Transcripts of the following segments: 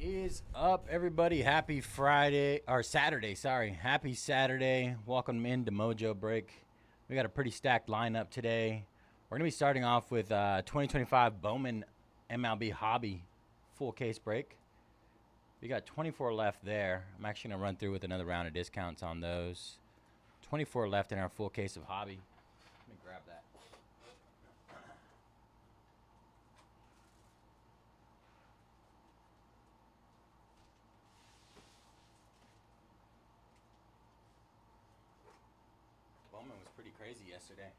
Is up, everybody? Happy Friday or Saturday, sorry. Happy Saturday. Welcome into Mojobreak. We got a pretty stacked lineup today. We're going to be starting off with 2025 Bowman MLB Hobby full case break. We got 24 left there. I'm actually going to run through with another round of discounts on those. 24 left in our full case of Hobby. Let me grab that. Bowman was pretty crazy yesterday.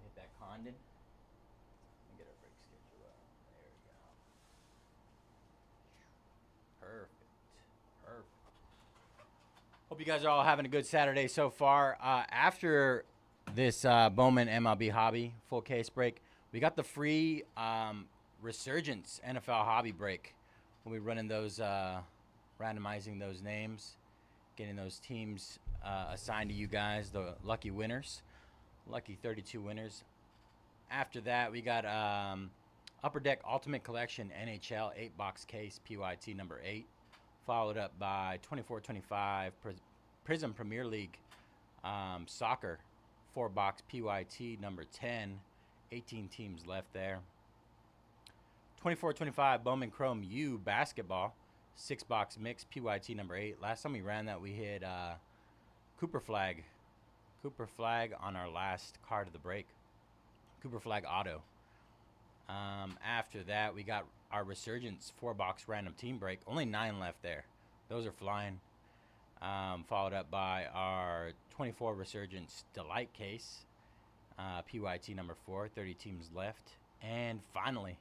Hit that Condon. Let me get our break schedule up. There we go. Perfect. Hope you guys are all having a good Saturday so far. After this Bowman MLB Hobby full case break, we got the free Resurgence NFL Hobby break. We'll be running those, randomizing those names, getting those teams assigned to you guys, the lucky winners, lucky 32 winners. After that, we got Upper Deck Ultimate Collection NHL 8-box case PYT number 8, followed up by 24-25 Prism Premier League Soccer 4-box PYT number 10, 18 teams left there. 24-25 Bowman Chrome U Basketball 6-box mix PYT number 8. Last time we ran that, we hit Cooper Flag on our last card of the break. Cooper Flag Auto. After that, we got our Resurgence 4-box random team break. Only 9 left there. Those are flying. Followed up by our 24 Resurgence Delight case, PYT number 4, 30 teams left. And finally,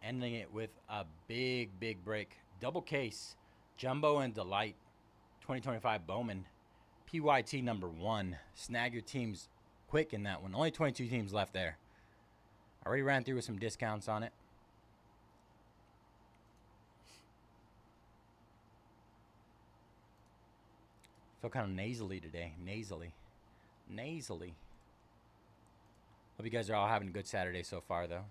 ending it with a big break. Double case, Jumbo and Delight, 2025 Bowman, PYT number 1. Snag your teams quick in that one. Only 22 teams left there. I already ran through with some discounts on it. Feel kind of nasally today. Nasally. Hope you guys are all having a good Saturday so far, though.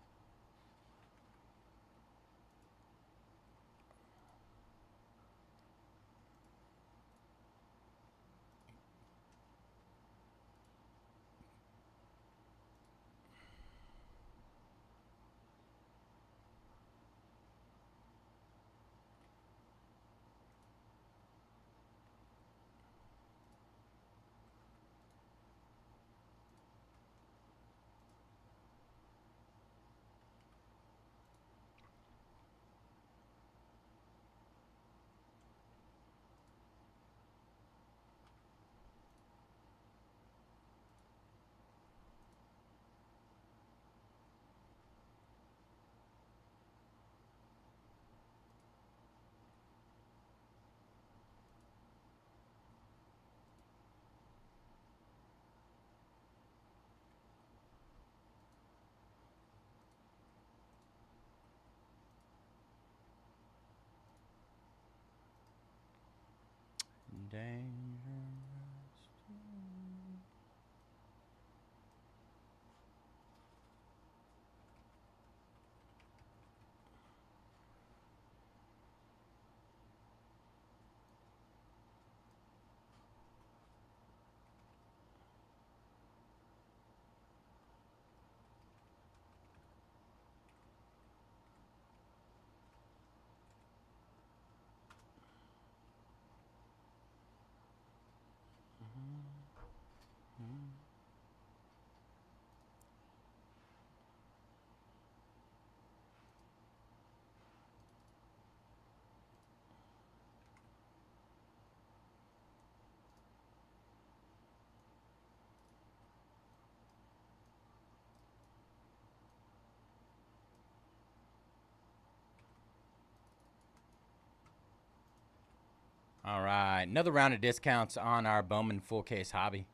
All right, another round of discounts on our Bowman full case hobby.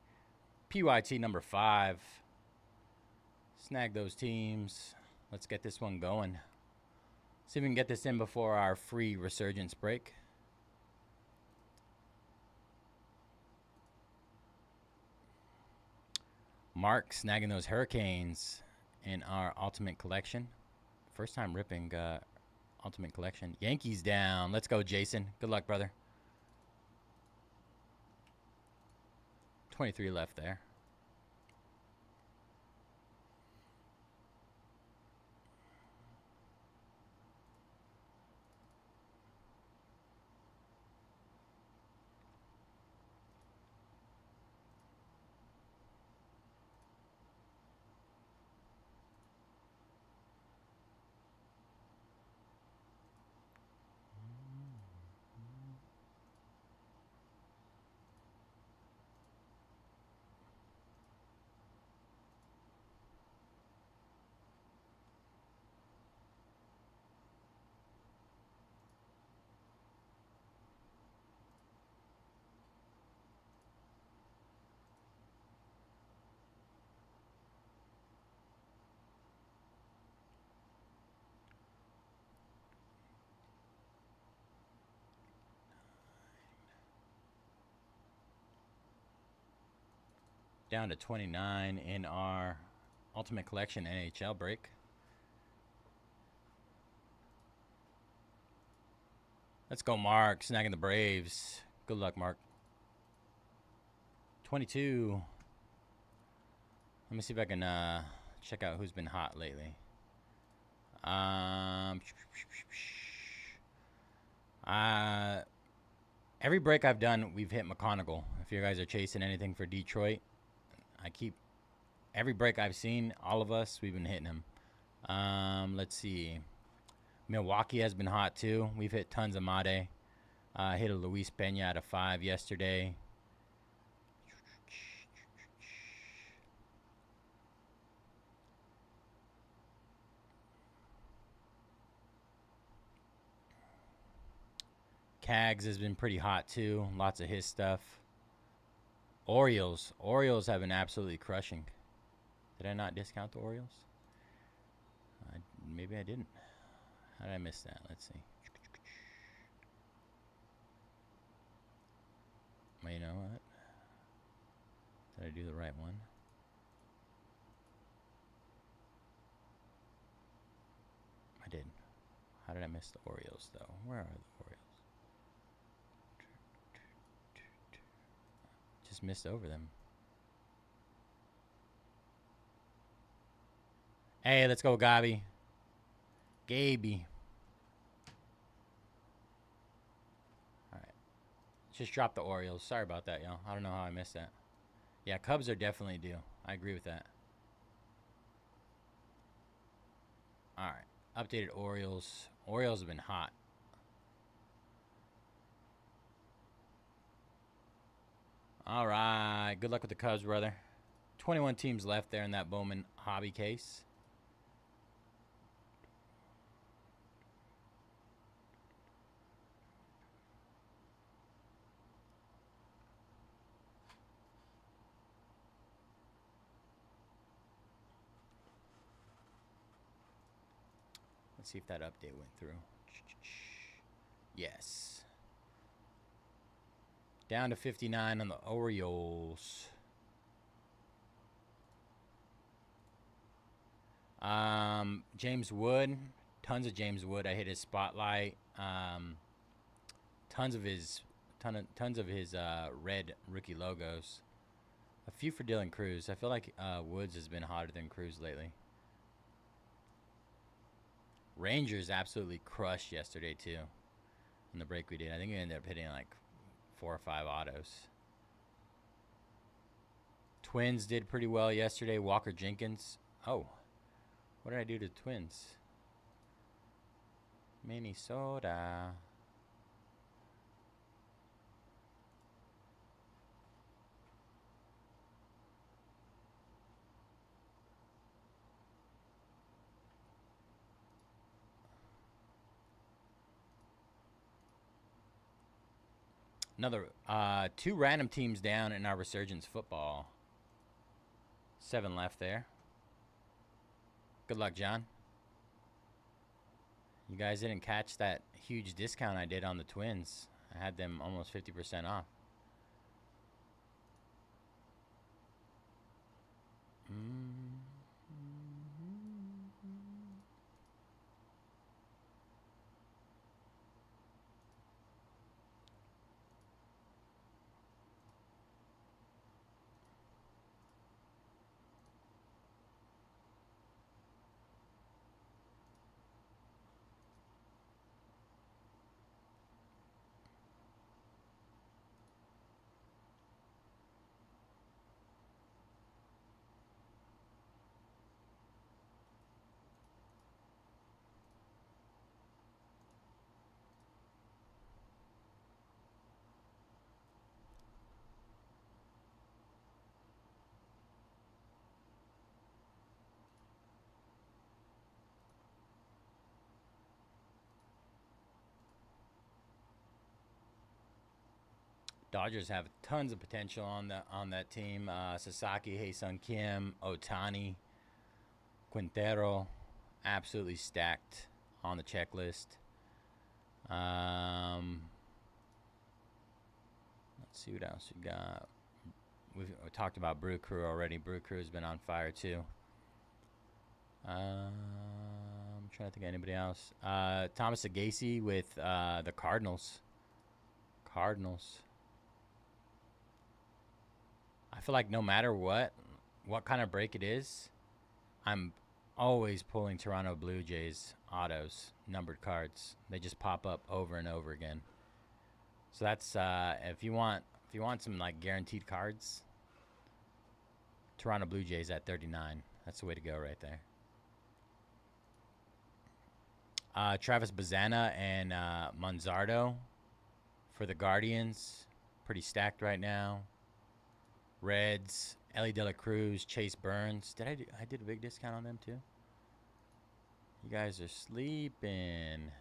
PYT number 5. Snag those teams. Let's get this one going. See if we can get this in before our free Resurgence break. Mark snagging those Hurricanes in our Ultimate Collection. First time ripping Ultimate Collection. Yankees down. Let's go, Jason. Good luck, brother. 23 left there. Down to 29 in our Ultimate Collection NHL break. Let's go, Mark. Snagging the Braves. Good luck, Mark. 22. Let me see if I can check out who's been hot lately. Every break I've done, we've hit McConaughey. If you guys are chasing anything for Detroit, every break I've seen, all of us, we've been hitting him. Let's see. Milwaukee has been hot too. We've hit tons of Made. Hit a Luis Pena out of 5 yesterday. Cags has been pretty hot too. Lots of his stuff. Orioles have been absolutely crushing. Did I not discount the Orioles? Maybe I didn't. How did I miss that? Let's see. Well, you know what? Did I do the right one? I did. How did I miss the Orioles, though? Where are the Orioles? Just missed over them. Hey, let's go, Gaby. Gaby. All right. Just dropped the Orioles. Sorry about that, y'all. I don't know how I missed that. Yeah, Cubs are definitely due. I agree with that. All right. Updated Orioles. Orioles have been hot. All right. Good luck with the Cubs, brother. 21 teams left there in that Bowman hobby case. Let's see if that update went through. Yes. Down to 59 on the Orioles. James Wood. Tons of James Wood. I hit his spotlight. Tons of his red rookie logos. A few for Dylan Cruz. I feel like Woods has been hotter than Cruz lately. Rangers absolutely crushed yesterday too. In the break we did, I think we ended up hitting like 4 or 5 autos. Twins did pretty well yesterday. Walker Jenkins. Oh, what did I do to Twins? Minnesota. Another 2 random teams down in our Resurgence football. 7 left there. Good luck, John. You guys didn't catch that huge discount I did on the Twins. I had them almost 50% off. Dodgers have tons of potential on that team. Sasaki, Hae-Sung Kim, Otani, Quintero, absolutely stacked on the checklist. Let's see what else we got. We've talked about Brew Crew already. Brew Crew has been on fire too. I'm trying to think of anybody else. Thomas Agassi with the Cardinals. I feel like no matter what kind of break it is, I'm always pulling Toronto Blue Jays autos, numbered cards. They just pop up over and over again. So that's if you want some like guaranteed cards, Toronto Blue Jays at 39. That's the way to go right there. Travis Bazzana and Manzardo for the Guardians. Pretty stacked right now. Reds, Ellie De La Cruz, Chase Burns. I did a big discount on them too? You guys are sleeping.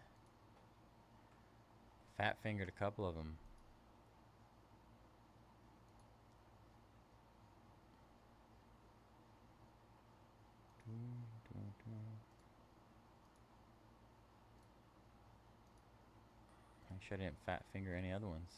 Fat fingered a couple of them. Make sure I didn't fat finger any other ones.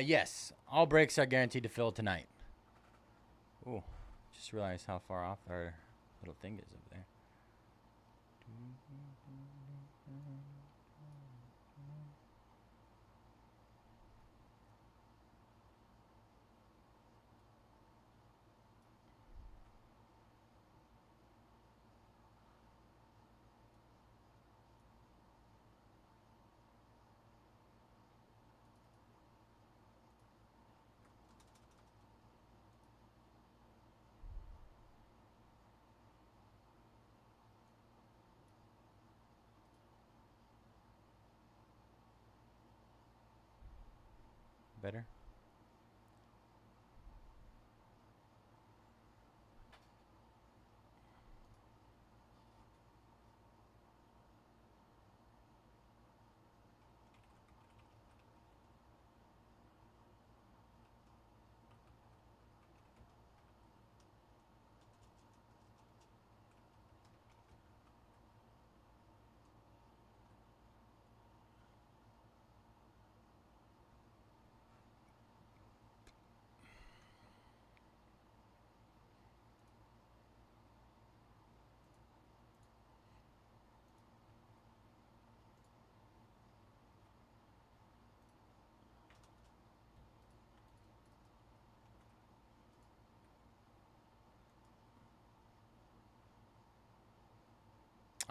Yes. All breaks are guaranteed to fill tonight. Ooh, just realized how far off our little thing is over there. Better?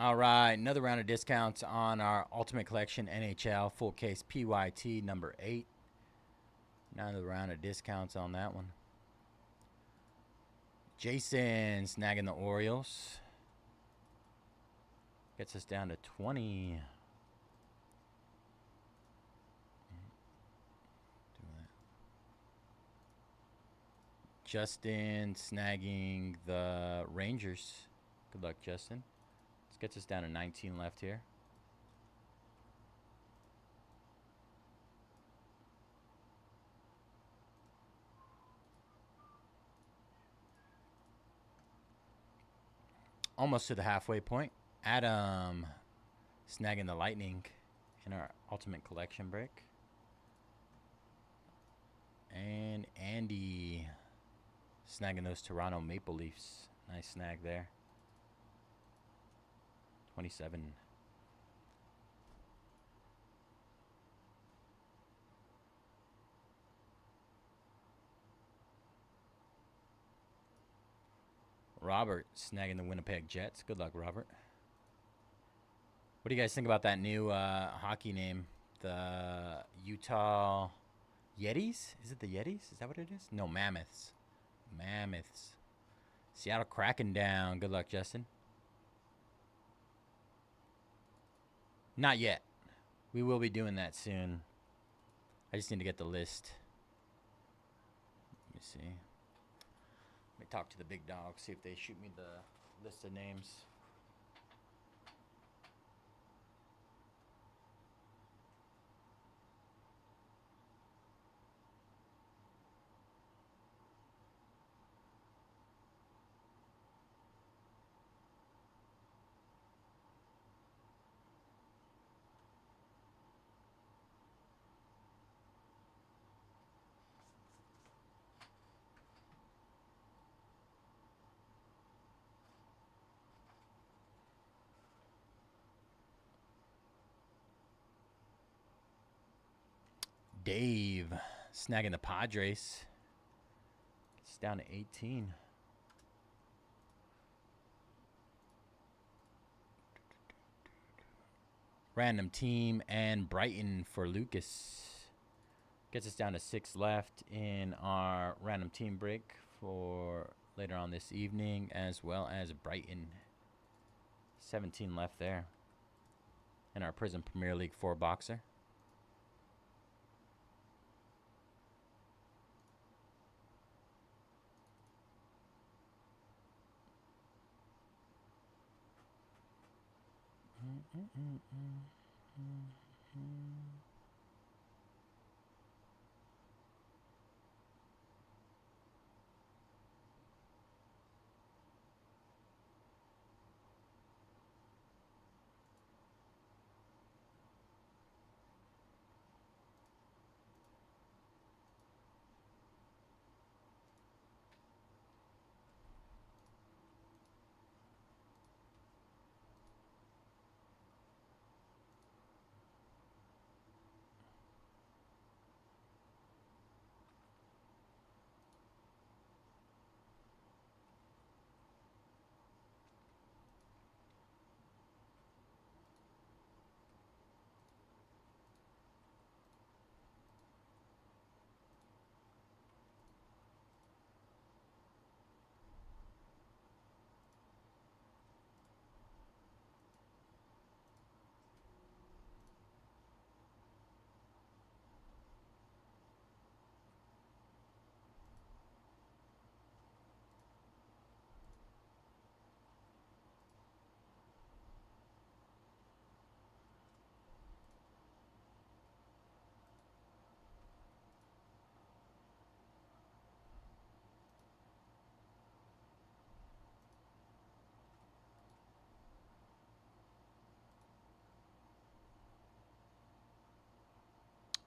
All right, another round of discounts on our Ultimate Collection NHL full case PYT number 8. Another round of discounts on that one. Jason snagging the Orioles. Gets us down to 20. Justin snagging the Rangers. Good luck, Justin. This gets us down to 19 left here. Almost to the halfway point. Adam snagging the Lightning in our Ultimate Collection break. And Andy snagging those Toronto Maple Leafs. Nice snag there. 27. Robert snagging the Winnipeg Jets. Good luck, Robert. What do you guys think about that new hockey name? The Utah Yetis? Is it the Yetis? Is that what it is? No, Mammoths. Mammoths. Seattle cracking down. Good luck, Justin. Not yet. We will be doing that soon. I just need to get the list. Let me see. Let me talk to the big dog, see if they shoot me the list of names. Dave snagging the Padres. It's down to 18. Random team and Brighton for Lucas. Gets us down to 6 left in our random team break for later on this evening, as well as Brighton. 17 left there in our Prism Premier League 4 boxer.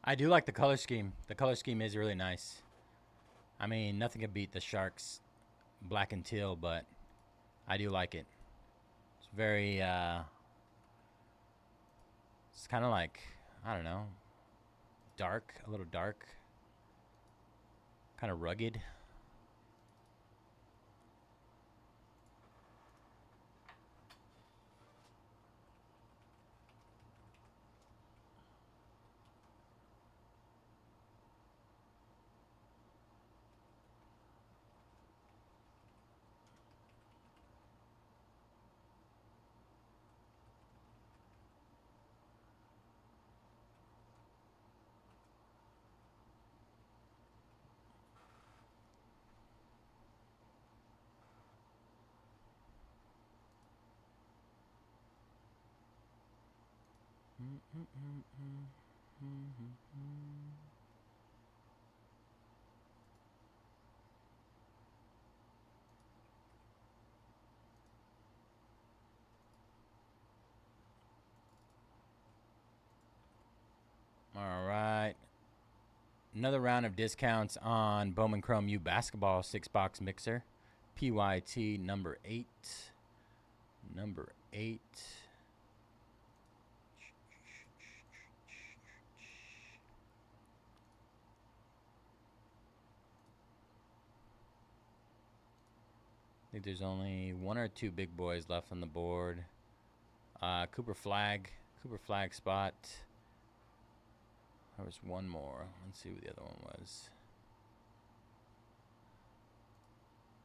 I do like the color scheme. The color scheme is really nice. I mean, nothing can beat the Sharks black and teal, but I do like it. It's very, it's kind of like, I don't know, dark, a little dark, kind of rugged. All right. Another round of discounts on Bowman Chrome U basketball 6-box mixer. PYT number 8. Number 8. I think there's only one or two big boys left on the board. Cooper Flag spot. There was one more. Let's see what the other one was.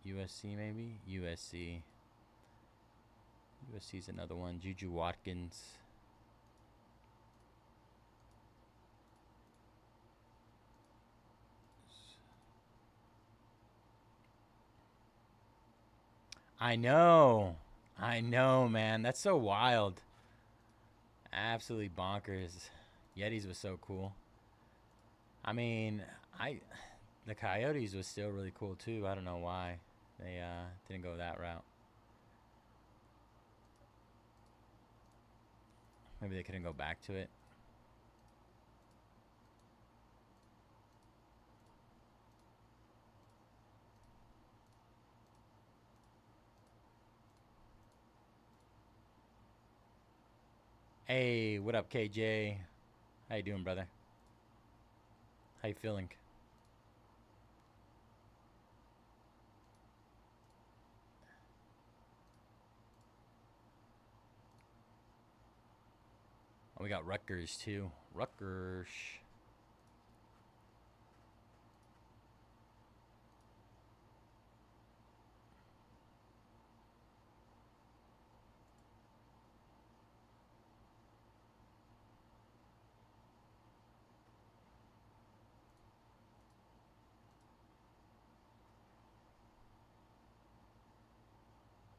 USC maybe? USC. USC's another one. Juju Watkins. I know, man. That's so wild. Absolutely bonkers. Yetis was so cool. I mean, the Coyotes was still really cool too. I don't know why they didn't go that route. Maybe they couldn't go back to it. Hey, what up, KJ? How you doing, brother? How you feeling? Oh, we got Rutgers too. Rutgers.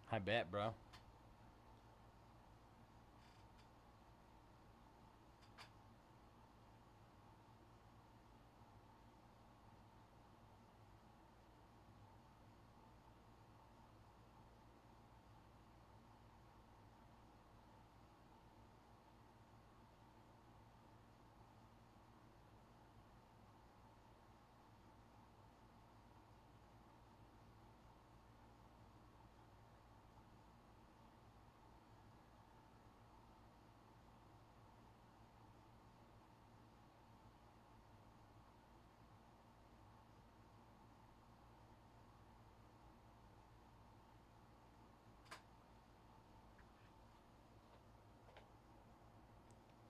I bet, bro.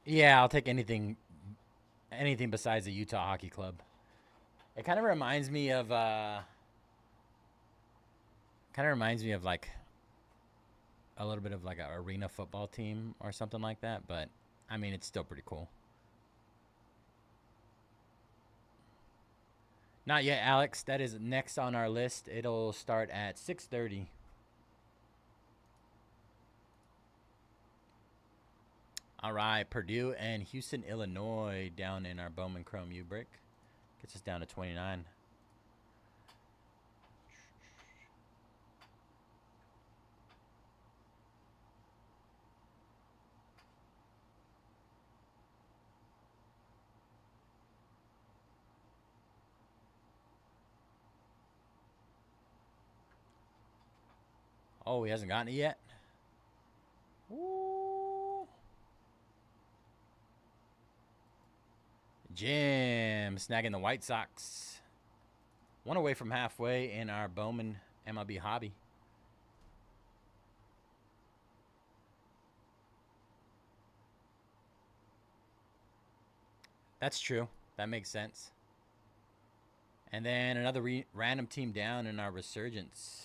Yeah, I'll take anything besides the Utah Hockey Club. It kind of reminds me of like a little bit of like an arena football team or something like that, but I mean, it's still pretty cool. Not yet, Alex. That is next on our list. It'll start at 6:30. All right, Purdue and Houston, Illinois down in our Bowman Chrome U break. Gets us down to 29. Oh, he hasn't gotten it yet? Ooh. Jim snagging the White Sox. One away from halfway in our Bowman MLB hobby. That's true. That makes sense. And then another random team down in our Resurgence.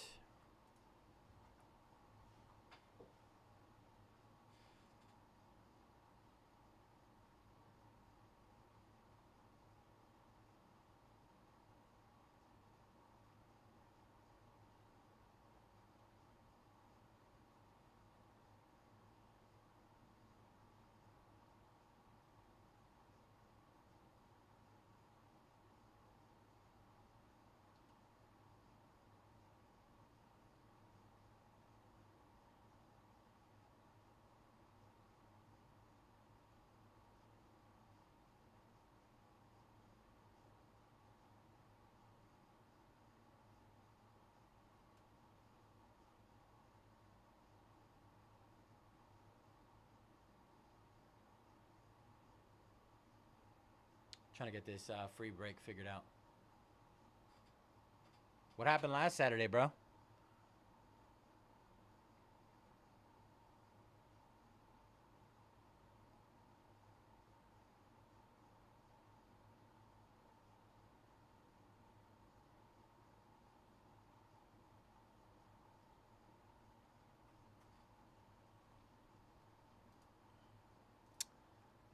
Trying to get this free break figured out. What happened last Saturday, bro?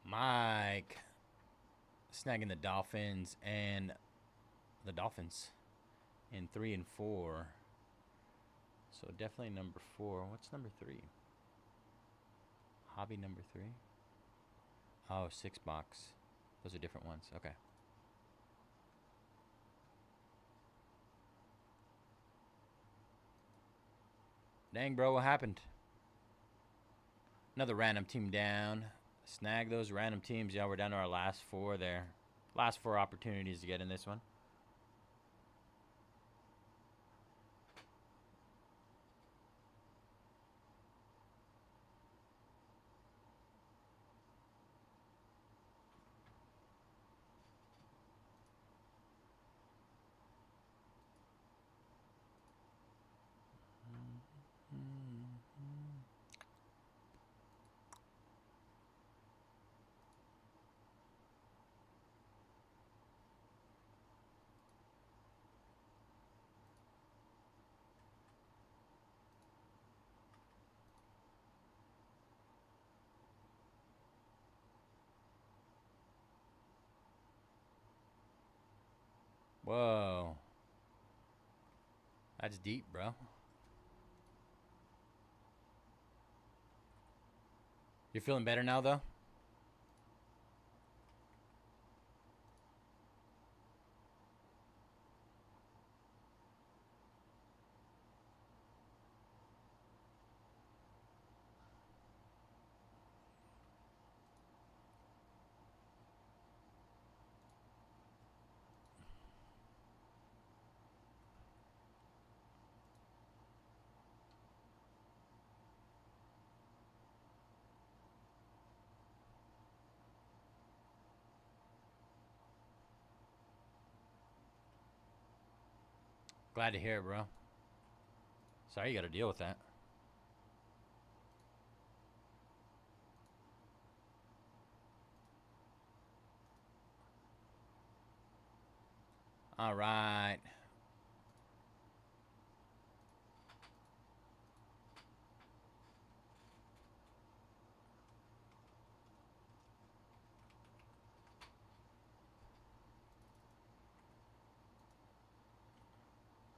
Mike snagging the Dolphins and the Dolphins in 3 and 4. So definitely number 4. What's number 3? Hobby number 3. Oh, 6 box. Those are different ones. Okay. Dang, bro, what happened? Another random team down. Snag those random teams. Yeah, we're down to our last 4 there. Last 4 opportunities to get in this one. Whoa. That's deep, bro. You're feeling better now, though? Glad to hear it, bro. Sorry you got to deal with that. All right.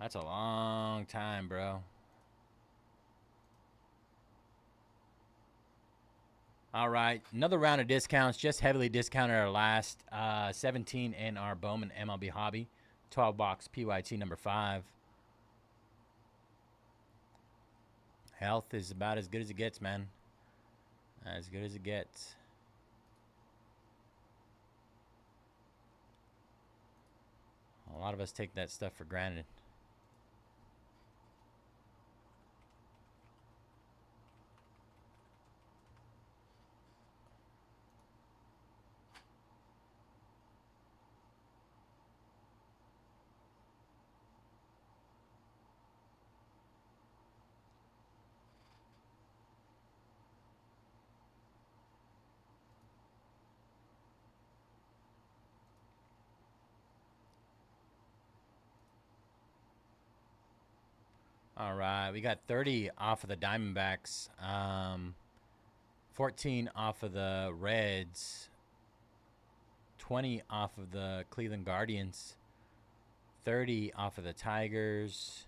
That's a long time, bro. All right, another round of discounts. Just heavily discounted our last 17 in our Bowman MLB Hobby. 12 box PYT number 5. Health is about as good as it gets, man. As good as it gets. A lot of us take that stuff for granted. All right, we got 30 off of the Diamondbacks, 14 off of the Reds, 20 off of the Cleveland Guardians, 30 off of the Tigers,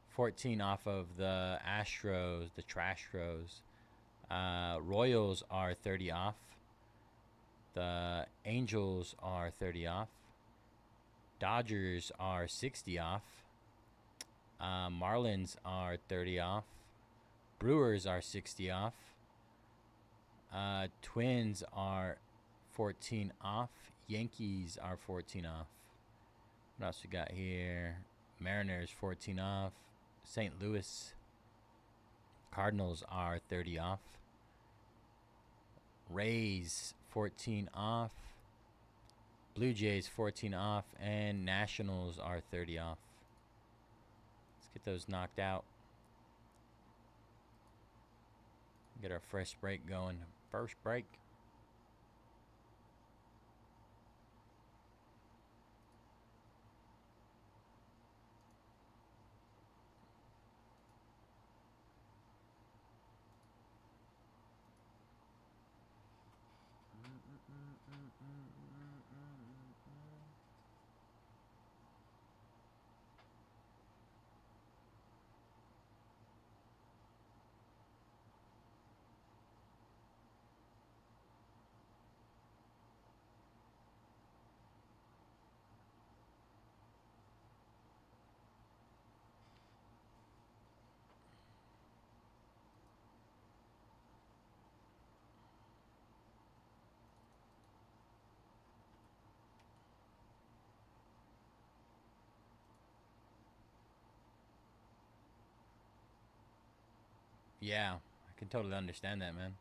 14 off of the Astros, the Trashros. Royals are 30 off. The Angels are 30 off. Dodgers are 60 off. Marlins are 30 off. Brewers are 60 off. Twins are 14 off. Yankees are 14 off. What else we got here? Mariners 14 off. St. Louis Cardinals are 30 off. Rays 14 off. Blue Jays 14 off, and Nationals are 30 off. Let's get those knocked out. Get our fresh break going. First break. Yeah, I can totally understand that, man.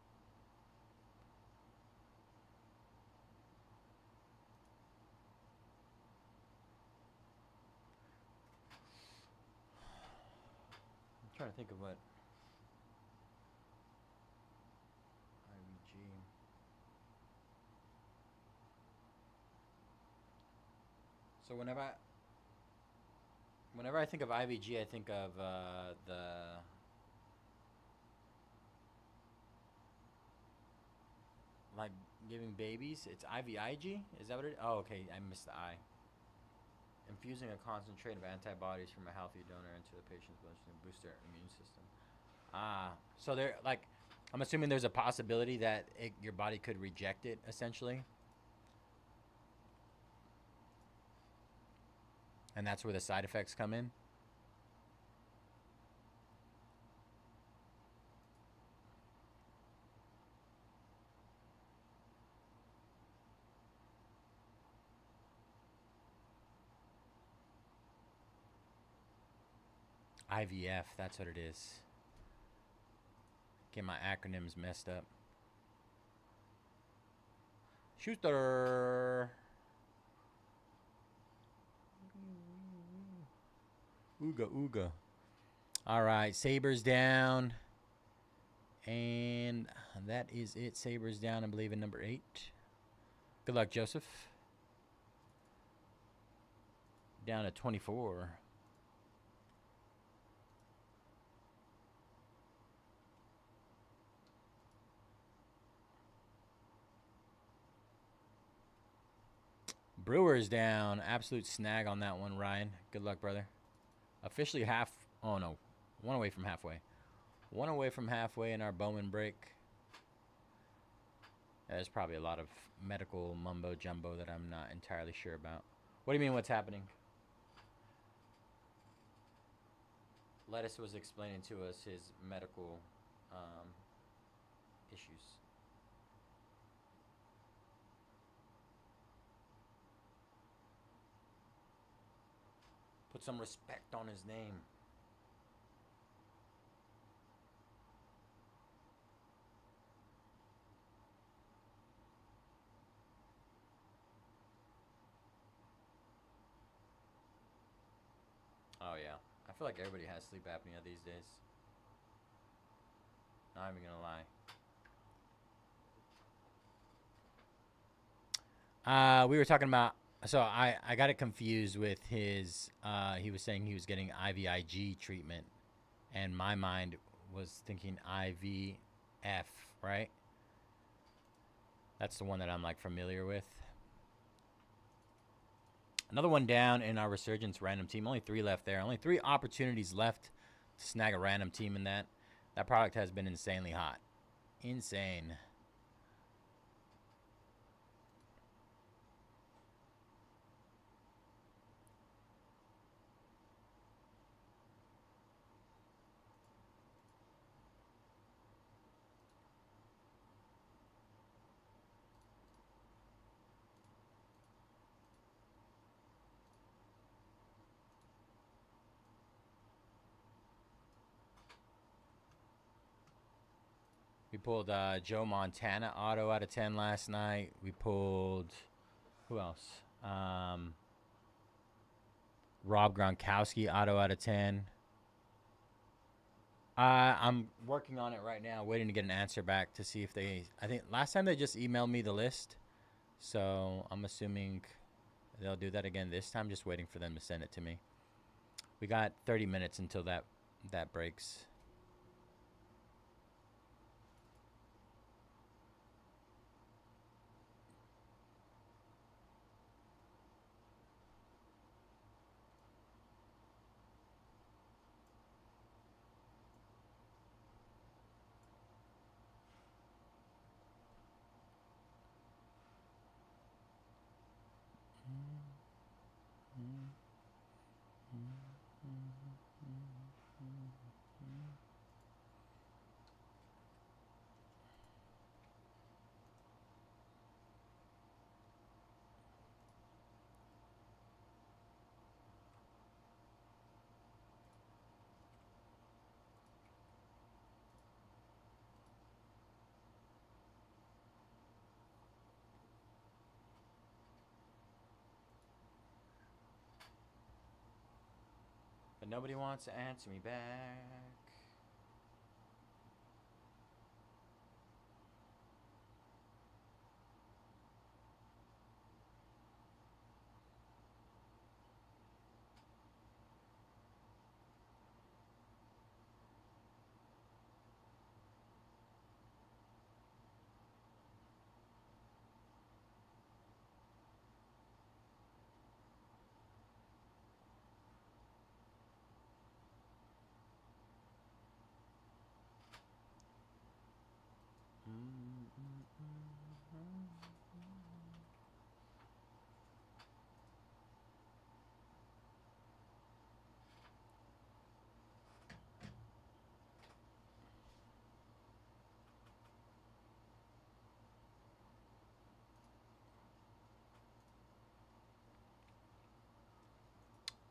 I'm trying to think of what IVG. So whenever I think of IVG, I think of the like giving babies. It's IVIG. Is that what it? Oh, okay. I missed the I. Infusing a concentrate of antibodies from a healthy donor into the patient's blood to boost their immune system. Ah, so there, like, I'm assuming there's a possibility that your body could reject it, essentially. And that's where the side effects come in. IVF, that's what it is. Get my acronyms messed up. Schuster. Ooga ooga. All right, Sabres down. And that is it. Sabres down, I believe, in number 8. Good luck, Joseph. Down to 24. Brewers down. Absolute snag on that one, Ryan. Good luck, brother. Officially half. Oh, no. One away from halfway. One away from halfway in our Bowman break. There's probably a lot of medical mumbo jumbo that I'm not entirely sure about. What do you mean, what's happening? Lettuce was explaining to us his medical issues. Put some respect on his name. Oh, yeah. I feel like everybody has sleep apnea these days. Not even gonna lie. We were talking about. So I got it confused with his. He was saying he was getting IVIG treatment, and my mind was thinking IVF, right? That's the one that I'm like familiar with. Another one down in our Resurgence random team. Only 3 left there. Only 3 opportunities left to snag a random team in that. That product has been insanely hot. Insane. We pulled Joe Montana auto out of 10 last night. We pulled, who else? Rob Gronkowski, auto out of 10. I'm working on it right now, waiting to get an answer back to see if they... I think last time they just emailed me the list. So I'm assuming they'll do that again this time. Just waiting for them to send it to me. We got 30 minutes until that breaks. But nobody wants to answer me back.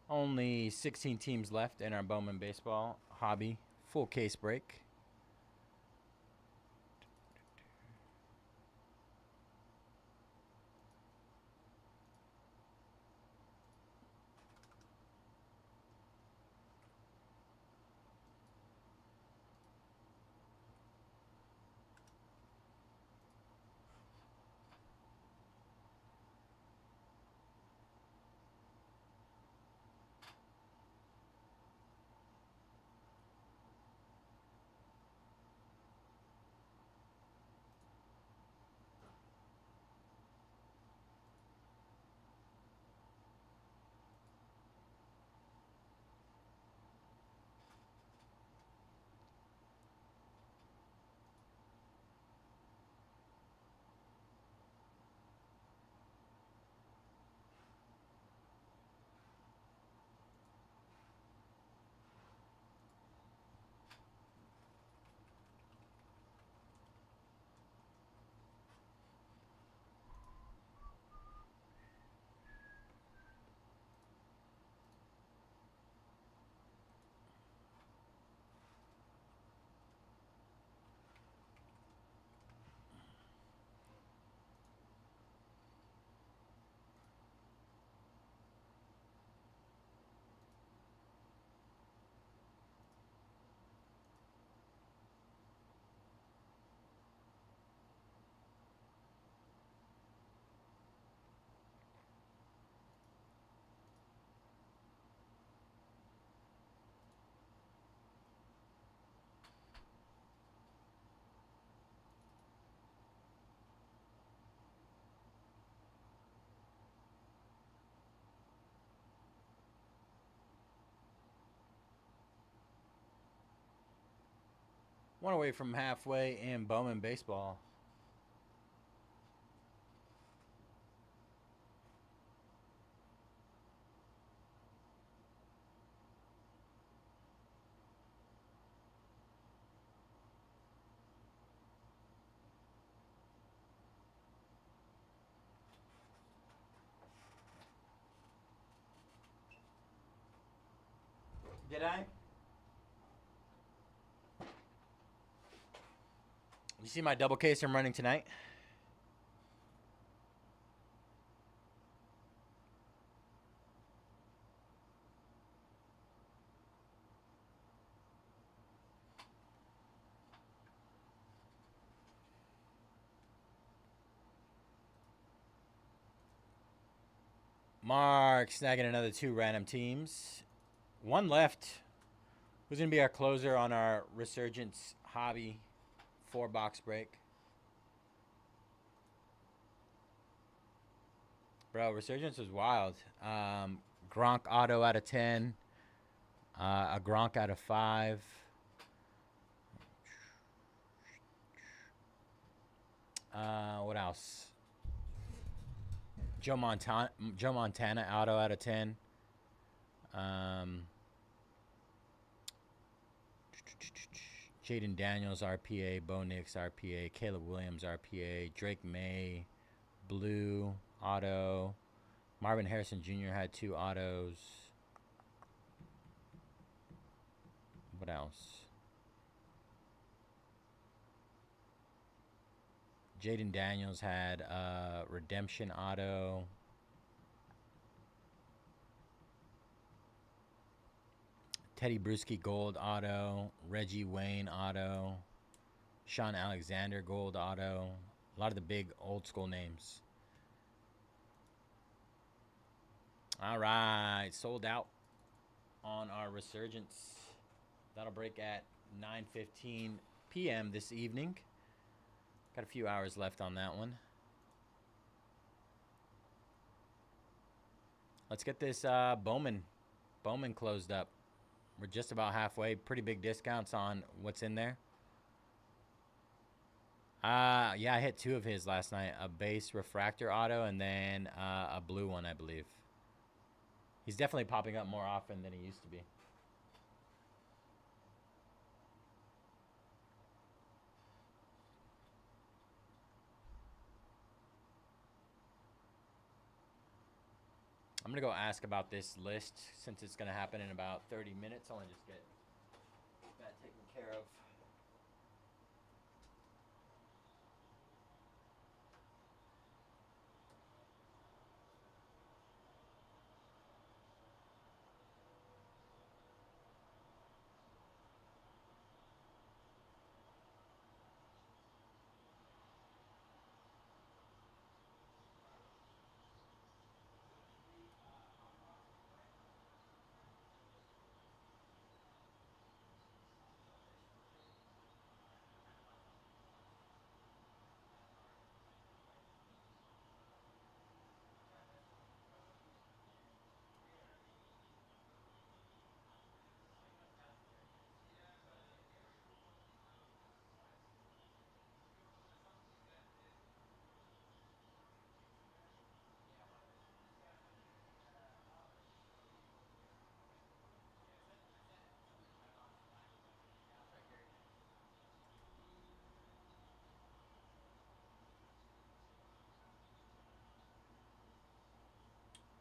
Only 16 teams left in our Bowman Baseball hobby full case break. One away from halfway in Bowman Baseball. G'day. You see my double case I'm running tonight? Mark snagging another 2 random teams. 1 left. Who's going to be our closer on our Resurgence hobby 4-box break? Bro, Resurgence was wild. Gronk auto out of 10. A Gronk out of 5. What else? Joe Montana auto out of 10. Jaden Daniels RPA, Bo Nix RPA, Caleb Williams RPA, Drake May blue auto. Marvin Harrison Jr. had 2 autos. What else? Jaden Daniels had redemption auto. Teddy Bruschi gold auto. Reggie Wayne auto. Sean Alexander gold auto. A lot of the big old school names. All right, sold out on our Resurgence. That'll break at 9:15 p.m. this evening. Got a few hours left on that one. Let's get this Bowman closed up. We're just about halfway. Pretty big discounts on what's in there. Yeah, I hit 2 of his last night. A base refractor auto and then a blue one, I believe. He's definitely popping up more often than he used to be. I'm going to go ask about this list since it's going to happen in about 30 minutes. I want to just get that taken care of.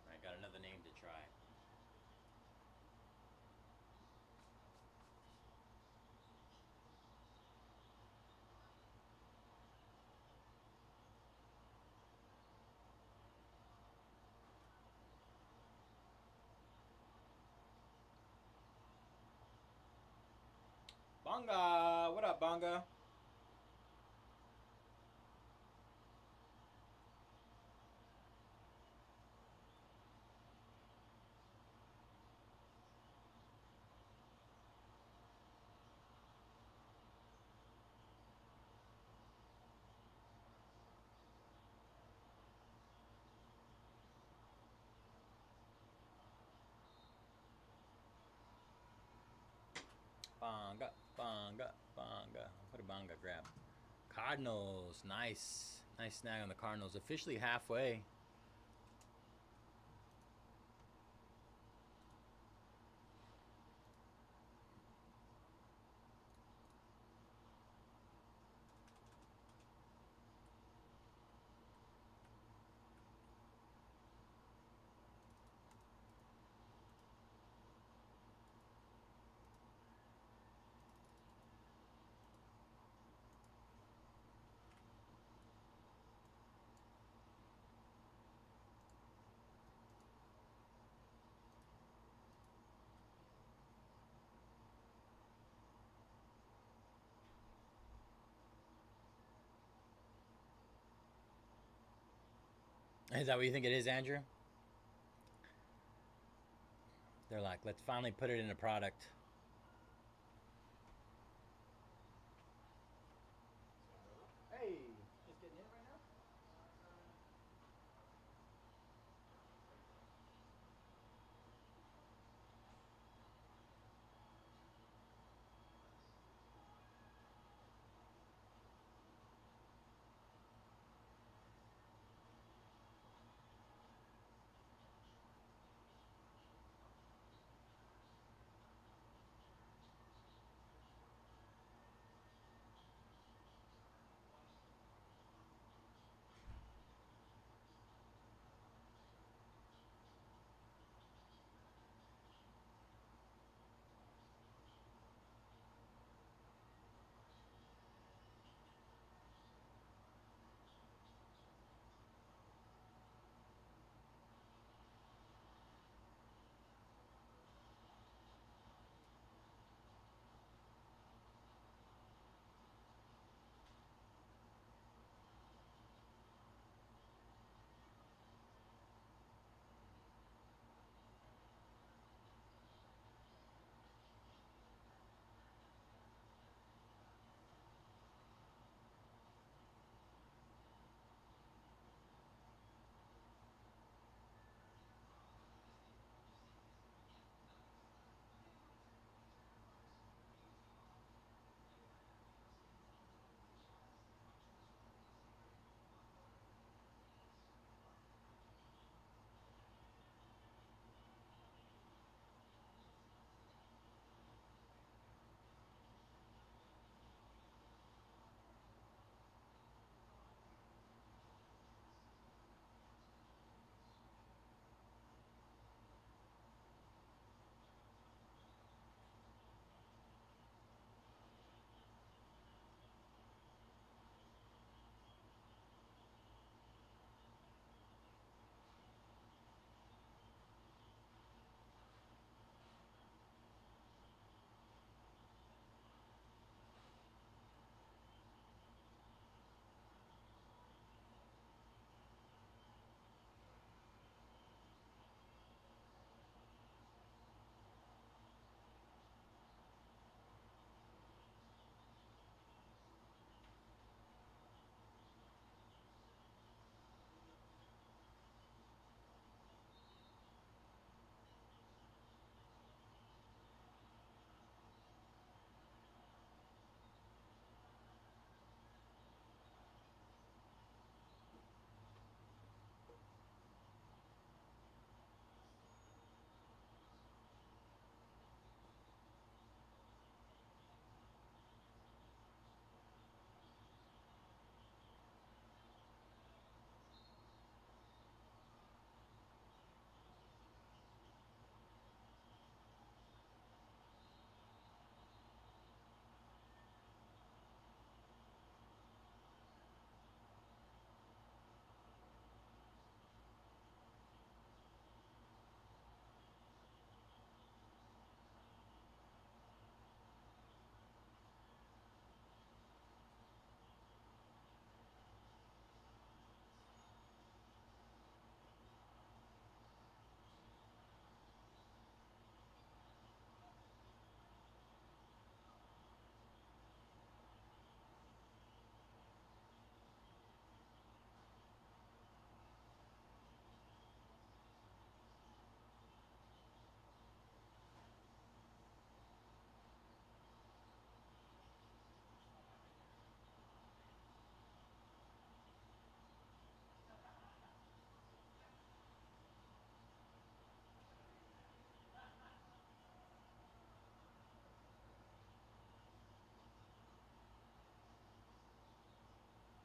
I got another name to try. Bonga! What up, Bonga? Bonga, bonga, bonga. What did bonga grab? Cardinals. Nice. Nice snag on the Cardinals. Officially halfway. Is that what you think it is, Andrew? They're like, let's finally put it in a product. Hey, just getting in right now?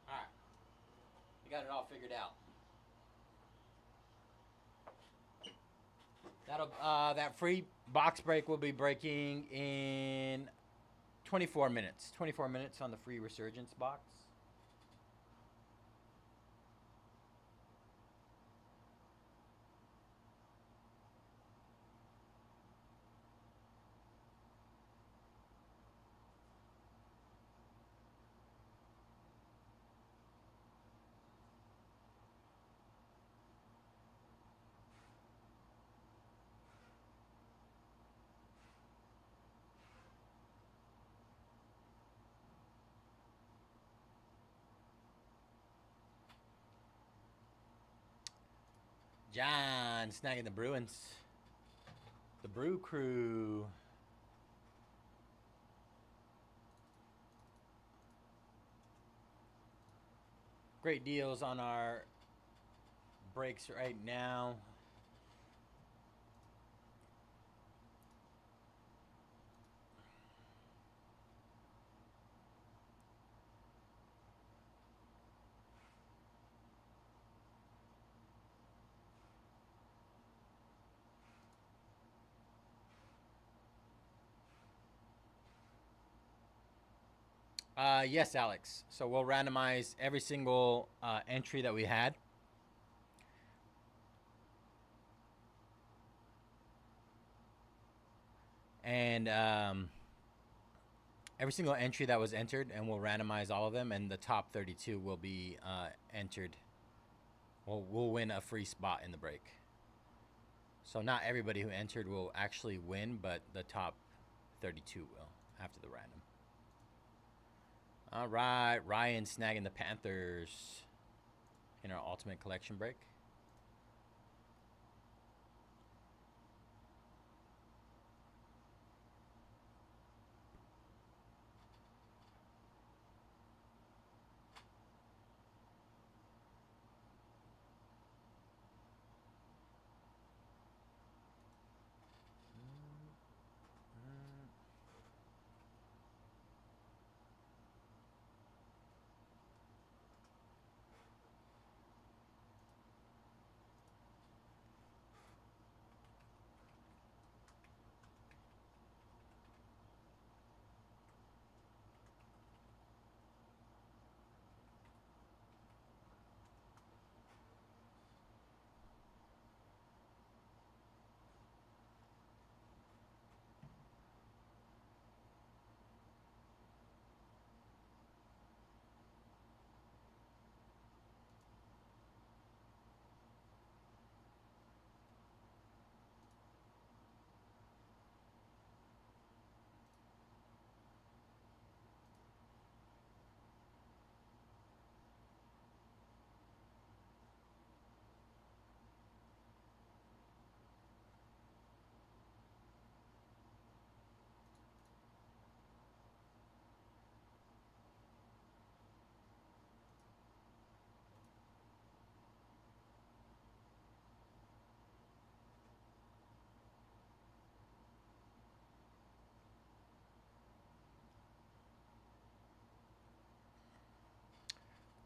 All right, you got it all figured out. That free box break will be breaking in 24 minutes. 24 minutes on the free Resurgence box. John snagging the Bruins. The Brew Crew. Great deals on our breaks right now. Yes, Alex. So we'll randomize every single entry that we had. And every single entry that was entered, and we'll randomize all of them, and the top 32 will be entered. We'll win a free spot in the break. So not everybody who entered will actually win, but the top 32 will after the random. All right, Ryan snagging the Panthers in our ultimate collection break.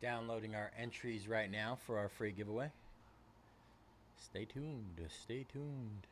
Downloading our entries right now for our free giveaway. Stay tuned. Stay tuned.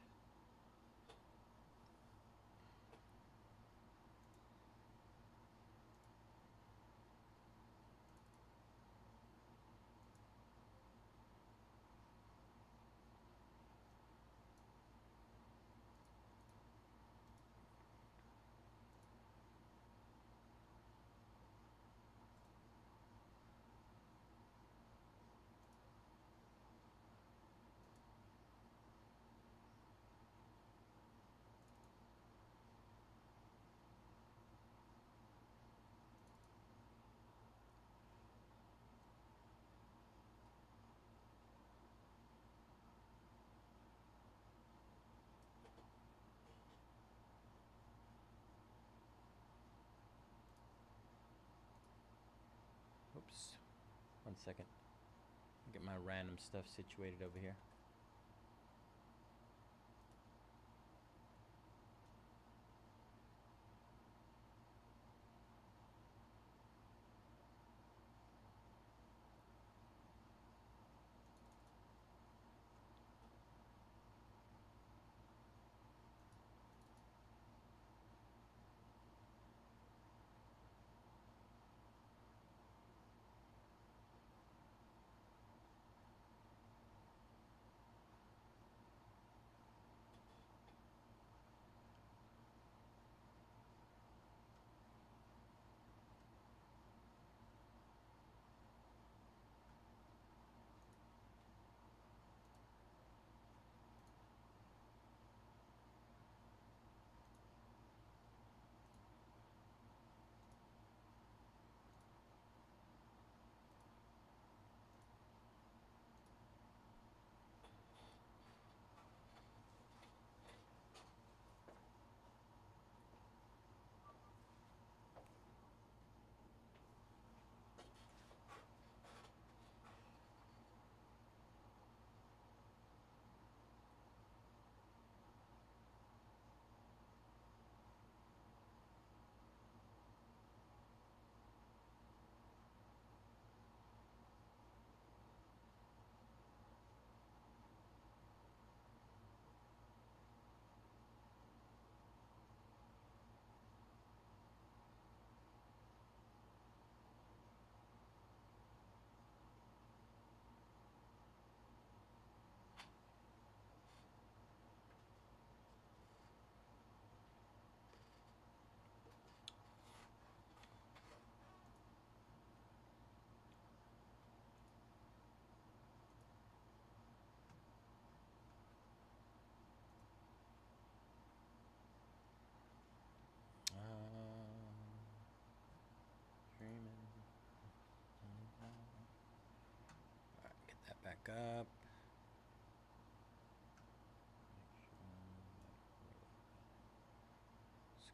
Oops. 1 second. Get my random stuff situated over here.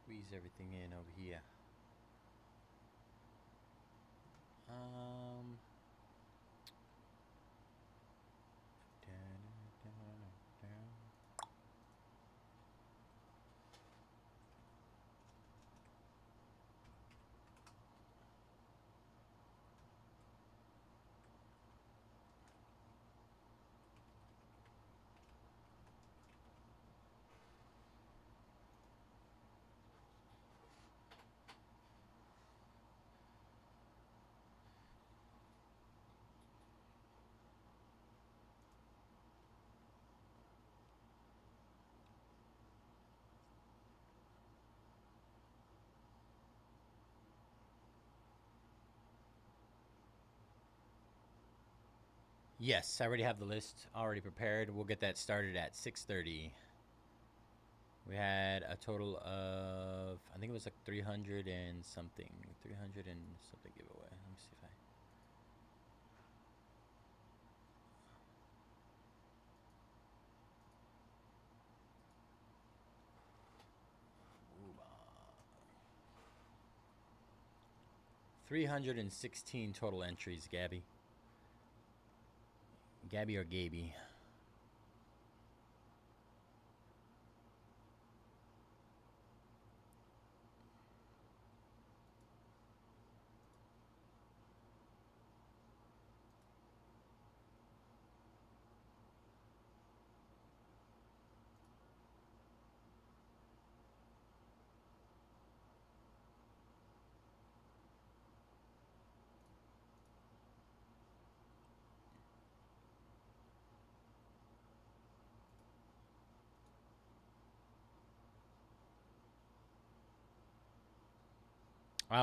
Squeeze everything in over here. Yes, I already have the list already prepared. We'll get that started at 6:30. We had a total of, I think it was like 300 and something giveaway. Let me see if I. Ooh, 316 total entries, Gabby. Gabby or Gaby?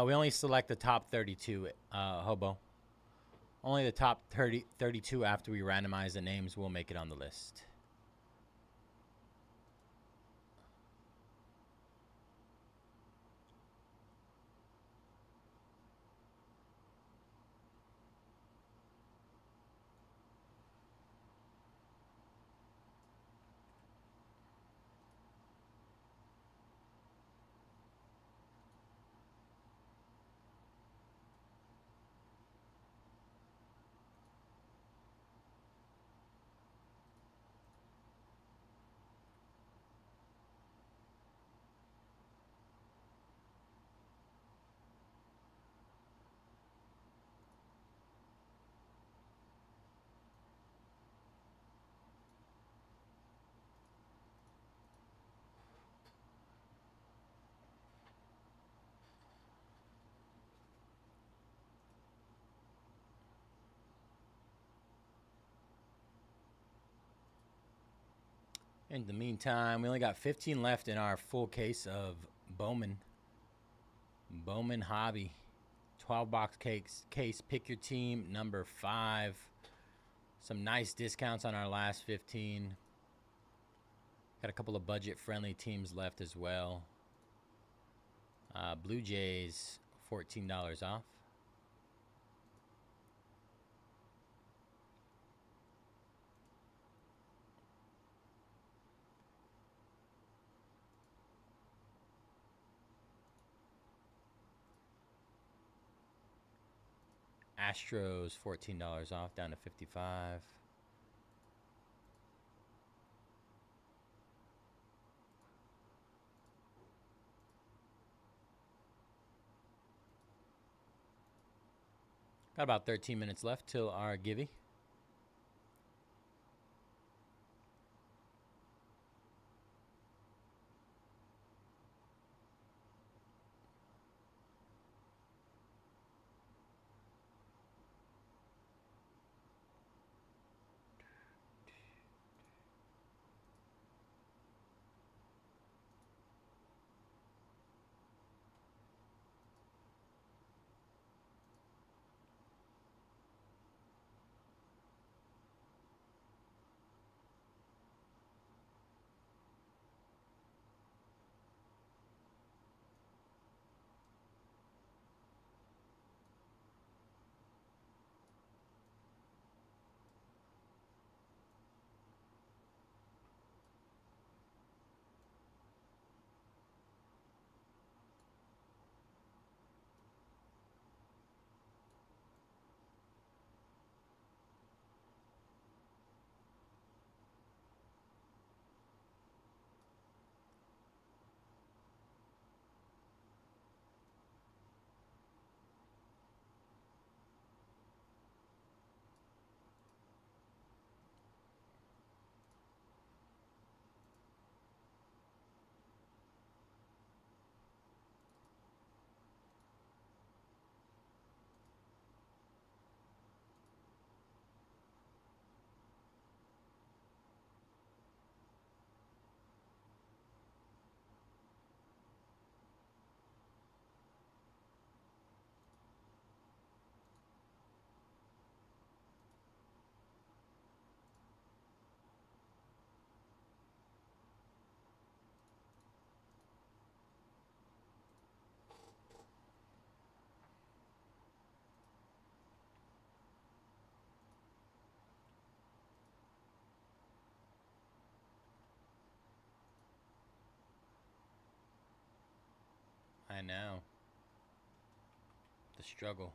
We only select the top 32, Hobo. Only the top 32 after we randomize the names will make it on the list. In the meantime, we only got 15 left in our full case of Bowman. Bowman Hobby. 12-box case. Pick your team, number 5. Some nice discounts on our last 15. Got a couple of budget-friendly teams left as well. Blue Jays, $14 off. Astros, $14 off, down to 55. Got about 13 minutes left till our givey. I know. The struggle.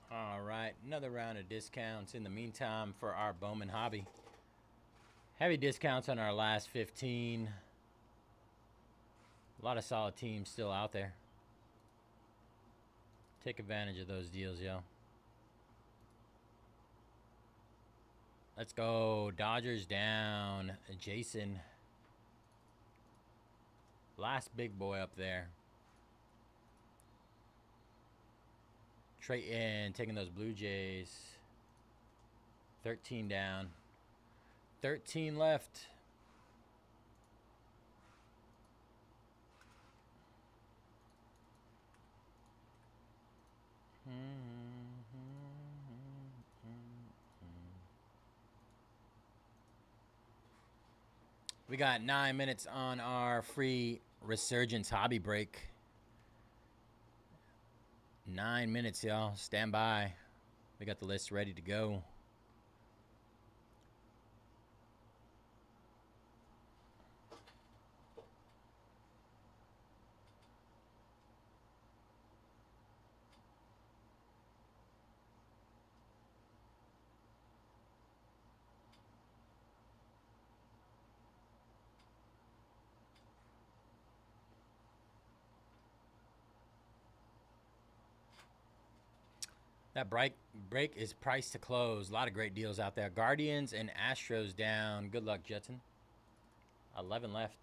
All right, another round of discounts in the meantime for our Bowman hobby. Heavy discounts on our last 15. A lot of solid teams still out there. Take advantage of those deals, yo. Let's go. Dodgers down. Jason. Last big boy up there. Trayton taking those Blue Jays. 13 down. 13 left. We got 9 minutes on our free Resurgence hobby break. 9 minutes, y'all. Stand by. We got the list ready to go. That break is priced to close. A lot of great deals out there. Guardians and Astros down. Good luck, Jetson. 11 left.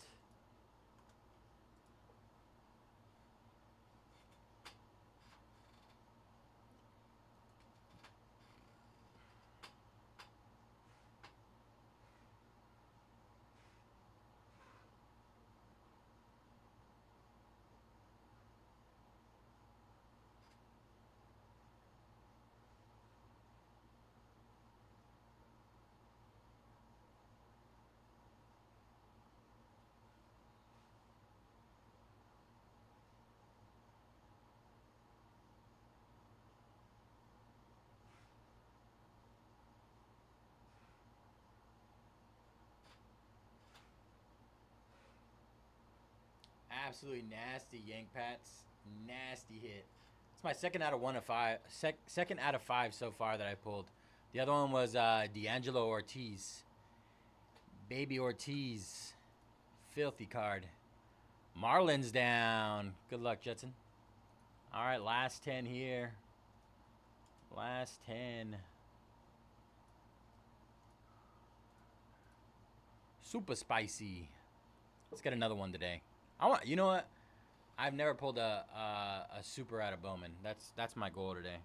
Absolutely nasty yank pats. Nasty hit. It's my second out of 1 of 5. Second out of 5 so far that I pulled. The other one was D'Angelo Ortiz. Baby Ortiz. Filthy card. Marlins down. Good luck, Jetson. All right, last 10 here. Last 10. Super spicy. Let's get another one today. You know what? I've never pulled a super out of Bowman. That's my goal today.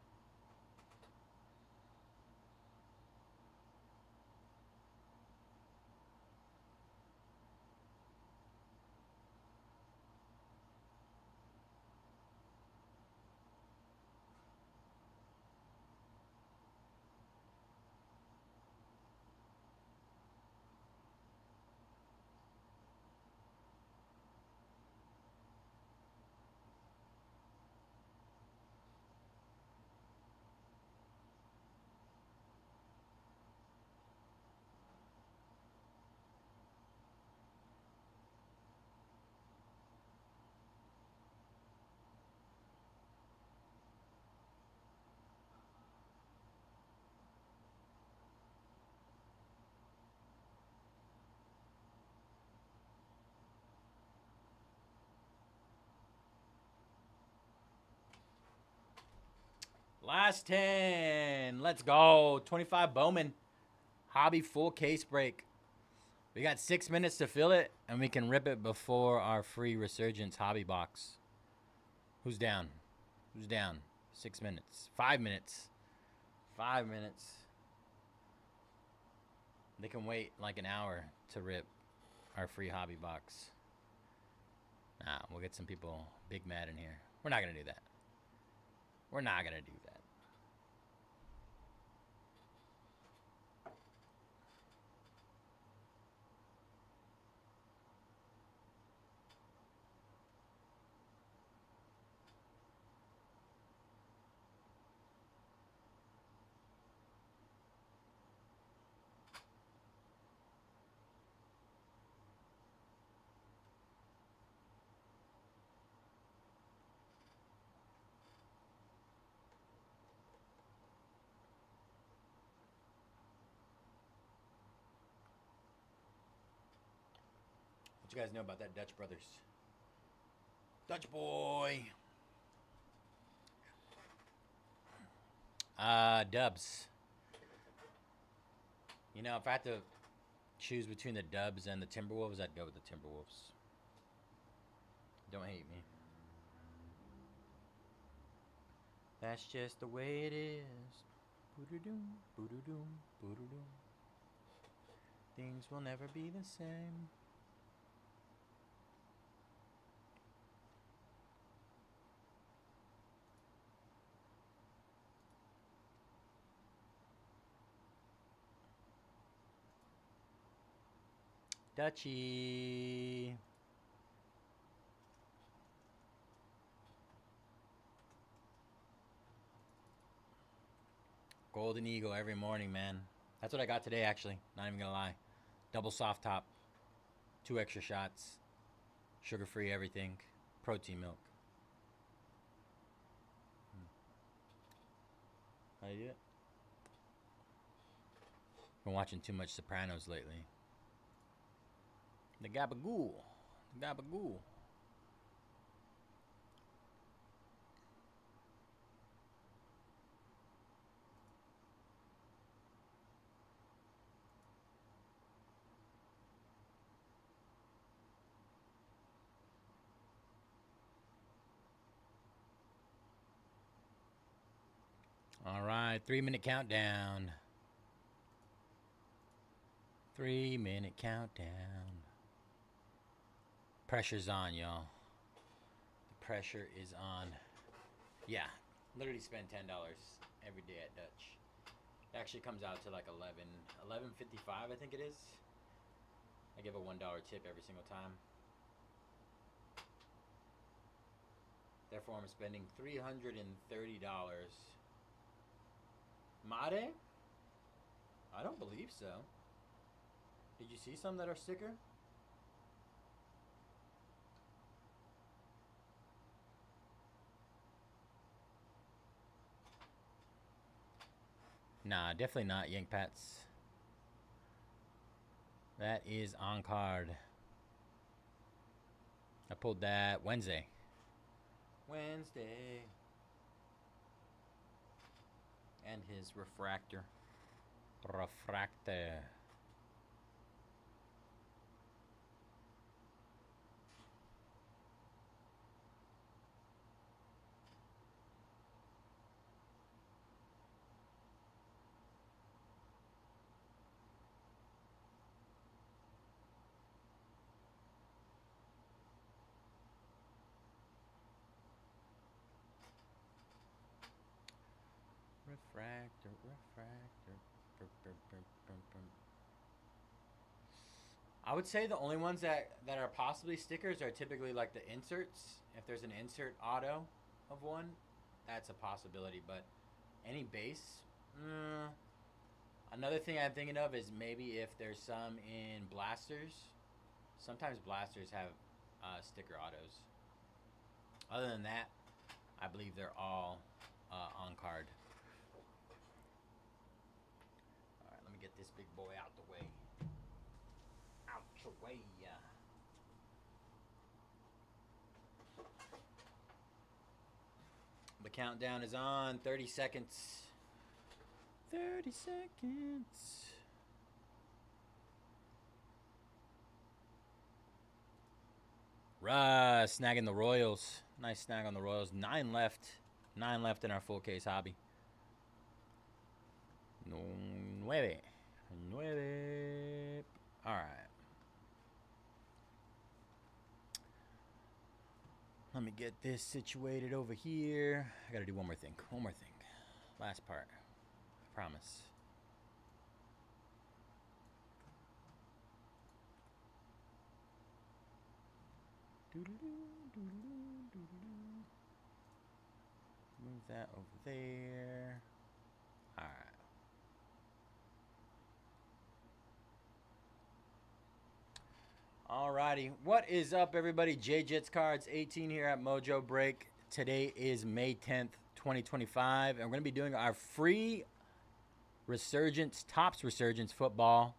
Last 10. Let's go. 25 Bowman. Hobby full case break. We got 6 minutes to fill it, and we can rip it before our free Resurgence hobby box. Who's down? Who's down? 6 minutes. 5 minutes. 5 minutes. They can wait like an hour to rip our free hobby box. Nah, we'll get some people big mad in here. We're not going to do that. We're not going to do that. What you guys know about that Dutch brothers? Dutch boy. Dubs. You know, if I had to choose between the Dubs and the Timberwolves, I'd go with the Timberwolves. Don't hate me. That's just the way it is. Boo-doo-doom, boo-doo-doom, boo-doo-doom. Things will never be the same. Dutchie. Golden Eagle every morning, man. That's what I got today, actually. Not even gonna lie. Double soft top. 2 extra shots. Sugar-free everything. Protein milk. How do you do it? Been watching too much Sopranos lately. The gabagool. The gabagool. All right, 3-minute countdown. 3-minute countdown. Pressure's on, y'all. The pressure is on. Yeah, literally spend $10 every day at Dutch. It actually comes out to like $11.55, I think it is. I give a $1 tip every single time. Therefore, I'm spending $330. Made? I don't believe so. Did you see some that are sticker? Nah, definitely not Yank Pats. That is on card. I pulled that Wednesday. And his refractor. Refractor. Refractor. I would say the only ones that are possibly stickers are typically like the inserts. If there's an insert auto of one, that's a possibility. But any base, another thing I'm thinking of is maybe if there's some in blasters. Sometimes blasters have sticker autos. Other than that, I believe they're all on card. All right, let me get this big boy out the way. Out your way. The countdown is on. 30 seconds. 30 seconds. Russ snagging the Royals. Nice snag on the Royals. 9 left. 9 left in our full case hobby. 9. All right. Let me get this situated over here. I got to do one more thing. One more thing. Last part. I promise. Move that over there. All right. Alrighty, what is up, everybody? J-Jits Cards 18 here at Mojobreak. Today is May 10th, 2025, and we're going to be doing our free Resurgence, Topps Resurgence football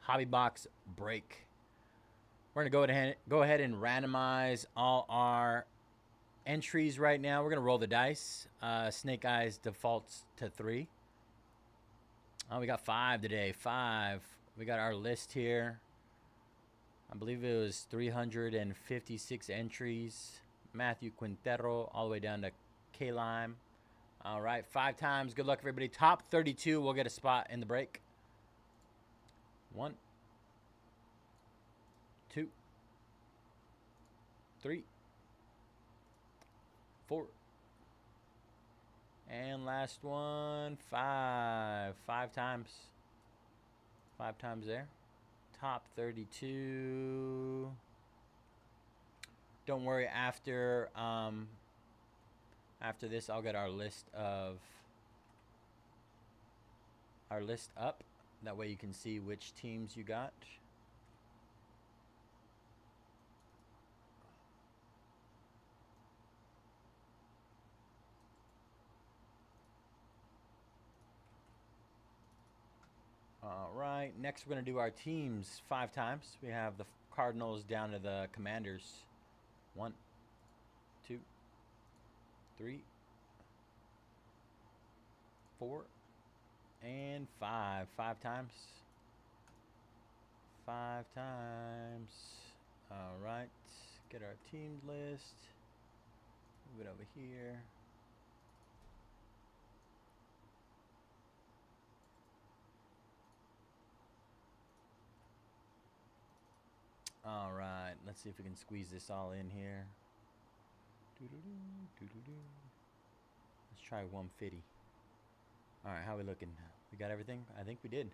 hobby box break. We're going to go ahead and randomize all our entries right now. We're going to roll the dice. Snake Eyes defaults to 3. Oh, we got 5 today. 5. We got our list here. I believe it was 356 entries. Matthew Quintero all the way down to K-Lime. All right, 5 times. Good luck, everybody. Top 32 will get a spot in the break. 1, 2, 3, 4. And last one, 5. 5 times. 5 times there. Top 32. Don't worry, after this I'll get our list up. That way you can see which teams you got. All right, next we're going to do our teams 5 times. We have the Cardinals down to the Commanders. 1, 2, 3, 4, and 5. 5 times. 5 times. All right, get our team list. Move it over here. All right, let's see if we can squeeze this all in here. Let's try 150. All right, how are we looking? We got everything? I think we did.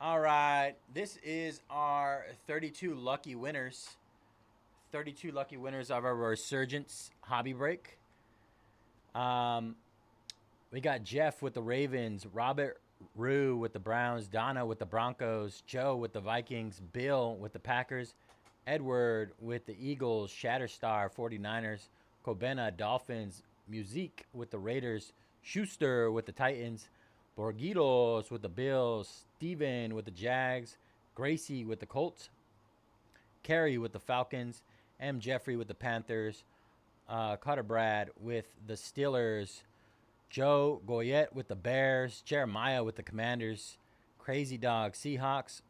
All right, this is our 32 lucky winners. 32 lucky winners of our Resurgence hobby break. We got Jeff with the Ravens, Robert Rue with the Browns, Donna with the Broncos, Joe with the Vikings, Bill with the Packers, Edward with the Eagles, Shatterstar 49ers, Kobena Dolphins, Musique with the Raiders, Schuster with the Titans, Borgitos with the Bills, Steven with the Jags, Gracie with the Colts, Carey with the Falcons, M. Jeffrey with the Panthers, Carter Brad with the Steelers, Joe Goyette with the Bears, Jeremiah with the Commanders, Crazy Dog Seahawks,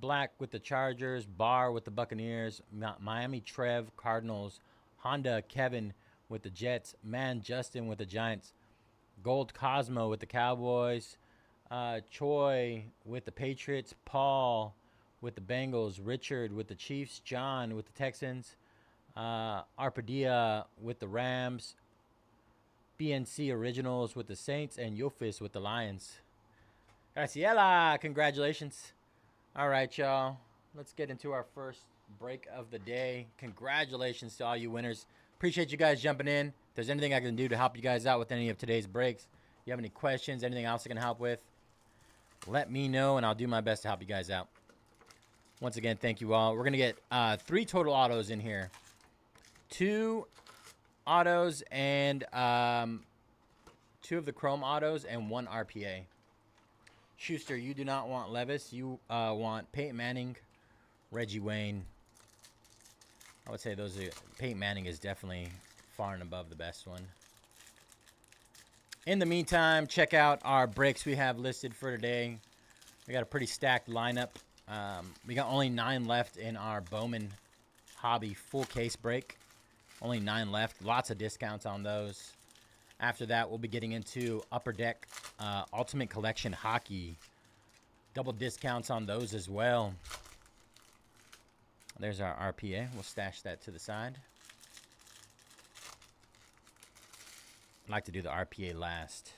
Black with the Chargers, Barr with the Buccaneers, Miami Trev Cardinals, Honda Kevin with the Jets, Man Justin with the Giants, Gold Cosmo with the Cowboys, Choi with the Patriots, Paul with the Bengals, Richard with the Chiefs, John with the Texans, Arpadia with the Rams, BNC Originals with the Saints, and Yofis with the Lions. Graciela, congratulations. All right, y'all. Let's get into our first break of the day. Congratulations to all you winners. Appreciate you guys jumping in. If there's anything I can do to help you guys out with any of today's breaks, you have any questions, anything else I can help with, let me know, and I'll do my best to help you guys out. Once again, thank you all. We're going to get 3 total autos in here. 2 autos and 2 of the Chrome autos and 1 RPA. Schuster, you do not want Levis. You want Peyton Manning, Reggie Wayne. I would say those are Peyton Manning is definitely far and above the best one. In the meantime, check out our breaks we have listed for today. We got a pretty stacked lineup. We got only 9 left in our Bowman Hobby full case break. Only 9 left. Lots of discounts on those. After that, we'll be getting into Upper Deck Ultimate Collection Hockey. Double discounts on those as well. There's our RPA. We'll stash that to the side. I'd like to do the RPA last.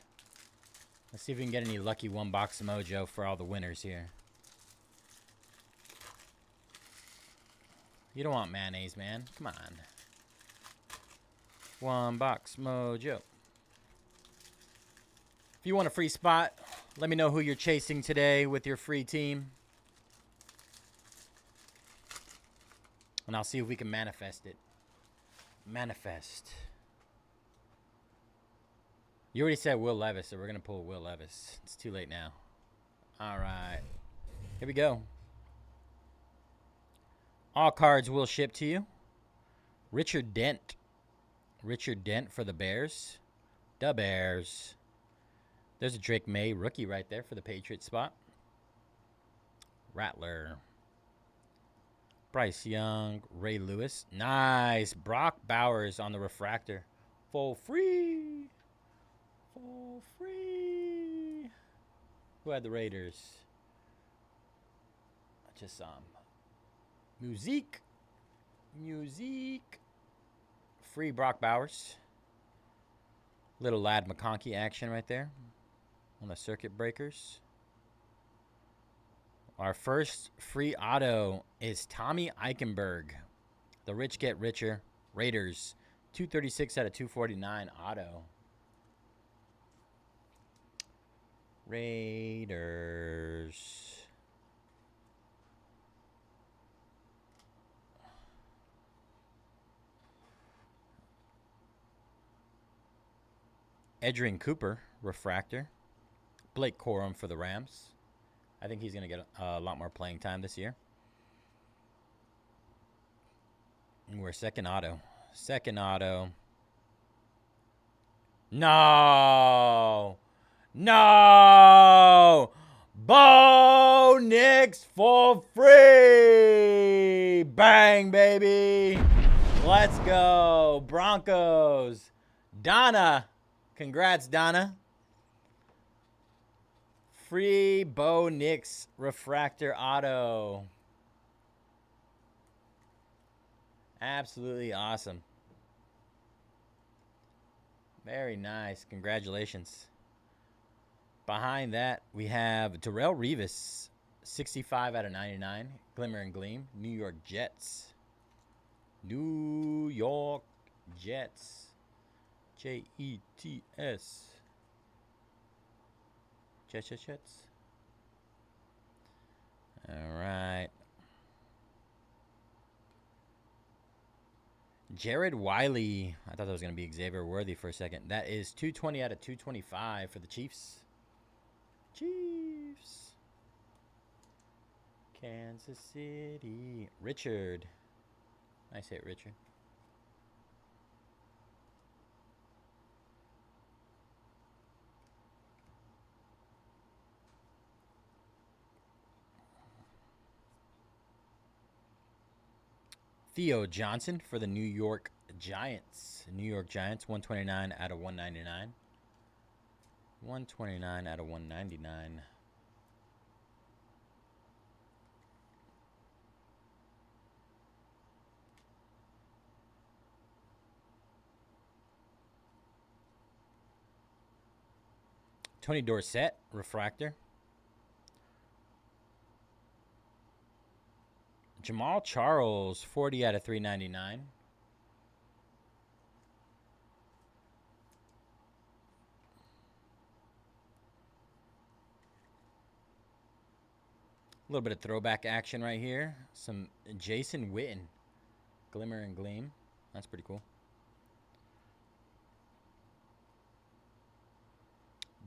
Let's see if we can get any lucky 1-box mojo for all the winners here. You don't want mayonnaise, man. Come on. 1-box mojo. If you want a free spot, let me know who you're chasing today with your free team. And I'll see if we can manifest it. Manifest. You already said Will Levis, so we're going to pull Will Levis. It's too late now. All right. Here we go. All cards will ship to you. Richard Dent. Richard Dent for the Bears. The Bears. There's a Drake May rookie right there for the Patriots spot. Rattler. Bryce Young, Ray Lewis. Nice. Brock Bowers on the refractor. For free. For free. Who had the Raiders? I just saw him. Musique. Musique. Free Brock Bowers. Little Lad McConkey action right there on the circuit breakers. Our first free auto is Tommy Eichenberg. The rich get richer. Raiders. 236 out of 249 auto. Raiders. Edgerrin Cooper, refractor. Blake Corum for the Rams. I think he's going to get a lot more playing time this year. And we're second auto. Second auto. No! No! Bo Nix for free! Bang, baby! Let's go. Broncos. Donna. Congrats, Donna. Free Bo Nix refractor auto. Absolutely awesome. Very nice. Congratulations. Behind that, we have Darrelle Revis, 65 out of 99. Glimmer and Gleam. New York Jets. New York Jets. Jets. Jets. All right. Jared Wiley. I thought that was going to be Xavier Worthy for a second. That is 220 out of 225 for the Chiefs. Chiefs. Kansas City. Richard. Nice hit, Richard. Theo Johnson for the New York Giants. New York Giants, 129 out of 199. 129 out of 199. Tony Dorsett, refractor. Jamal Charles, 40 out of 399. A little bit of throwback action right here. Some Jason Witten. Glimmer and Gleam. That's pretty cool.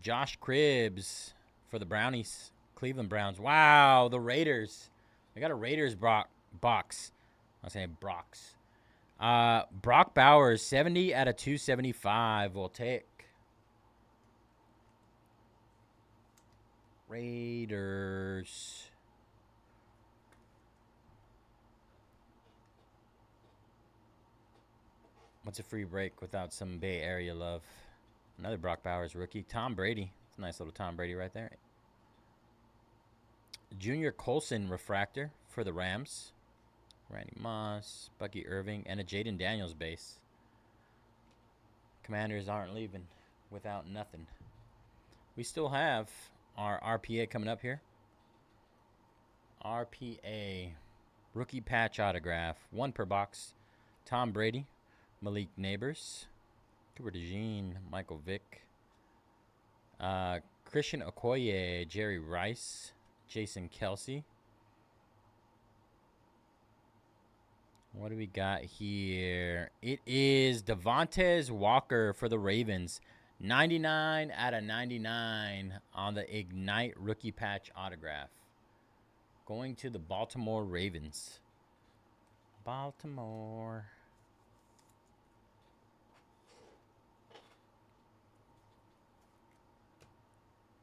Josh Cribbs for the Brownies. Cleveland Browns. Wow, the Raiders. I got a Raiders box. I'm saying Brox. Brock Bowers, 70 out of 275. We'll take. Raiders. What's a free break without some Bay Area love? Another Brock Bowers rookie. Tom Brady. It's a nice little Tom Brady right there. Junior Colson refractor for the Rams. Randy Moss, Bucky Irving, and a Jaden Daniels base. Commanders aren't leaving without nothing. We still have our RPA coming up here. RPA. Rookie patch autograph. 1 per box. Tom Brady. Malik Neighbors. Cooper DeJean. Michael Vick. Christian Okoye. Jerry Rice. Jason Kelsey. What do we got here? It is Devontae Walker for the Ravens. 99 out of 99 on the Ignite rookie patch autograph. Going to the Baltimore Ravens. Baltimore.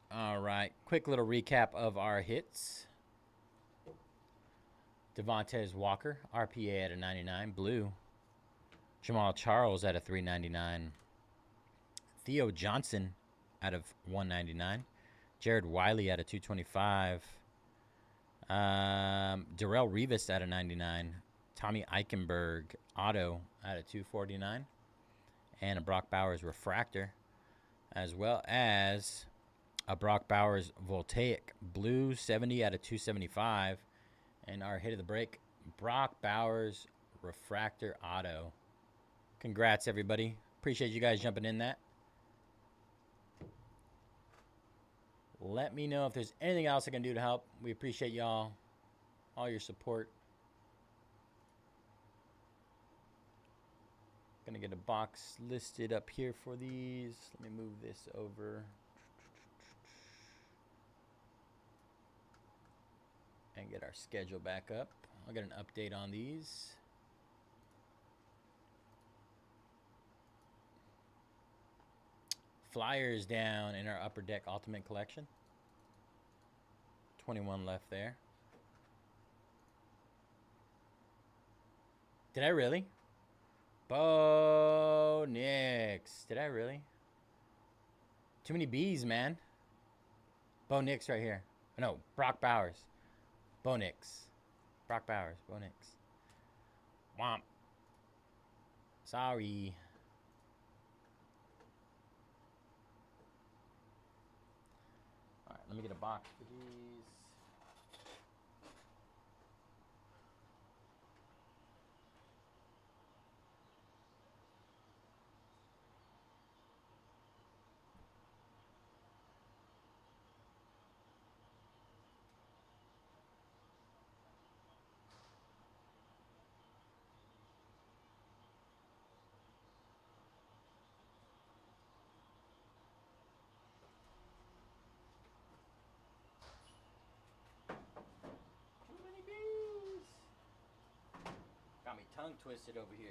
All right. Quick little recap of our hits. Devontae Walker, RPA at a 99. Blue. Jamal Charles at a 399. Theo Johnson out of 199. Jared Wiley at a 225. Darrelle Revis at a 99. Tommy Eichenberg auto at a 249. And a Brock Bowers refractor, as well as a Brock Bowers Voltaic blue 70 out of 275. And our hit of the break, Brock Bowers refractor auto. Congrats, everybody. Appreciate you guys jumping in that. Let me know if there's anything else I can do to help. We appreciate y'all, all your support. Gonna get a box listed up here for these. Let me move this over. And get our schedule back up. I'll get an update on these. Flyers down in our Upper Deck Ultimate Collection. 21 left there. Did I really? Bo Nix. Did I really? Too many B's, man. Bo Nix right here. No, Brock Bowers. Bo Nix. Brock Bowers. Bo Nix. Womp. Sorry. Alright, let me get a box for these. Got me tongue twisted over here.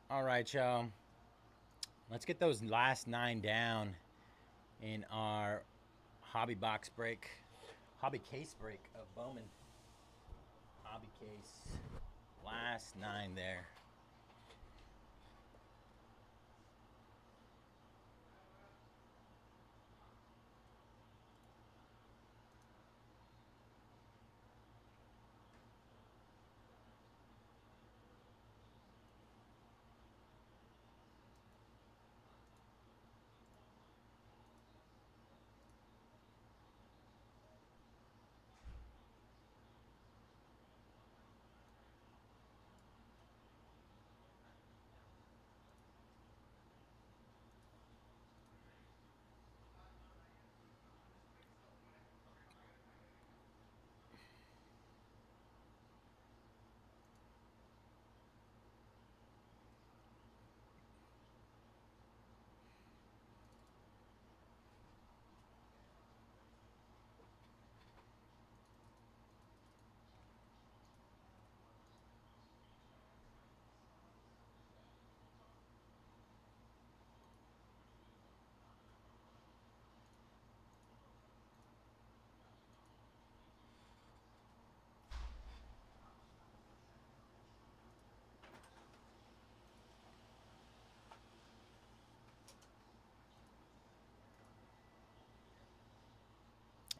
All right, y'all. Let's get those last 9 down in our hobby box break, hobby case break of Bowman. Hobby case, last 9 there.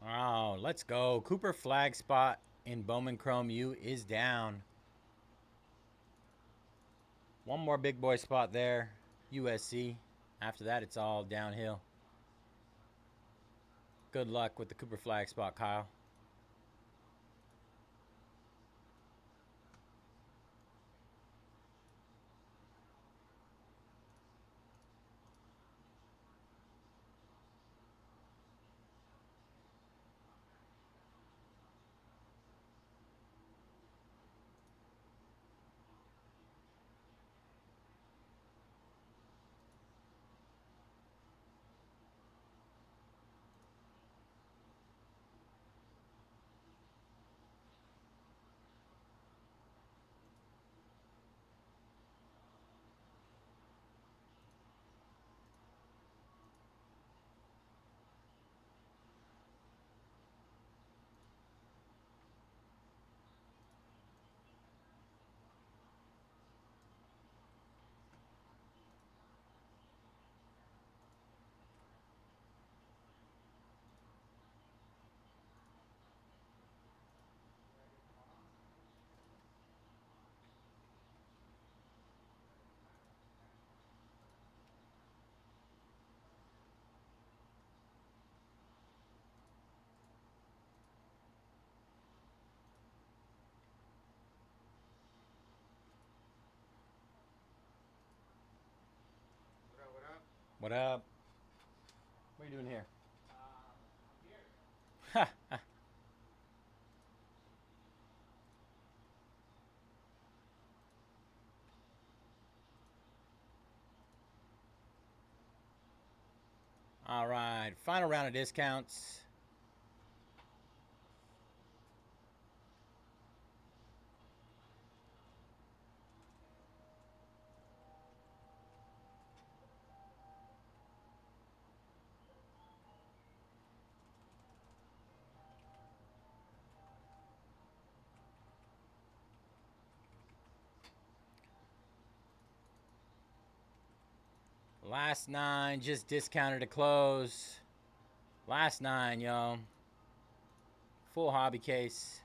Oh, let's go. Cooper flag spot in Bowman Chrome U is down. One more big boy spot there, USC. After that, it's all downhill. Good luck with the Cooper flag spot, Kyle. What up? What are you doing here? All right, final round of discounts. Last 9 just discounted to close. Last 9, yo. Full hobby case.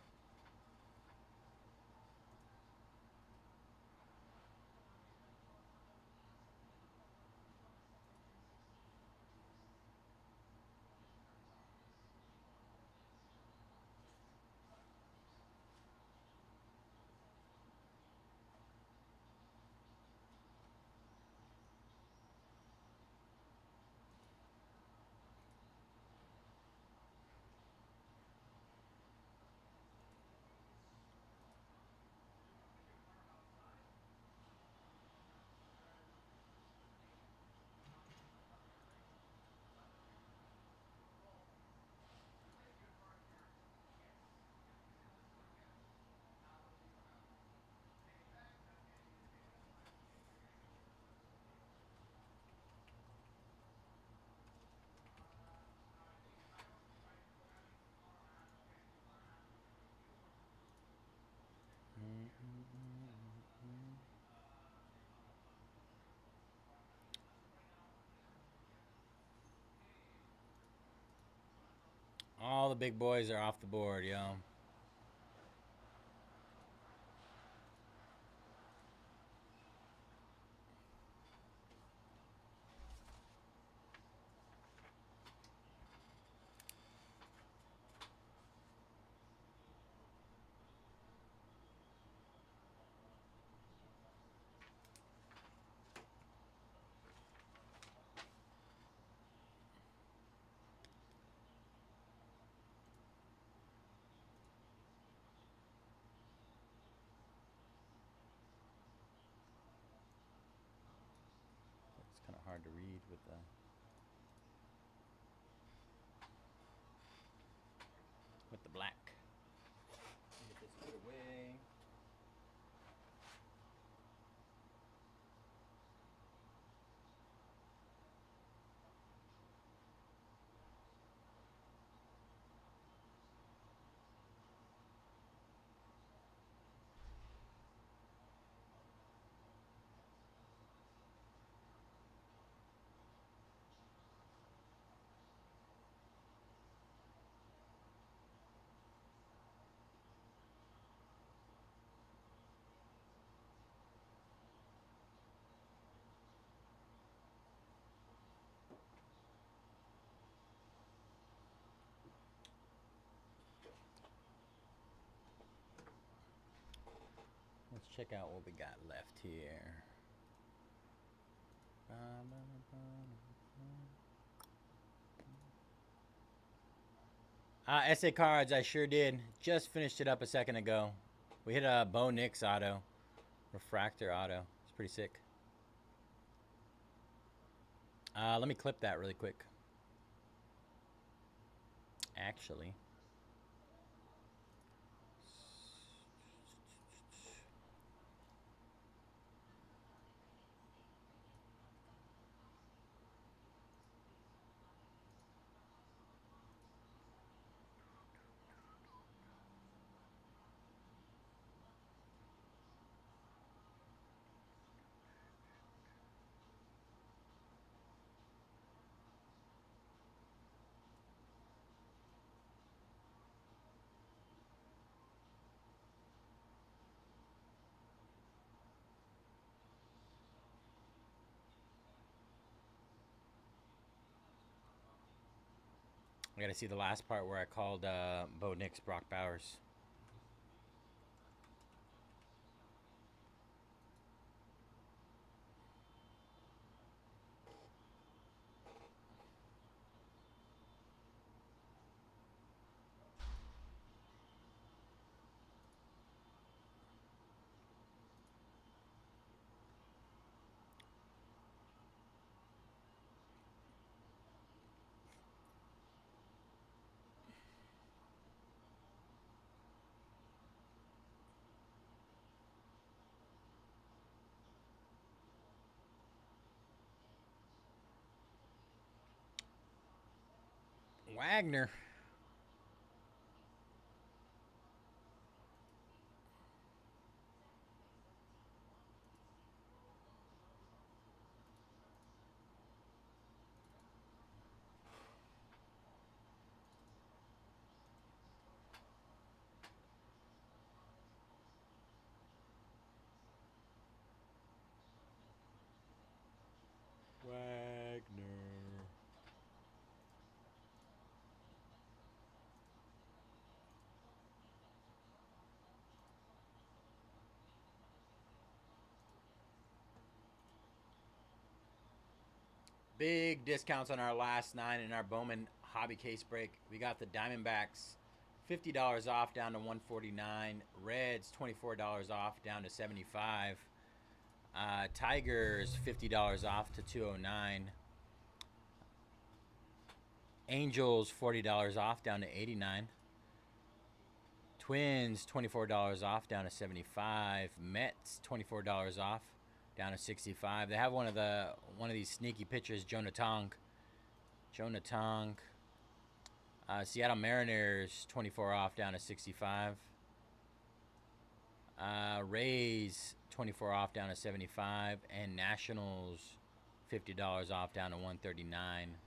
All the big boys are off the board, yo. It's kind of hard to read with the black. Get this put away. check out what we got left here. SA cards, I sure did. Just finished it up a second ago. We hit a Bo Nix auto. Refractor auto. It's pretty sick. Let me clip that really quick. Actually. I gotta see the last part where I called Bo Nix Brock Bowers. Wagner. Big discounts on our last 9 in our Bowman hobby case break. We got the Diamondbacks $50 off down to $149. Reds $24 off down to $75. Tigers $50 off to $209. Angels $40 off down to $89. Twins $24 off down to $75. Mets $24 off down to $65. They have one of these sneaky pitchers, Jonah Tong. Seattle Mariners $24 off down to $65. Rays $24 off down to $75, and Nationals $50 off down to $139.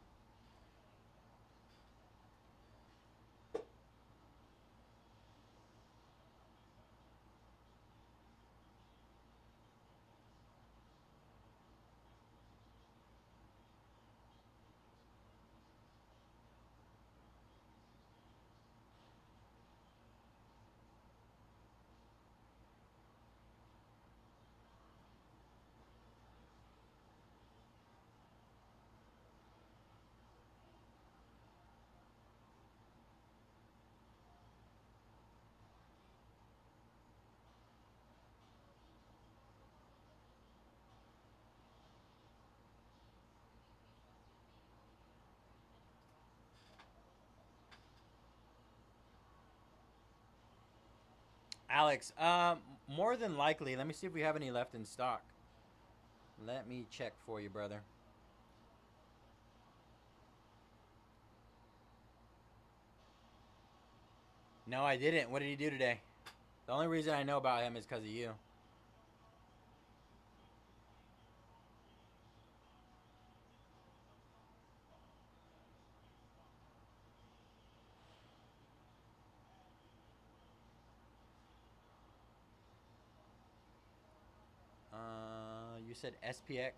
Alex, more than likely, let me see if we have any left in stock. Let me check for you, brother. No, I didn't. What did he do today? The only reason I know about him is because of you. You said SPX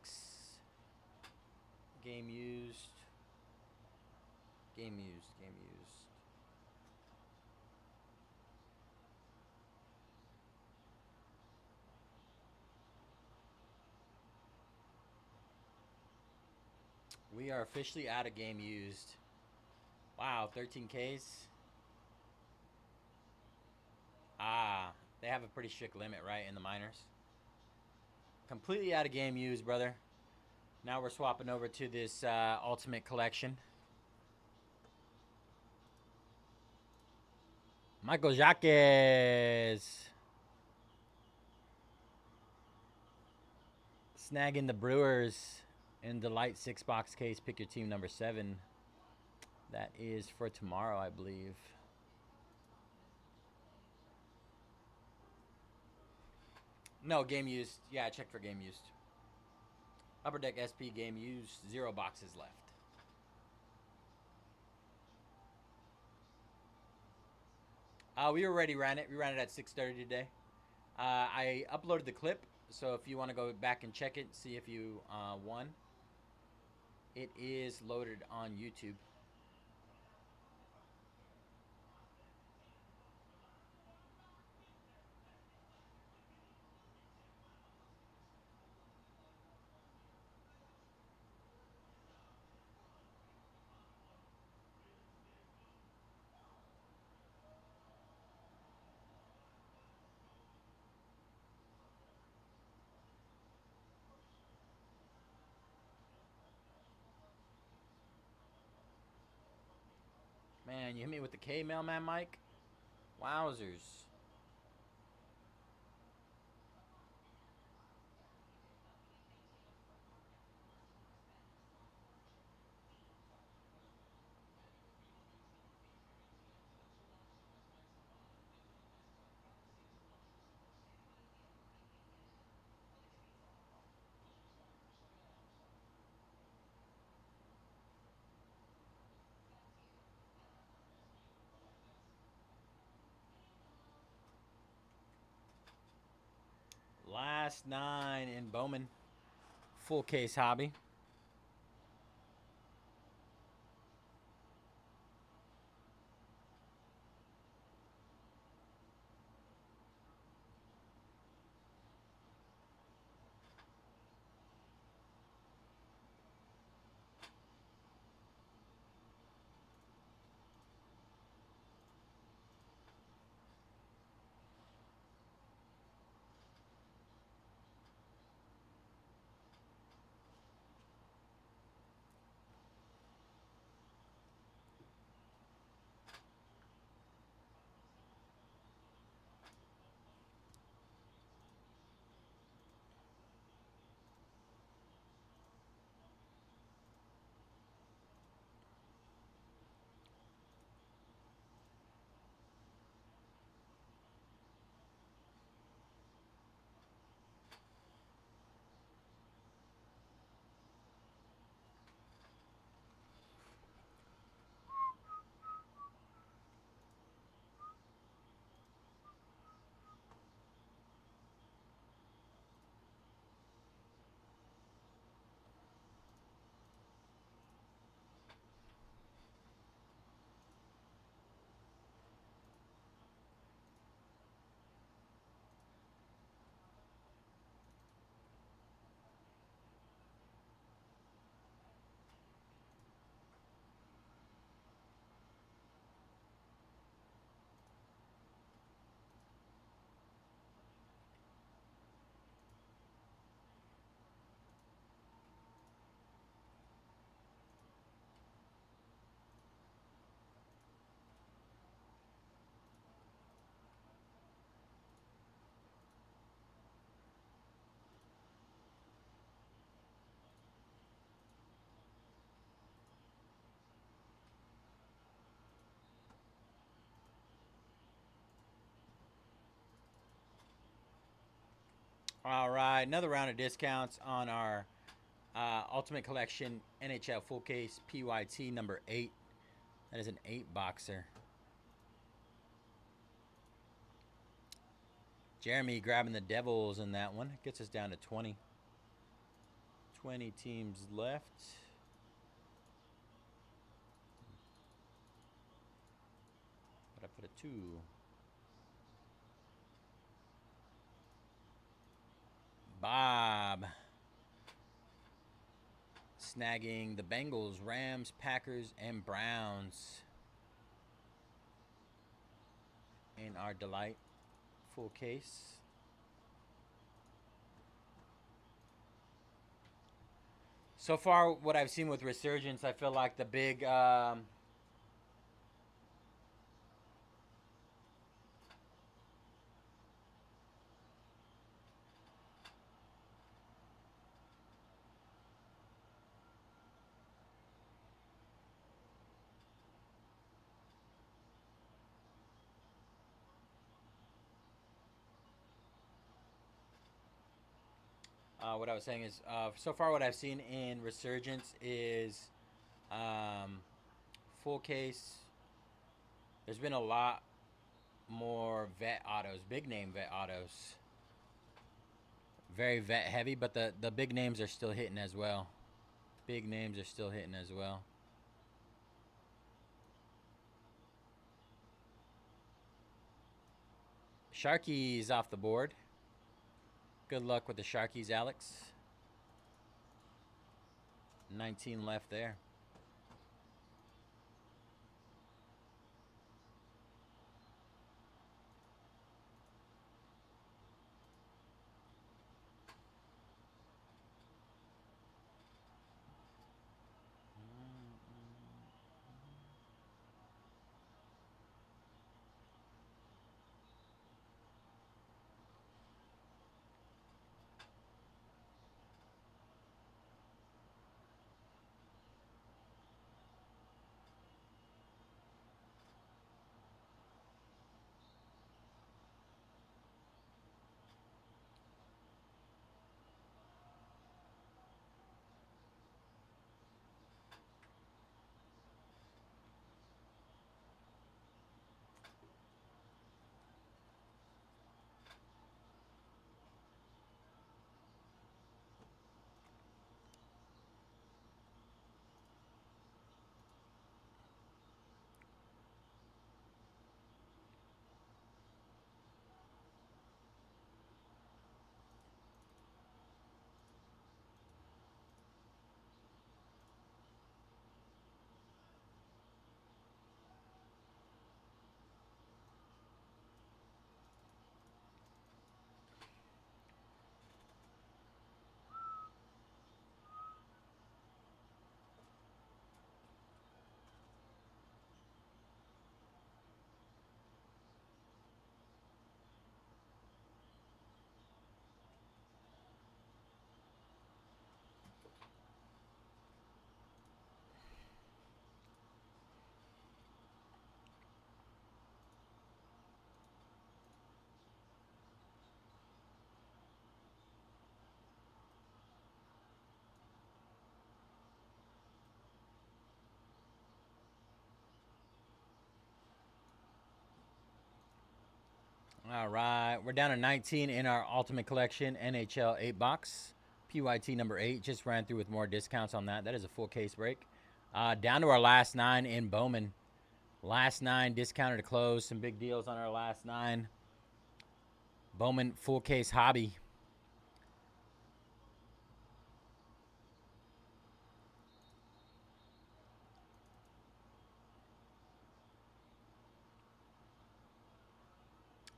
game used. We are officially out of game used. Wow, 13Ks. Ah, they have a pretty strict limit, right, in the minors. Completely out of game used, brother. Now we're swapping over to this Ultimate Collection. Michael Jacques. Snagging the Brewers in the light 6-box case. Pick your team number 7. That is for tomorrow, I believe. No, game used. Yeah, I checked for game used. Upper Deck SP game used. 0 boxes left. We already ran it. We ran it at 6:30 today. I uploaded the clip, so if you want to go back and check it, see if you won. It is loaded on YouTube. Man, you hit me with the K mailman, Mike. Wowzers. Last 9 in Bowman. Full case hobby. All right, another round of discounts on our Ultimate Collection NHL Full Case PYT number 8. That is an 8-boxer. Jeremy grabbing the Devils in that one. Gets us down to 20. 20 teams left. But I put a 2. Bob. snagging the Bengals, Rams, Packers, and Browns in our Delight full case. So far, what I've seen with Resurgence, I feel like the big what I was saying is, so far what I've seen in Resurgence is full case. There's been a lot more vet autos, big name vet autos. Very vet heavy, but the big names are still hitting as well. Big names are still hitting as well. Sharkies off the board. Good luck with the Sharkies, Alex. 19 left there. All right, we're down to 19 in our Ultimate Collection NHL 8 box. PYT number 8 just ran through with more discounts on that. That is a full case break. Down to our last 9 in Bowman. Last 9 discounted to close. Some big deals on our last 9. Bowman full case hobby.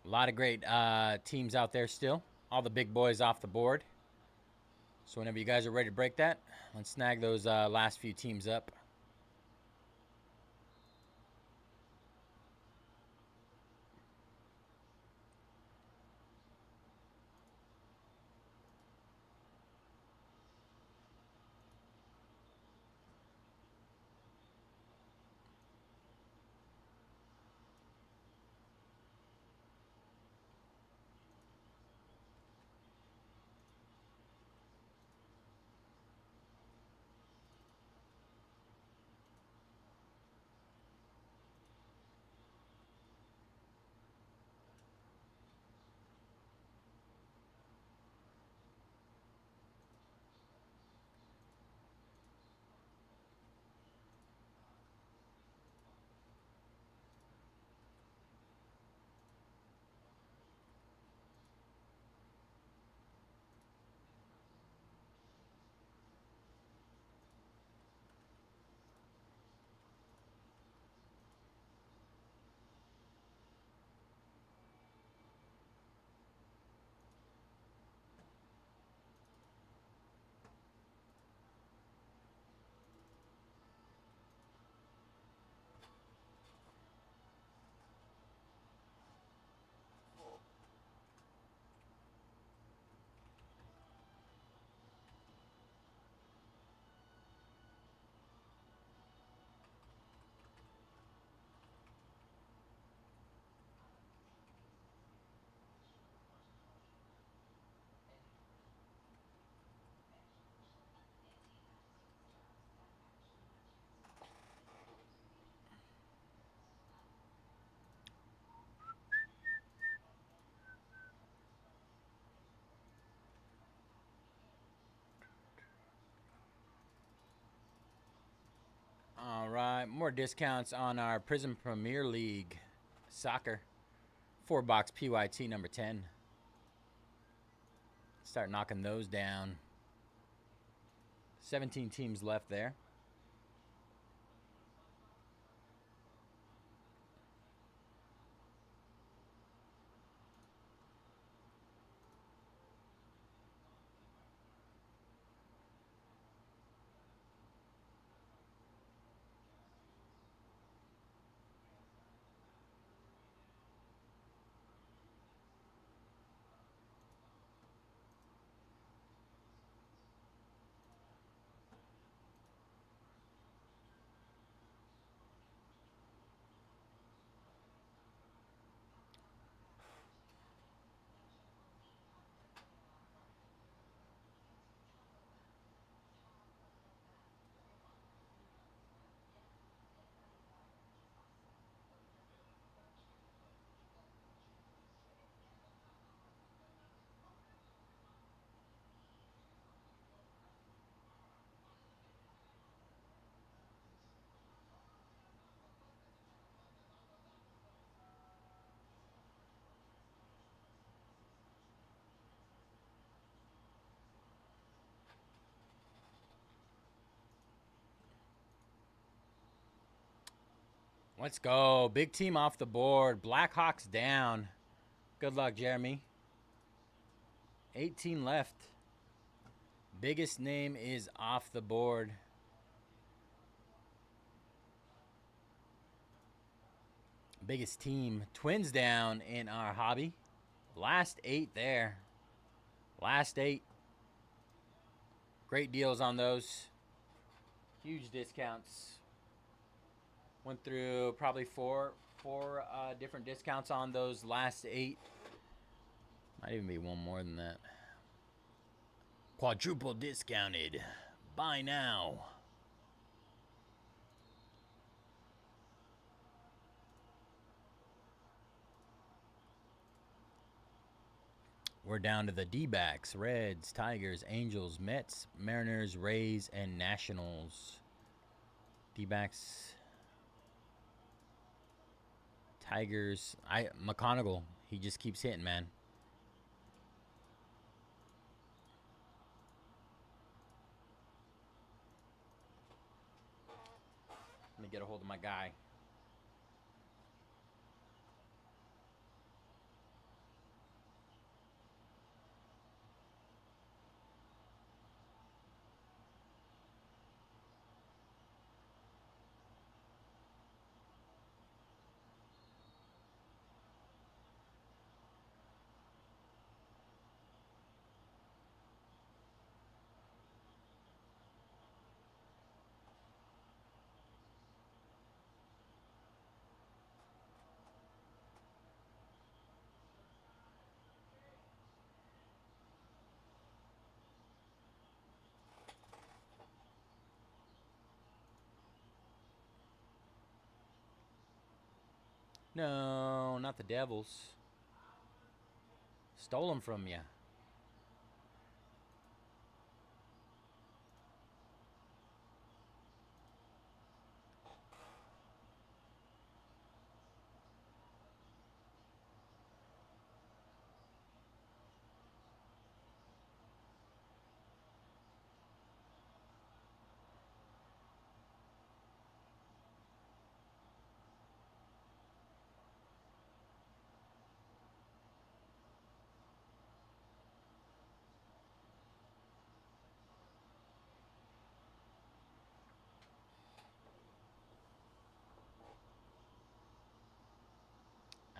A lot of great teams out there still. All the big boys off the board. So whenever you guys are ready to break that, let's snag those last few teams up. right, more discounts on our Prism Premier League soccer. 4-box PYT number 10. Start knocking those down. 17 teams left there. Let's go. Big team off the board. Blackhawks down. Good luck, Jeremy. 18 left. Biggest name is off the board. Biggest team. Twins down in our hobby. Last 8 there. Last 8. Great deals on those. Huge discounts. Went through probably four different discounts on those last 8. Might even be one more than that. Quadruple discounted. Buy now. We're down to the D-backs, Reds, Tigers, Angels, Mets, Mariners, Rays, and Nationals. D-backs, Tigers. McConaughey, he just keeps hitting, man. Let me get a hold of my guy. No, not the Devils. Stole them from you.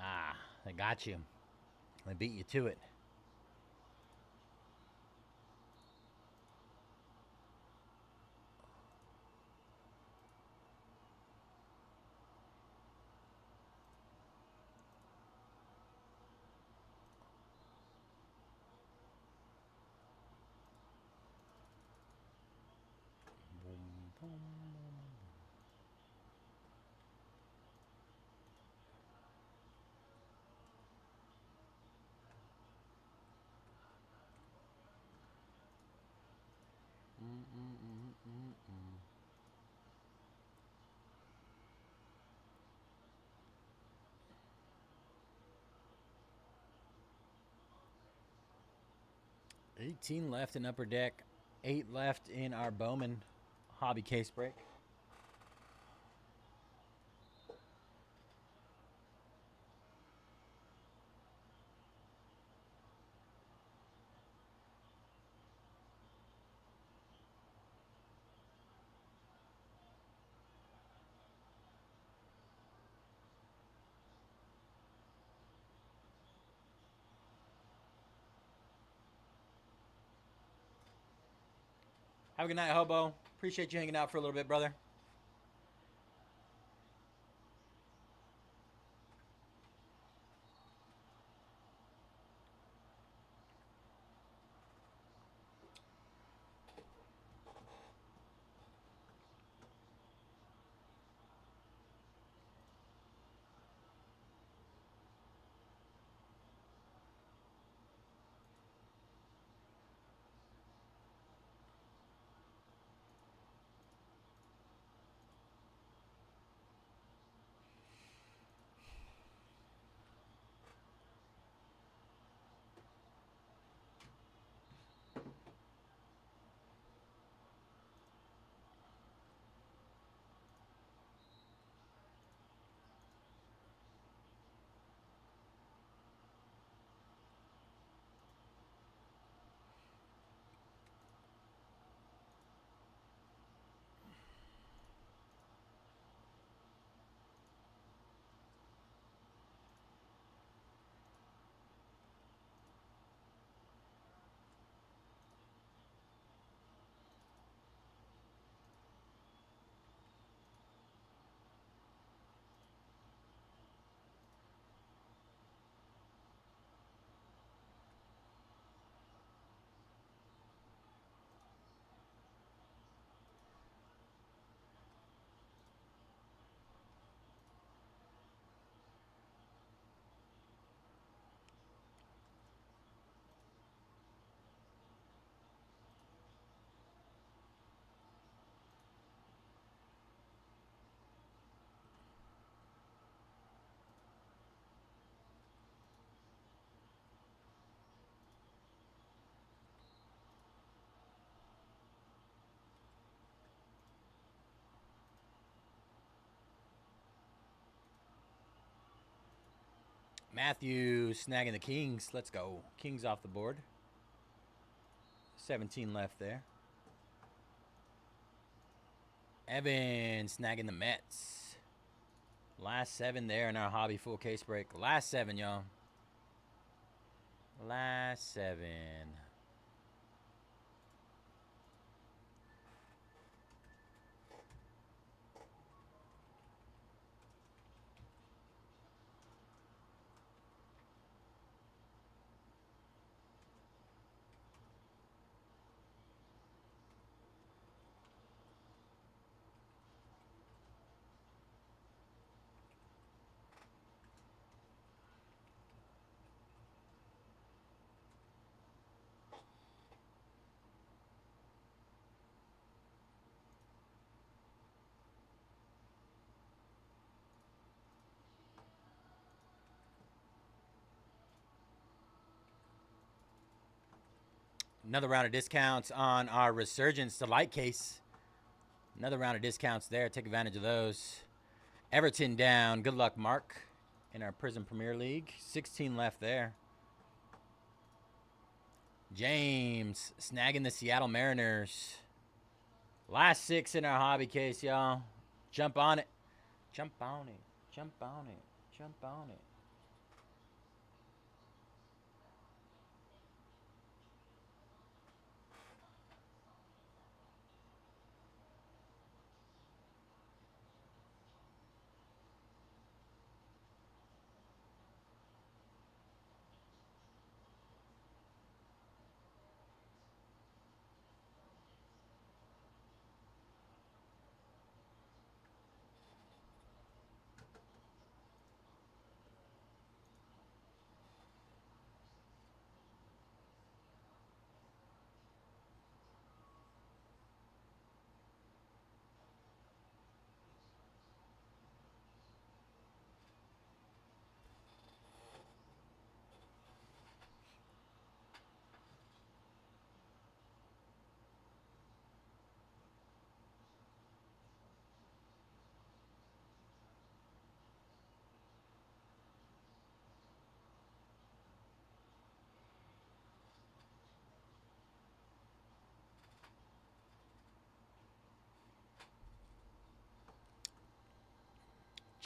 Ah, they got you. They beat you to it. 18 left in upper deck. 8 left in our Bowman hobby case break. Have a good night, Hobo. Appreciate you hanging out for a little bit, brother. Matthew snagging the Kings. Let's go. Kings off the board. 17 left there. Evan snagging the Mets. Last 7 there in our hobby full case break. Last 7, y'all. Last 7. Another round of discounts on our Resurgence, the light case. Another round of discounts there. Take advantage of those. Everton down. Good luck, Mark, in our Prism Premier League. 16 left there. James snagging the Seattle Mariners. Last 6 in our hobby case, y'all. Jump on it. Jump on it. Jump on it. Jump on it.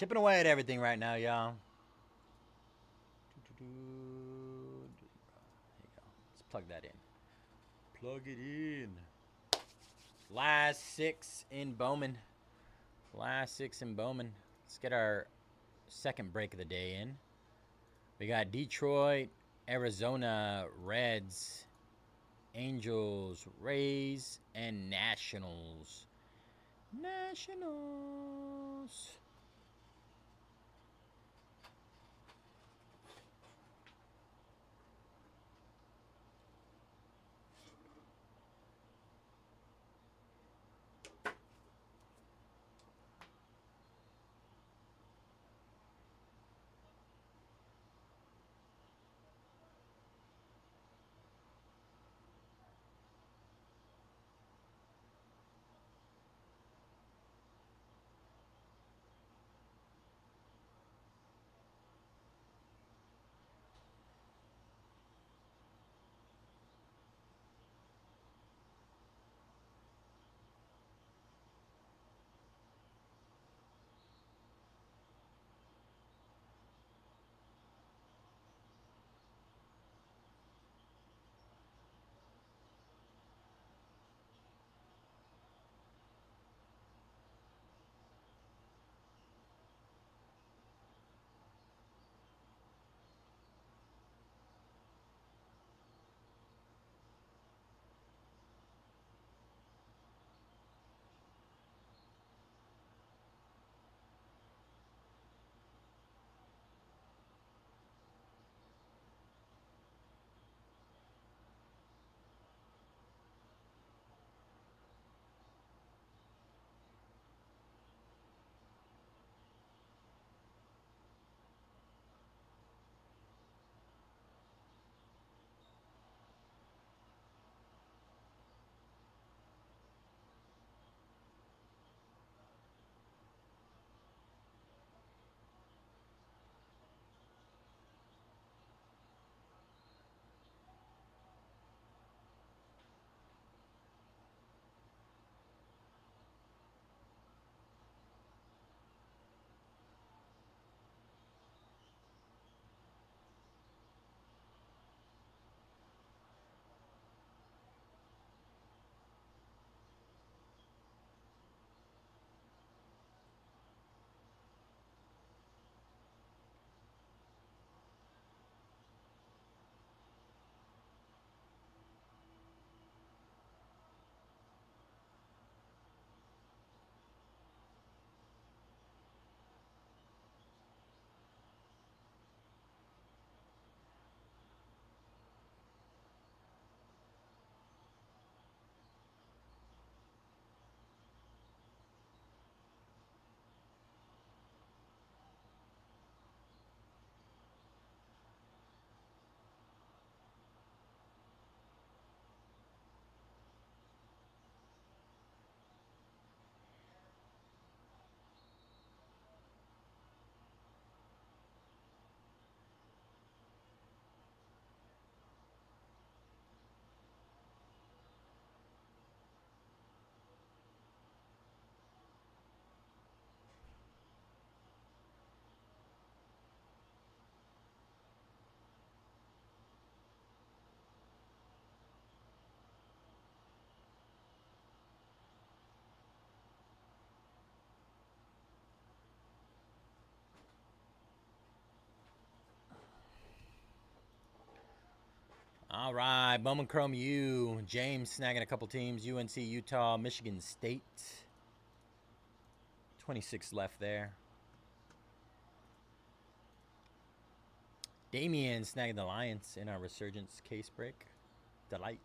Chipping away at everything right now, y'all. There you go. Let's plug that in. Plug it in. Last 6 in Bowman. Last 6 in Bowman. Let's get our second break of the day in. We got Detroit, Arizona, Reds, Angels, Rays, and Nationals. Nationals. All right, Bowman Chrome U. James snagging a couple teams. UNC, Utah, Michigan State. 26 left there. Damien snagging the Lions in our Resurgence case break. Delight.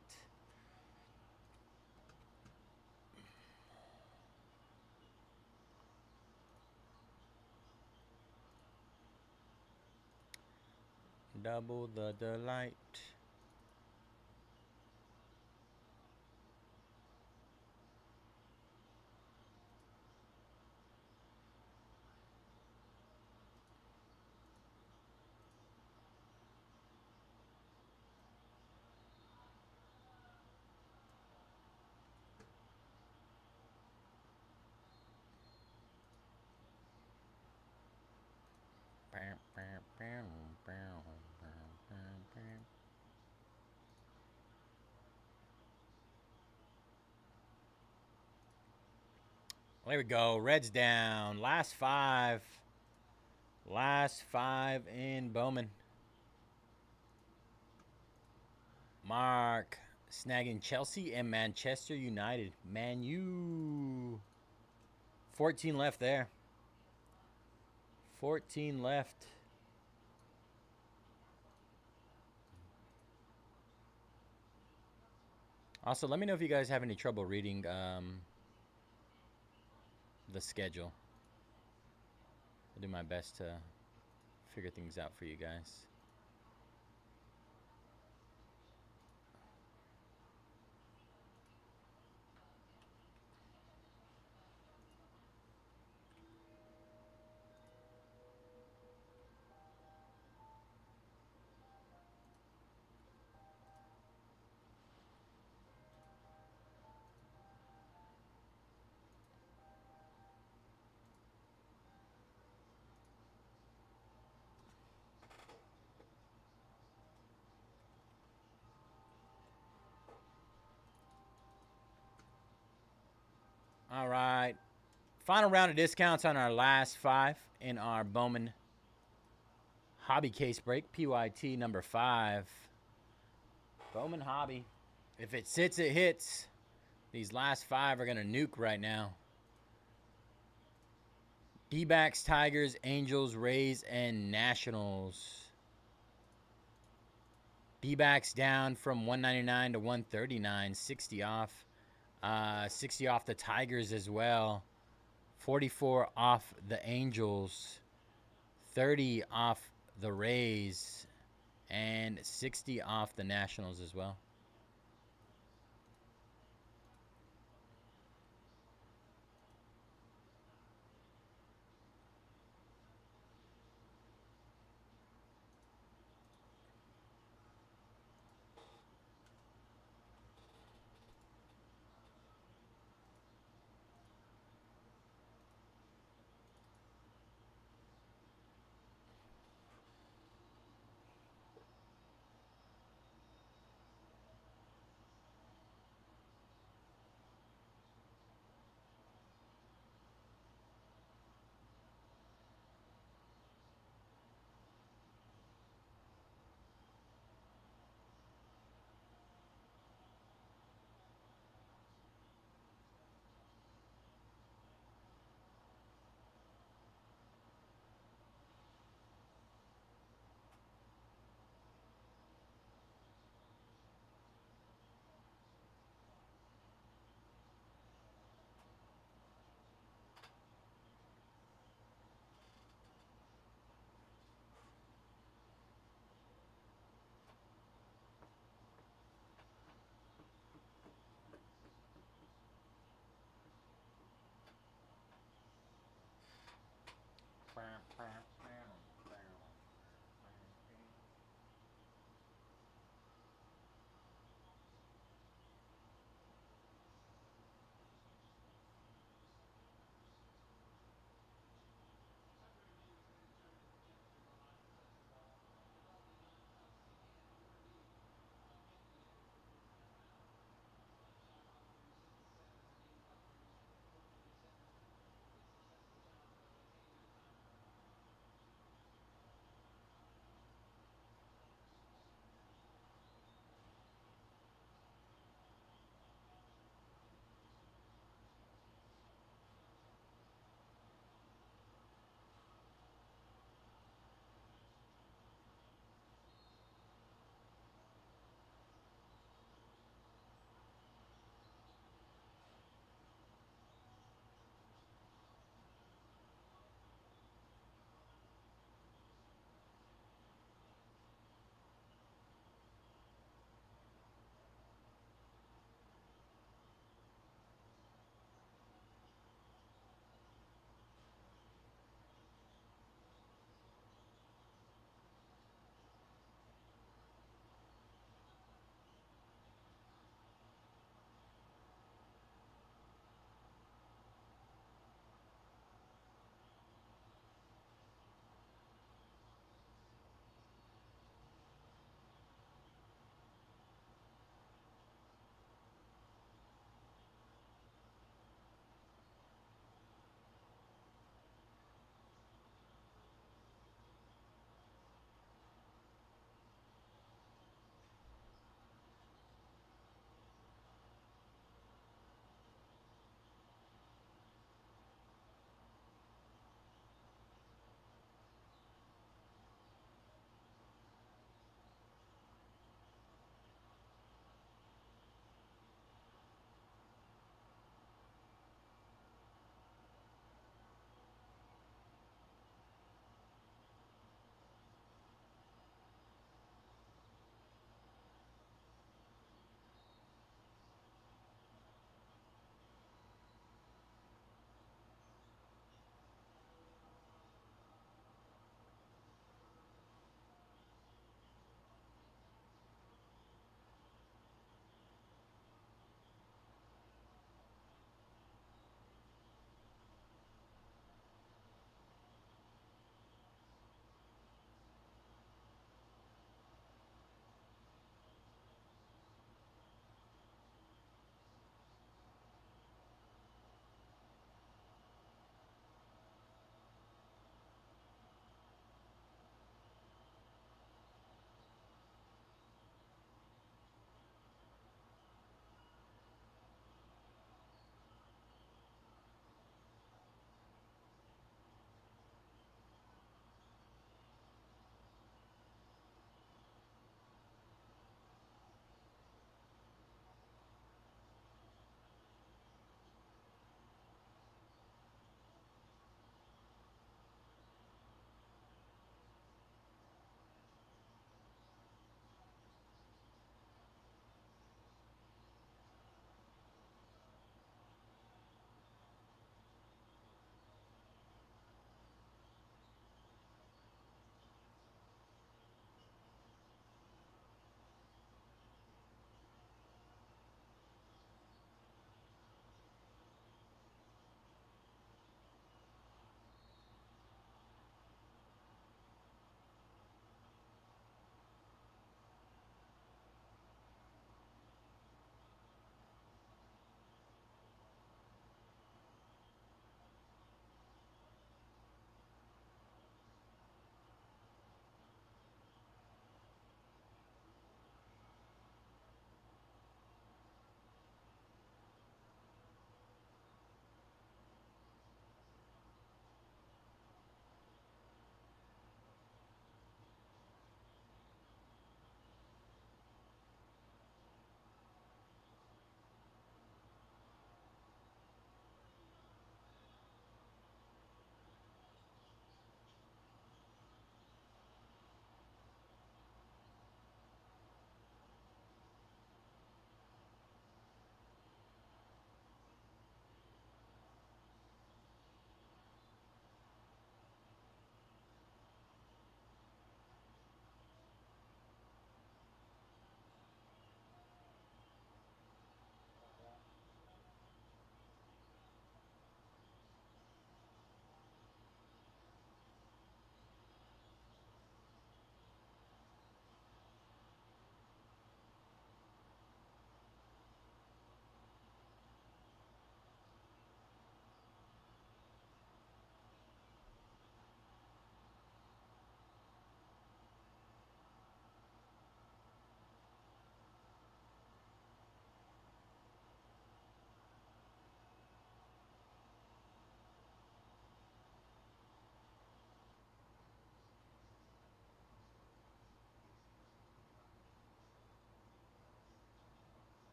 Double the delight. There we go. Reds down. Last five. Last five in Bowman. Mark snagging Chelsea and Manchester United. Man U. 14 left there. 14 left. Also, let me know if you guys have any trouble reading the schedule. I'll do my best to figure things out for you guys. All right. Final round of discounts on our last five in our Bowman Hobby Case Break. PYT number 5. Bowman Hobby. If it sits, it hits. These last 5 are going to nuke right now. D-backs, Tigers, Angels, Rays, and Nationals. D-backs down from 199 to 139. 60 off. 60 off the Tigers as well. 44 off the Angels. 30 off the Rays. And 60 off the Nationals as well.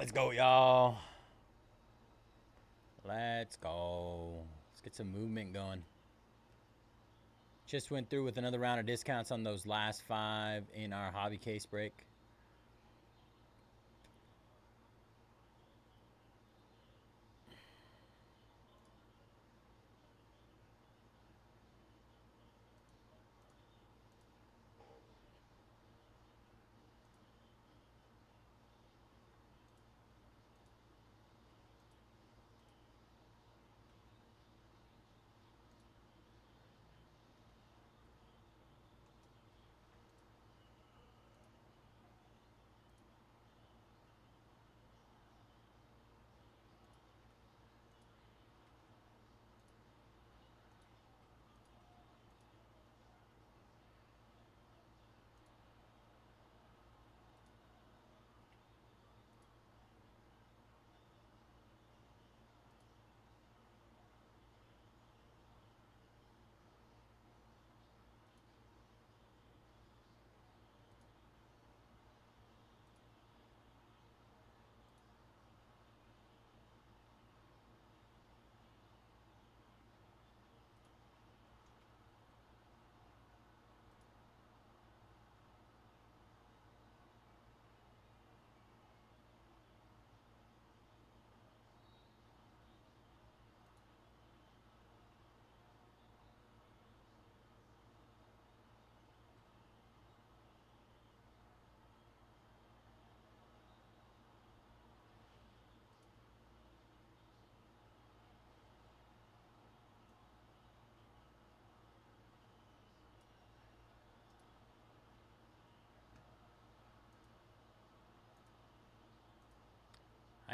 Let's go, y'all. Let's go. Let's get some movement going. Just went through with another round of discounts on those last 5 in our hobby case break.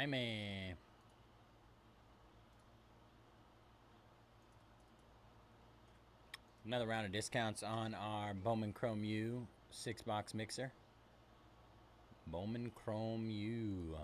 Hi, man. Another round of discounts on our Bowman Chrome U 6-box mixer. Bowman Chrome U.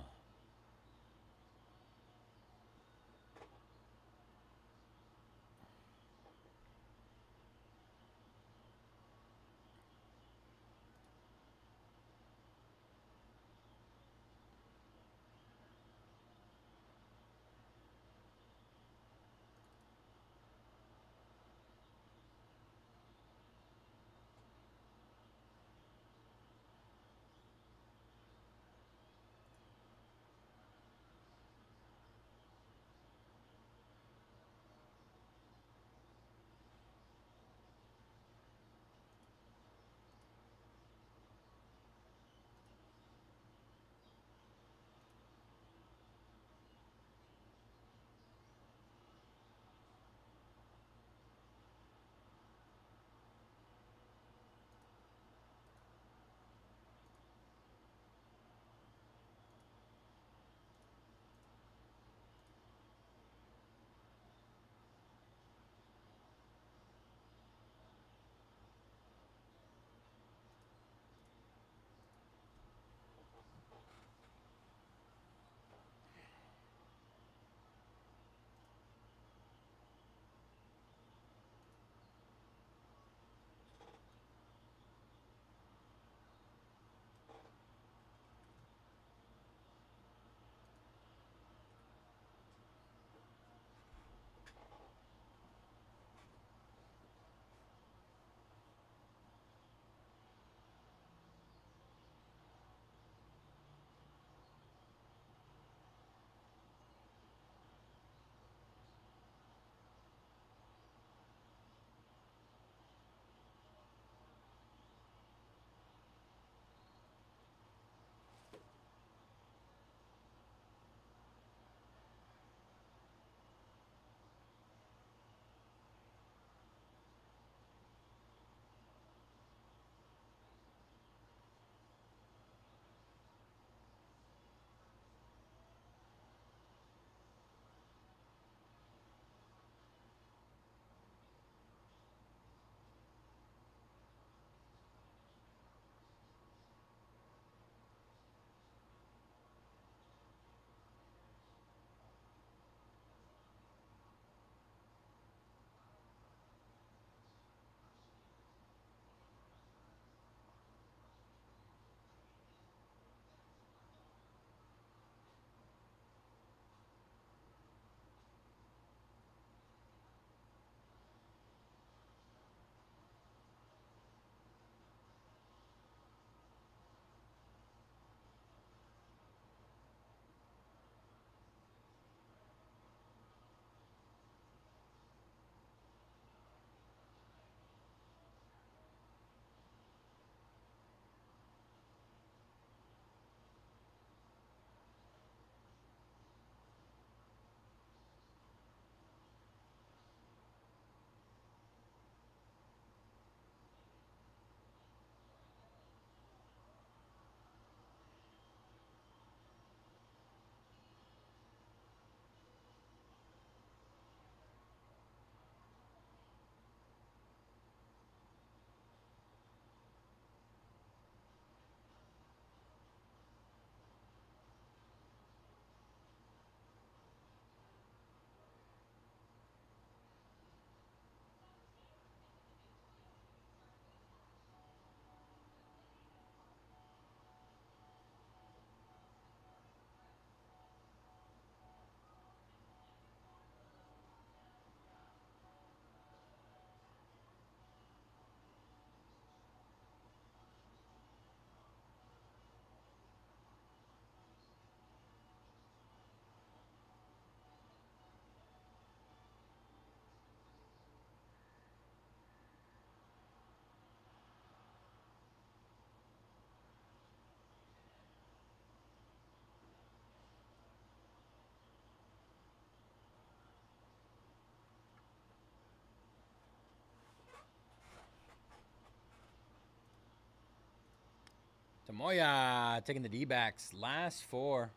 Tamoya taking the D-backs. Last four.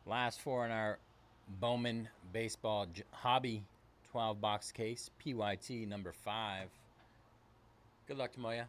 Last four in our Bowman Baseball Hobby 12-box case. PYT number 5. Good luck, Tamoya.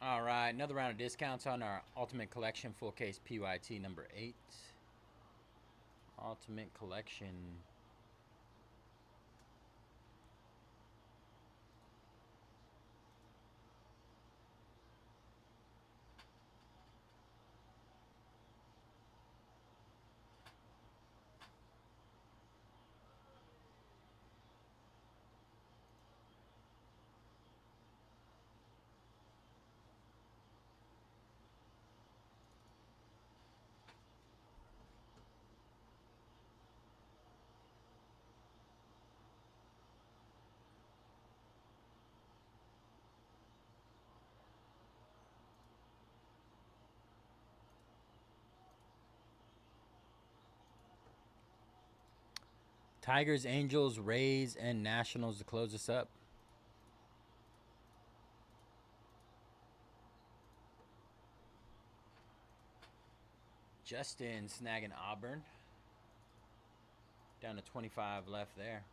All right, another round of discounts on our Ultimate Collection full case PYT number 8. Ultimate Collection. Tigers, Angels, Rays, and Nationals to close us up. Justin snagging Auburn. Down to 25 left there.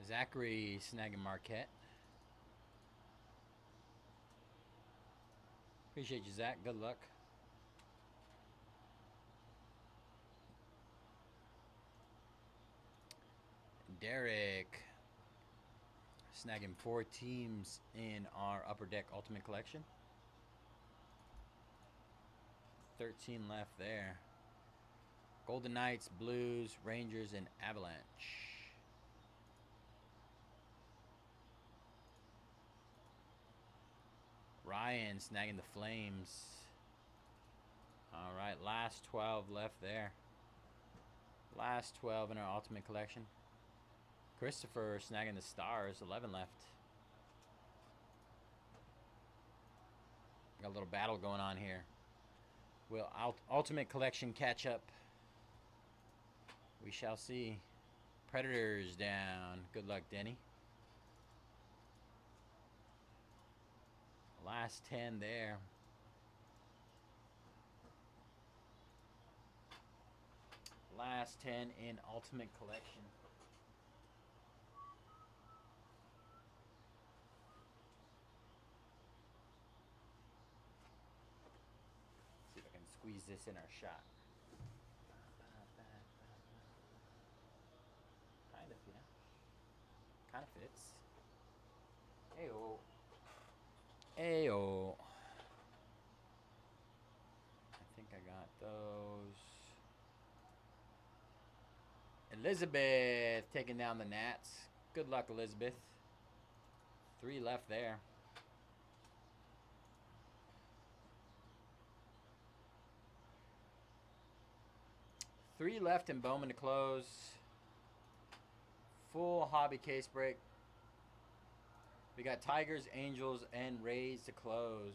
Zachary snagging Marquette. Appreciate you, Zach. Good luck. Derek snagging 4 teams in our Upper Deck Ultimate Collection. 13 left there. Golden Knights, Blues, Rangers, and Avalanche. Ryan snagging the Flames. All right, last 12 left there. Last 12 in our Ultimate Collection. Christopher snagging the Stars. 11 left. Got a little battle going on here. Will Ultimate Collection catch up? We shall see. Predators down. Good luck, Denny. Last 10 there. Last 10 in Ultimate Collection. See if I can squeeze this in our shot. Kind of, yeah. Kind of fits. Ayo. Ayo. I think I got those. Elizabeth taking down the Nats. Good luck, Elizabeth. 3 left there. Three left in Bowman to close. Full hobby case break. We got Tigers, Angels, and Rays to close.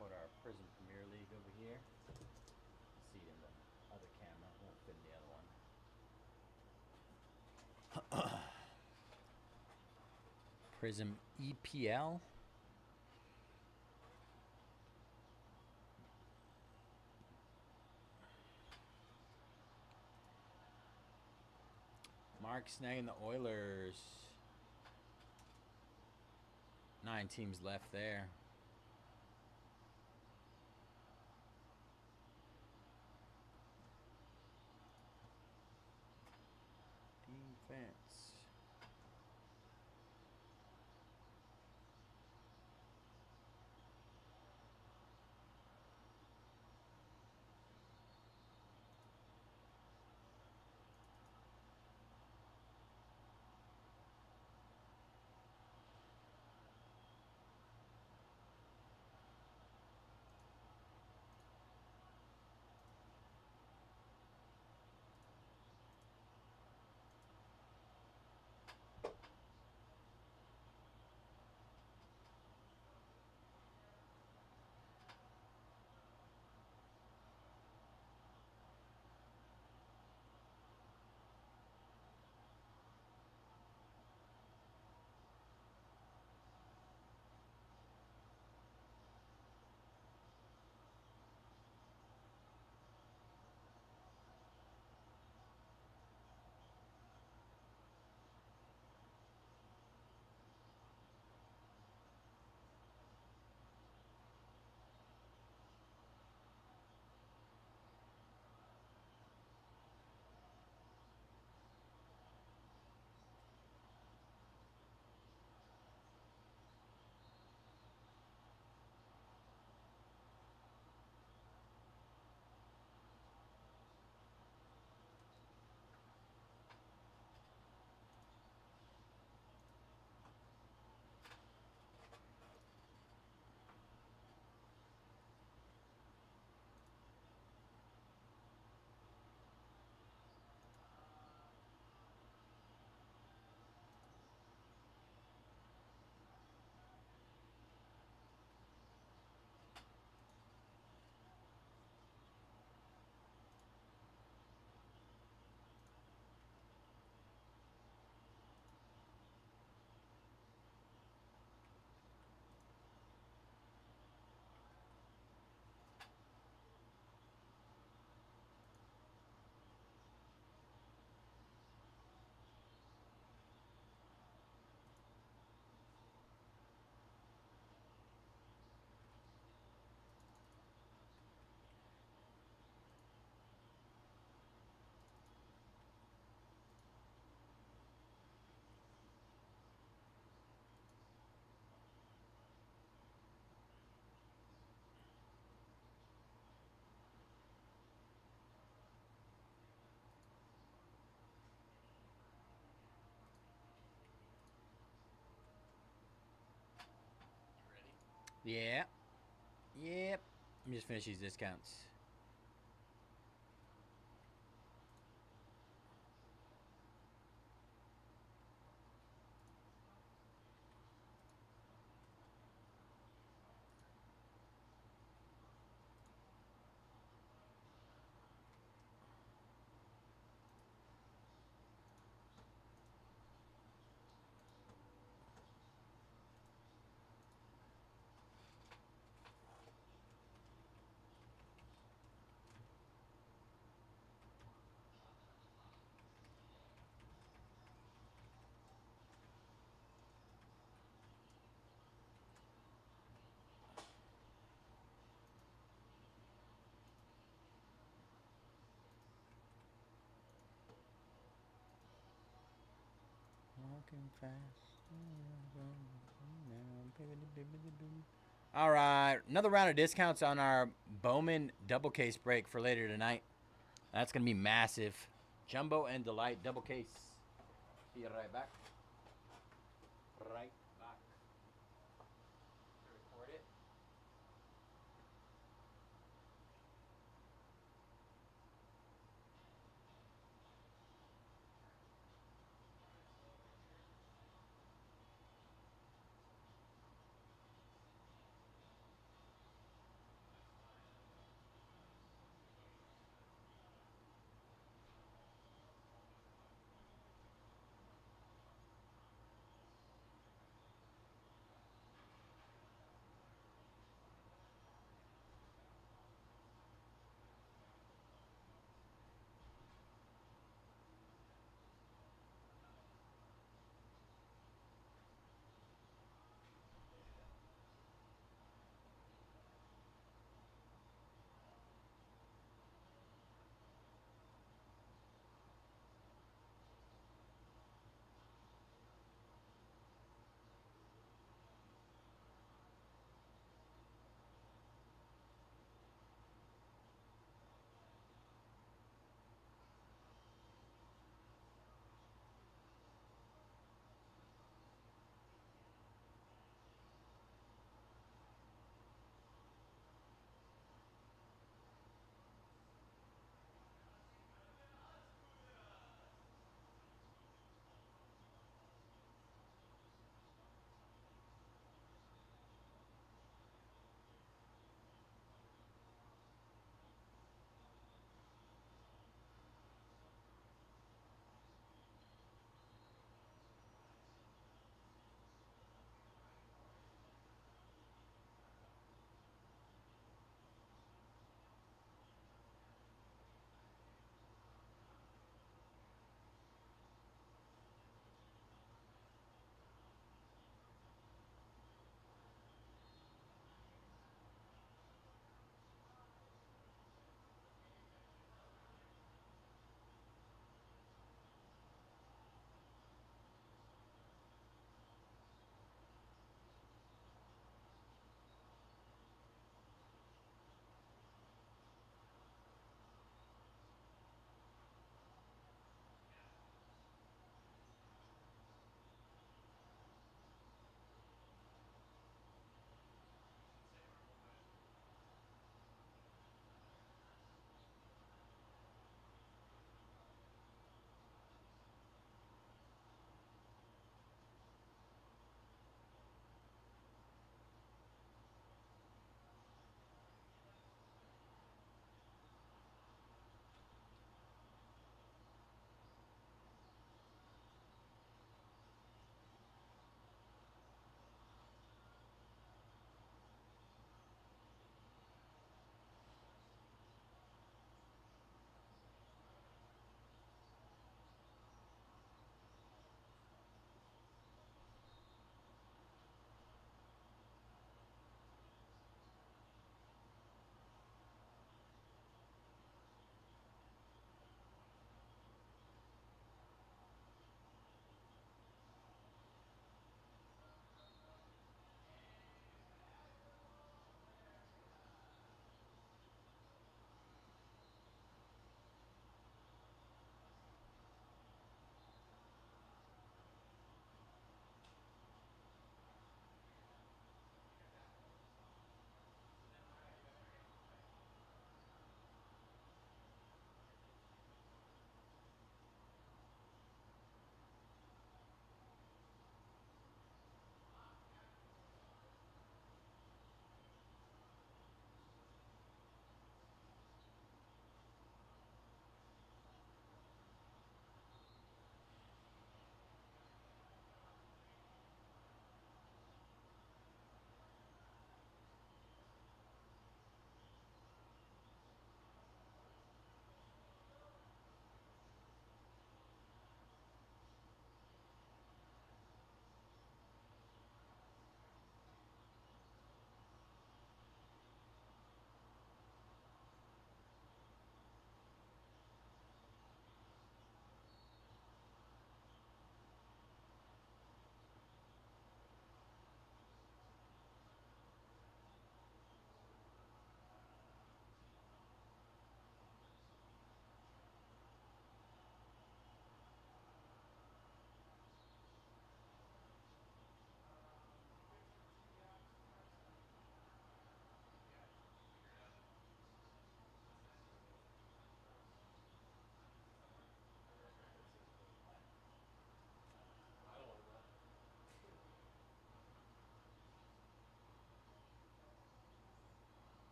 Put our Prism Premier League over here. See it in the other camera. Won't fit in the other one. Prism EPL. Mark snagging the Oilers. 9 teams left there. Defense. Yeah. Yep. Let me just finish these discounts. Walking fast. All right, another round of discounts on our Bowman double case break for later tonight. That's gonna be massive. Jumbo and Delight double case. Be right back. Right back. Record it.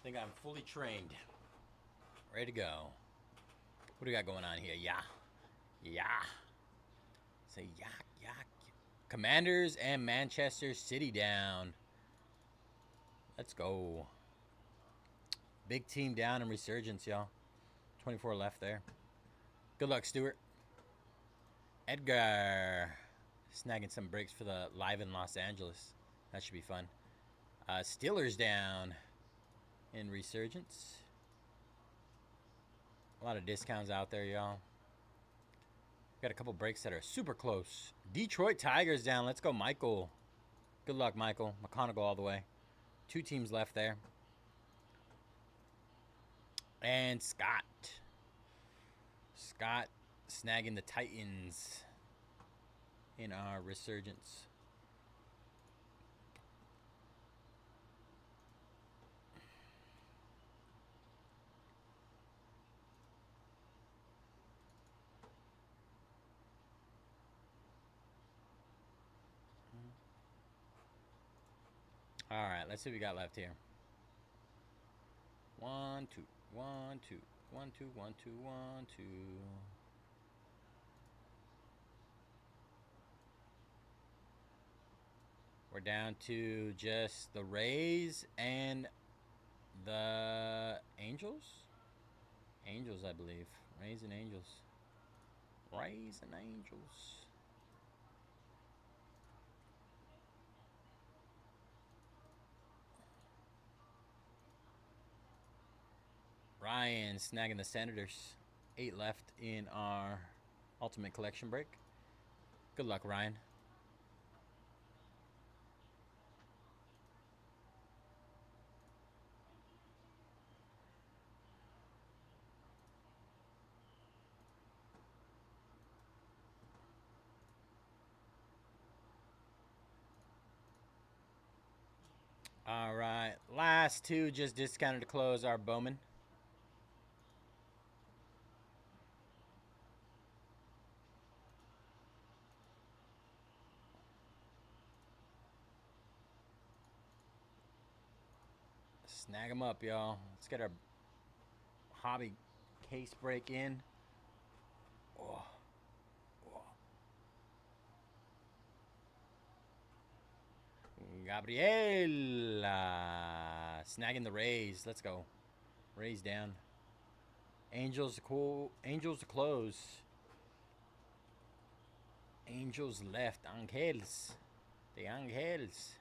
think I'm fully trained. Ready to go. What do we got going on here? Yeah. Yeah. Say yak, yak. Commanders and Manchester City down. Let's go. Big team down in Resurgence, y'all. 24 left there. Good luck, Stuart. Edgar. Snagging some breaks for the live in Los Angeles. That should be fun. Steelers down in Resurgence. A lot of discounts out there, y'all. Got a couple breaks that are super close. Detroit Tigers down. Let's go, Michael. Good luck, Michael. McConaughey all the way. 2 teams left there. And Scott. Scott snagging the Titans in our Resurgence. All right, let's see what we got left here. 1, 2, 1, 2, 1, 2, 1, 2, 1, 2. We're down to just the Rays and the Angels. Angels, I believe. Rays and Angels. Rays and Angels. Ryan snagging the Senators. 8 left in our Ultimate Collection break. Good luck, Ryan. All right, last 2 just discounted to close our Bowman. Snag them up, y'all. Let's get our hobby case break in. Oh. Oh. Gabriel snagging the Rays. Let's go. Rays down. Angels cool. Angels to close. Angels left. Angels. The Angels.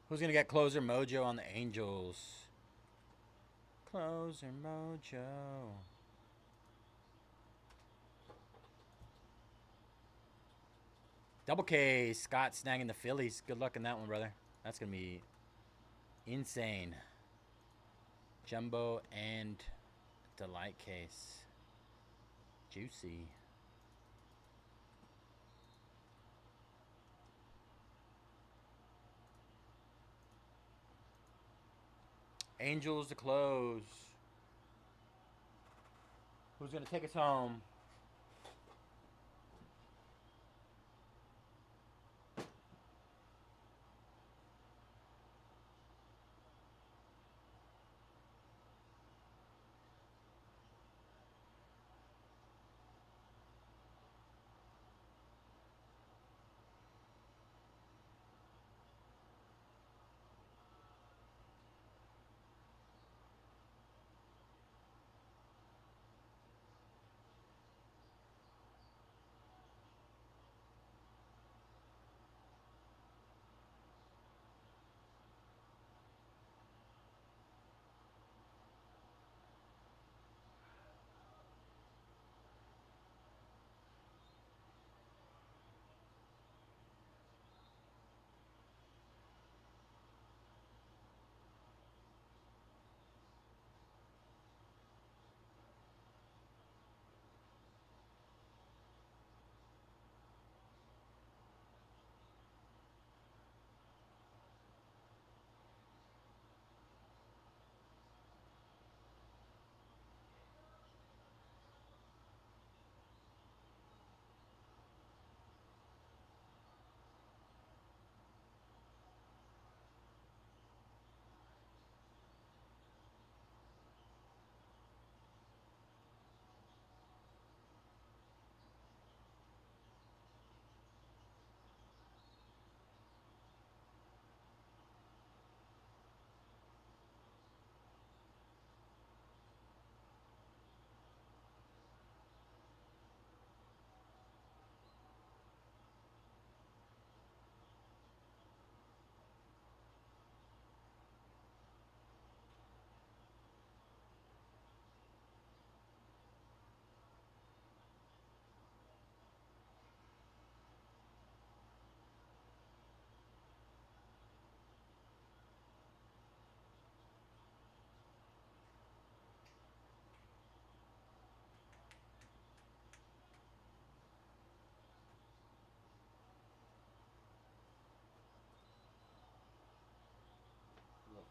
Who's going to get closer mojo on the Angels? Closer mojo. Double K. Scott snagging the Phillies. Good luck in that one, brother. That's going to be insane. Jumbo and Delight case. Juicy. Angels to close. Who's going to take us home?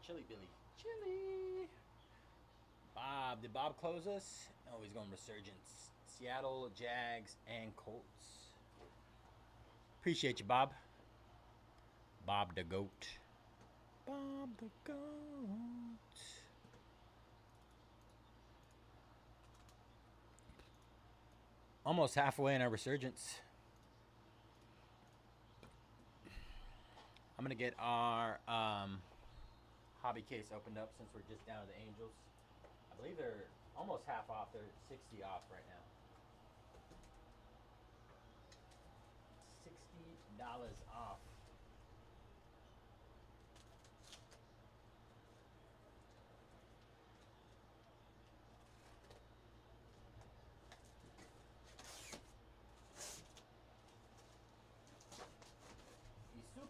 Chili Billy. Chili. Bob. Did Bob close us? No, he's going Resurgence. Seattle, Jags, and Colts. Appreciate you, Bob. Bob the Goat. Bob the Goat. Almost halfway in our Resurgence. I'm going to get our hobby case opened up since we're just down to the Angels. I believe they're almost half off. They're 60 off right now. $60 off.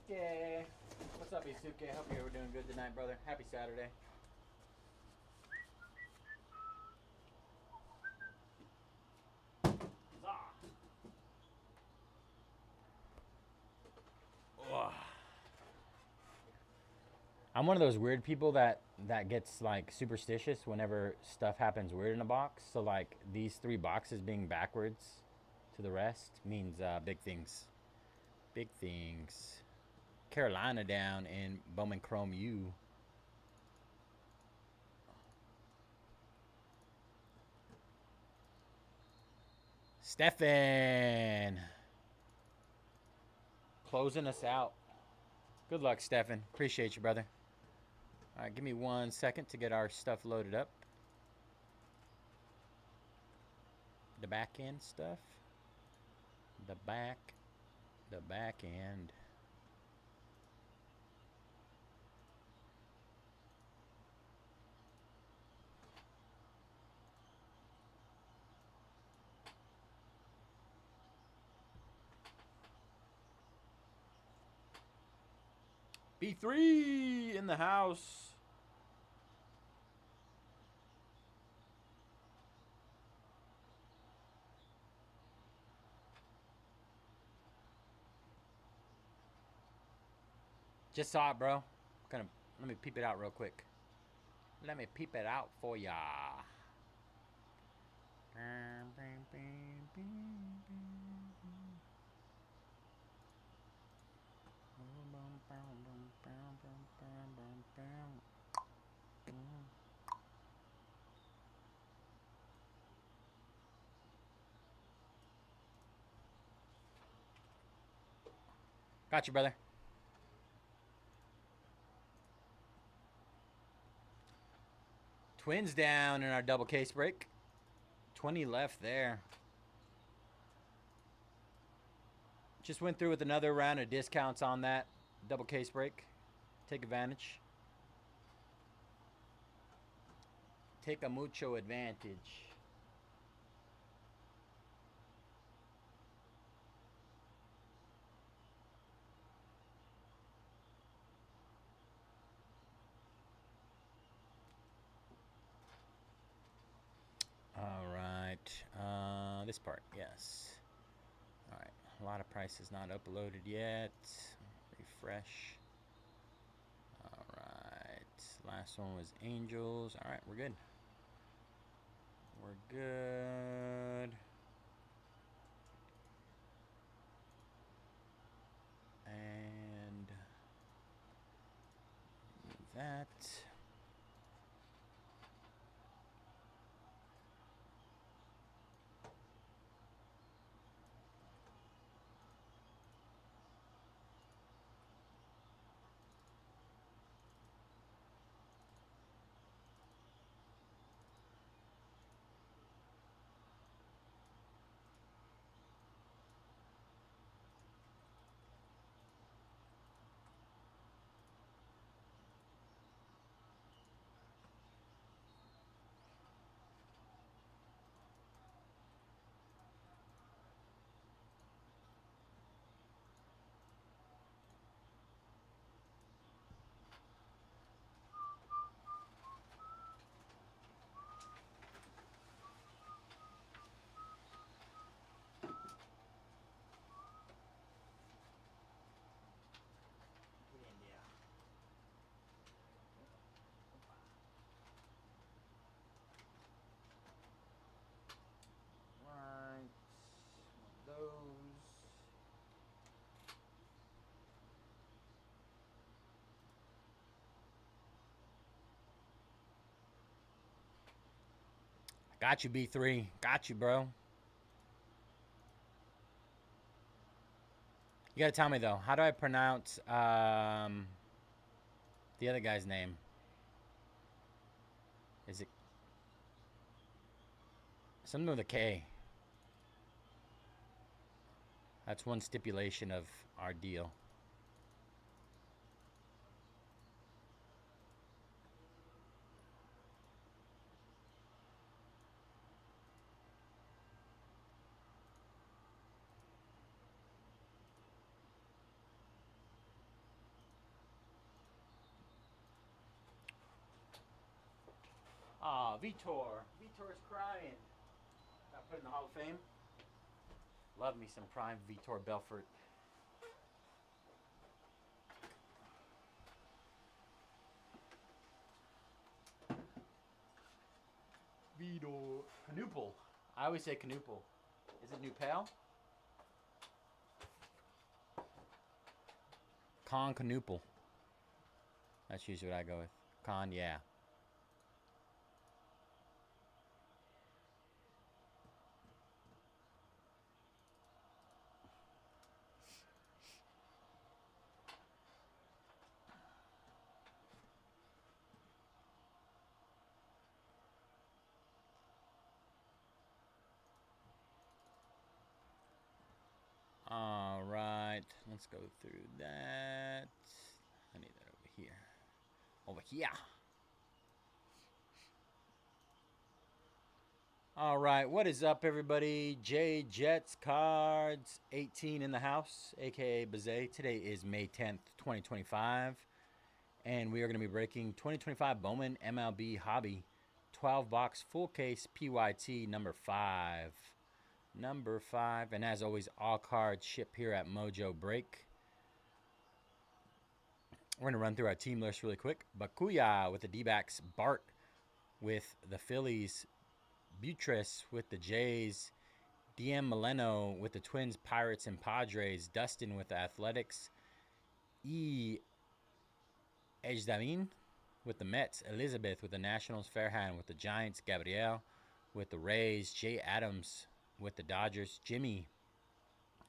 Isuke. What's up, Isuke? Hope you're doing good tonight, brother. Happy Saturday. I'm one of those weird people that gets like superstitious whenever stuff happens weird in a box. So like these 3 boxes being backwards to the rest means big things. Big things. Carolina down in Bowman Chrome U. Stefan. Closing us out. Good luck, Stefan. Appreciate you, brother. All right, give me 1 second to get our stuff loaded up. The back end stuff. The back end. B3 in the house. Just saw it, bro. Let me peep it out real quick. Let me peep it out for ya. Got you, brother. Twins down in our double case break. 20 left there. Just went through with another round of discounts on that double case break. Take advantage. Take a mucho advantage. All right. This part, yes. All right. A lot of prices not uploaded yet. Refresh. All right. Last one was Angels. All right, we're good. We're good. And that. Got you, B3. Got you, bro. You gotta tell me, though. How do I pronounce the other guy's name? Is it something with a K? That's one stipulation of our deal. Ah, Vitor. Vitor's crying. Got put in the Hall of Fame. Love me some prime Vitor Belfort. Vitor. Canoopel. I always say Canoopel. Is it New Pal? Con Canoopel. That's usually what I go with. Con, yeah. All right, let's go through that. I need that over here. Over here. All right, what is up, everybody? J Jets Cards 18 in the house, aka Bayze. Today is May 10th, 2025, and we are going to be breaking 2025 Bowman MLB Hobby 12-box full case PYT number 5. Number 5, and as always, all cards ship here at Mojobreak. We're going to run through our team list really quick. Bakuya with the D-backs, Bart with the Phillies, Butres with the Jays, DM Mileno with the Twins, Pirates, and Padres, Dustin with the Athletics, E. Ejdamin with the Mets, Elizabeth with the Nationals, Fairhand with the Giants, Gabriel with the Rays, Jay Adams with the Dodgers, Jimmy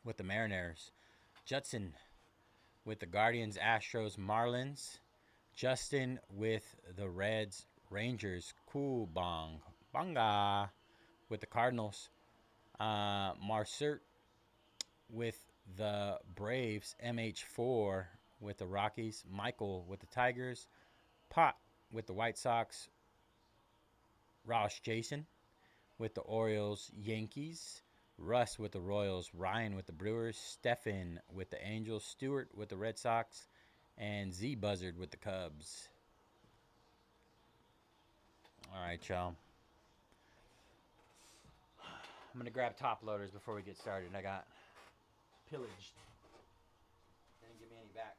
with the Mariners, Judson with the Guardians, Astros, Marlins, Justin with the Reds, Rangers, Cool Bonga with the Cardinals, Marcert with the Braves, MH4 with the Rockies, Michael with the Tigers, Pot with the White Sox, Ross Jason with the Orioles, Yankees, Russ with the Royals, Ryan with the Brewers, Stefan with the Angels, Stewart with the Red Sox, and Z Buzzard with the Cubs. All right, y'all. I'm going to grab top loaders before we get started. I got pillaged. They didn't give me any back.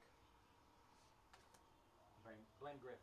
Blame Griff.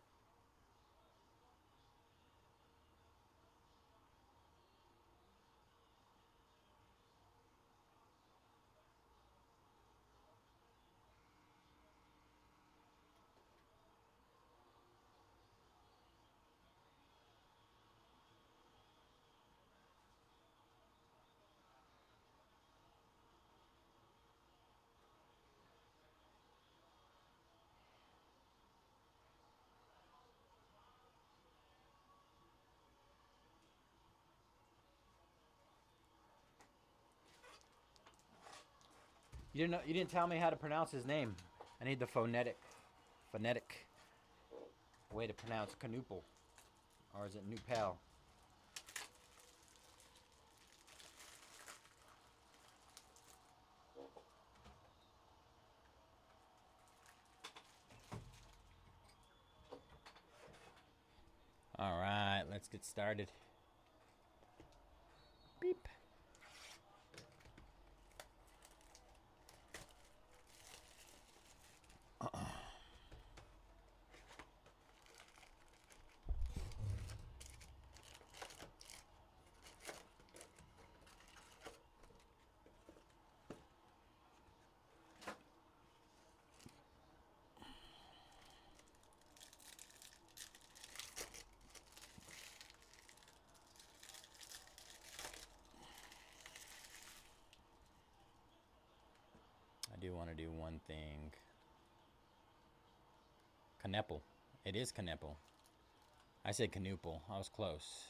You didn't tell me how to pronounce his name. I need the phonetic way to pronounce Canoopel. Or is it New Pal? All right, let's get started. Beep. I do want to do one thing. Kneppel. It is Kneppel. I said Knuppel. I was close.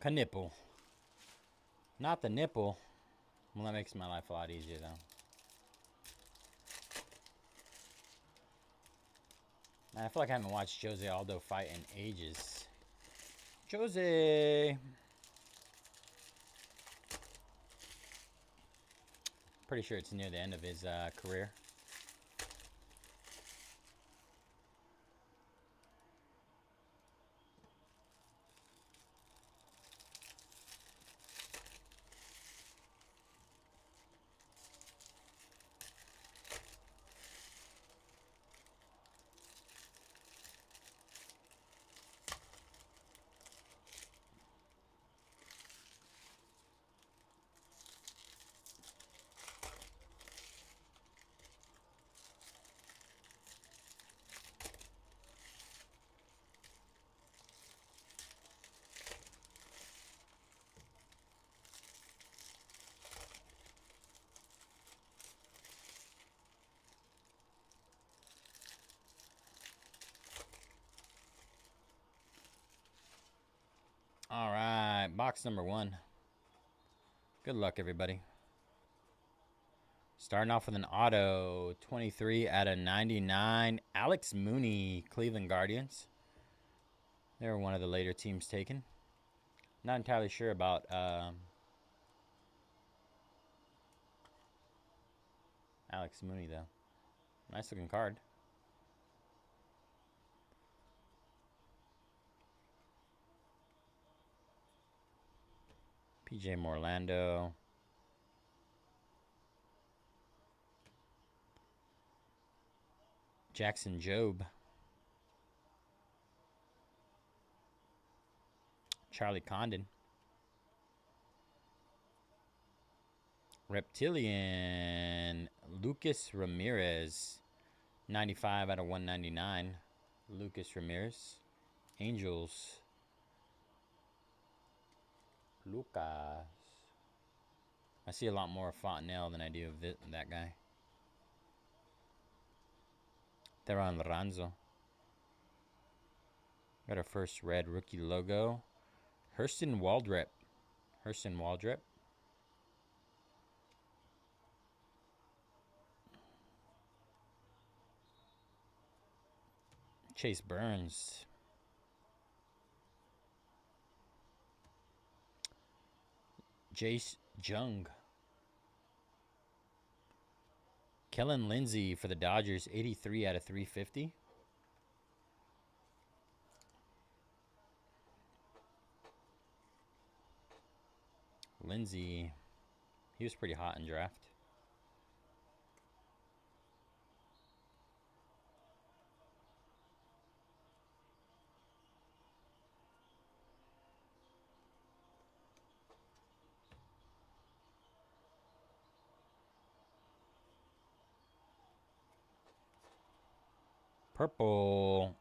Knippel. Not the nipple. Well, that makes my life a lot easier, though. Man, I feel like I haven't watched Jose Aldo fight in ages. Jose! Pretty sure it's near the end of his career. All right, box number 1. Good luck, everybody. Starting off with an auto, 23 out of 99. Alex Mooney, Cleveland Guardians. They were one of the later teams taken. Not entirely sure about Alex Mooney, though. Nice looking card. PJ Morlando. Jackson Jobe. Charlie Condon. Reptilian. Lucas Ramirez. 95 out of 199. Lucas Ramirez. Angels. Lucas. I see a lot more of Fontenelle than I do of that guy. Theron Lorenzo. Got our first red rookie logo. Hurston Waldrep. Chase Burns. Jace Jung. Kellen Lindsey for the Dodgers, 83 out of 350. Lindsey, he was pretty hot in draft. Purple,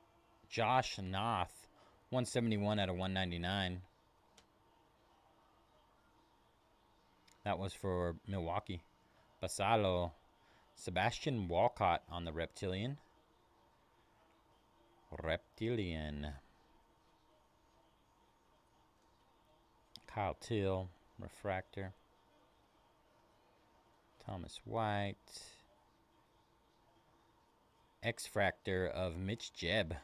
Josh Noth, 171 out of 199. That was for Milwaukee. Basalo, Sebastian Walcott on the Reptilian. Kyle Till, Refractor. Thomas White. X-Fractor of Mitch Jebb.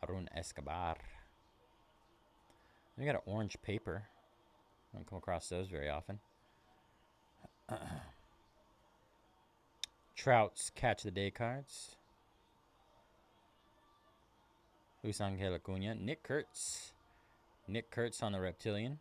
Arun Escobar. We got an orange paper. I don't come across those very often. Trout's Catch the Day cards. Luis Angel Acuna. Nick Kurtz on the Reptilian.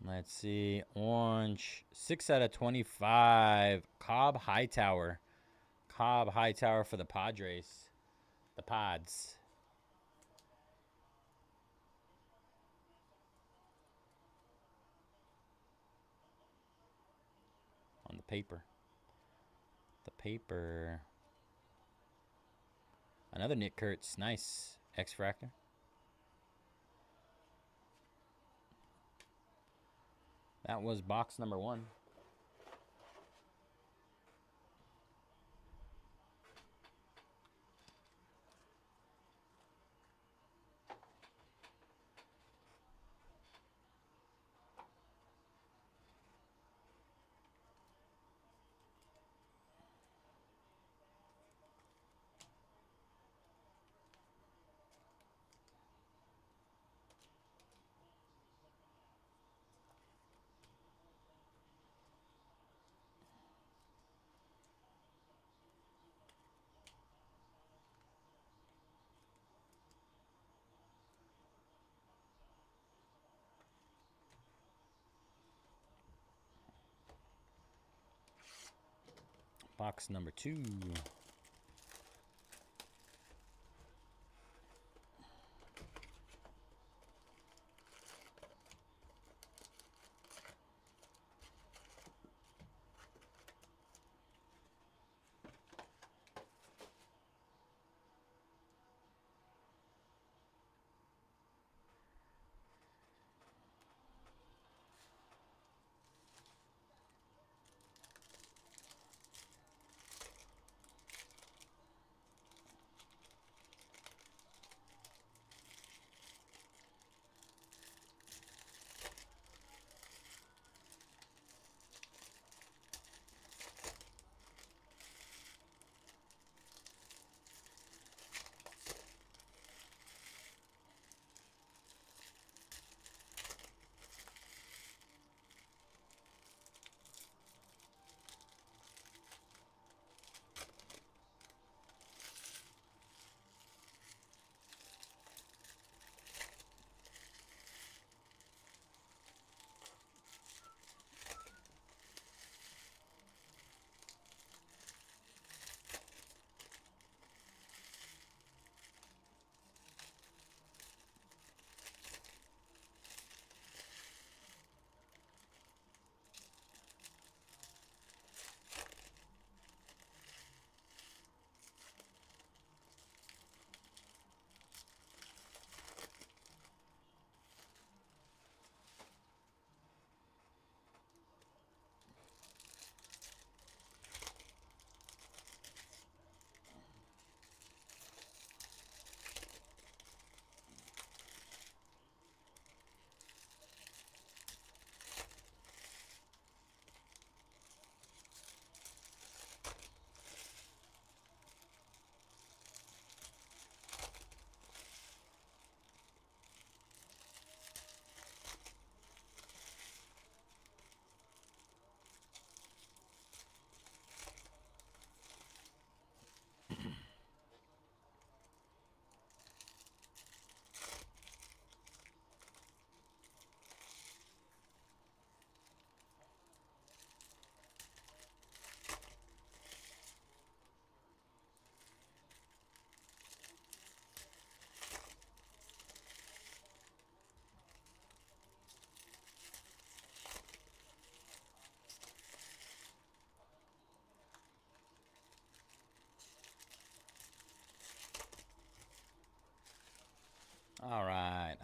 Let's see. Orange. 6 out of 25. Cobb Hightower for the Padres. The Pods. On the paper. Another Nick Kurtz. Nice. X-Fractor. That was box number 1. Box number 2.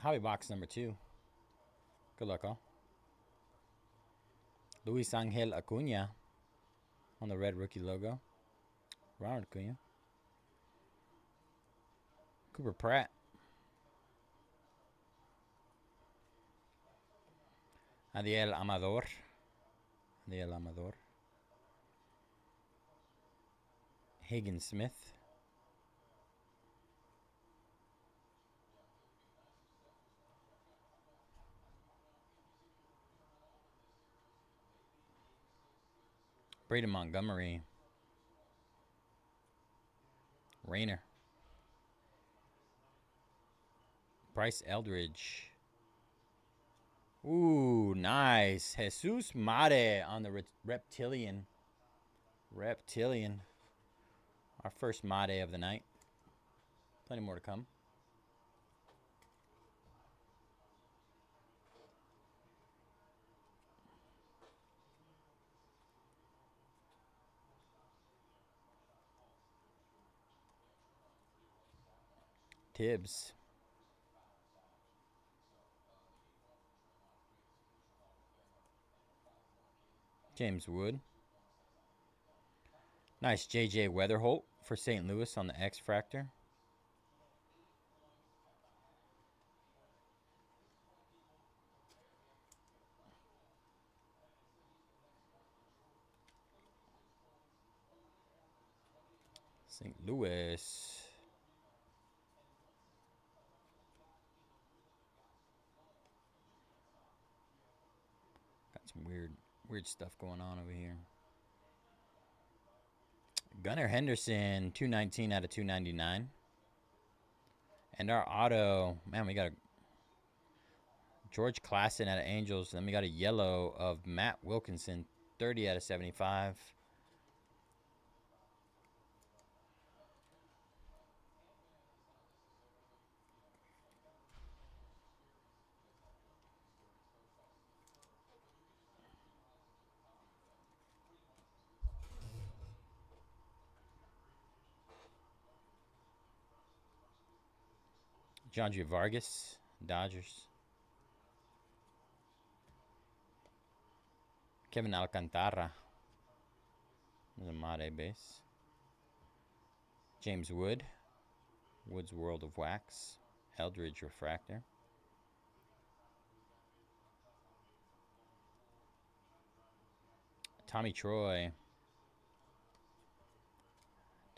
Hobby box number 2. Good luck, all. Luis Angel Acuna on the red rookie logo. Ronald Acuna. Cooper Pratt. Adiel Amador. Adiel Amador. Hagen Smith. Braden Montgomery. Rayner. Bryce Eldridge. Ooh, nice. Jesus Mate on the Reptilian. Reptilian. Our first Mate of the night. Plenty more to come. Tibbs. James Wood. Nice J.J. Weatherholt for St. Louis on the X-Fractor. St. Louis. Got some weird stuff going on over here. Gunnar Henderson, 219 out of 299. And our auto, man, we got a George Klassen out of Angels. Then we got a yellow of Matt Wilkinson, 30 out of 75. Jandre Vargas, Dodgers. Kevin Alcantara. There's a Mate base. James Wood. Wood's World of Wax. Eldridge Refractor. Tommy Troy.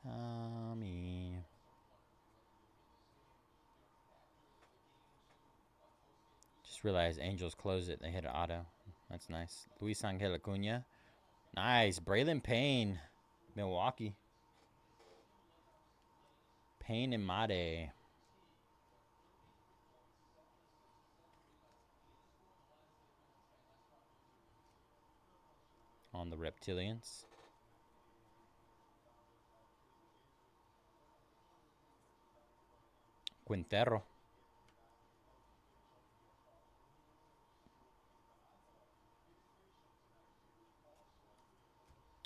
Tommy. Just realized Angels closed it. They hit an auto. That's nice. Luis Angel Acuna. Nice. Braylon Payne. Milwaukee. Payne and Mate. On the Reptilians. Quintero.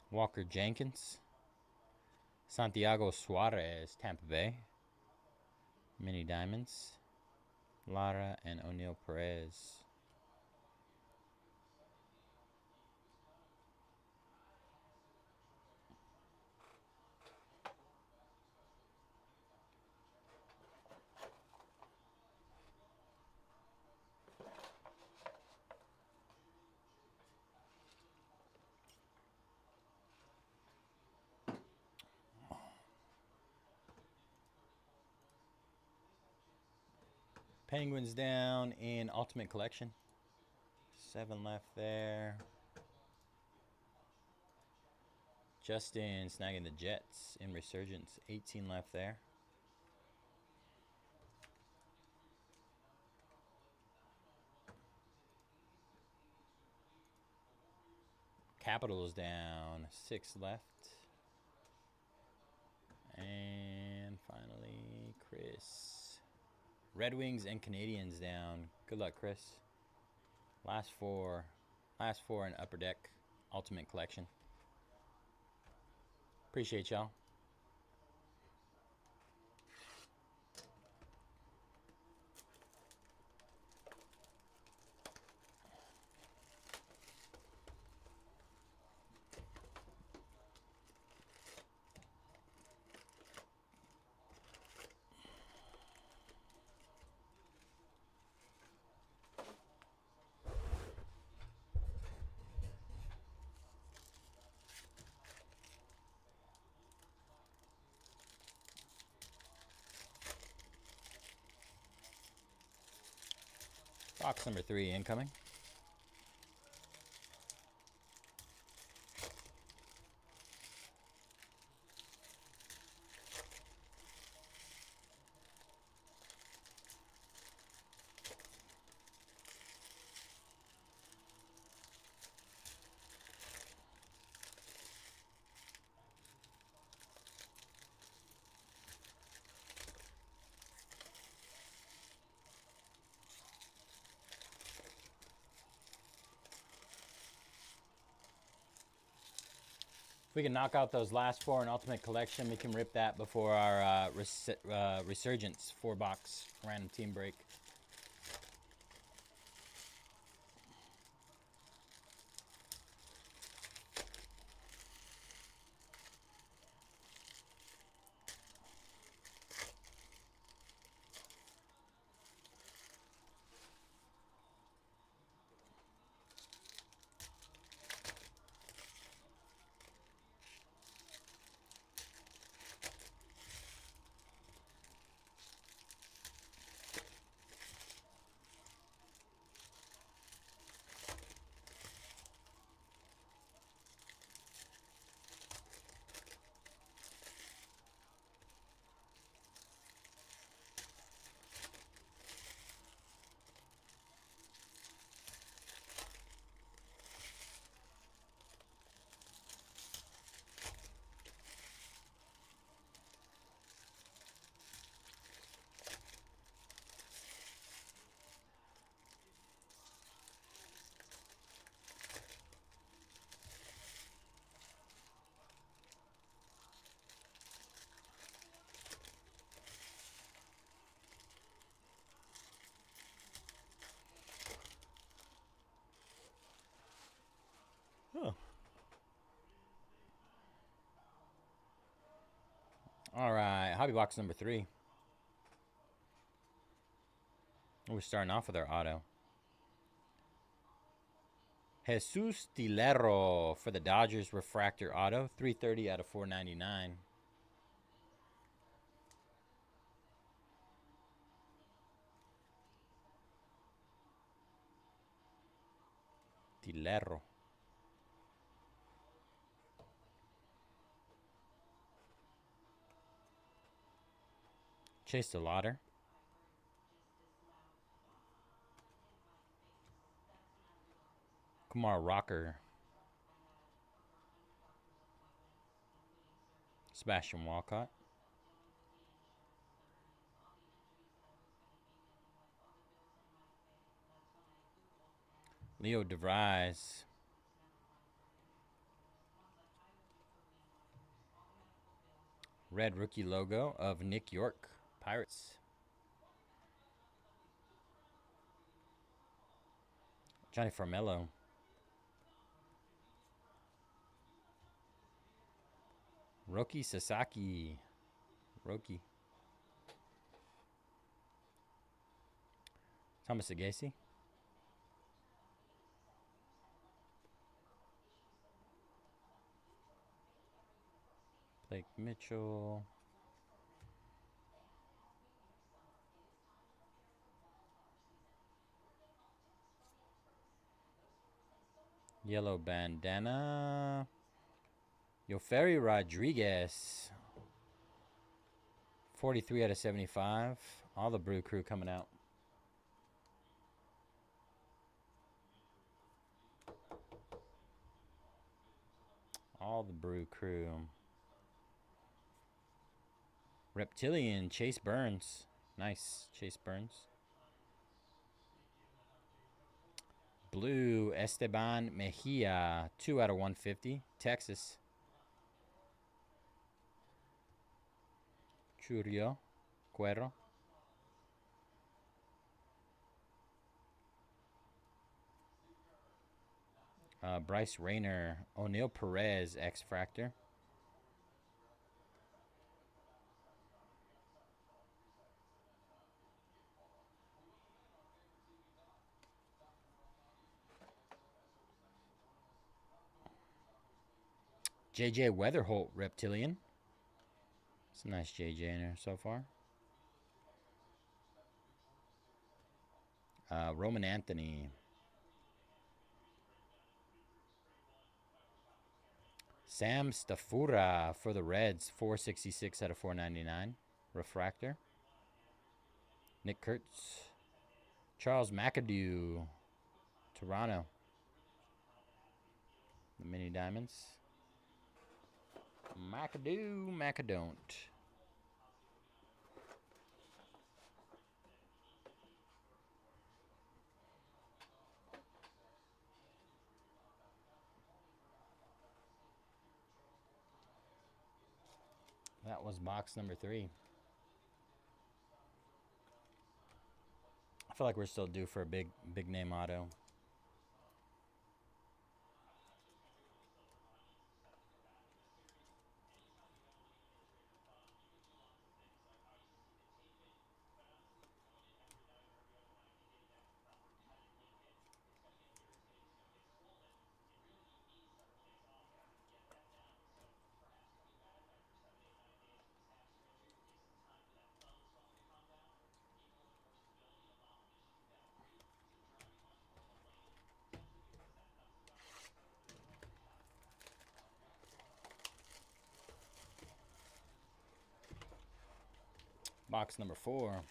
Walker Jenkins. Santiago Suarez, Tampa Bay. Mini Diamonds. Lara and O'Neill Perez. Penguins down in Ultimate Collection. 7 left there. Justin snagging the Jets in Resurgence. 18 left there. Capitals down. 6 left. And finally, Chris. Red Wings and Canadians down. Good luck, Chris. Last four in Upper Deck Ultimate Collection. Appreciate y'all. Box number 3 incoming. If we can knock out those last 4 in Ultimate Collection, we can rip that before our Resurgence 4-box random team break. Oh. All right, hobby box number 3. We're starting off with our auto. Jesus Tilero for the Dodgers refractor auto, 330 out of 499. Tilero. Chase the Lauder. Kumar Rocker. Sebastian Walcott. Leo DeVries. Red rookie logo of Nick York, Pirates. Johnny Farmello. Roki Sasaki. Roki. Thomas Agassi. Blake Mitchell. Yellow bandana. Yoferi Rodriguez. 43 out of 75. All the Brew Crew coming out. All the Brew Crew. Reptilian, Chase Burns. Nice, Chase Burns. Blue, Esteban Mejia. 2 out of 150. Texas. Churio. Cuero. Bryce Rayner. O'Neal Perez, X-Fractor. JJ Weatherholt, Reptilian. Some nice JJ in there so far. Roman Anthony. Sam Stafura for the Reds, 466 out of 499. Refractor. Nick Kurtz. Charles McAdoo. Toronto. The mini diamonds. McAdoo, Macadont. That was box number 3. I feel like we're still due for a big name auto. Box number 4.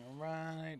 All right.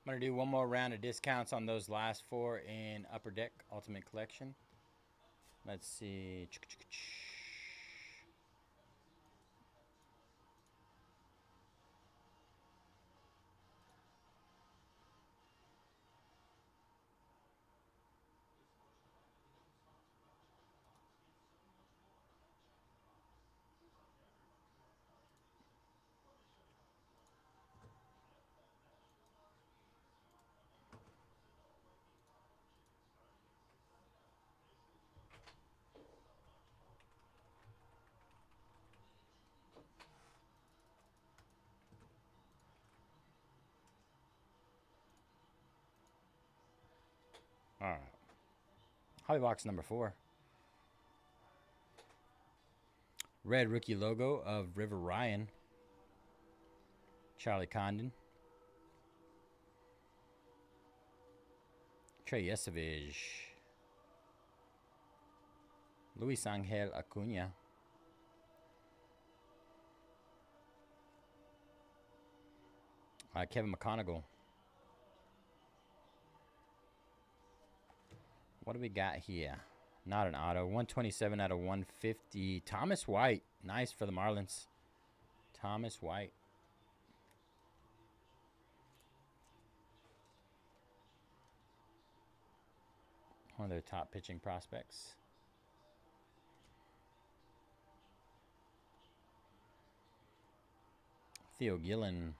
I'm going to do one more round of discounts on those last 4 in Upper Deck Ultimate Collection. Let's see. All right. Hobby box number 4. Red rookie logo of River Ryan. Charlie Condon. Trey Yesevich. Luis Angel Acuna. Kevin McConaughey. What do we got here? Not an auto. 127 out of 150. Thomas White. Nice for the Marlins. Thomas White. One of their top pitching prospects. Theo Gillen.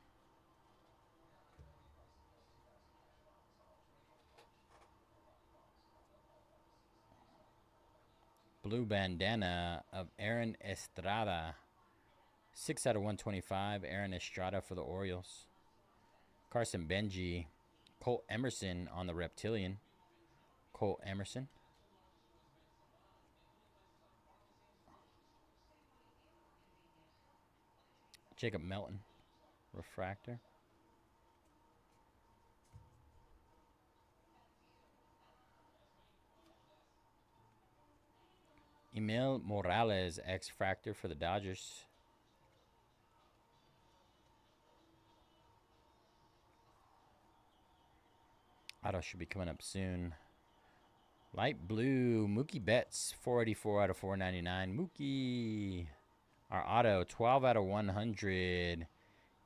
Blue bandana of Aaron Estrada. 6 out of 125. Aaron Estrada for the Orioles. Carson Benji. Colt Emerson on the Reptilian. Colt Emerson. Jacob Melton. Refractor. Emil Morales, X-Fractor for the Dodgers. Auto should be coming up soon. Light blue, Mookie Betts, 484 out of 499. Mookie. Our auto, 12 out of 100.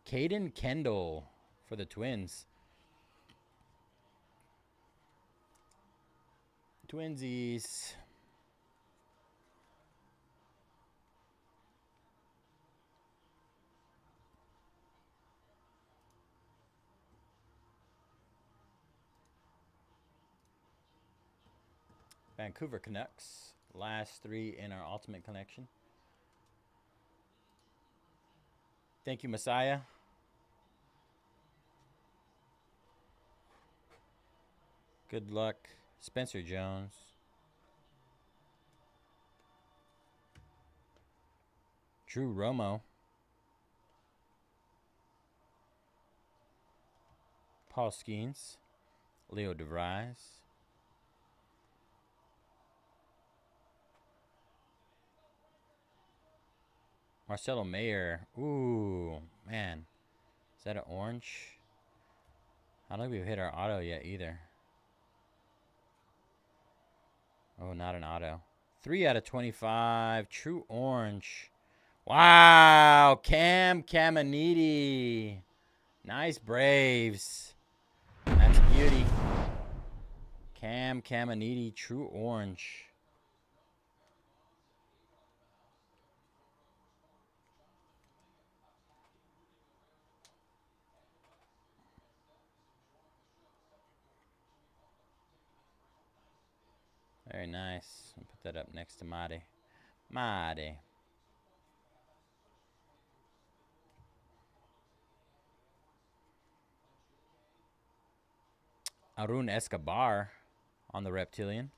Caden Kendall for the Twins. Twinsies. Vancouver Canucks. Last 3 in our Ultimate Collection. Thank you, Messiah. Good luck. Spencer Jones. Drew Romo. Paul Skeens. Leo DeVries. Marcelo Mayer. Ooh, man. Is that an orange? I don't think we've hit our auto yet either. Oh, not an auto. 3 out of 25. True orange. Wow. Cam Caminiti. Nice Braves. That's a beauty. Cam Caminiti. True orange. Very nice. I'll put that up next to Madi. Madi. Arun Escobar on the Reptilian.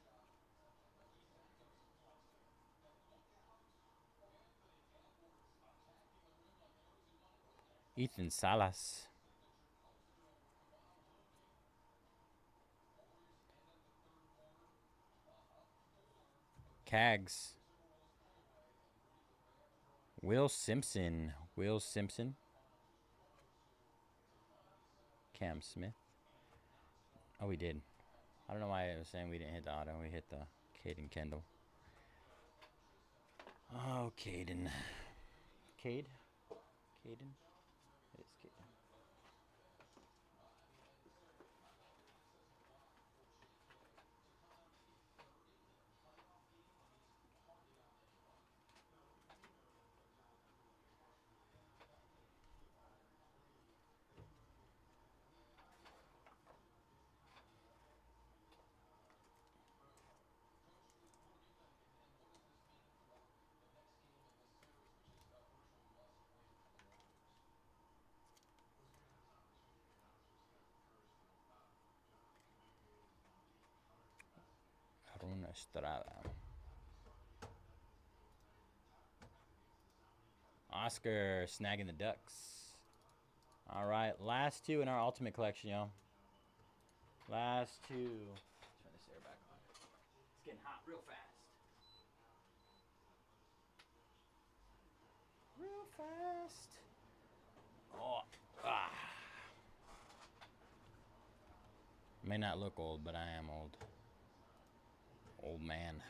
Ethan Salas. Cags. Will Simpson. Will Simpson. Cam Smith. Oh, we did. I don't know why I was saying we didn't hit the auto. We hit the Caden Kendall. Oh, Caden. Cade? Caden? It's Caden. Arun Estrada. Oscar snagging the Ducks. All right, last two in our Ultimate collection, y'all. Last two. Turn this air back on. It's getting hot real fast. Real fast. Oh, ah. May not look old, but I am old. Old man.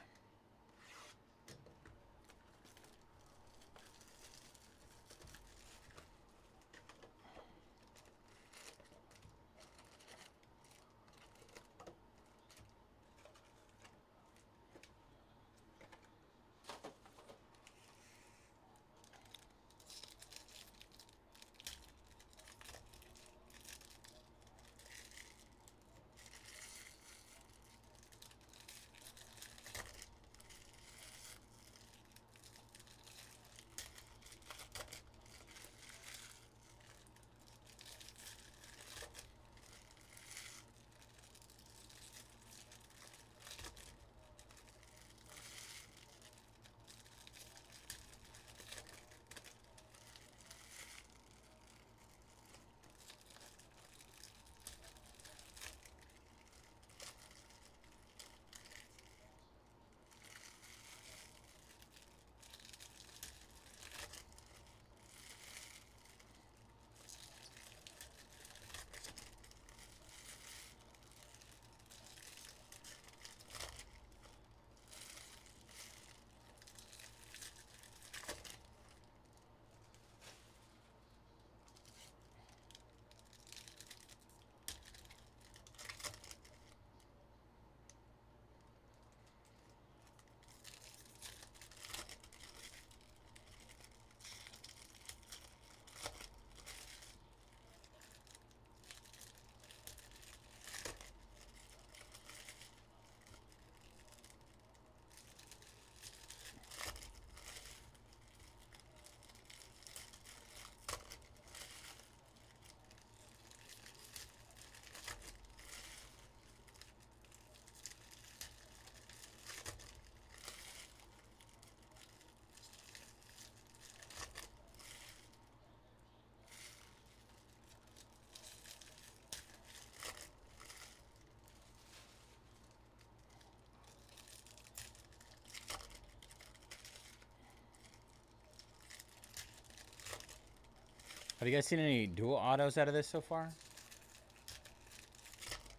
Have you guys seen any dual autos out of this so far?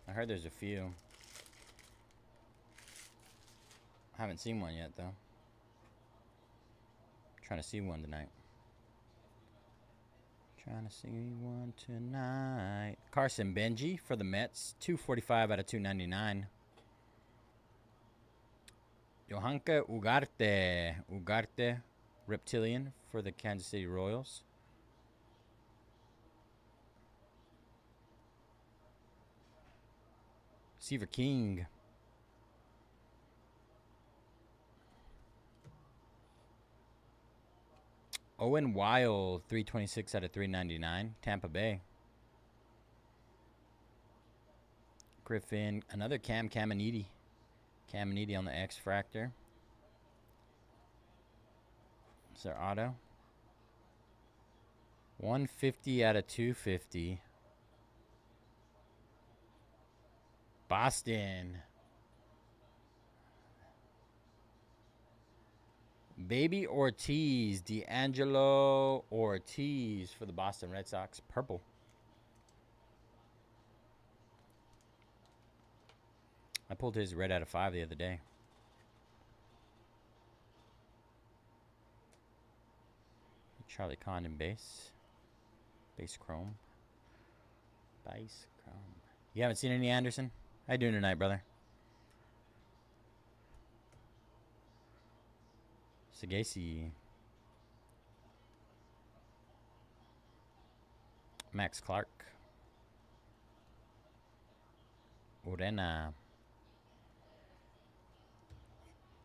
I heard there's a few. I haven't seen one yet, though. Trying to see one tonight. Trying to see one tonight. Carson Benji for the Mets. 245 out of 299. Johanka Ugarte. Reptilian for the Kansas City Royals. Seaver King. Owen Wild, 326 out of 399. Tampa Bay. Griffin, another Caminiti. Caminiti on the X-Fractor. It's their auto. 150 out of 250. Boston. Baby Ortiz. D'Angelo Ortiz for the Boston Red Sox. Purple. I pulled his red out of 5 the other day. Charlie Condon base. Base chrome. Base chrome. You haven't seen any Anderson? How you doing tonight, brother? Sagasi. Max Clark. Urena.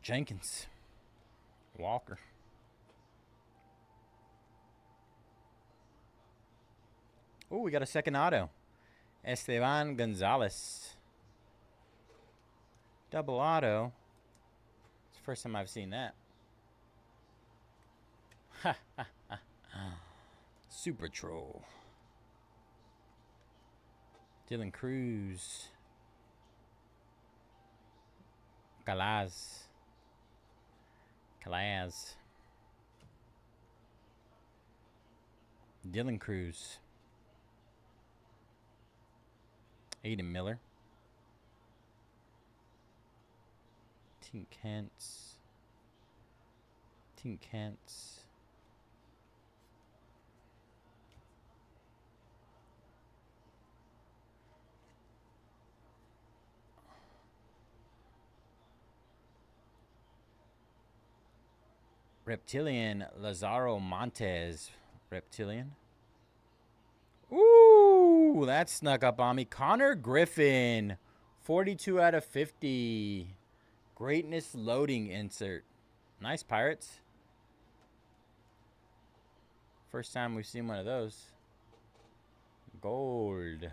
Jenkins. Walker. Oh, we got a second auto. Esteban Gonzalez. Double auto. It's the first time I've seen that. Ha ha ha Super Troll. Dylan Cruz. Calaz. Dylan Cruz. Aiden Miller. Tink Kent's. Reptilian Lazaro Montes. Reptilian. Ooh, that snuck up on me. Connor Griffin. 42 out of 50. Greatness loading insert. Nice, Pirates. First time we've seen one of those. Gold.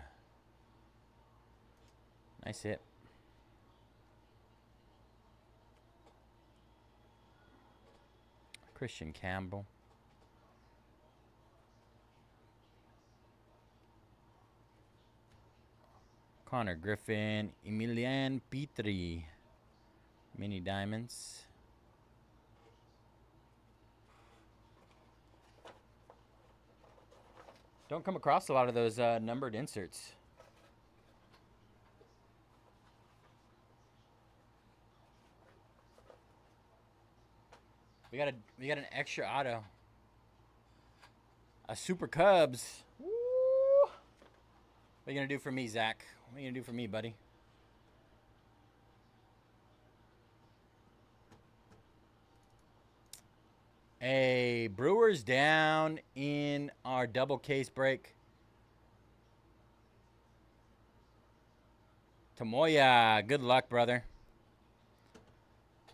Nice hit. Christian Campbell. Connor Griffin. Emilian Petri. Mini diamonds. Don't come across a lot of those numbered inserts. We got an extra auto. A Super Cubs. Woo! What are you gonna do for me, Zach? What are you gonna do for me, buddy? A Brewers down in our double case break. Tomoya, good luck, brother.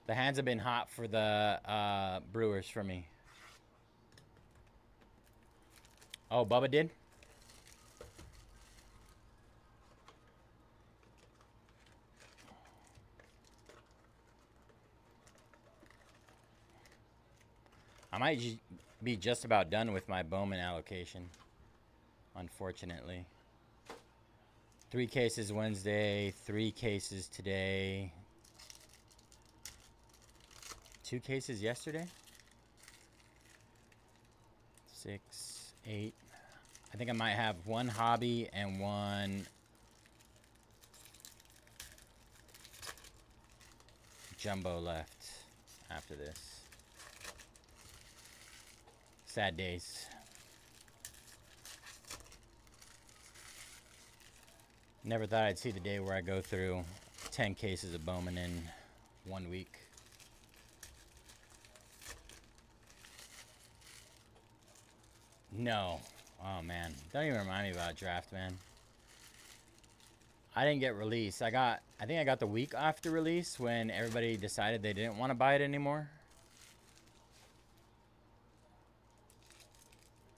The hands have been hot for the Brewers for me. Oh, Bubba did? I might be just about done with my Bowman allocation, unfortunately. 3 cases Wednesday, 3 cases today. 2 cases yesterday? 6, 8. I think I might have 1 hobby and 1 jumbo left after this. Sad days. Never thought I'd see the day where I go through 10 cases of Bowman in 1 week. No. Oh, man. Don't even remind me about draft, man. I didn't get release. I think I got the week after release when everybody decided they didn't want to buy it anymore.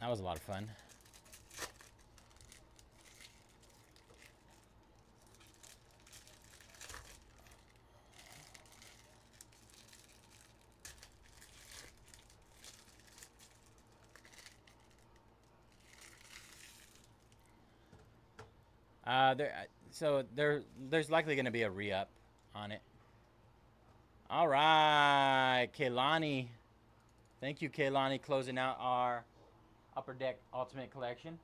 That was a lot of fun. There's likely going to be a re-up on it. All right, Kaylani. Thank you, Kaylani, closing out our Upper Deck Ultimate Collection.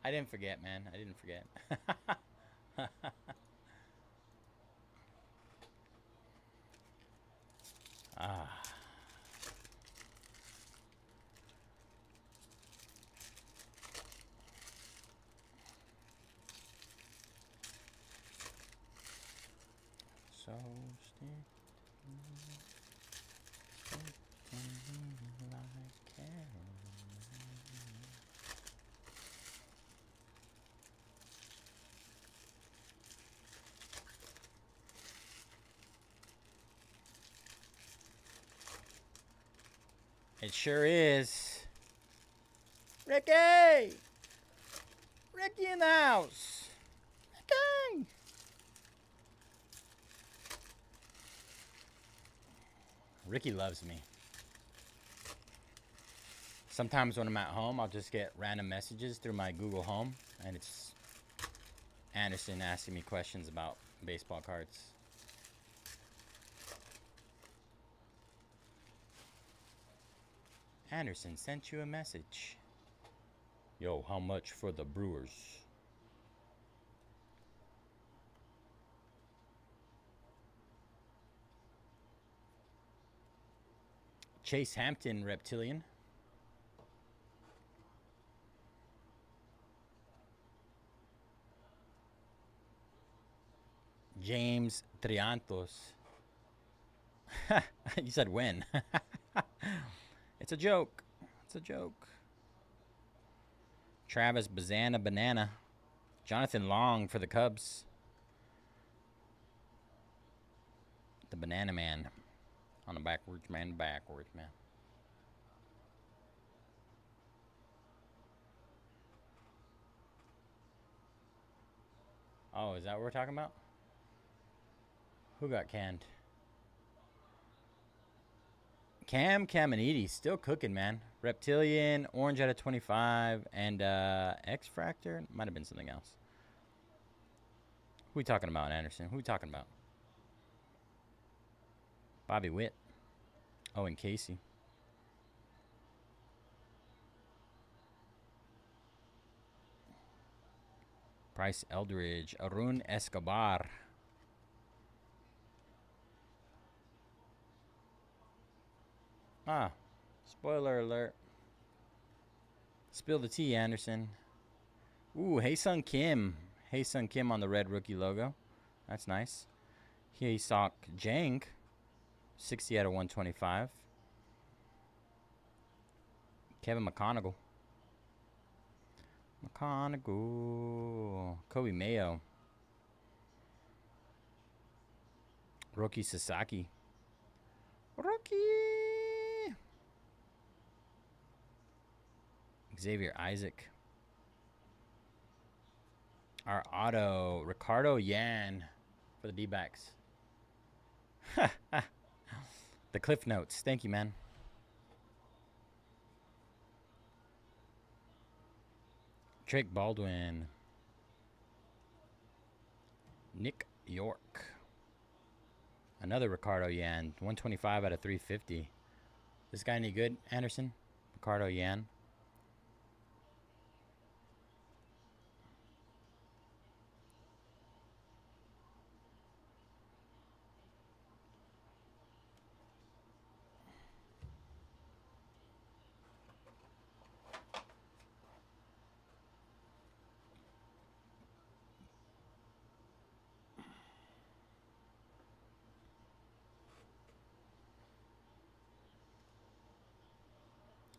I didn't forget, man. I didn't forget. So stick to me like It sure is. Ricky! Ricky in the house. Ricky! Ricky loves me. Sometimes when I'm at home, I'll just get random messages through my Google Home, and it's Anderson asking me questions about baseball cards. Anderson sent you a message. Yo, how much for the Brewers? Chase Hampton, Reptilian. James Triantos. You said when? It's a joke. It's a joke. Travis Banana. Jonathan Long for the Cubs. The Banana Man. On the backwards man. Oh, is that what we're talking about? Who got canned? Cam Caminiti, still cooking, man. Reptilian, orange out of 25, and X-Fractor. Might have been something else. Who we talking about, Anderson? Who we talking about? Bobby Witt. Oh, and Casey. Bryce Eldridge. Arun Escobar. Ah, spoiler alert. Spill the tea, Anderson. Ooh, Hae-Sung Kim. Hae-Sung Kim on the red rookie logo. That's nice. Hye-Sok Jang. 60 out of 125. Kevin McConaughey. Kobe Mayo. Roki Sasaki. Roki. Xavier Isaac. Our auto, Ricardo Yan for the D-backs. The Cliff Notes. Thank you, man. Drake Baldwin. Nick York. Another Ricardo Yan. 125 out of 350. This guy any good, Anderson? Ricardo Yan.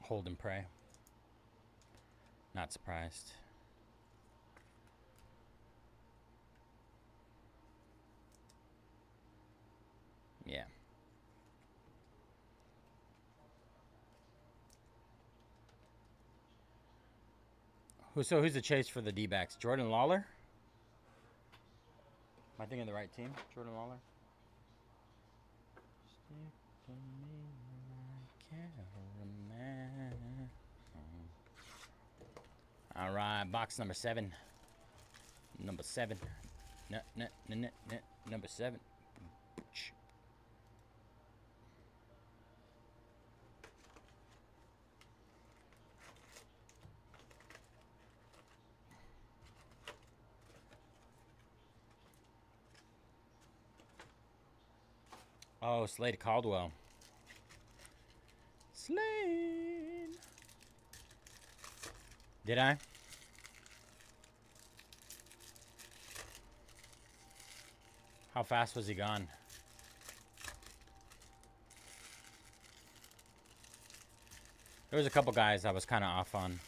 Hold and pray. Not surprised. Yeah. Who's the chase for the D-backs? Jordan Lawler? Am I thinking of the right team? Jordan Lawler? All right, box number 7. Number 7. Number 7. Oh, Slade Caldwell. Slade. Did I? How fast was he gone? There was a couple guys I was kind of off on.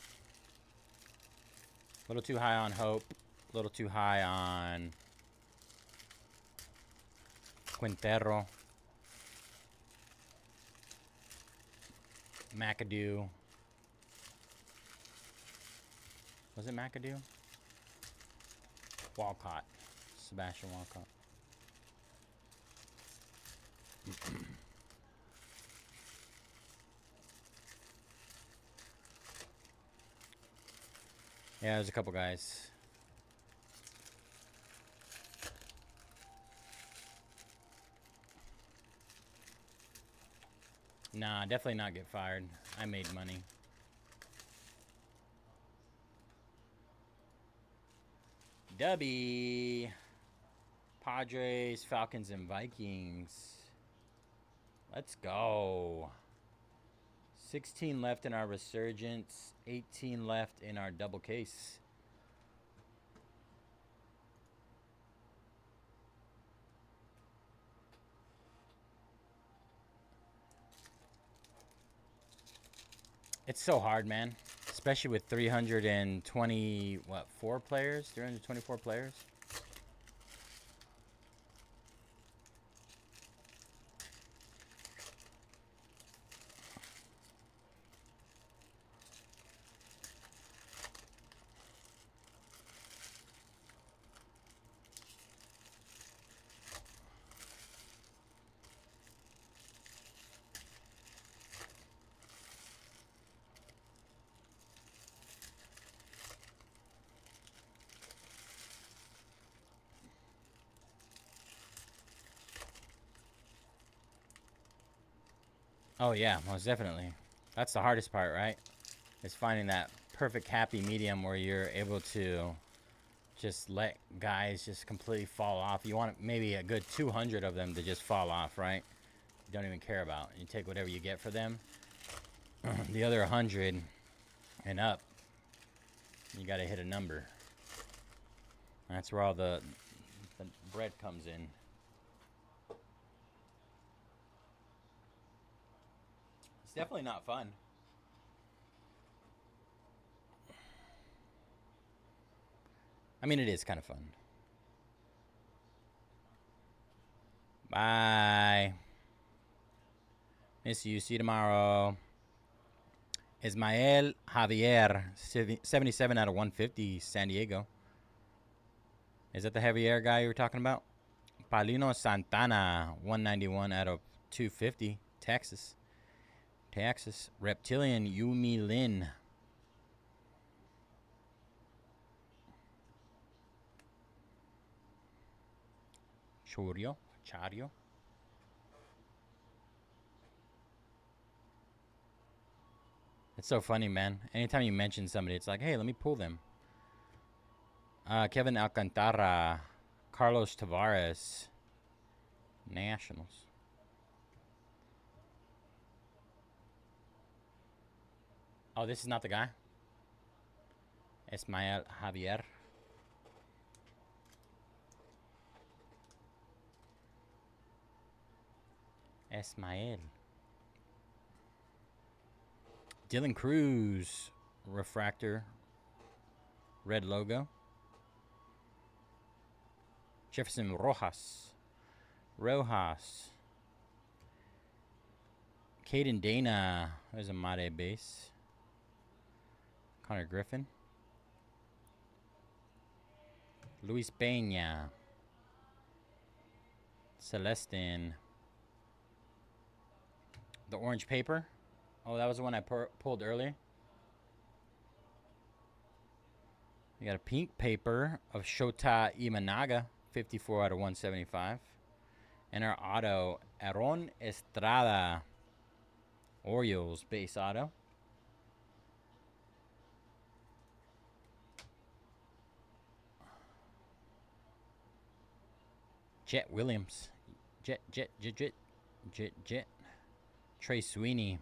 A little too high on Hope. A little too high on Quintero. McAdoo. Was it McAdoo? Walcott. Sebastian Walcott. Yeah, there's a couple guys. Nah, definitely not get fired. I made money. Dubby. Padres, Falcons, and Vikings. Let's go. 16 left in our Resurgence. 18 left in our double case. It's so hard, man. Especially with 320, what, 4 players? 324 players? Oh, yeah, most definitely. That's the hardest part, right? Is finding that perfect happy medium where you're able to just let guys just completely fall off. You want maybe a good 200 of them to just fall off, right? You don't even care about. You take whatever you get for them. The other 100 and up, you got to hit a number. That's where all the bread comes in. It's definitely not fun. I mean, it is kind of fun. Bye. Miss you. See you tomorrow. Ismael Javier, 77 out of 150, San Diego. Is that the Javier guy you were talking about? Paulino Santana, 191 out of 250, Texas. Texas. Reptilian Yumi Lin. Chario. It's so funny, man. Anytime you mention somebody, it's like, hey, let me pull them. Kevin Alcantara. Carlos Tavares. Nationals. Oh, this is not the guy? Ismael Javier. Ismael. Dylan Cruz. Refractor. Red logo. Jefferson Rojas. Caden Dana. There's a Made base. Connor Griffin. Luis Peña. Celestin. The orange paper. Oh, that was the one I pulled earlier. We got a pink paper of Shota Imanaga, 54 out of 175. And our auto, Aaron Estrada, Orioles base auto. Jet Williams. Jet. Trey Sweeney.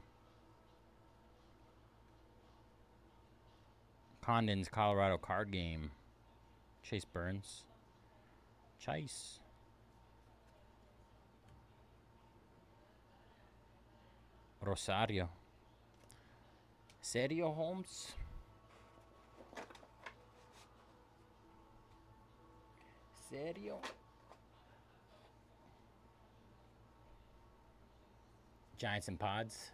Condon's Colorado card game. Chase Burns. Chase. Rosario. Sergio Holmes. Sergio. Giants and Pods.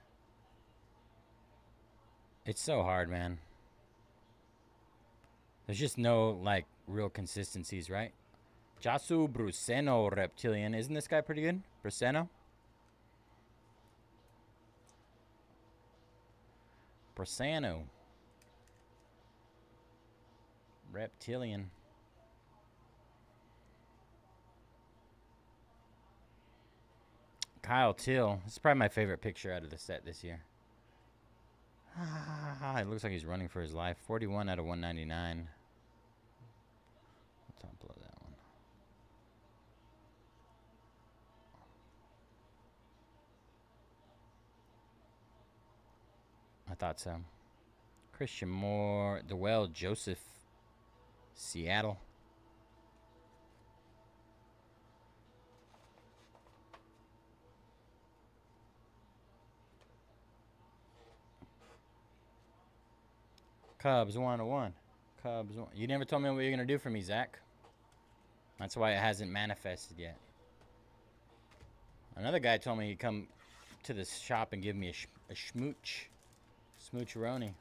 It's so hard, man. There's just no, like, real consistencies, right? Jasu Bruseno Reptilian. Isn't this guy pretty good? Bruseno? Brusano. Reptilian. Kyle Till. This is probably my favorite picture out of the set this year. It looks like he's running for his life. 41 out of 199. Let's upload that one. I thought so. Christian Moore. Dewell Joseph. Seattle. Cubs 101. Cubs 1. You never told me what you're going to do for me, Zach. That's why it hasn't manifested yet. Another guy told me he'd come to the shop and give me a schmooch. Smoocheroni.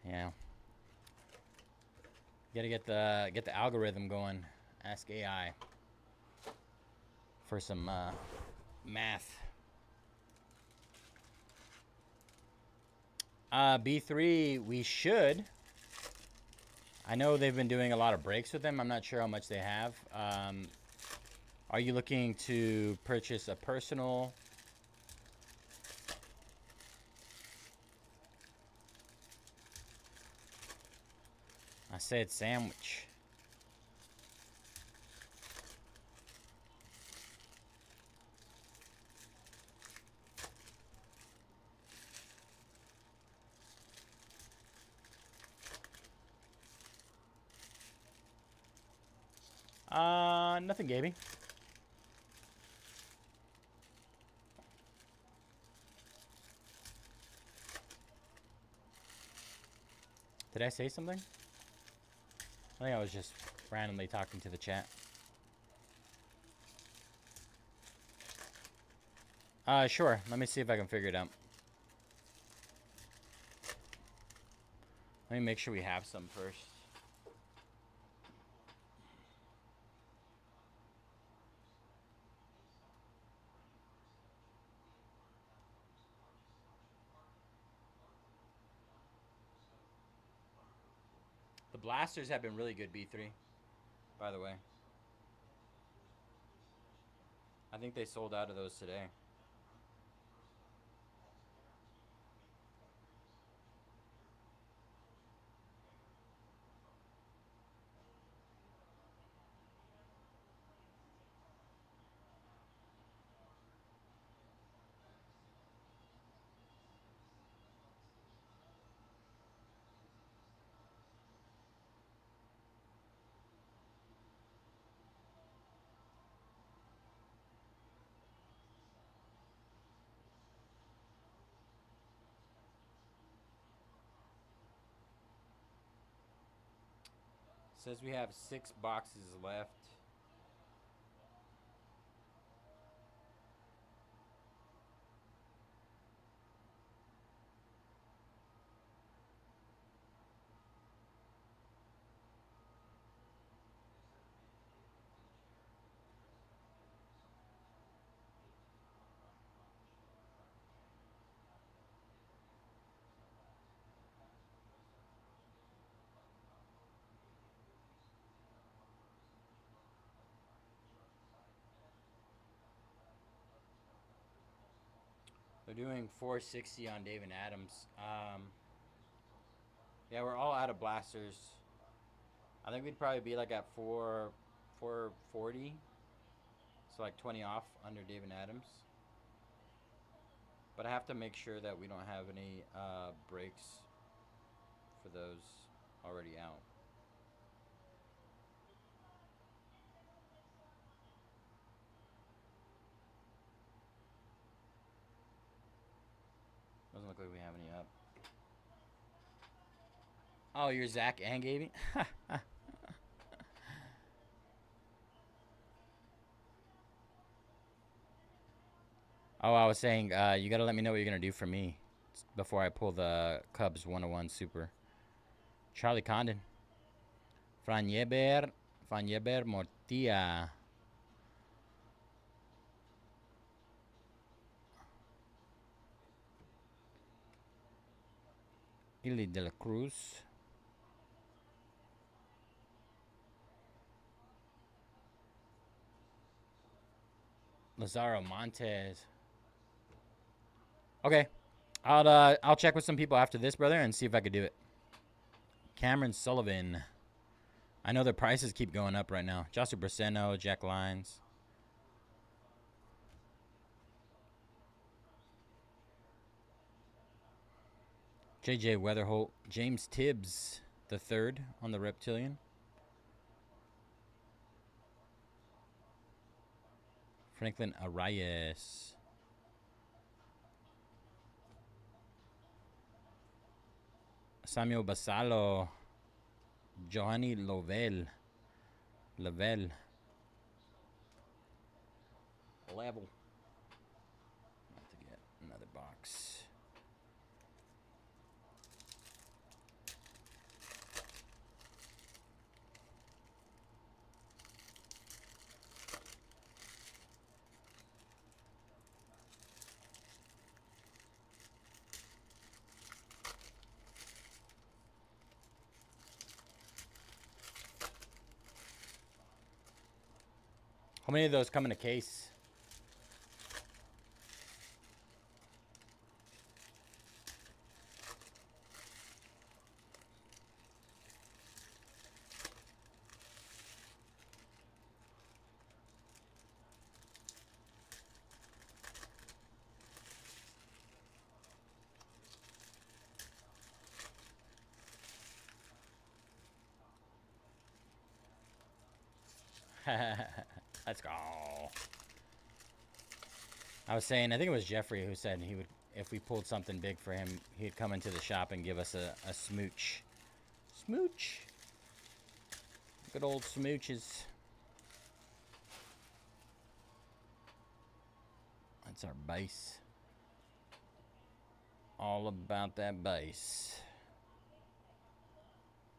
Yeah. You gotta get the algorithm going. Ask AI for some math. B3, we should. I know they've been doing a lot of breaks with them. I'm not sure how much they have. Are you looking to purchase a personal? I said sandwich. Nothing, Gaby. Did I say something? I think I was just randomly talking to the chat. Sure. Let me see if I can figure it out. Let me make sure we have some first. The blasters have been really good, B3, by the way. I think they sold out of those today. Says we have 6 boxes left. They're doing 460 on David Adams. Yeah, we're all out of blasters. I think we'd probably be like at 440. So like 20 off under David Adams. But I have to make sure that we don't have any breaks for those already out. Doesn't look like we have any up. Oh, you're Zach and Gaby? Oh, I was saying, you got to let me know what you're going to do for me before I pull the Cubs 101 Super. Charlie Condon. Franjeber Mortia. Ili de la Cruz. Lazaro Montes. Okay. I'll check with some people after this, brother, and see if I could do it. Cameron Sullivan. I know their prices keep going up right now. Josu Braceno, Jack Lyons. JJ Weatherholt. James Tibbs the third on the Reptilian. Franklin Arias. Samuel Basalo. Johanny Level. Level. Have to get another box. How many of those come in a case? Let's go. I was saying, I think it was Jeffrey who said he would, if we pulled something big for him, he'd come into the shop and give us a smooch. Smooch. Good old smooches. That's our base. All about that base.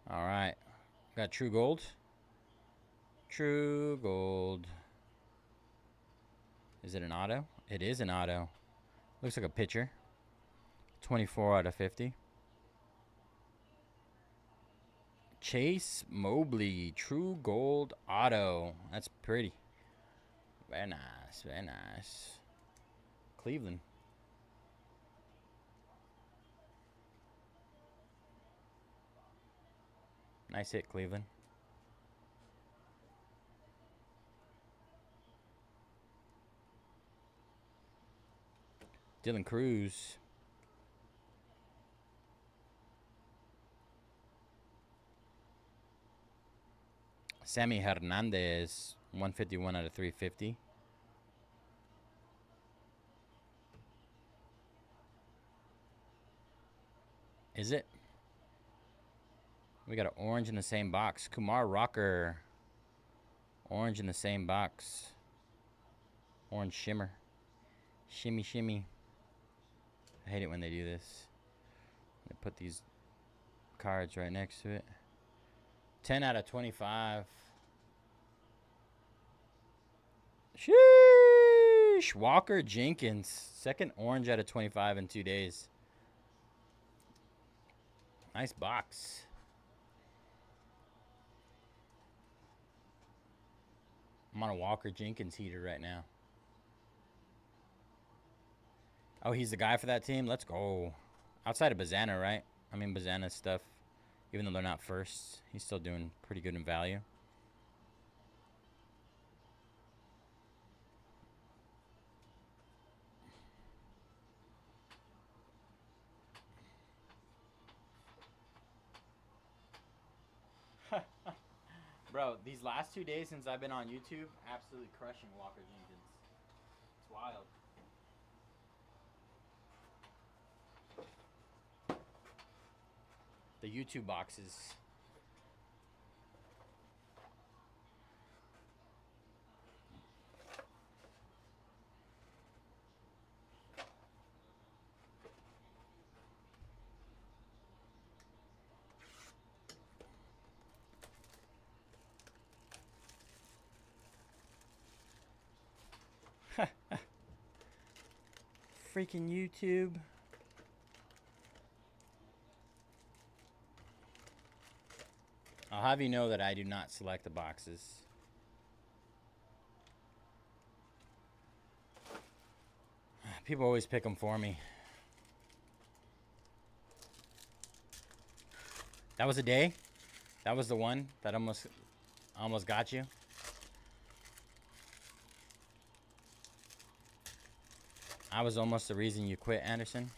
All right. Got True Gold. True Gold. Is it an auto? It is an auto. Looks like a pitcher. 24 out of 50. Chase Mobley. True Gold auto. That's pretty. Very nice. Very nice. Cleveland. Nice hit, Cleveland. Dylan Cruz. Sammy Hernandez. 151 out of 350. Is it? We got an orange in the same box. Kumar Rocker. Orange in the same box. Orange shimmer. Shimmy, shimmy. I hate it when they do this. They put these cards right next to it. 10 out of 25. Sheesh. Walker Jenkins. Second orange out of 25 in 2 days. Nice box. I'm on a Walker Jenkins heater right now. Oh, he's the guy for that team? Let's go. Outside of Bazana, right? I mean, Bazana's stuff, even though they're not first, he's still doing pretty good in value. Bro, these last 2 days since I've been on YouTube, absolutely crushing Walker Jenkins. It's wild. The YouTube boxes. freaking YouTube. I'll have you know that I do not select the boxes. People always pick them for me. That was a day? That was the one that almost got you? I was almost the reason you quit, Anderson.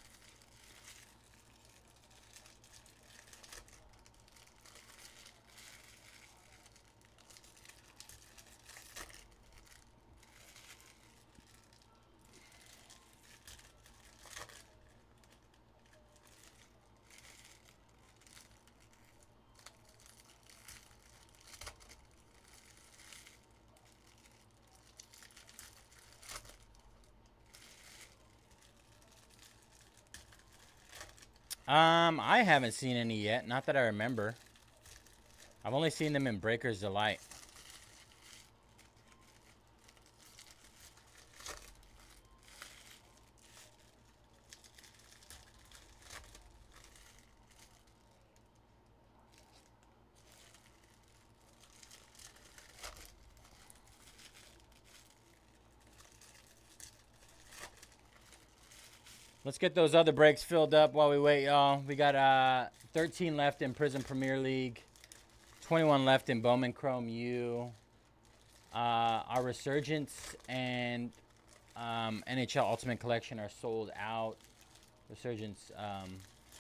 I haven't seen any yet. Not that I remember. I've only seen them in Breaker's Delight. Let's get those other breaks filled up while we wait, y'all. We got 13 left in Prism Premier League, 21 left in Bowman Chrome U. Our Resurgence and NHL Ultimate Collection are sold out. Resurgence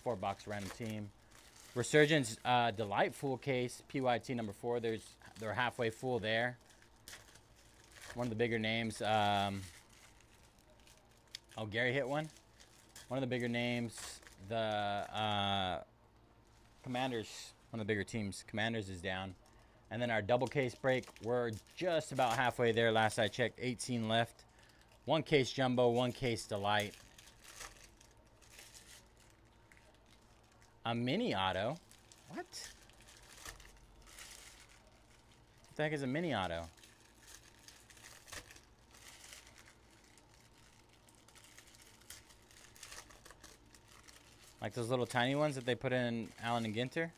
4-box random team. Resurgence Delight Full Case PYT number 4. They're halfway full there. One of the bigger names. Oh, Gary hit one. One of the bigger names, the Commanders, one of the bigger teams, Commanders is down. And then our double case break, we're just about halfway there. Last I checked, 18 left. 1 case Jumbo, 1 case Delight. A mini auto? What? What the heck is a mini auto? Like those little tiny ones that they put in Allen and Ginter.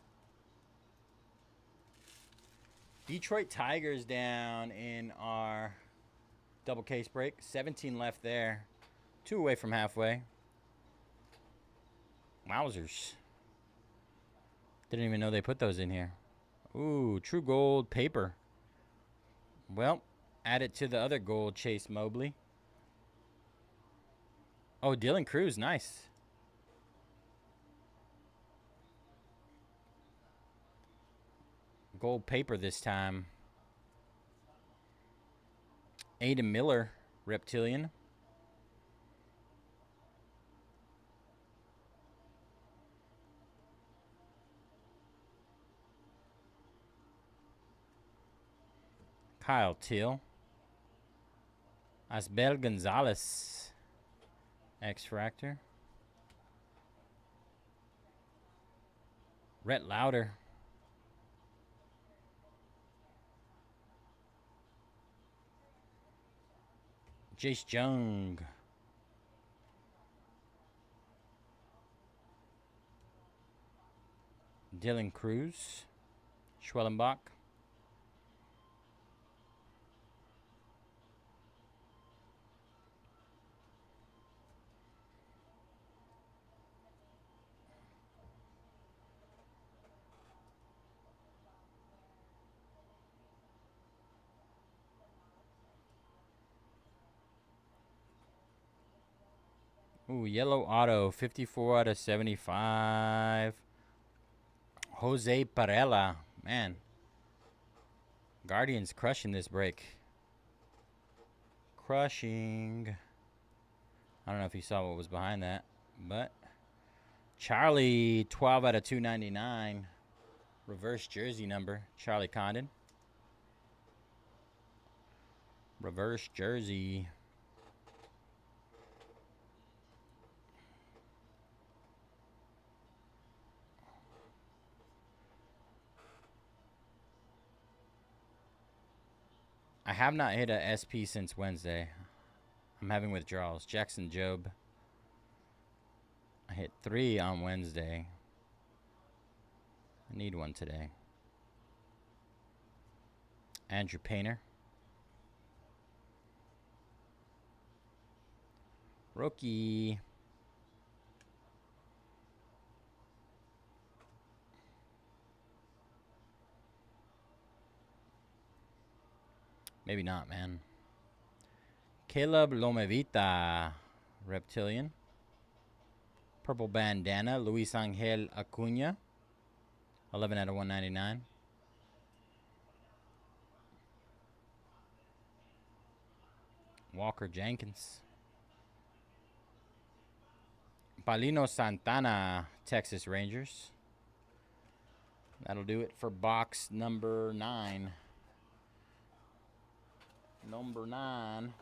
Detroit Tigers down in our double case break. 17 left there. 2 away from halfway. Wowzers. Didn't even know they put those in here. Ooh, true gold paper. Well, add it to the other gold, Chase Mobley. Oh, Dylan Cruz, nice. Gold paper this time. Aiden Miller, Reptilian. Kyle Till. Asbel Gonzalez. X-Fractor. Rhett Lauder. Jace Jung. Dylan Cruz. Schwellenbach. Ooh, yellow auto, 54 out of 75. Jose Parella. Man. Guardians crushing this break. Crushing. I don't know if you saw what was behind that, but Charlie, 12 out of 299. Reverse jersey number, Charlie Condon. Reverse jersey. I have not hit a SP since Wednesday. I'm having withdrawals. Jackson Job. hit 3 on Wednesday. I need one today. Andrew Painter. Rookie. Maybe not, man. Caleb Lomevita. Reptilian. Purple bandana. Luis Angel Acuna. 11 out of 199. Walker Jenkins. Paulino Santana, Texas Rangers. That'll do it for box number 9. Number 9.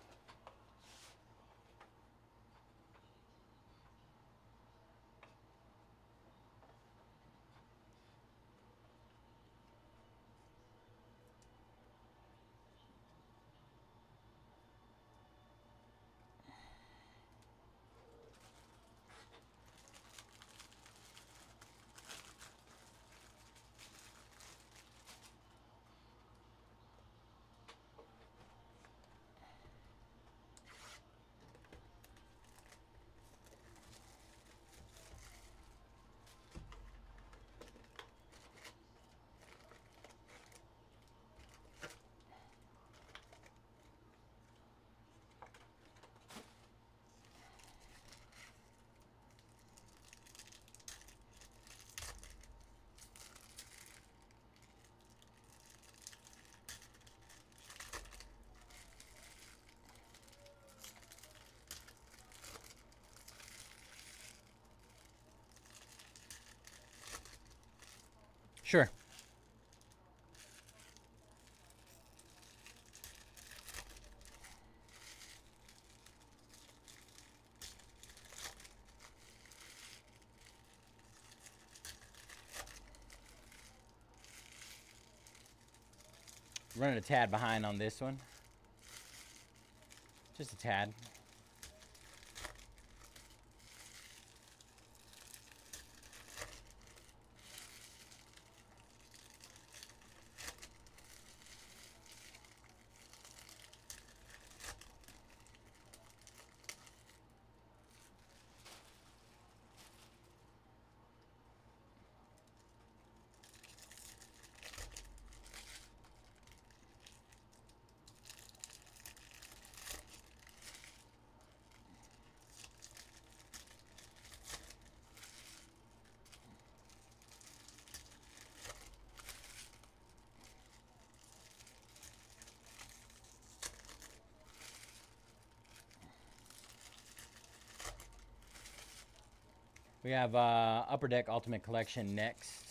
Sure. Running a tad behind on this one. Just a tad. We have Upper Deck Ultimate Collection next.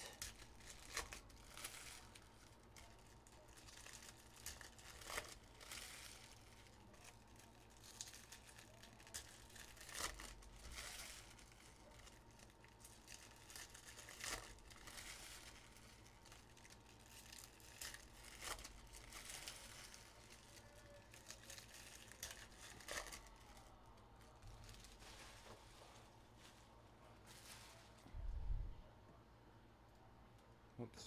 Oops.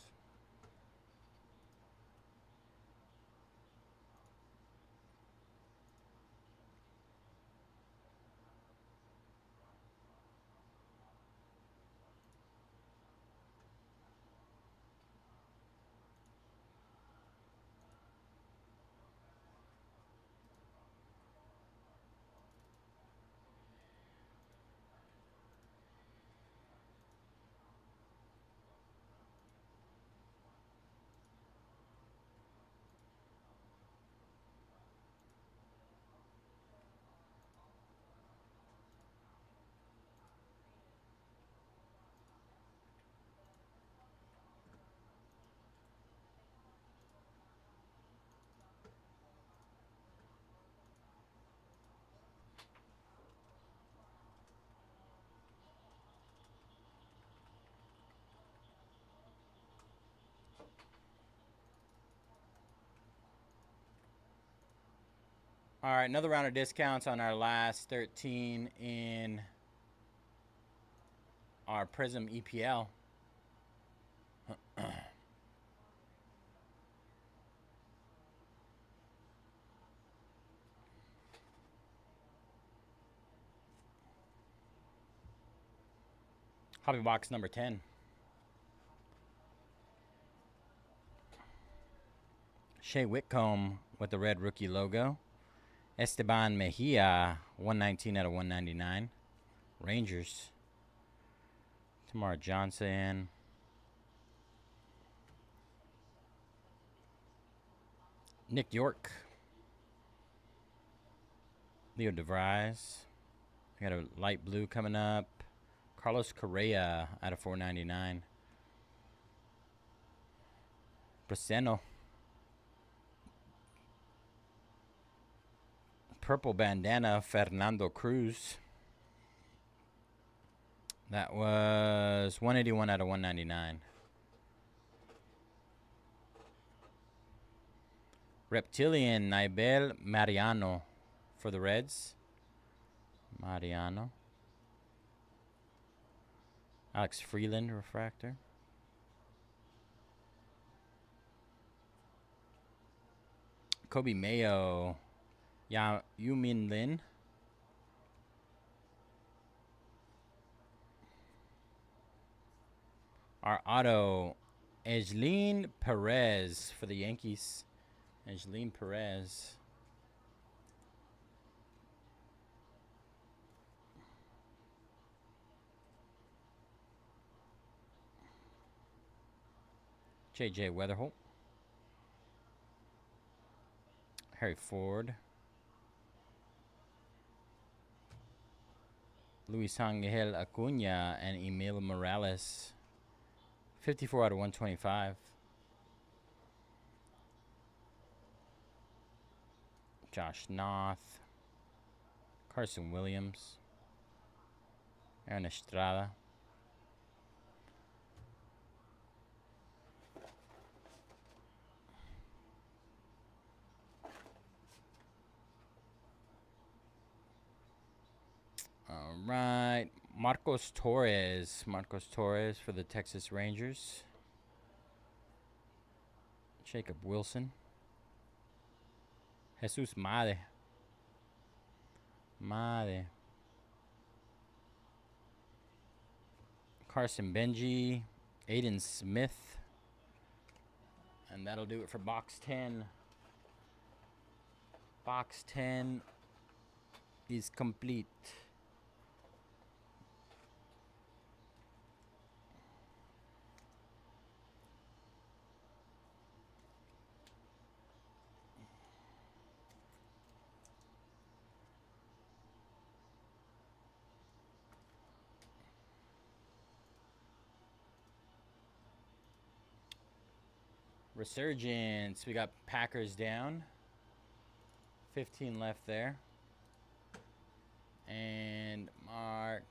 All right, another round of discounts on our last 13 in our Prism EPL. Hobby box number 10. Shea Whitcomb with the red rookie logo. Esteban Mejia, 119 out of 199. Rangers. Tamar Johnson. Nick York. Leo DeVries. I got a light blue coming up. Carlos Correa out of 499. Braceno. Purple bandana, Fernando Cruz. That was 181 out of 199. Reptilian, Naibel Mariano for the Reds. Mariano. Alex Freeland, refractor. Kobe Mayo. Yumin Lin. Our auto, Angeline Perez for the Yankees. Angeline Perez. J.J. Weatherholt. Harry Ford. Luis Angel Acuna and Emil Morales. 54 out of 125. Josh Noth. Carson Williams. Aaron Estrada. All right. Marcos Torres. Marcos Torres for the Texas Rangers. Jacob Wilson. Jesus Made. Carson Benji. Aiden Smith. And that'll do it for box 10. Box 10 is complete. Resurgence. We got Packers down. 15 left there. And Mark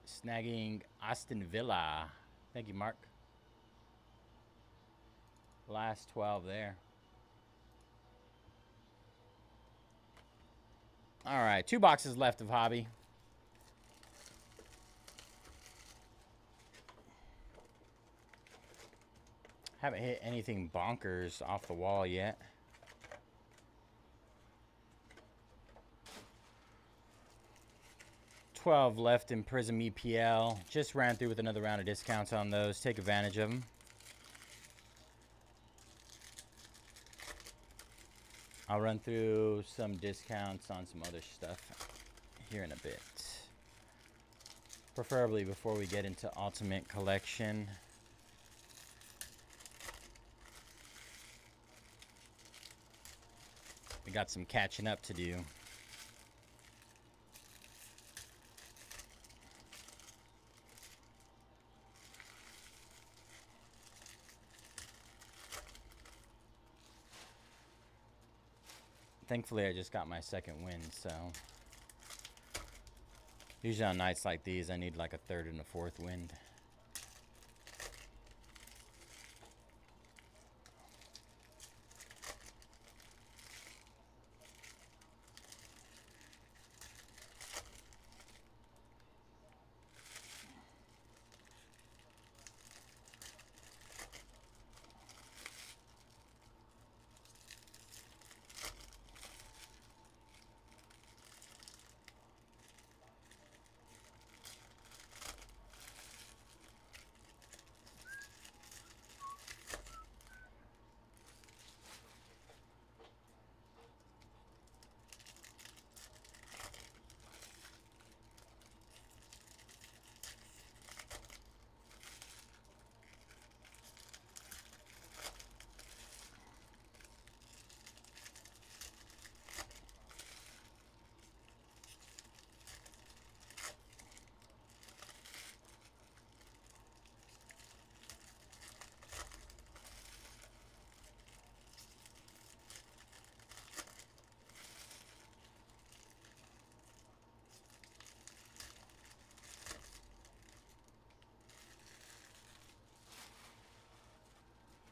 snagging Aston Villa. Thank you, Mark. Last 12 there. All right, 2 boxes left of hobby. Haven't hit anything bonkers off the wall yet. $12 left in Prism EPL. Just ran through with another round of discounts on those. Take advantage of them. I'll run through some discounts on some other stuff here in a bit. Preferably before we get into Ultimate Collection. We got some catching up to do. Thankfully, I just got my second win, so usually on nights like these, I need like a third and a fourth wind.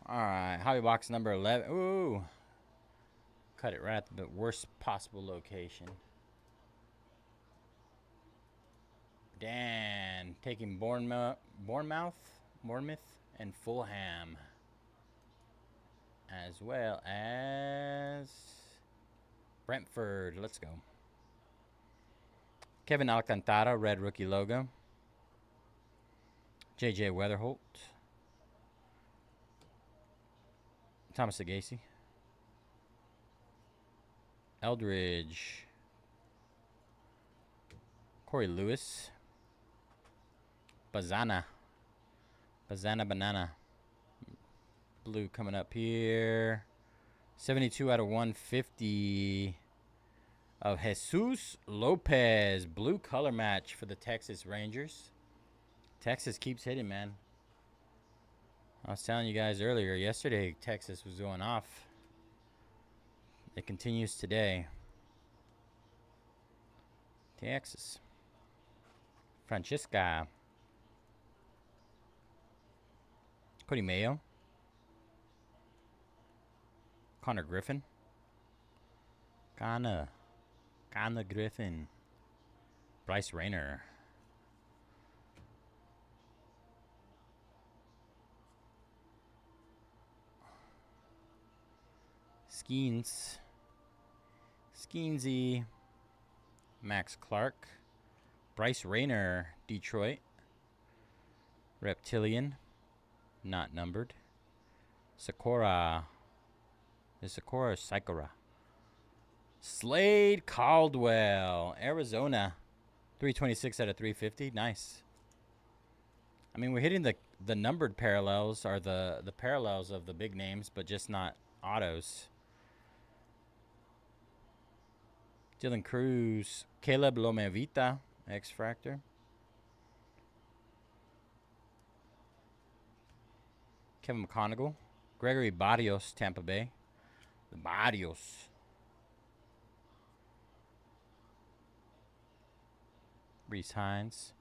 All right, hobby box number 11. Ooh, cut it right at the worst possible location. Dan taking Bournemouth, and Fulham, as well as Brentford. Let's go. Kevin Alcantara, red rookie logo. JJ Weatherholt. Thomas Agacy. Eldridge. Corey Lewis. Bazana. Banana. Blue coming up here. 72 out of 150 of Jesus Lopez. Blue color match for the Texas Rangers. Texas keeps hitting, man. I was telling you guys earlier, yesterday Texas was going off. It continues today. Texas. Francisca. Cody Mayo. Connor Griffin. Connor Griffin. Bryce Rayner. Skeensy. Max Clark. Bryce Rayner, Detroit. Reptilian. Not numbered. Sakura. Is Sakura or Sakura? Slade Caldwell, Arizona. 326 out of 350. Nice. I mean, we're hitting the numbered parallels, or the parallels of the big names, but just not autos. Dylan Cruz. Caleb Lomevita, X-Fractor. Kevin McConaughey. Gregory Barrios, Tampa Bay. The Barrios. Reese Hines.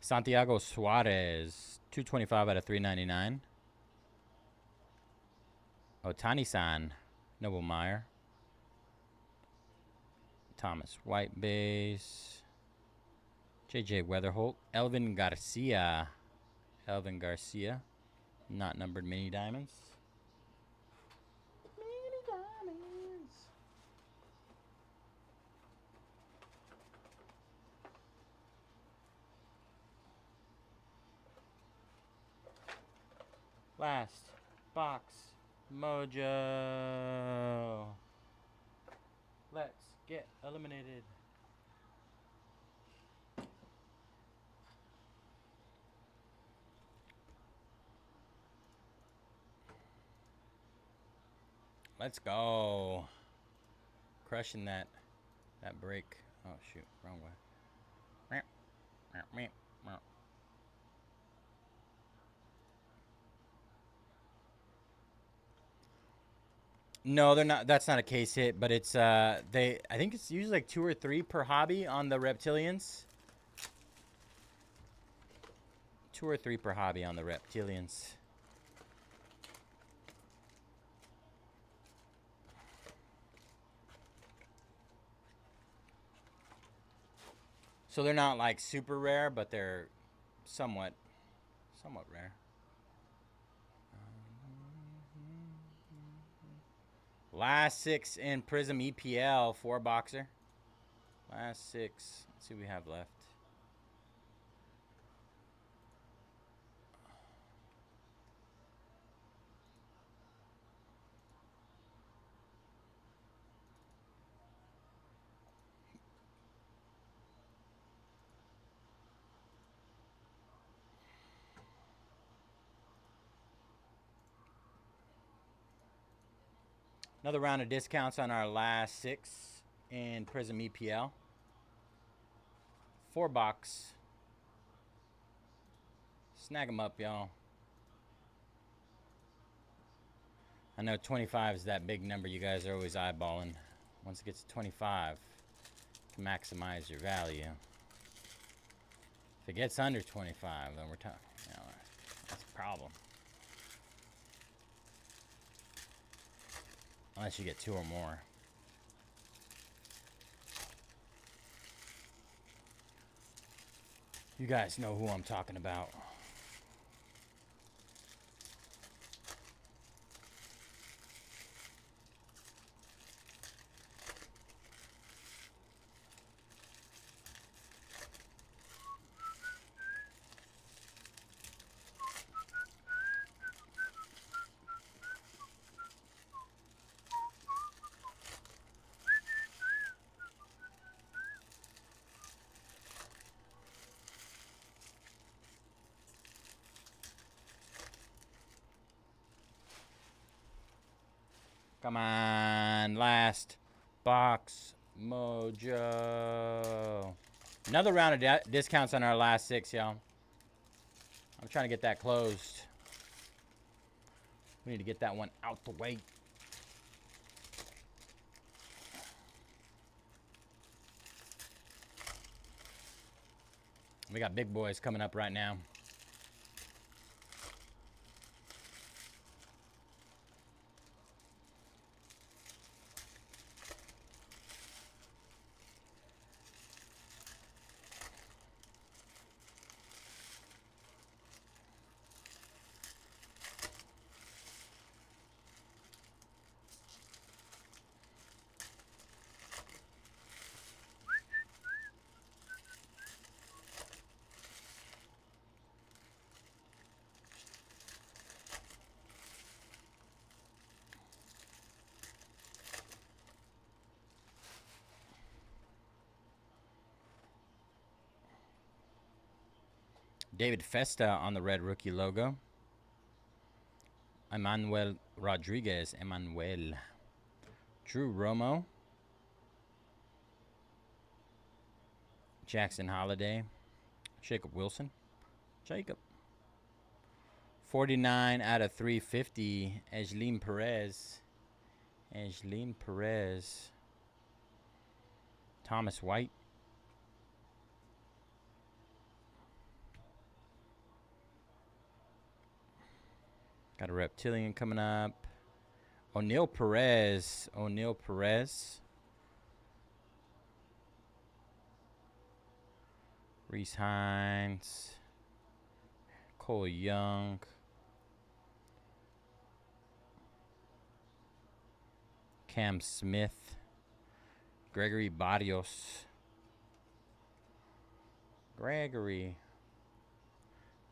Santiago Suarez. 225 out of 399. Otani-san. Noble Meyer. Thomas White base. JJ Weatherholt. Elvin Garcia. Not numbered mini diamonds. Last box. Mojo. Let's get eliminated. Let's go. Crushing that break. Oh shoot, wrong way. No, they're not. That's not a case hit, but it's I think it's usually like 2 or 3 per hobby on the Reptilians. 2 or 3 per hobby on the Reptilians. So they're not like super rare, but they're somewhat rare. Last 6 in Prism EPL, 4-boxer. Last 6. Let's see what we have left. Another round of discounts on our last 6 in Prism EPL. 4-box. Snag them up, y'all. I know 25 is that big number you guys are always eyeballing. Once it gets to 25, you can maximize your value. If it gets under 25, then we're talking. You know, that's a problem. Unless you get 2 or more. You guys know who I'm talking about. Come on, last box mojo. Another round of discounts on our last 6, y'all. I'm trying to get that closed. We need to get that one out the way. We got big boys coming up right now. David Festa on the red rookie logo. Emmanuel Rodriguez. Drew Romo. Jackson Holiday. Jacob Wilson. 49 out of 350. Angeline Perez. Thomas White. Got a reptilian coming up. O'Neal Perez. Reese Hines. Cole Young. Cam Smith. Gregory Barrios. Gregory.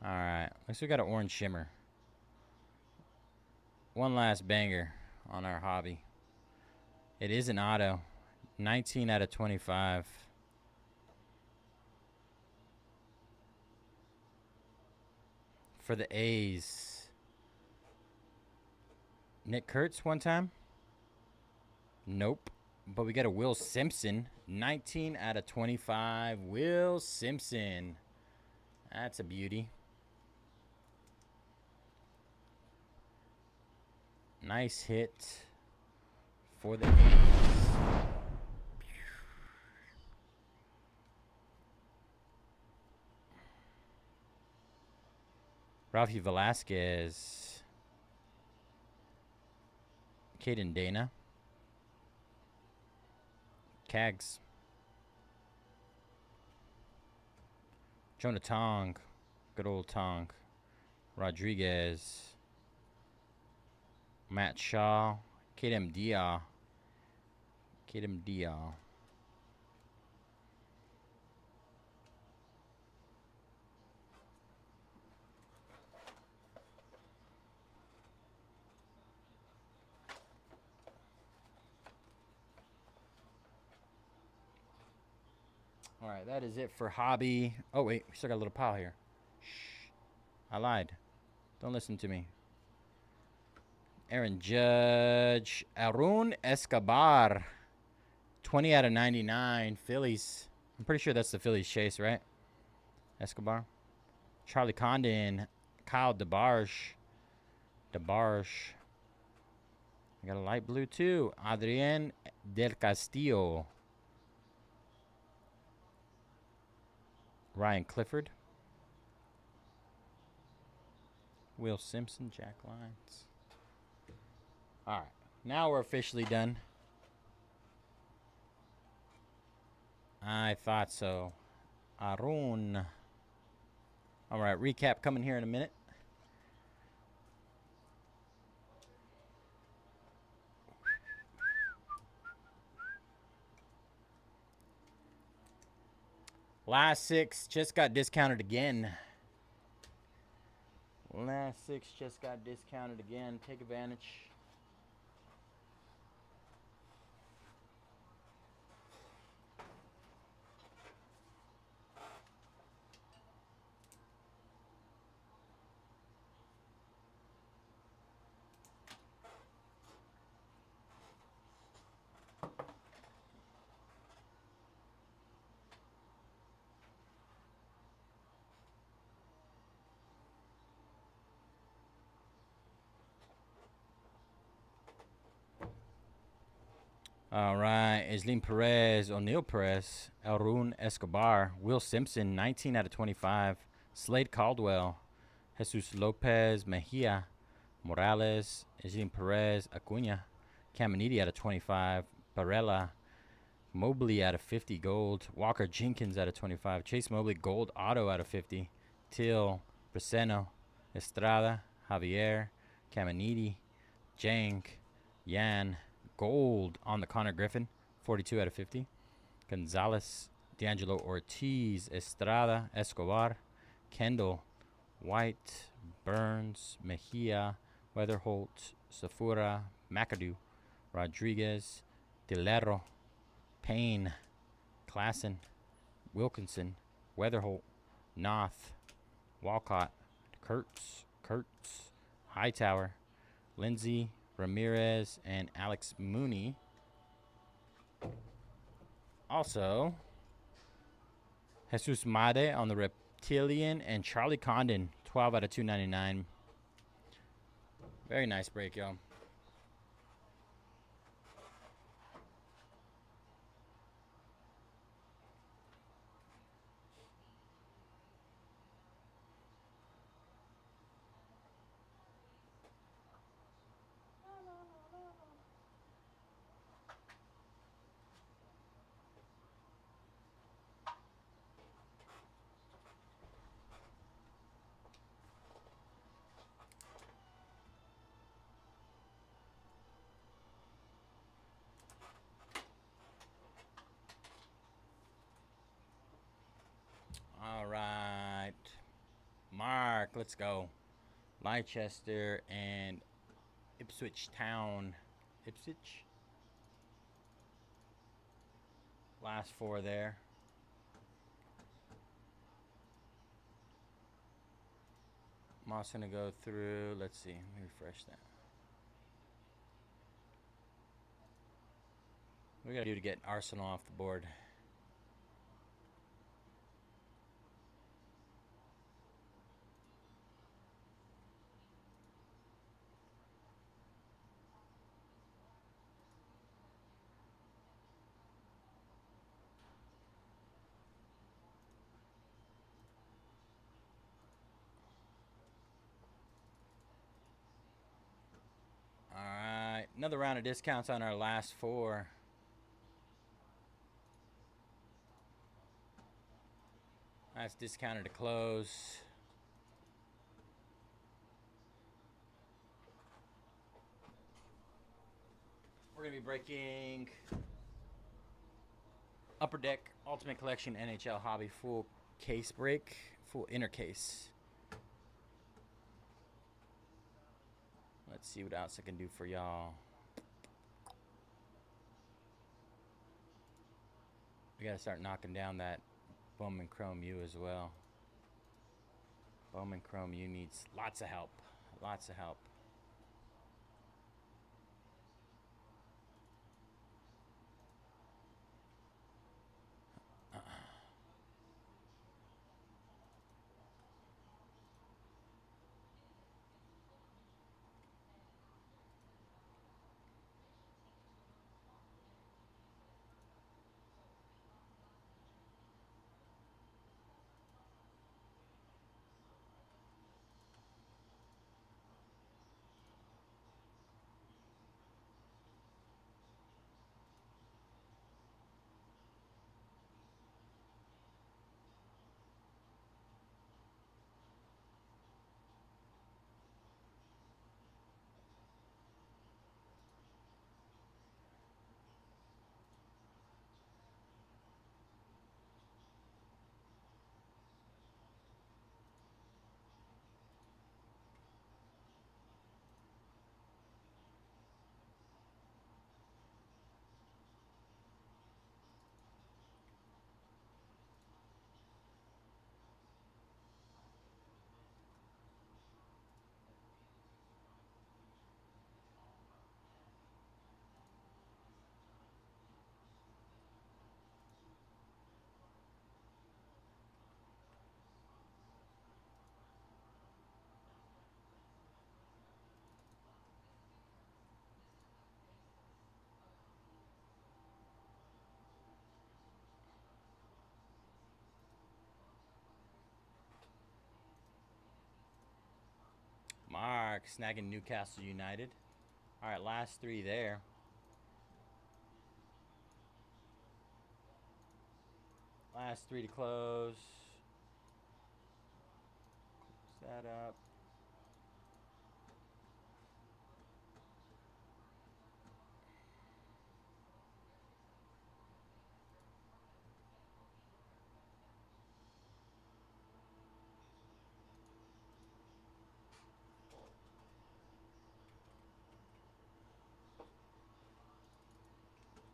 All right. Looks like we got an orange shimmer. One last banger on our hobby. It is an auto. 19 out of 25. For the A's. Nick Kurtz one time? Nope. But we got a Will Simpson. 19 out of 25. Will Simpson. That's a beauty. Nice hit for the A's. Rafi Velasquez. Caden Dana. Cags. Jonah Tong. Good old Tong. Rodriguez. Matt Shaw. Kadem Dia. All right, that is it for hobby. Oh, wait, we still got a little pile here. Shh. I lied. Don't listen to me. Aaron Judge. Arun Escobar. 20 out of 99. Phillies. I'm pretty sure that's the Phillies chase, right? Escobar. Charlie Condon. Kyle DeBarge. I got a light blue, too. Adrian Del Castillo. Ryan Clifford. Will Simpson, Jack Lyons. All right. Now we're officially done. I thought so. Arun. All right, recap coming here in a minute. Last 6 just got discounted again. Last 6 just got discounted again. Take advantage. All right, Islim Perez, O'Neal Perez, Elrun Escobar, Will Simpson, 19 out of 25. Slade Caldwell, Jesus Lopez, Mejia, Morales, Islim Perez, Acuna, Caminiti out of 25. Barella, Mobley out of 50 gold. Walker Jenkins out of 25. Chase Mobley gold auto out of 50. Till, Breseno, Estrada, Javier, Caminiti, Jank, Yan, gold on the Connor Griffin, 42 out of 50. Gonzalez, D'Angelo Ortiz, Estrada, Escobar, Kendall, White, Burns, Mejia, Weatherholt, Safura, McAdoo, Rodriguez, Delero, Payne, Klassen, Wilkinson, Weatherholt, Noth, Walcott, Kurtz, Hightower, Lindsay, Ramirez, and Alex Mooney. Also, Jesus Made on the Reptilian and Charlie Condon, 12 out of 299. Very nice break, y'all. All right. Mark, let's go. Leicester and Ipswich Town. Ipswich. Last 4 there. I'm also going to go through. Let's see. Let me refresh that. What we got to do to get Arsenal off the board? All right. Another round of discounts on our last 4. That's discounted to close. We're going to be breaking Upper Deck Ultimate Collection NHL Hobby full case break, full inner case. Let's see what else I can do for y'all. We got to start knocking down that Bowman Chrome U as well. Bowman Chrome U needs lots of help. Lots of help. Mark snagging Newcastle United. All right, last 3 there. Last 3 to close. Close that up.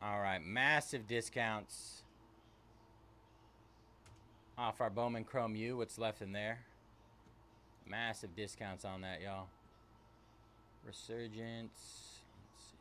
All right, massive discounts off our Bowman Chrome U. What's left in there? Massive discounts on that, y'all. Resurgence. Let's see.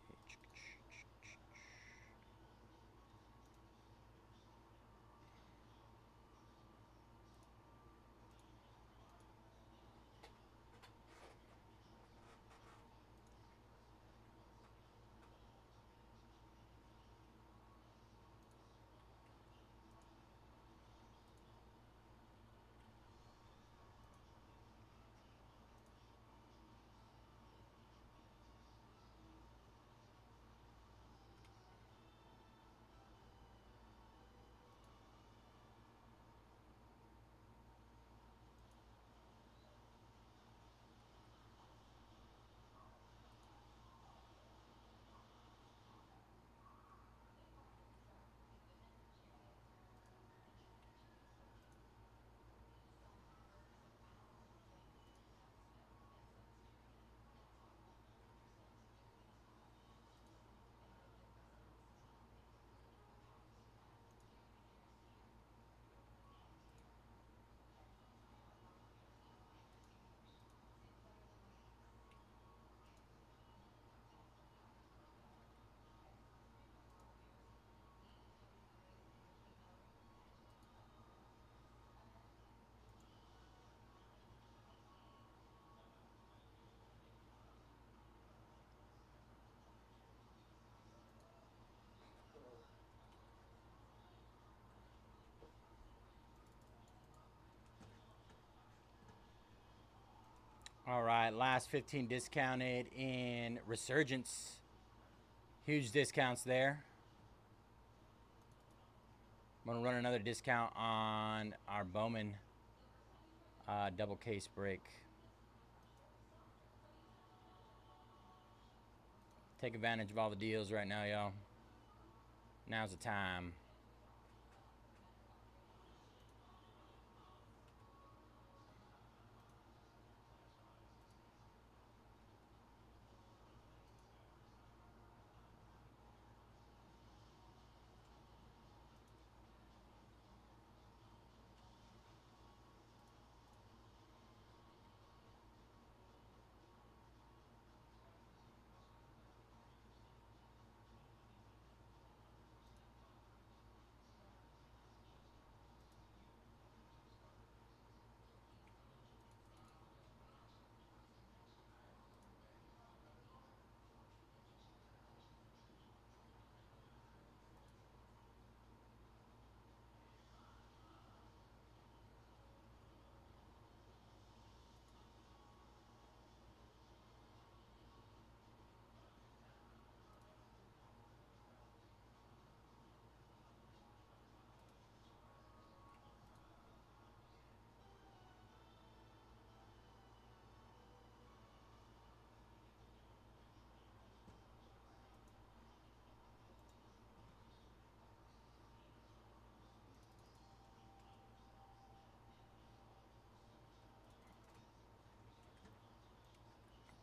All right, last 15 discounted in Resurgence. Huge discounts there. I'm going to run another discount on our Bowman double case break. Take advantage of all the deals right now, y'all. Now's the time.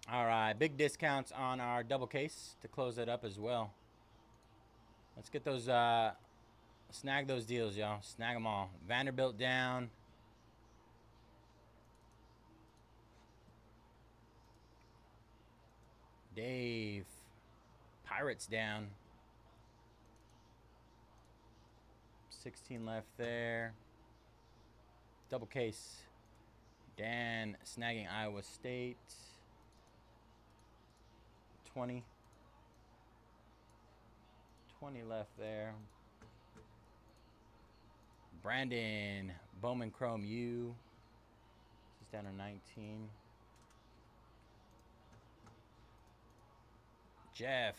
All right, big discounts on our double case to close it up as well. Let's get those, snag those deals, y'all. Snag them all. Vanderbilt down. Dave. Pirates down. 16 left there. Double case. Dan snagging Iowa State. 20 left there. Brandon, Bowman Chrome U. This is down to 19. Jeff.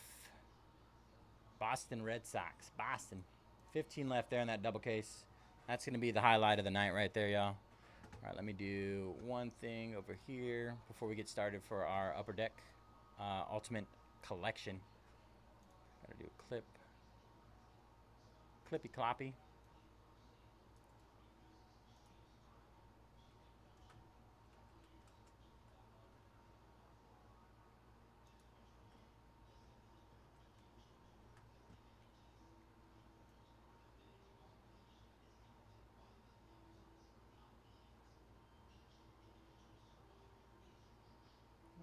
Boston Red Sox. Boston. 15 left there in that double case. That's going to be the highlight of the night right there, y'all. All right, let me do one thing over here before we get started for our Upper Deck Ultimate Collection. Got to do a clip. Clippy cloppy.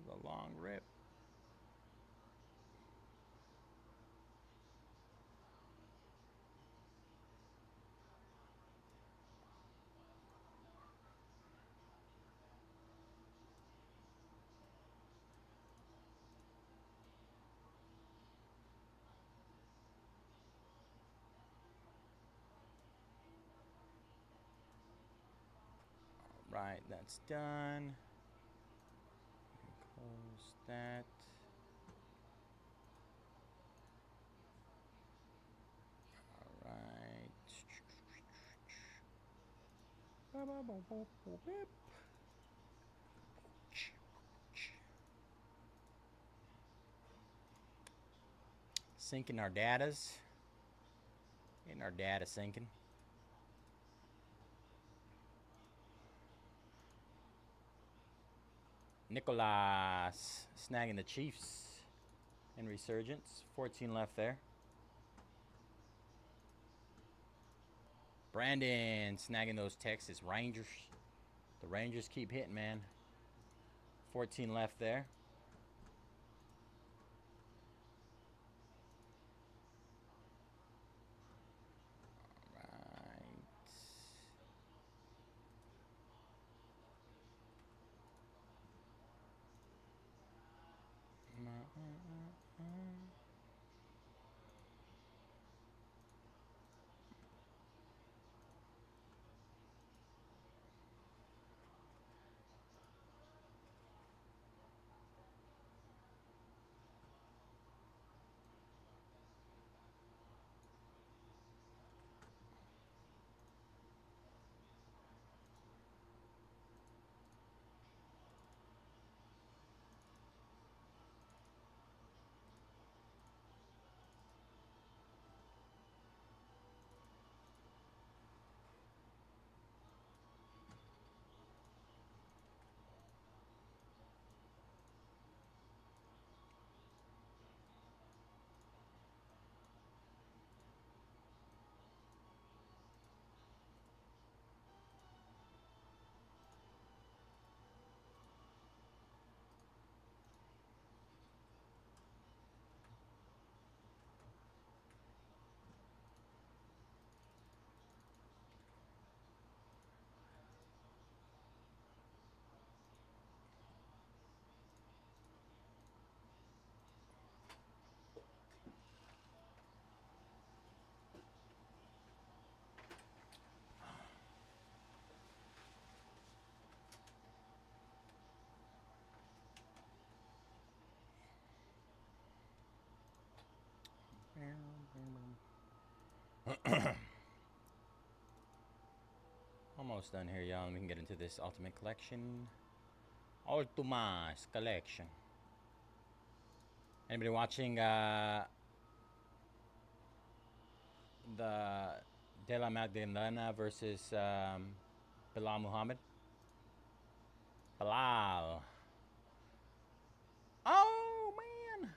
A long rip. All right, that's done. Close that. All right. Syncing our datas. Getting our data syncing. Nicholas snagging the Chiefs in Resurgence. 14 left there. Brandon snagging those Texas Rangers. The Rangers keep hitting, man. 14 left there. Almost done here, y'all. We can get into this Ultimate Collection. Ultimas Collection. Anybody watching the De La Magdalena versus Bilal Muhammad? Bilal. Oh, man.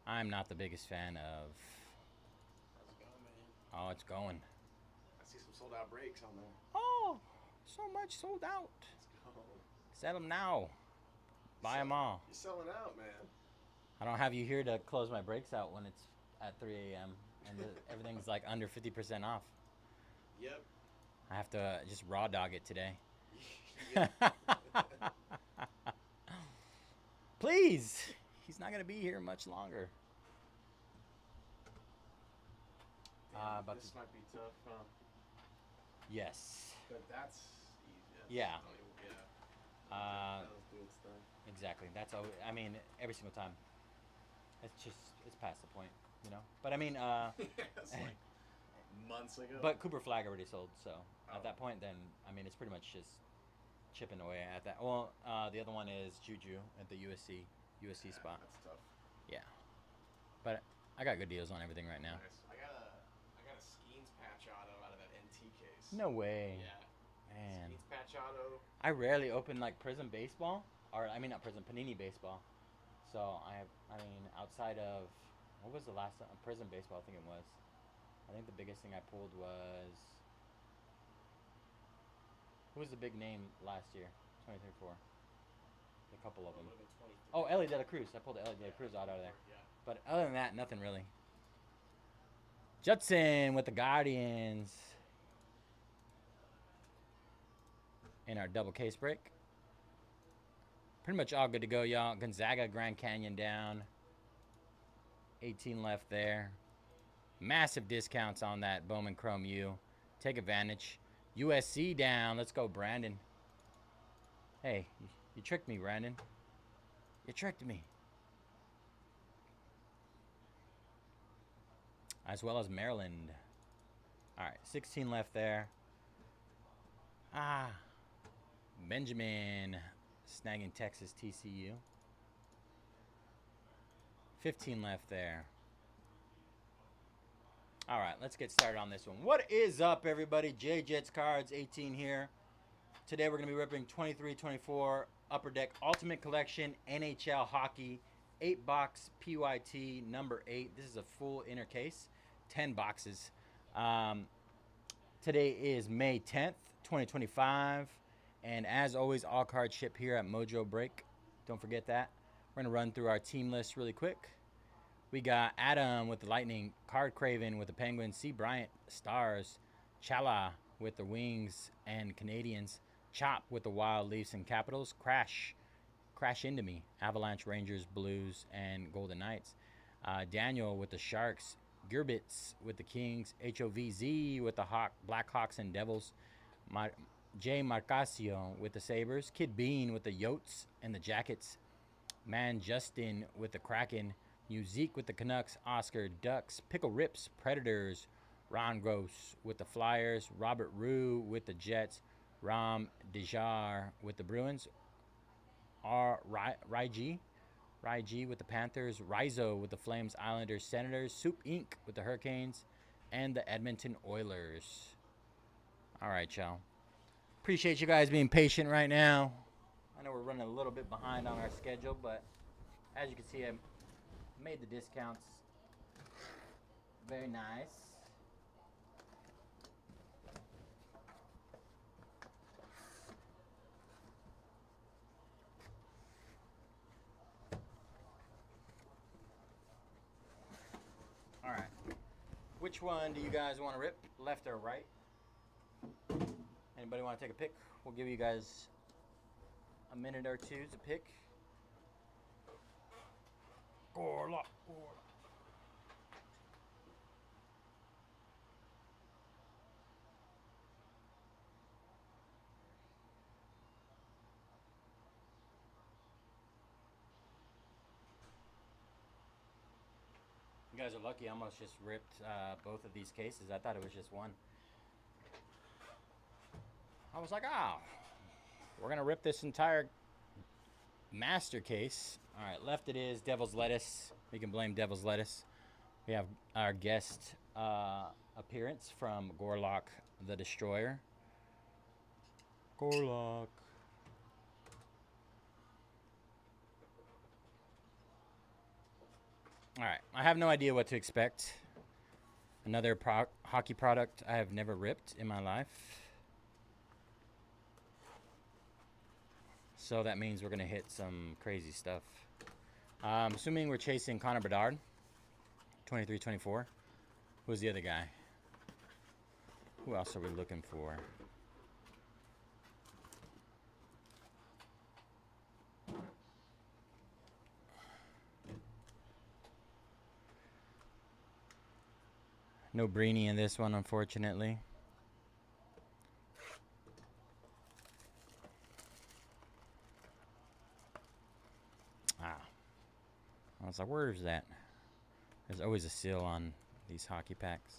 I'm not the biggest fan of... How's it going, man? Oh, it's going. I see some sold out breaks on there. Oh, so much sold out. Let's go. Sell them now. Buy them all. You're selling out, man. I don't have you here to close my breaks out when it's at 3 a.m. and everything's like under 50% off. Yep. I have to just raw dog it today. Please. He's not going to be here much longer. But this might be tough, huh? Yes. But that's easy. Yeah. That was good stuff. Exactly. That's all. I mean, every single time. It's past the point, you know. But I mean, It's like months ago. but Cooper Flag already sold, so Oh. at that point, then I mean, it's pretty much just chipping away at that. Well, the other one is Juju at the USC spot. That's tough. Yeah, but I got good deals on everything right now. Nice. I got a Skeens patch auto out of that NT case. No way. Yeah. Man. Skeens patch auto. I rarely open like Prism baseball, or I mean not Prism, Panini baseball. So I mean, outside of what was the last Prism baseball? I think it was. I think the biggest thing I pulled was who was the big name last year, 2034. A couple of them. Oh, Ellie De La Cruz. I pulled the Ellie De La Cruz out of there. Yeah. But other than that, nothing really. Judson with the Guardians in our double case break. Pretty much all good to go, y'all. Gonzaga, Grand Canyon down. 18 left there. Massive discounts on that Bowman Chrome U. Take advantage. USC down. Let's go, Brandon. Hey, you tricked me, Brandon. You tricked me. As well as Maryland. All right, 16 left there. Benjamin snagging Texas TCU. 15 left there. All right, let's get started on this one. What is up, everybody? J Jets Cards 18 here. Today we're going to be ripping 23-24 Upper Deck Ultimate Collection NHL Hockey 8-box PYT number 8. This is a full inner case, 10 boxes. Today is May 10th, 2025. And as always, all cards ship here at Mojobreak. Don't forget that. We're going to run through our team list really quick. We got Adam with the Lightning, Card Craven with the Penguins, C. Bryant, Stars, Chala with the Wings and Canadians, Chop with the Wild, Leafs and Capitals, Crash Into Me, Avalanche, Rangers, Blues, and Golden Knights, Daniel with the Sharks, Gerbitz with the Kings, HOVZ with the Blackhawks and Devils, Jay Marcasio with the Sabres, Kid Bean with the Yotes and the Jackets, Man Justin with the Kraken, Musique with the Canucks, Oscar Ducks, Pickle Rips, Predators, Ron Gross with the Flyers, Robert Rue with the Jets, Ram Dejar with the Bruins, Raiji with the Panthers, Rizzo with the Flames, Islanders, Senators, Soup Inc. with the Hurricanes, and the Edmonton Oilers. All right, y'all. Appreciate you guys being patient right now. I know we're running a little bit behind on our schedule, but as you can see, I made the discounts very nice. All right. Which one do you guys want to rip? Left or right? Anybody want to take a pick? We'll give you guys a minute or two to pick. Gorlock. You guys are lucky. I almost just ripped both of these cases. I thought it was just one. I was like, we're going to rip this entire master case. All right, left it is Devil's Lettuce. We can blame Devil's Lettuce. We have our guest appearance from Gorlock the Destroyer. Gorlock. All right, I have no idea what to expect. Another hockey product I have never ripped in my life. So that means we're going to hit some crazy stuff. I'm assuming we're chasing Connor Bedard, 23-24. Who's the other guy? Who else are we looking for? No Breeny in this one, unfortunately. I was like, where's that? There's always a seal on these hockey packs.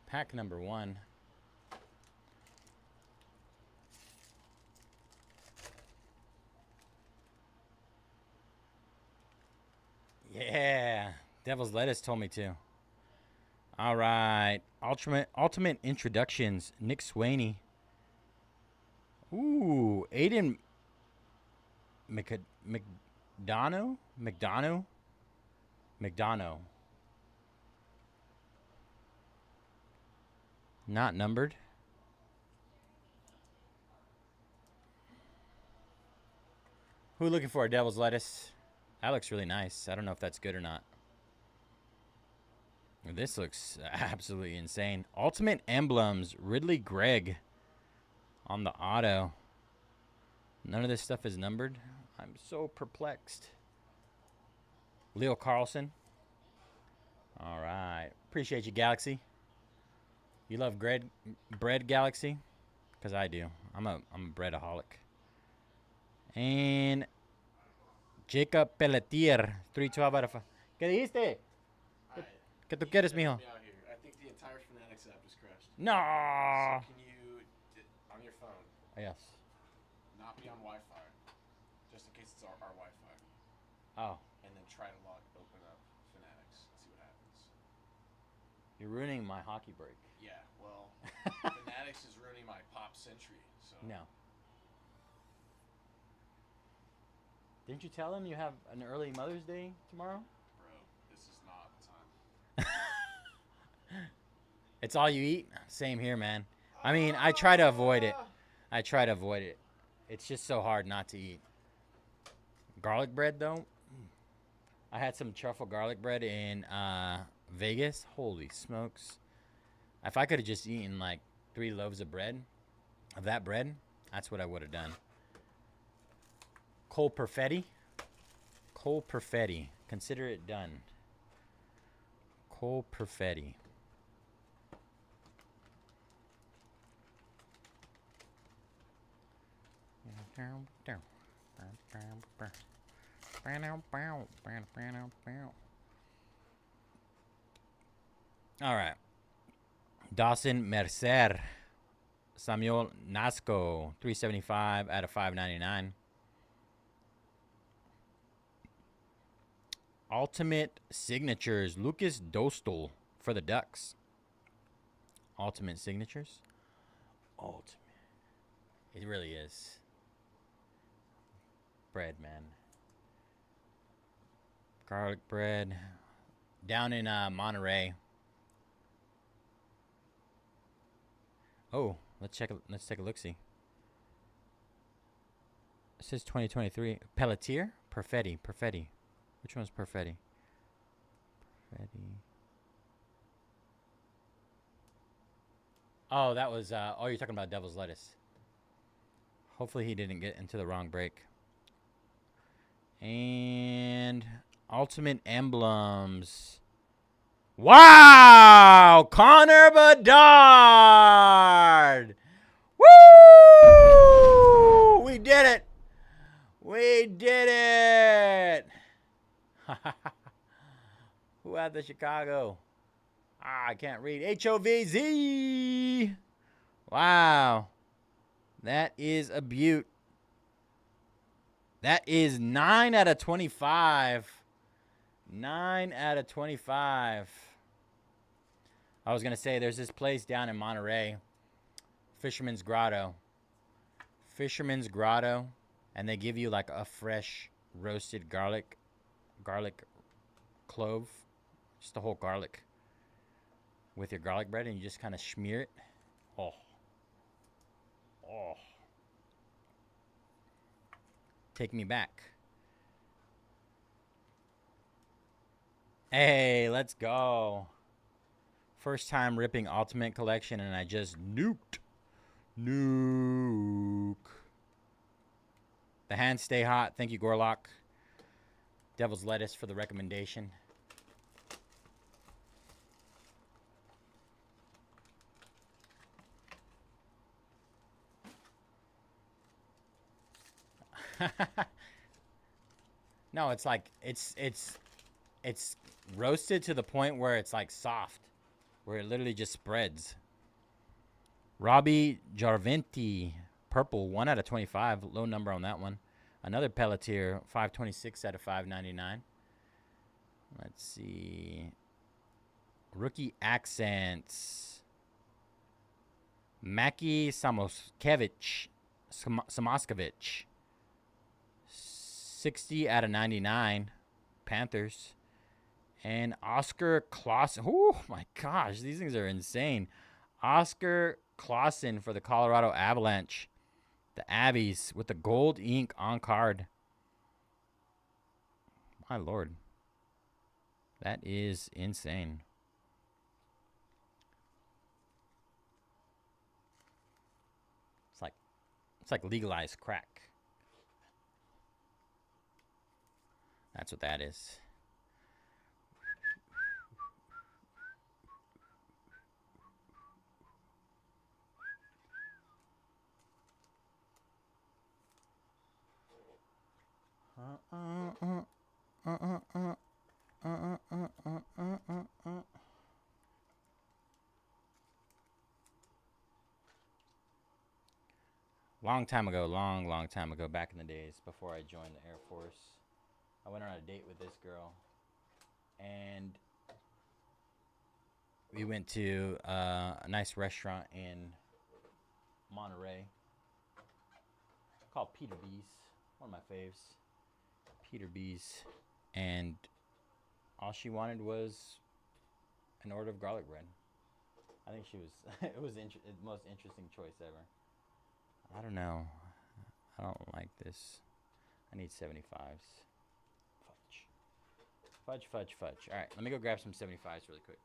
Pack number 1. Yeah. Devil's Lettuce told me to. All right. Ultimate Introductions. Nick Swaney. Ooh. Aiden McDonough? McDonough. Not numbered. Who looking for a Devil's Lettuce? That looks really nice. I don't know if that's good or not. This looks absolutely insane. Ultimate Emblems. Ridley Gregg on the auto. None of this stuff is numbered. I'm so perplexed. Leo Carlson. All right. Appreciate you, Galaxy. You love bread, Galaxy? Because I do. I'm a breadaholic. And Jacob Pelletier. 312 out of 5. ¿Qué dijiste? ¿Qué tú quieres, mijo? I think the entire Fanatics app just crashed. No. So can you, on your phone, Yes. not be on Wi-Fi, just in case it's our Wi-Fi. Oh. And then try to open up Fanatics and see what happens. You're ruining my hockey break. Yeah, well, Fanatics is ruining my pop century. So. No. Didn't you tell him you have an early Mother's Day tomorrow? Bro, this is not the time. It's all you eat? Same here, man. I mean, I try to avoid it. It's just so hard not to eat. Garlic bread, though? I had some truffle garlic bread in Vegas. Holy smokes. If I could have just eaten like 3 loaves of bread, that's what I would have done. Cole Perfetti. Consider it done. Cole Perfetti. All right. Dawson Mercer. Samuel Nasco. 375 out of 599. Ultimate Signatures. Lucas Dostal for the Ducks. Ultimate Signatures. Ultimate. It really is. Bread, man. Garlic bread. Down in Monterey. Oh, let's take a look-see. It says 2023. Pelletier? Perfetti. Which one's Perfetti? Oh, that was, you're talking about Devil's Lettuce. Hopefully he didn't get into the wrong break. And Ultimate Emblems. Wow! Connor Bedard! Woo! We did it! Who had the Chicago? I can't read. HOVZ! Wow. That is a beaut. That is 9 out of 25. 9 out of 25. I was going to say, there's this place down in Monterey. Fisherman's Grotto. And they give you like a fresh roasted garlic clove. Just a whole garlic. With your garlic bread, and you just kind of smear it. Oh. Take me back. Hey, let's go. First time ripping Ultimate Collection, and I just nuked. The hands stay hot. Thank you, Gorlock. Devil's Lettuce for the recommendation. No, it's like it's roasted to the point where it's like soft, where it literally just spreads. Robbie Jarventi, purple, 1 out of 25, low number on that one. Another Pelletier, 526 out of 599. Let's see. Rookie accents. Maki Samoskevich. 60 out of 99. Panthers. And Oscar Clausen. Oh my gosh, these things are insane. Oscar Clausen for the Colorado Avalanche. The Abbies with the gold ink on card. My lord. That is insane. It's like legalized crack. That's what that is. Long time ago, long time ago, back in the days before I joined the Air Force, I went on a date with this girl, and we went to a nice restaurant in Monterey called Peter B's, one of my faves, Peter B's, and all she wanted was an order of garlic bread. I think she was, it was the most interesting choice ever. I don't know. I don't like this. I need 75s. Fudge. All right, let me go grab some 75s really quick.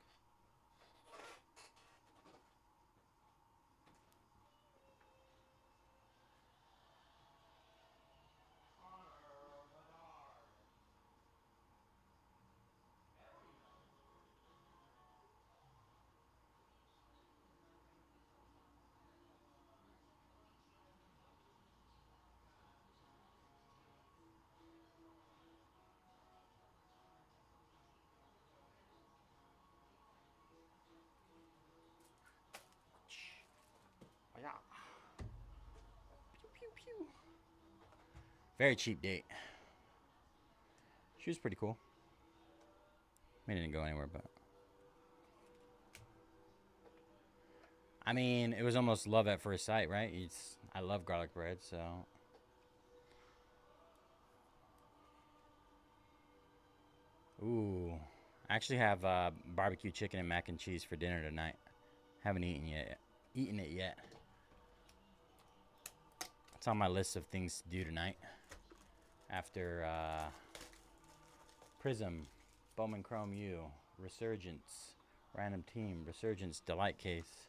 Very cheap date. She was pretty cool. We didn't go anywhere, but I mean, it was almost love at first sight, right? I love garlic bread, so. Ooh, I actually have barbecue chicken and mac and cheese for dinner tonight. Haven't eaten it yet. It's on my list of things to do tonight. After Prism, Bowman Chrome U, Resurgence, Random Team, Resurgence Delight Case.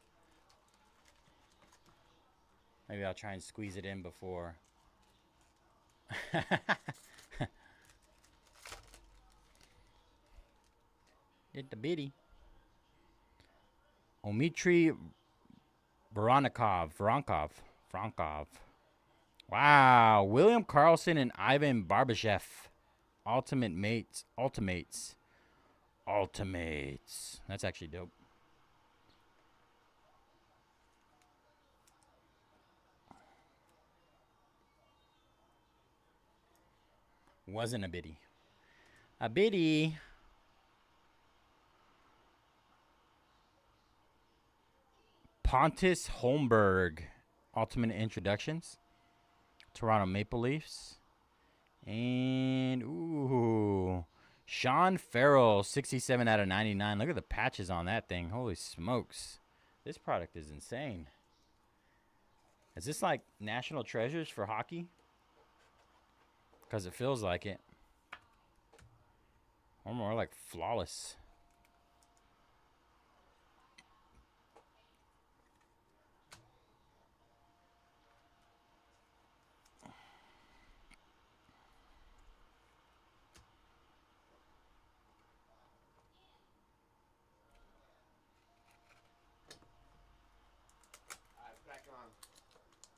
Maybe I'll try and squeeze it in before. Hit the bitty. Omitri Voronkov. Wow. William Karlsson and Ivan Barbashev. Ultimates. That's actually dope. Wasn't a biddy. A biddy. Pontus Holmberg. Ultimate Introductions. Toronto Maple Leafs. And, ooh, Sean Farrell, 67 out of 99. Look at the patches on that thing. Holy smokes. This product is insane. Is this like national treasures for hockey? Because it feels like it. Or more like flawless.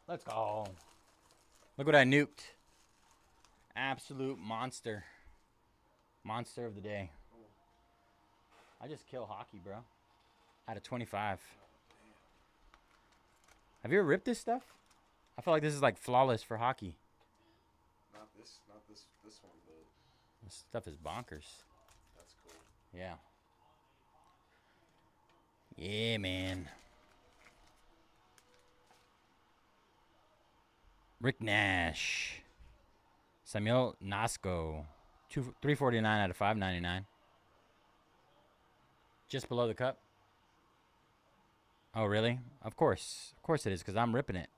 Let's go. Look what I nuked. Absolute monster. Monster of the day. I just kill hockey, bro. Out of 25. Have you ever ripped this stuff? I feel like this is like flawless for hockey. Not this one, but This stuff is bonkers. that's cool. Yeah. Yeah, man. Rick Nash. Samuel Nasco. 349 out of 599. Just below the cup. Oh, really? Of course. Of course it is, because I'm ripping it.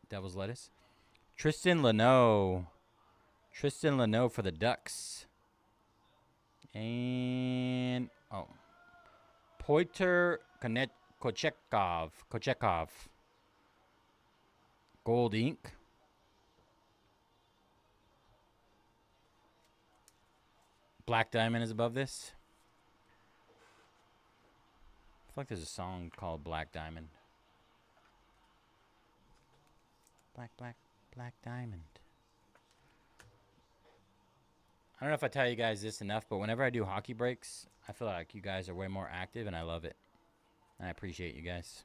Devil's lettuce. Tristan Leno. Tristan Leno for the Ducks. And, oh. Poiter Kochekov. Gold ink. Black Diamond is above this. I feel like there's a song called Black Diamond. Black Diamond. I don't know if I tell you guys this enough, but whenever I do hockey breaks, I feel like you guys are way more active, and I love it. And I appreciate you guys.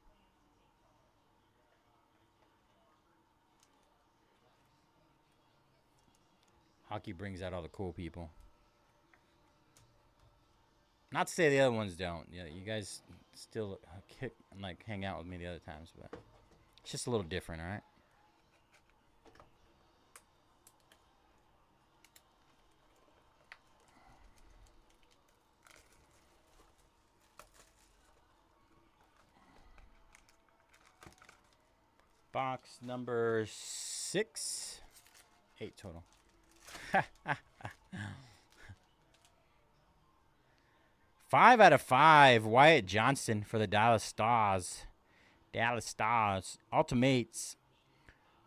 Hockey brings out all the cool people. Not to say the other ones don't. Yeah, you guys still hang out with me the other times, but it's just a little different, all right? Box number 6. 8 total. 5 out of 5. Wyatt Johnston for the Dallas Stars. Dallas Stars. Ultimates.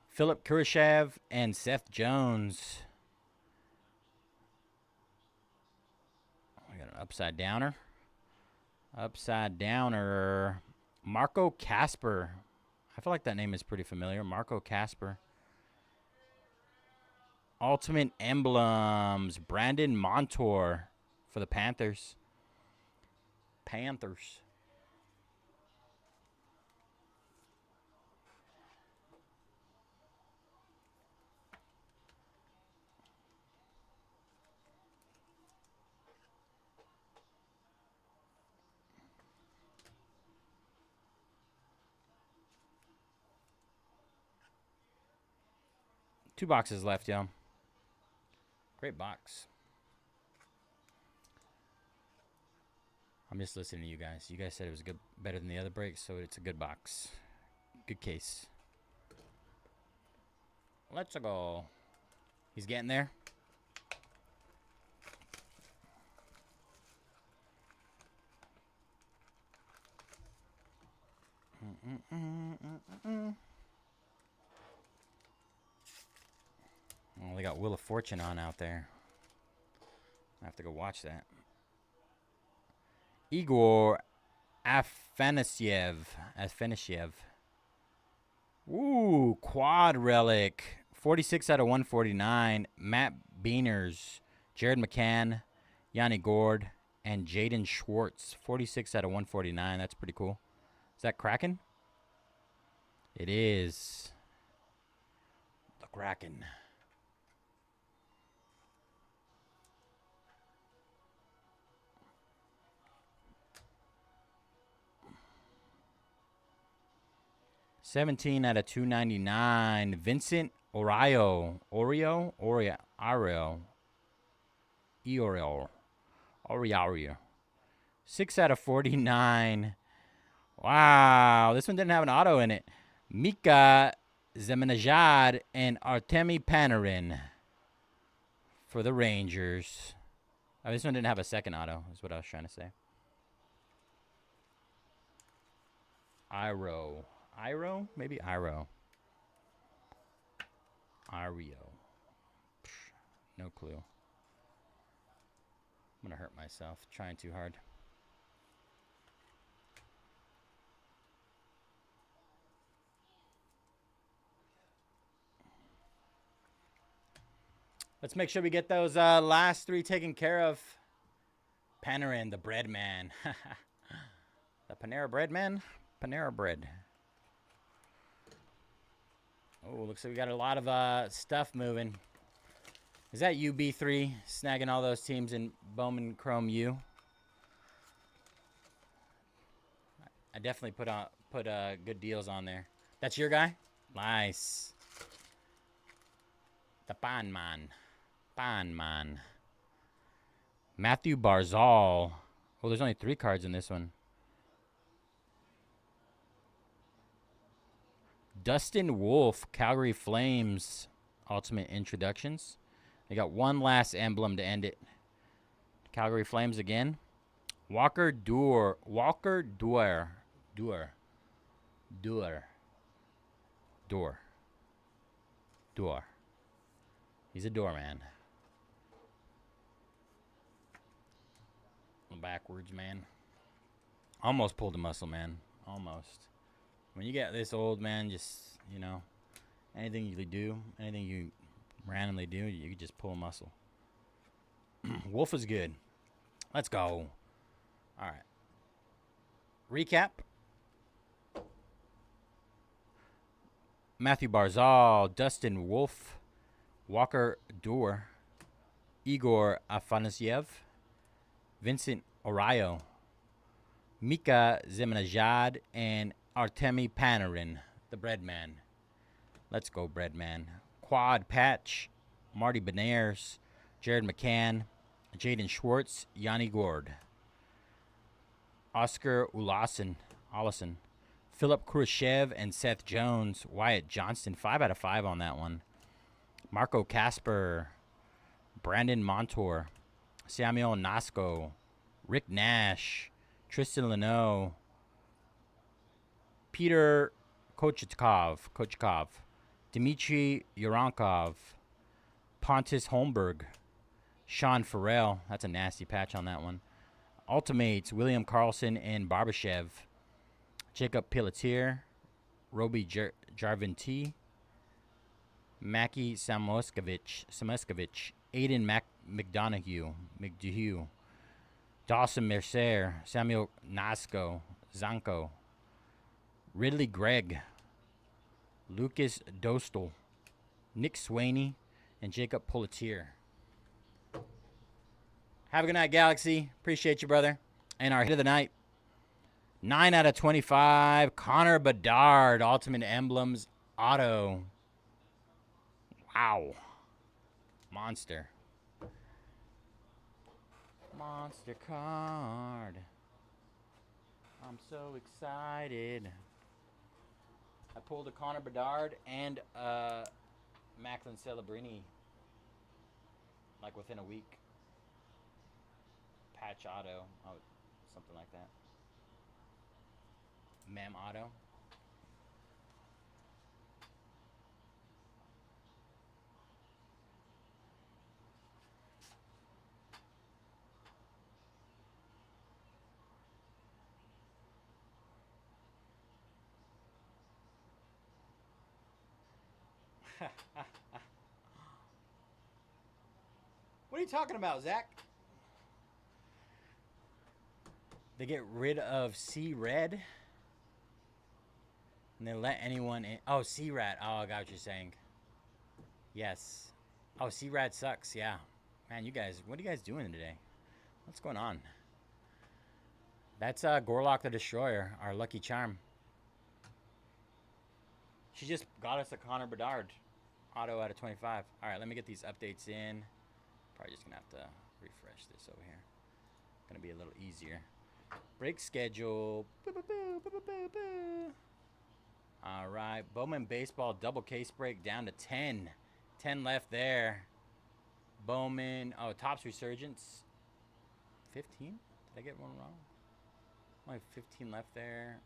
Philip Kurashev and Seth Jones. I got an upside downer. Upside downer. Marco Casper. I feel like that name is pretty familiar. Marco Casper. Ultimate Emblems. Brandon Montour for the Panthers. Panthers. Two boxes left, yo. Great box. I'm just listening to you guys. You guys said it was good, better than the other breaks, so it's a good box. Good case. Let's go. He's getting there. Well, they got Wheel of Fortune on out there. I have to go watch that. Igor Afanasyev. Ooh, quad relic. 46 out of 149. Matt Beaners, Jared McCann, Yanni Gord, and Jaden Schwartz. 46 out of 149. That's pretty cool. Is that Kraken? It is. The Kraken. $17 out of $299. Vincent Oreo. Oriol. 6 out of 49. Wow, this one didn't have an auto in it. Mika Zibanejad and Artemi Panarin for the Rangers. Oh, this one didn't have a second auto, is what I was trying to say. Iro? Maybe Iro. No clue. I'm going to hurt myself trying too hard. Let's make sure we get those last 3 taken care of. Panarin, the bread man. The Panera bread man? Panera bread. Oh, looks like we got a lot of stuff moving. Is that UB3 snagging all those teams in Bowman Chrome U? I definitely put good deals on there. That's your guy? Nice. The Pan Man. Pan Man. Matthew Barzal. Oh, there's only 3 cards in this one. Dustin Wolf, Calgary Flames, Ultimate Introductions. They got one last emblem to end it. Calgary Flames again. Walker Duer. He's a doorman. Backwards, man. Almost pulled a muscle, man. Almost. When you get this old, man, just, you know, anything you do, anything you randomly do, you can just pull a muscle. Wolf is good. Let's go. All right. Recap. Matthew Barzal, Dustin Wolf, Walker Duer, Igor Afanasyev, Vincent Orayo, Mika Zimonajad, and Artemi Panarin, the bread man. Let's go, bread man. Quad Patch, Marty Benares, Jared McCann, Jaden Schwartz, Yanni Gord, Oscar Olason, Philip Khrushchev, and Seth Jones, Wyatt Johnston, 5 out of 5 on that one. Marco Casper, Brandon Montour, Samuel Nasco, Rick Nash, Tristan Leno, Peter Kochetkov, Dmitry Urankov, Pontus Holmberg, Sean Farrell. That's a nasty patch on that one. Ultimates, William Karlsson and Barbashev, Jacob Pelletier, Roby Jarvinti, Mackie Samoskevich, Aiden McDonough, Dawson Mercer, Samuel Nasco, Zanko, Ridley Gregg, Lucas Dostal, Nick Swaney, and Jacob Pelletier. Have a good night, Galaxy. Appreciate you, brother. And our hit of the night, 9 out of 25, Connor Bedard, Ultimate Emblems, Auto. Wow. Monster. Monster card. I'm so excited. I pulled a Connor Bedard and a Macklin Celebrini like within a week. Patch Auto. Oh, something like that. Mem Auto. What are you talking about, Zach? They get rid of C-Red and they let anyone in. Oh, C-Rat. Oh, I got what you're saying. Yes. Oh, C-Rat sucks. Yeah. Man, you guys, what are you guys doing today? What's going on? That's Gorlock the Destroyer, our lucky charm. She just got us a Connor Bedard auto out of 25. All right, let me get these updates in. Probably just going to have to refresh this over here. Going to be a little easier. Break schedule. All right, Bowman Baseball double case break down to 10. 10 left there. Bowman, oh, Topps Resurgence. 15? Did I get one wrong? Only 15 left there.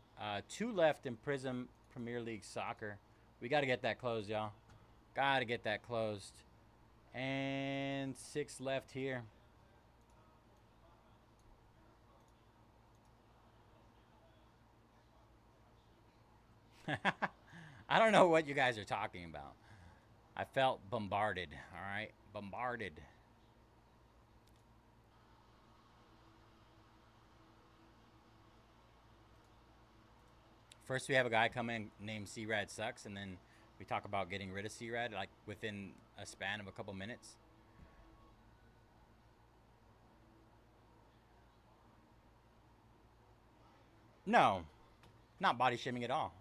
2 left in Prism Premier League Soccer. We got to get that closed, y'all. Got to get that closed. And 6 left here. I don't know what you guys are talking about. I felt bombarded, all right? Bombarded. First, we have a guy come in named C-Rad Sucks, and then we talk about getting rid of C-Rad like within a span of a couple minutes. No, not body shaming at all.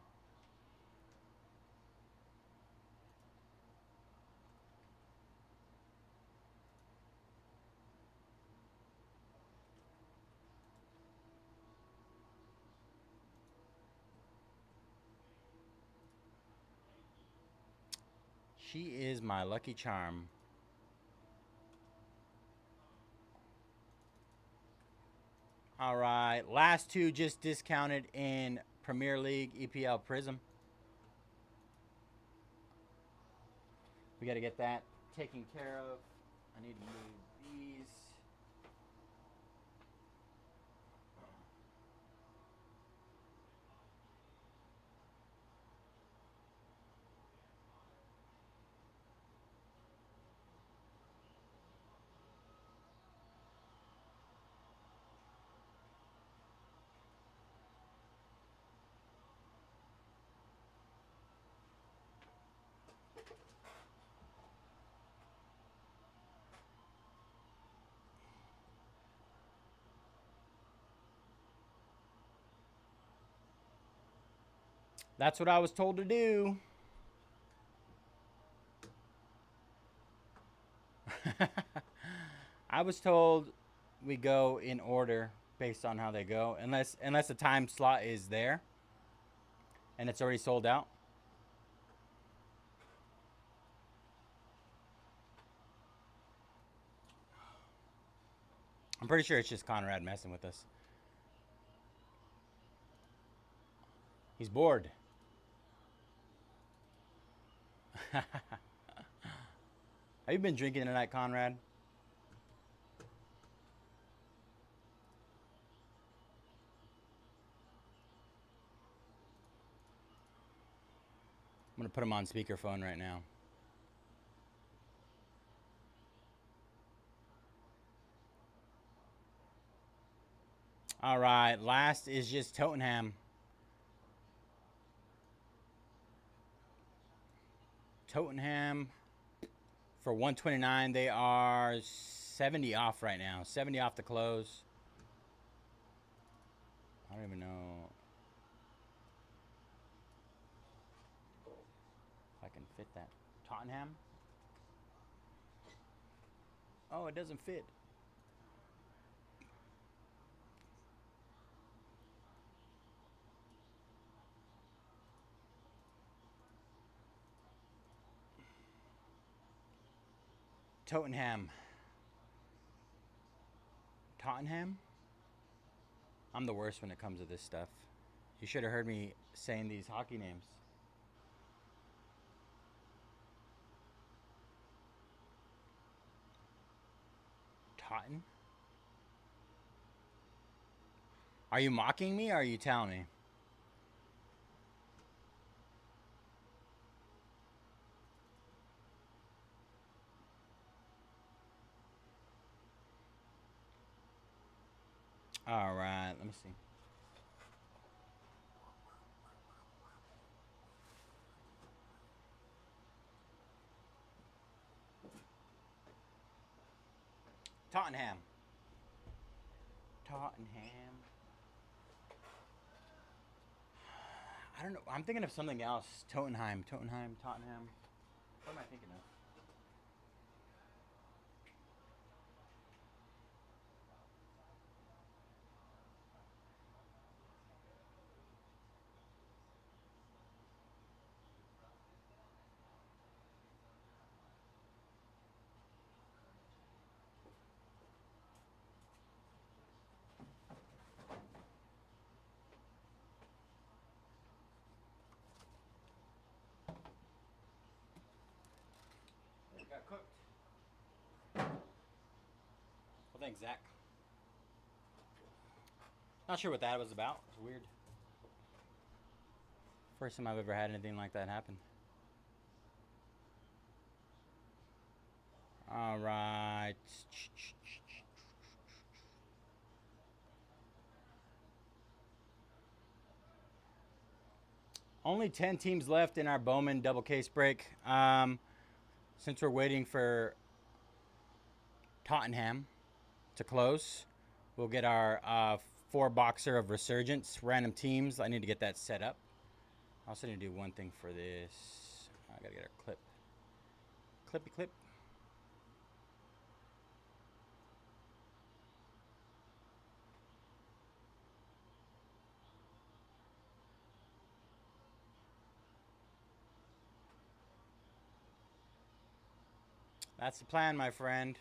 She is my lucky charm. All right, last two just discounted in Premier League EPL Prism. We got to get that taken care of. I need to move these. That's what I was told to do. I was told we go in order based on how they go, unless the time slot is there and it's already sold out. I'm pretty sure it's just Conrad messing with us. He's bored. Have you been drinking tonight, Conrad? I'm going to put him on speakerphone right now. All right, last is just Tottenham. Tottenham for 129. They are 70 off right now. 70 off the close. I don't even know if I can fit that. Tottenham. Oh, it doesn't fit. Tottenham. Tottenham? I'm the worst when it comes to this stuff. You should have heard me saying these hockey names. Totten? Are you mocking me or are you telling me? All right, let me see. Tottenham. Tottenham. I don't know. I'm thinking of something else. Tottenham. Tottenham. Tottenham. What am I thinking of? It got cooked. Well, thanks, Zach. Not sure what that was about. It's weird. First time I've ever had anything like that happen. All right. Only 10 teams left in our Bowman double case break. Since we're waiting for Tottenham to close, we'll get our 4-boxer of Resurgence random teams. I need to get that set up. I also need to do one thing for this. I gotta get our clip. Clippy clip. That's the plan, my friend.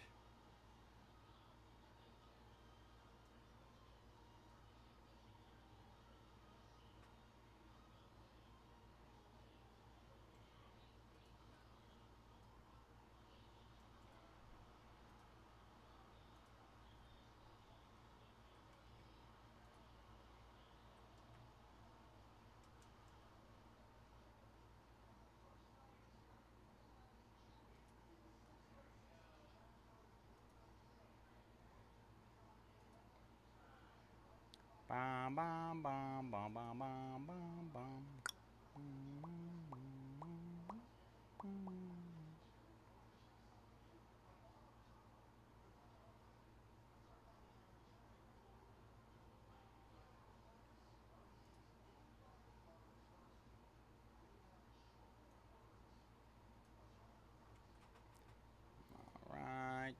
Bam, bam, bam, bam, bam, bam, bam, bam. All right.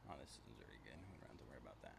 Oh, this is very good. We don't have to worry about that.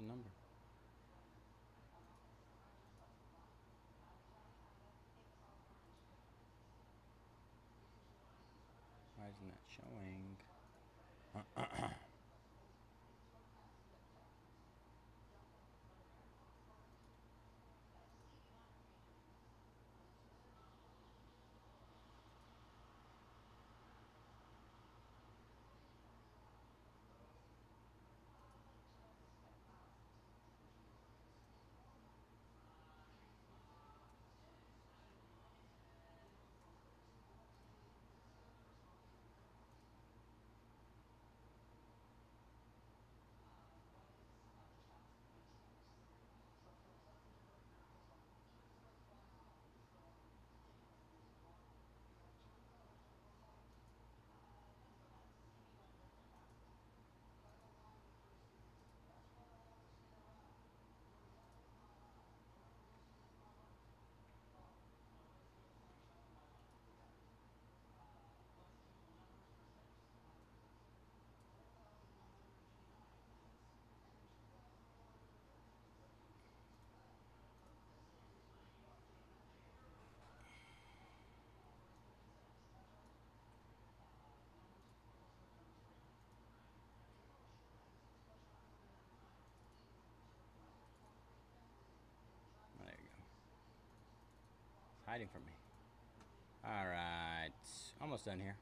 Number. Why isn't that showing? There you go. It's hiding from me. All right. Almost done here.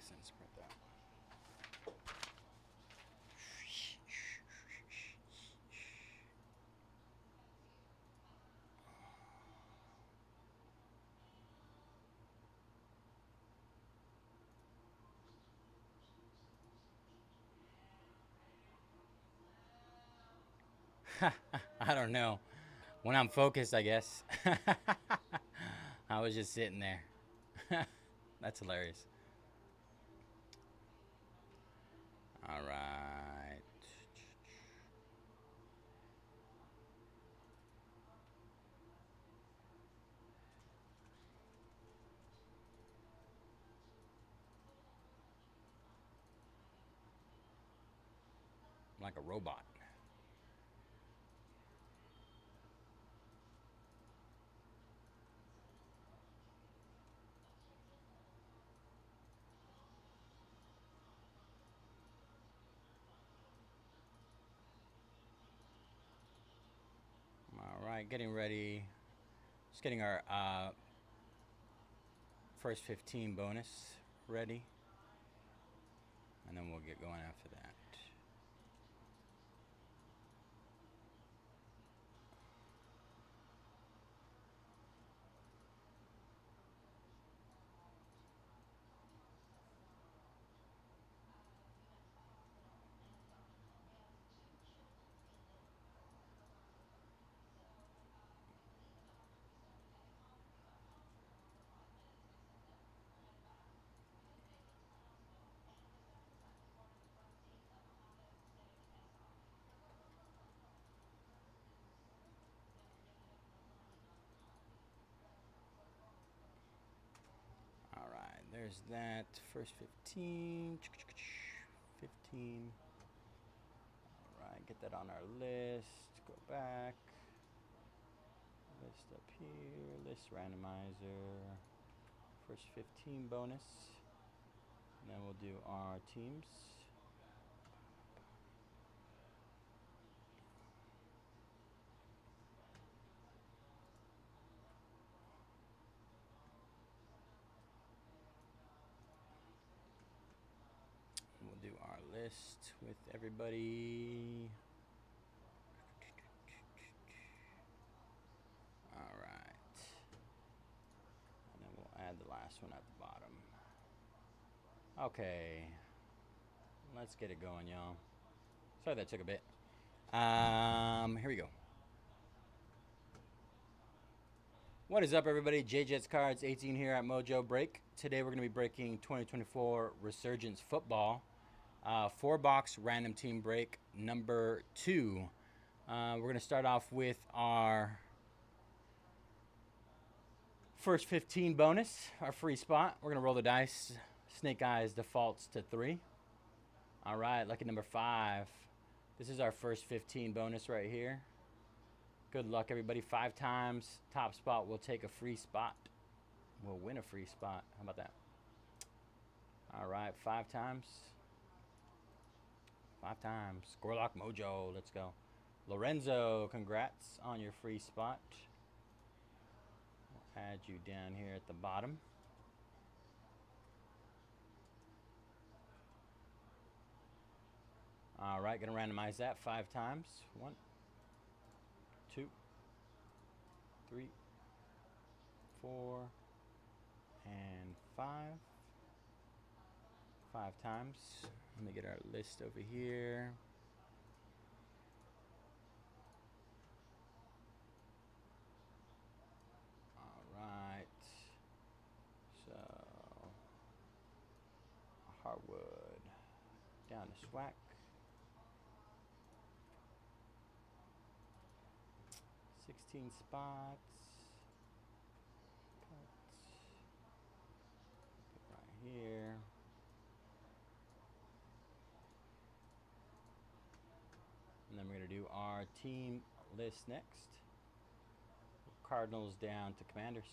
sense. Print that. I don't know. When I'm focused, I guess. I was just sitting there. That's hilarious. All right. I'm like a robot. All right, getting ready. Just getting our first 15 bonus ready. And then we'll get going after that. All right, there's that first 15. 15. All right, get that on our list. Go back. List up here. List randomizer. First 15 bonus. And then we'll do our teams. We'll do our list with everybody. All right. And then we'll add the last one at the bottom. Okay. Let's get it going, y'all. Sorry that took a bit. Here we go. What is up, everybody? JJets Cards 18 here at Mojobreak. Today we're going to be breaking 2024 Resurgence Football. 4-box random team break number 2. We're going to start off with our first 15 bonus, our free spot. We're going to roll the dice. Snake Eyes defaults to 3. All right, lucky number 5. This is our first 15 bonus right here. Good luck, everybody. 5 times. Top spot will take a free spot. We'll win a free spot. How about that? All right, 5 times. 5 times. Scorelock Mojo. Let's go. Lorenzo, congrats on your free spot. We'll add you down here at the bottom. All right, going to randomize that 5 times. 1, 2, 3, 4, and 5. 5 times. Let me get our list over here. All right. So, Hardwood down to Swack. 16 spots. Put right here. And then we're going to do our team list next. Cardinals down to Commanders.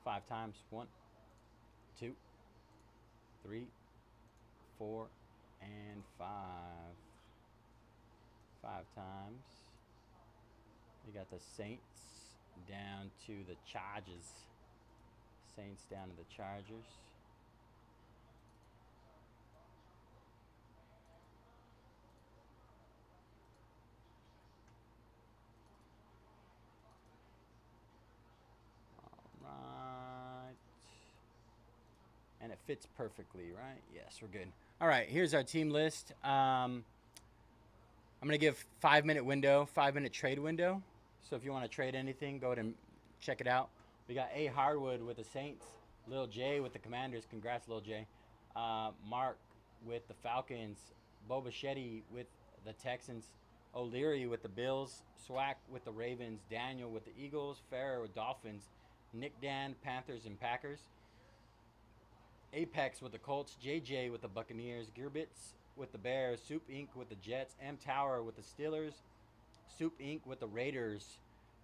5 times. 1, 2, 3, 4, and 5. 5 times. We got the Saints down to the Chargers. Saints down to the Chargers. And it fits perfectly, right? Yes, we're good. All right, here's our team list. I'm going to give 5-minute window, 5-minute trade window. So if you want to trade anything, go ahead and check it out. We got A. Hardwood with the Saints. Lil J with the Commanders. Congrats, Lil J. Mark with the Falcons. Bo Bichetti with the Texans. O'Leary with the Bills. Swack with the Ravens. Daniel with the Eagles. Farrer with Dolphins. Nick Dan, Panthers and Packers. Apex with the Colts. JJ with the Buccaneers. Gearbits with the Bears. Soup Inc. with the Jets. M Tower with the Steelers. Soup Inc. with the Raiders.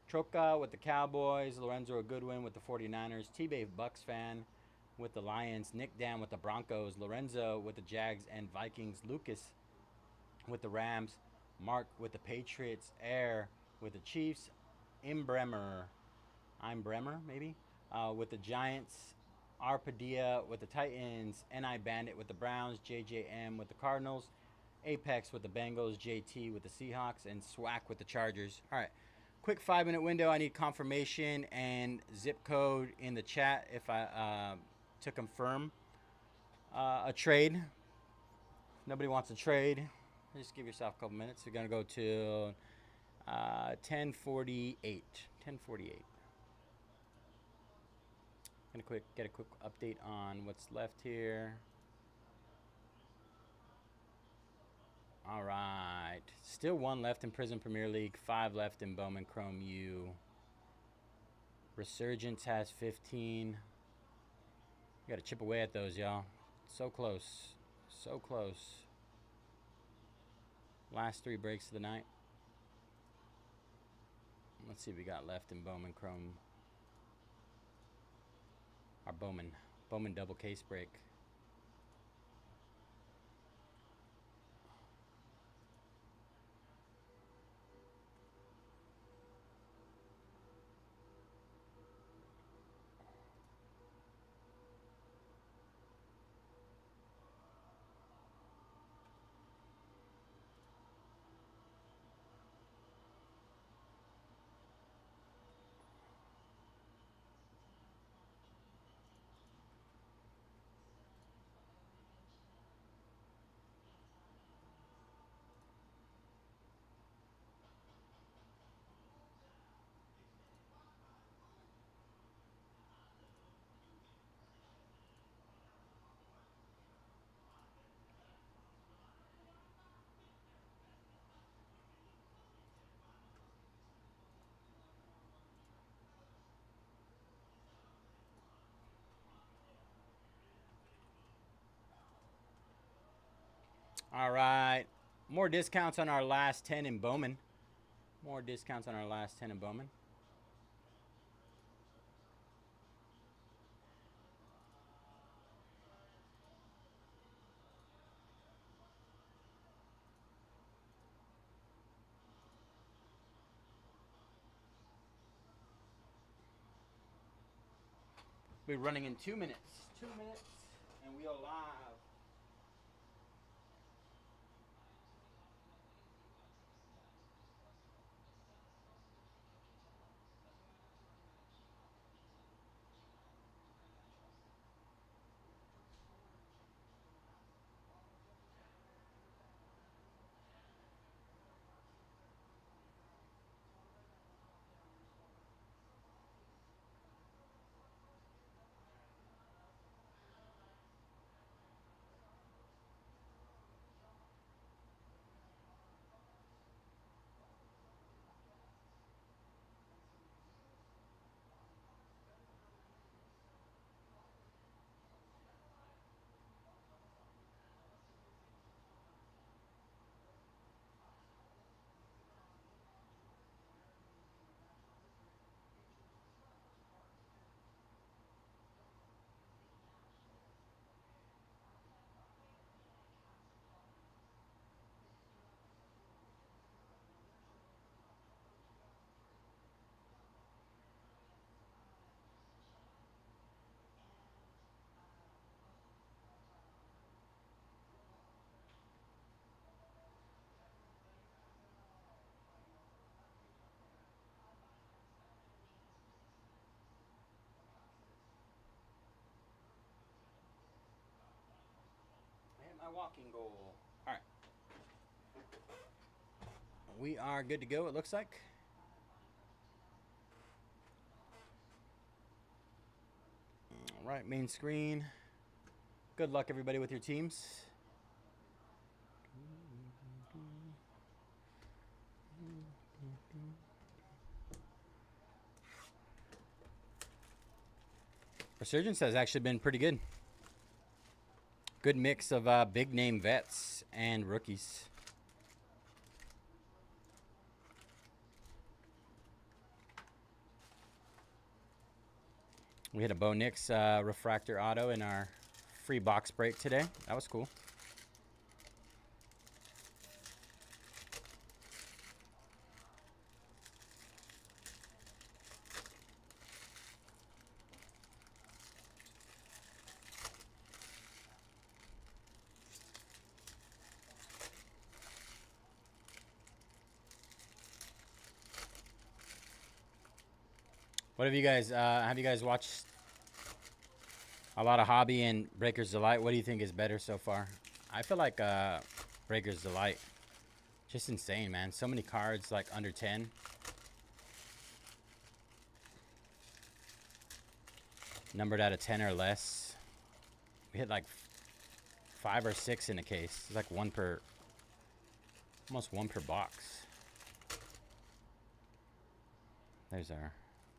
Troca with the Cowboys. Lorenzo Goodwin with the 49ers. T-Bay Bucks fan with the Lions. Nick Dan with the Broncos. Lorenzo with the Jags and Vikings. Lucas with the Rams. Mark with the Patriots. Air with the Chiefs. Imbremer maybe, with the Giants. R. Padilla with the Titans. N.I. Bandit with the Browns. JJM with the Cardinals. Apex with the Bengals. JT with the Seahawks. And Swack with the Chargers. All right. Quick 5-minute window. I need confirmation and zip code in the chat if I to confirm a trade. Nobody wants a trade. Just give yourself a couple minutes. We're going to go to 10:48. 10:48. Gonna get a quick update on what's left here. All right, still 1 left in Prism Premier League, 5 left in Bowman Chrome U. Resurgence has 15. You gotta chip away at those, y'all. So close, so close. Last 3 breaks of the night. Let's see what we got left in Bowman Chrome. Our Bowman double case break. All right. More discounts on our last 10 in Bowman. More discounts on our last 10 in Bowman. We're running in 2 minutes. 2 minutes, and we are live. fucking goal. All right. We are good to go, it looks like. All right, main screen. Good luck, everybody, with your teams. Resurgence has actually been pretty good. Good mix of big name vets and rookies. We had a Bo Nix refractor auto in our free box break today. That was cool. What have you guys watched a lot of Hobby and Breaker's Delight? What do you think is better so far? I feel like Breaker's Delight. Just insane, man. So many cards like under 10. Numbered out of 10 or less. We hit like 5 or 6 in a case. It's like one per, almost one per box. There's our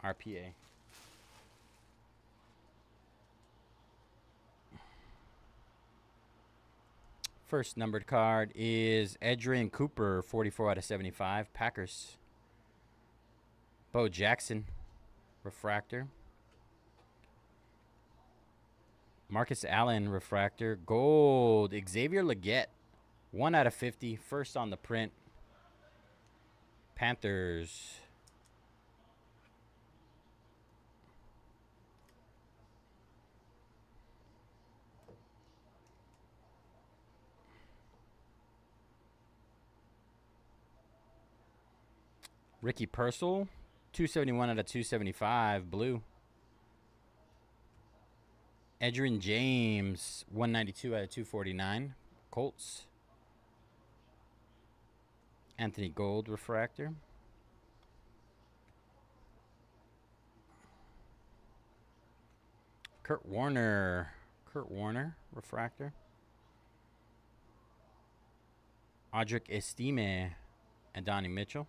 RPA. First numbered card is Adrian Cooper, 44 out of 75, Packers. Bo Jackson, refractor. Marcus Allen, refractor. Gold, Xavier Legette, 1 out of 50, first on the print. Panthers. Ricky Purcell, 271 out of 275, blue. Edgerrin James, 192 out of 249, Colts. Anthony Gold, refractor. Kurt Warner, refractor. Audric Estime and Donnie Mitchell.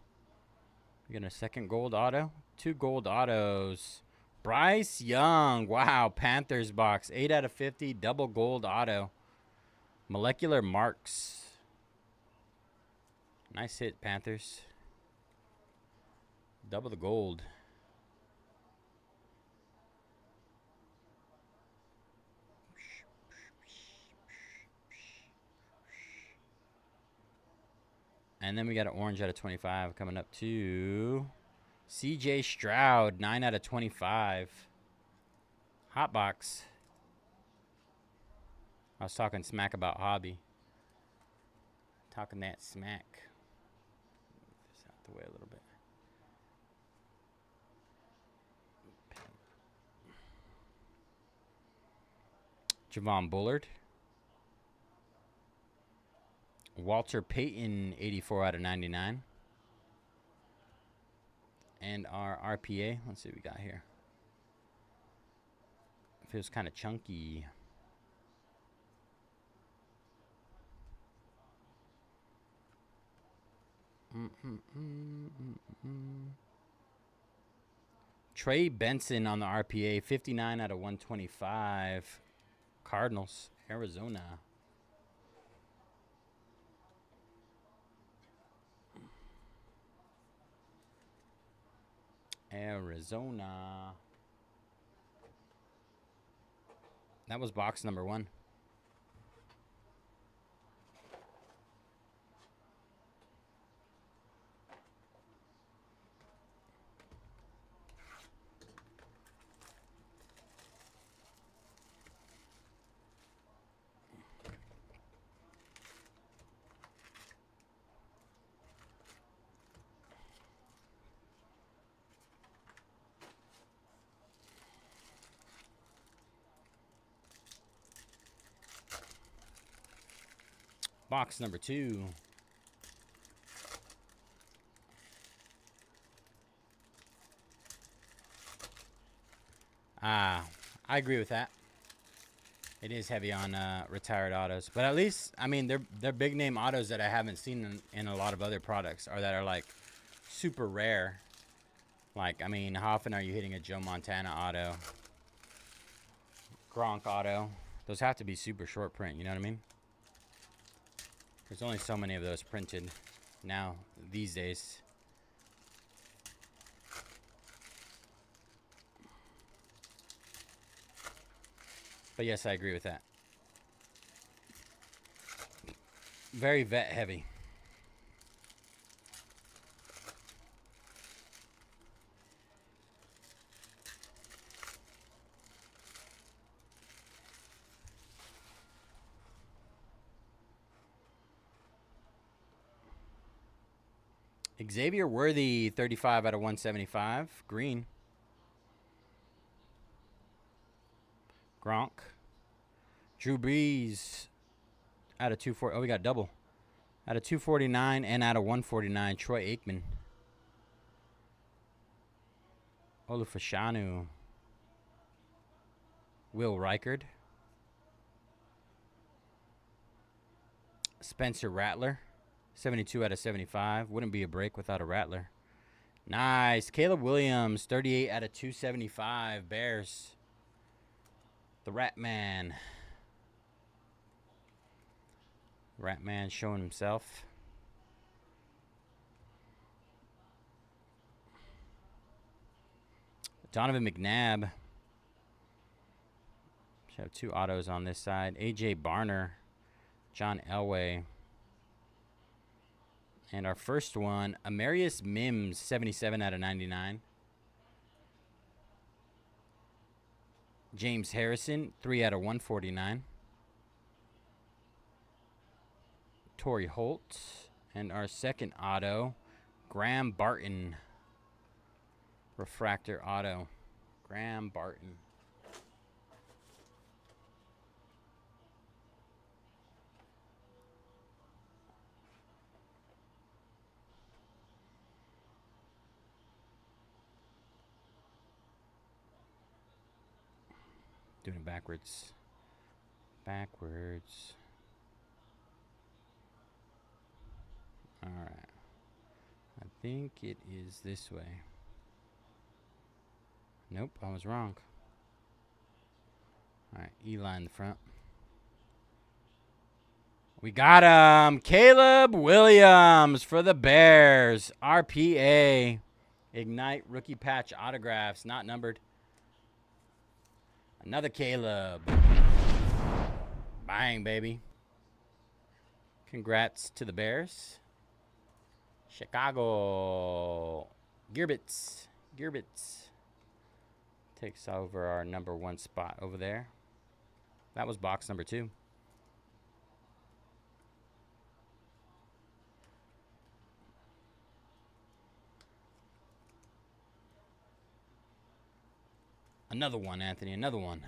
We got a second gold auto. 2 gold autos. Bryce Young. Wow. Panthers box. 8 out of 50. Double gold auto. Molecular Marks. Nice hit, Panthers. Double the gold. And then we got an orange out of 25 coming up to CJ Stroud, 9 out of 25. Hot box. I was talking smack about Hobby. Talking that smack. Move this out the way a little bit. Javon Bullard. Walter Payton, 84 out of 99. And our RPA. Let's see what we got here. Feels kind of chunky. Trey Benson on the RPA, 59 out of 125. Cardinals, Arizona. Arizona. That was box number 1. Box number 2. I agree with that. It is heavy on retired autos, but at least, I mean, they're big name autos that I haven't seen in a lot of other products, or that are like super rare. Like, I mean, how often are you hitting a Joe Montana auto, Gronk auto? Those have to be super short print. You know what I mean? There's only so many of those printed now these days. But yes, I agree with that. Very vet heavy. Xavier Worthy, 35 out of 175. Green. Gronk. Drew Brees out of 240. Oh, we got double. Out of 249 and out of 149. Troy Aikman. Olufashanu. Will Reichard. Spencer Rattler. 72 out of 75. Wouldn't be a break without a Rattler. Nice. Caleb Williams. 38 out of 275. Bears. The Rat Man. Rat Man showing himself. Donovan McNabb. Should have 2 autos on this side. AJ Barner. John Elway. And our first one, Amarius Mims, 77 out of 99. James Harrison, 3 out of 149. Torrey Holt. And our second auto, Graham Barton. Refractor auto. Graham Barton. Doing it backwards. Backwards. Alright. I think it is this way. Nope, I was wrong. Alright, Eli in the front. We got him! Caleb Williams for the Bears. RPA. Ignite rookie patch autographs, not numbered. Another Caleb. Bang, baby. Congrats to the Bears. Chicago. Gearbits. Takes over our number 1 spot over there. That was box number 2. Another one, Anthony. Another one.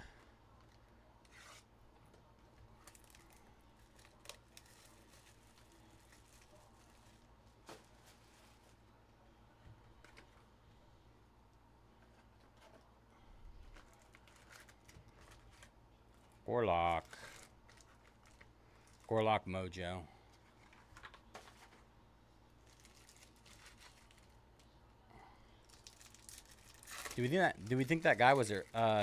Gorlock Mojo. Do we think that guy was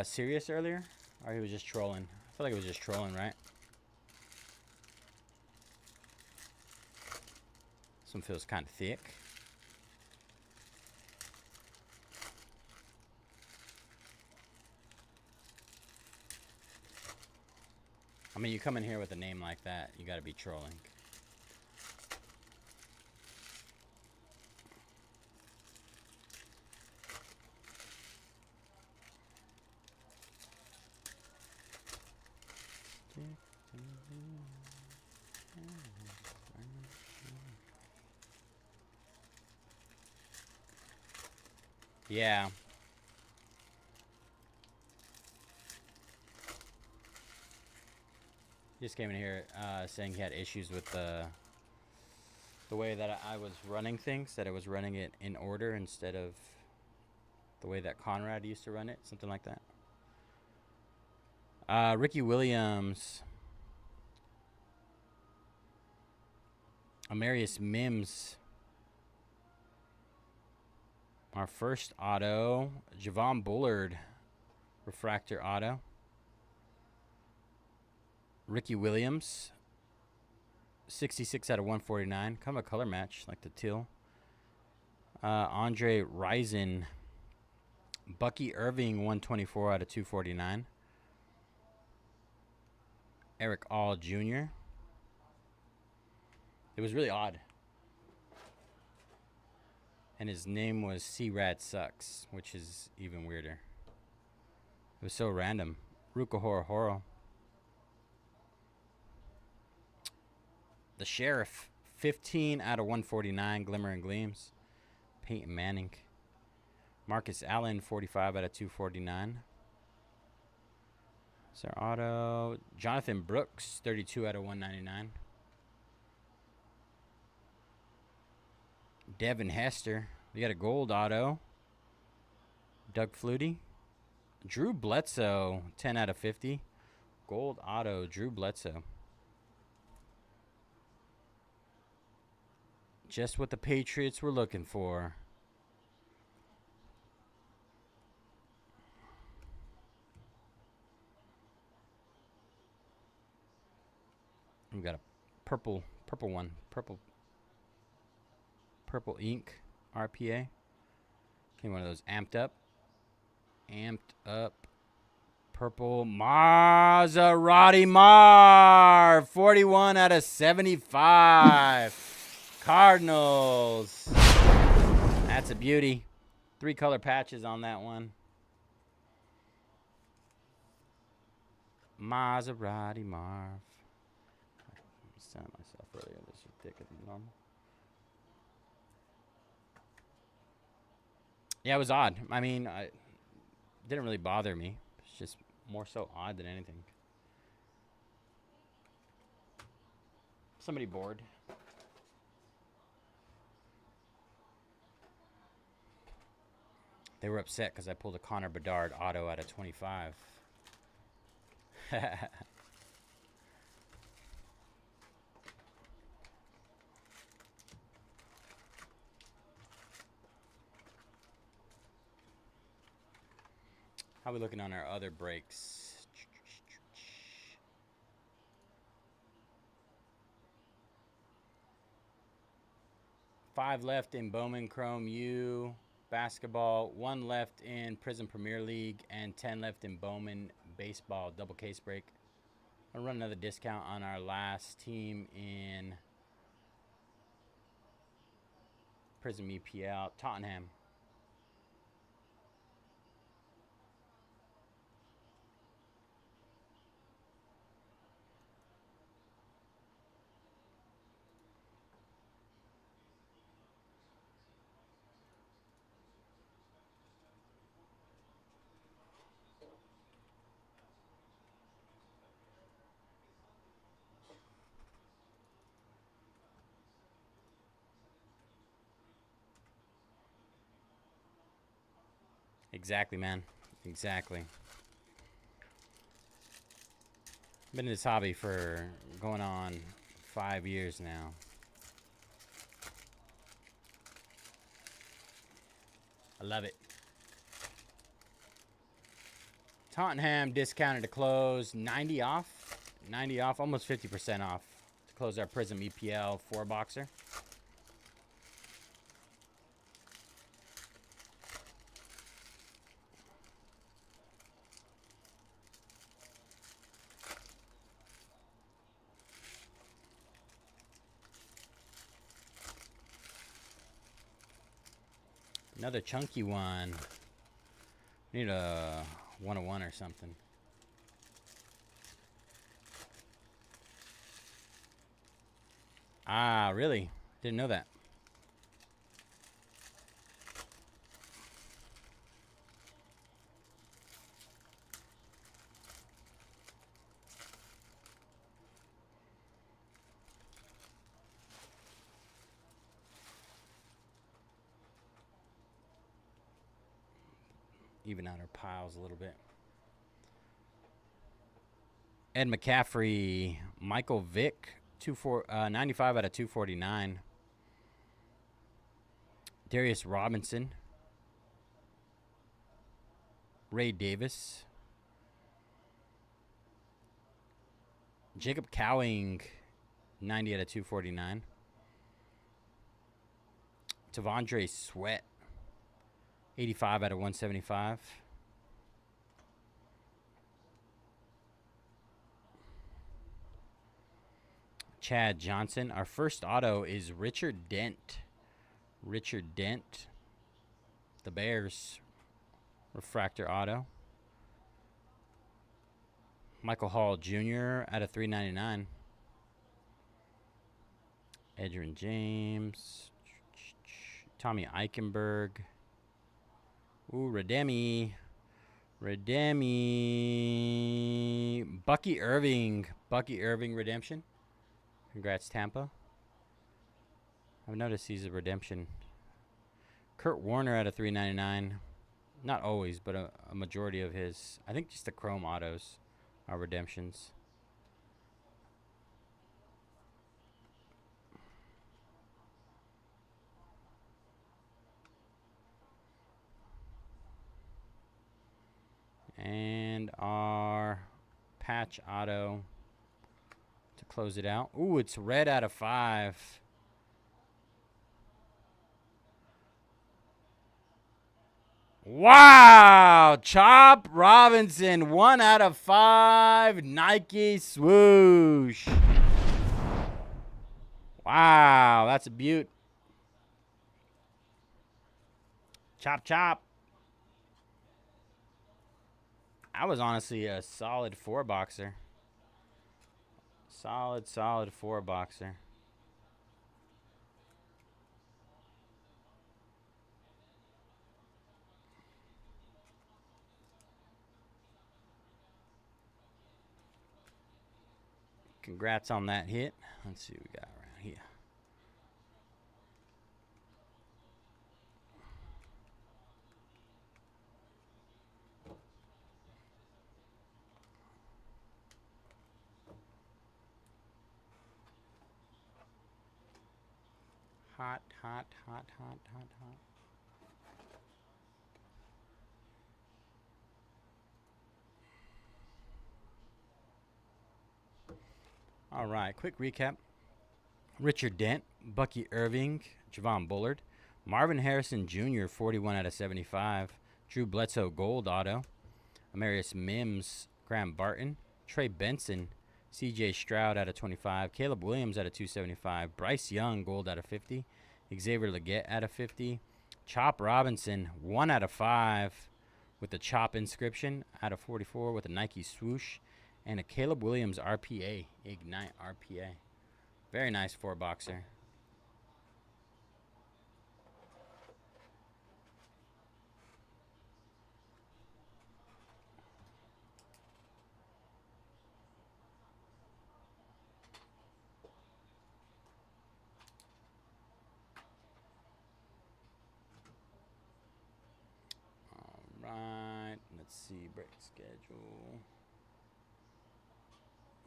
serious earlier, or he was just trolling? I feel like it was just trolling, right? This one feels kind of thick. I mean, you come in here with a name like that, you got to be trolling. Yeah. He just came in here saying he had issues with the way that I was running things, that I was running it in order instead of the way that Conrad used to run it, something like that. Ricky Williams. Amarius Mims. Our first auto. Javon Bullard. Refractor auto. Ricky Williams. 66 out of 149. Kind of a color match, like the teal. Andre Rison. Bucky Irving, 124 out of 249. Eric All Jr. It was really odd. And his name was C-Rad Sucks, which is even weirder. It was so random. Ruka Horo Horo. The Sheriff, 15 out of 149. Glimmer and Gleams. Peyton Manning. Marcus Allen, 45 out of 249. That's our auto. Jonathan Brooks, 32 out of 199. Devin Hester. We got a gold auto. Doug Flutie. Drew Bledsoe, 10 out of 50. Gold auto, Drew Bledsoe. Just what the Patriots were looking for. We got a purple one. Purple ink RPA. Okay, one of those amped up. Purple Maserati Mar. 41 out of 75. Cardinals. That's a beauty. 3 color patches on that one. Maserati Marv. I was telling myself earlier this is thicker than normal. Yeah, it was odd. I mean, it didn't really bother me. It's just more so odd than anything. Somebody bored. They were upset because I pulled a Connor Bedard auto out of 25. How are we looking on our other breaks? 5 left in Bowman Chrome U basketball, 1 left in Prism Premier League, and 10 left in Bowman baseball double case break. I'll run another discount on our last team in Prism EPL, Tottenham. Exactly, man. Exactly. Been in this hobby for going on 5 years now. I love it. Tottenham discounted to close, 90 off. 90 off, almost 50% off to close our Prism EPL 4-boxer. Another chunky one. Need a 101 or something. Ah, really? Didn't know that. even out our piles a little bit. Ed McCaffrey, Michael Vick, 95 out of 249. Darius Robinson, Ray Davis, Jacob Cowing, 90 out of 249. Tavondre Sweat, 85 out of 175. Chad Johnson. Our first auto is Richard Dent. Richard Dent. The Bears. Refractor auto. Michael Hall Jr. out of 399. Edgerrin James. Tommy Eichenberg. Ooh, Redemi. Bucky Irving. Bucky Irving redemption. Congrats, Tampa. I've noticed he's a redemption. Kurt Warner out of 399. Not always, but a majority of his. I think just the chrome autos are redemptions. And our patch auto to close it out. Ooh, it's red out of 5. Wow! Chop Robinson, 1 out of 5. Nike swoosh. Wow, that's a beaut. Chop, chop. That was honestly a solid 4-boxer. Solid 4-boxer. Congrats on that hit. Let's see what we got around here. Hot. All right, quick recap. Richard Dent, Bucky Irving, Javon Bullard, Marvin Harrison Jr., 41 out of 75. Drew Bledsoe, gold auto. Amarius Mims, Graham Barton, Trey Benson, C.J. Stroud out of 25. Caleb Williams out of 275. Bryce Young, gold out of 50. Xavier Legette out of 50. Chop Robinson, 1 out of 5 with the Chop inscription out of 44 with a Nike swoosh. And a Caleb Williams RPA, Ignite RPA. Very nice 4-boxer. All right, let's see, break schedule.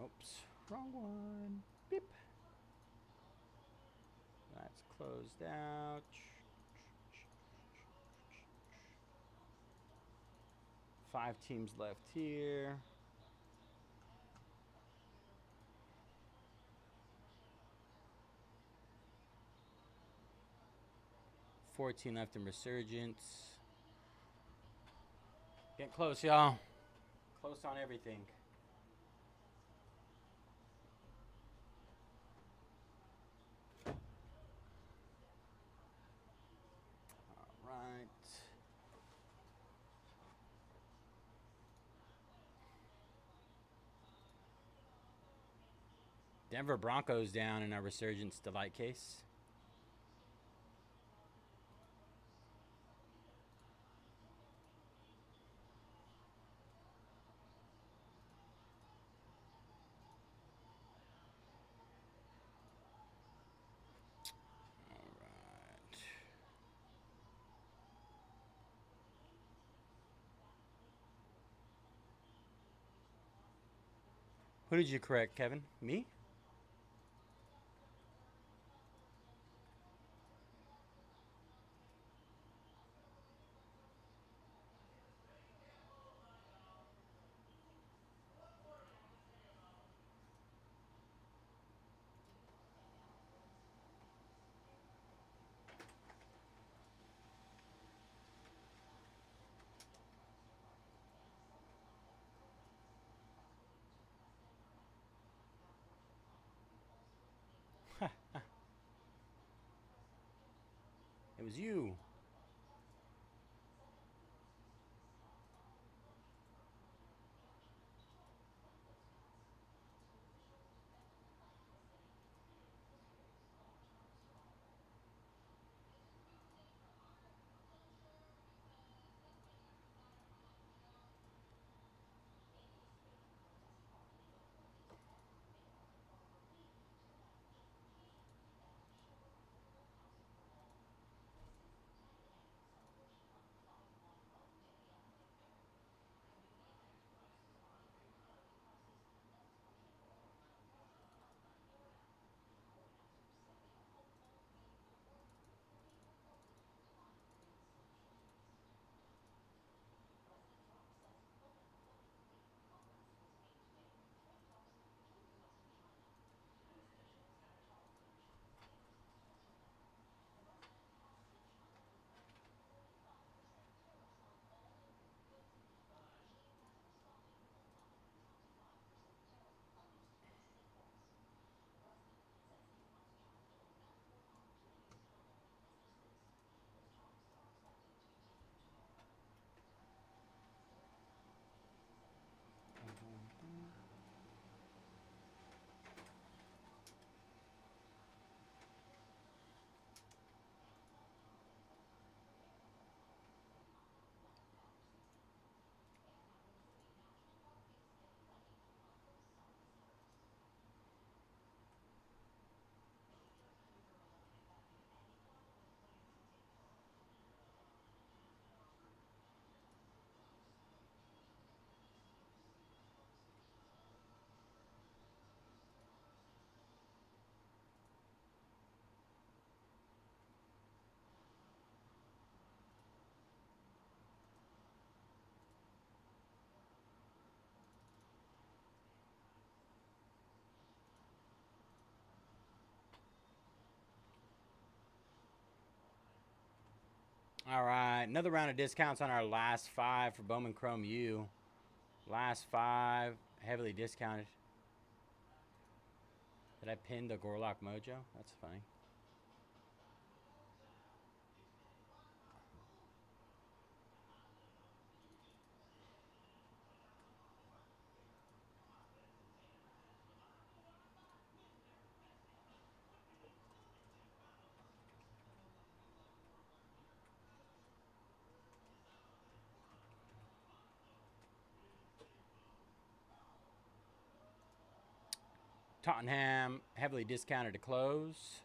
Oops, wrong one. Beep. That's closed out. 5 teams left here. 14 left in Resurgence. Getting close, y'all. Close on everything. Right. Denver Broncos down in our Resurgence Delight case. Who did you correct, Kevin? Me? It was you. All right, another round of discounts on our last 5 for Bowman Chrome U. Last 5, heavily discounted. Did I pin the Gorlock Mojo? That's funny. Tottenham, heavily discounted to close.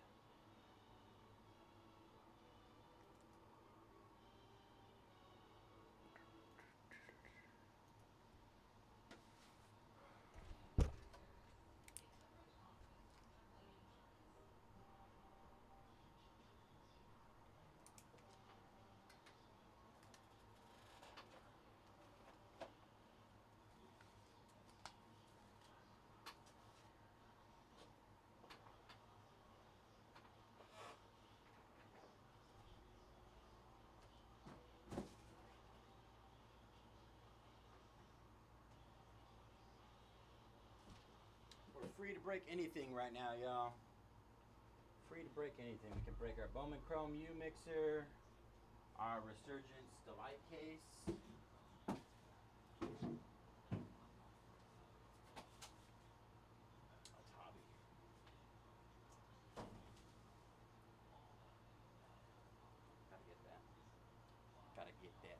We're free to break anything right now, y'all. Free to break anything. We can break our Bowman Chrome U mixer, our Resurgence Delight case. That's hobby. Gotta get that. Gotta get that.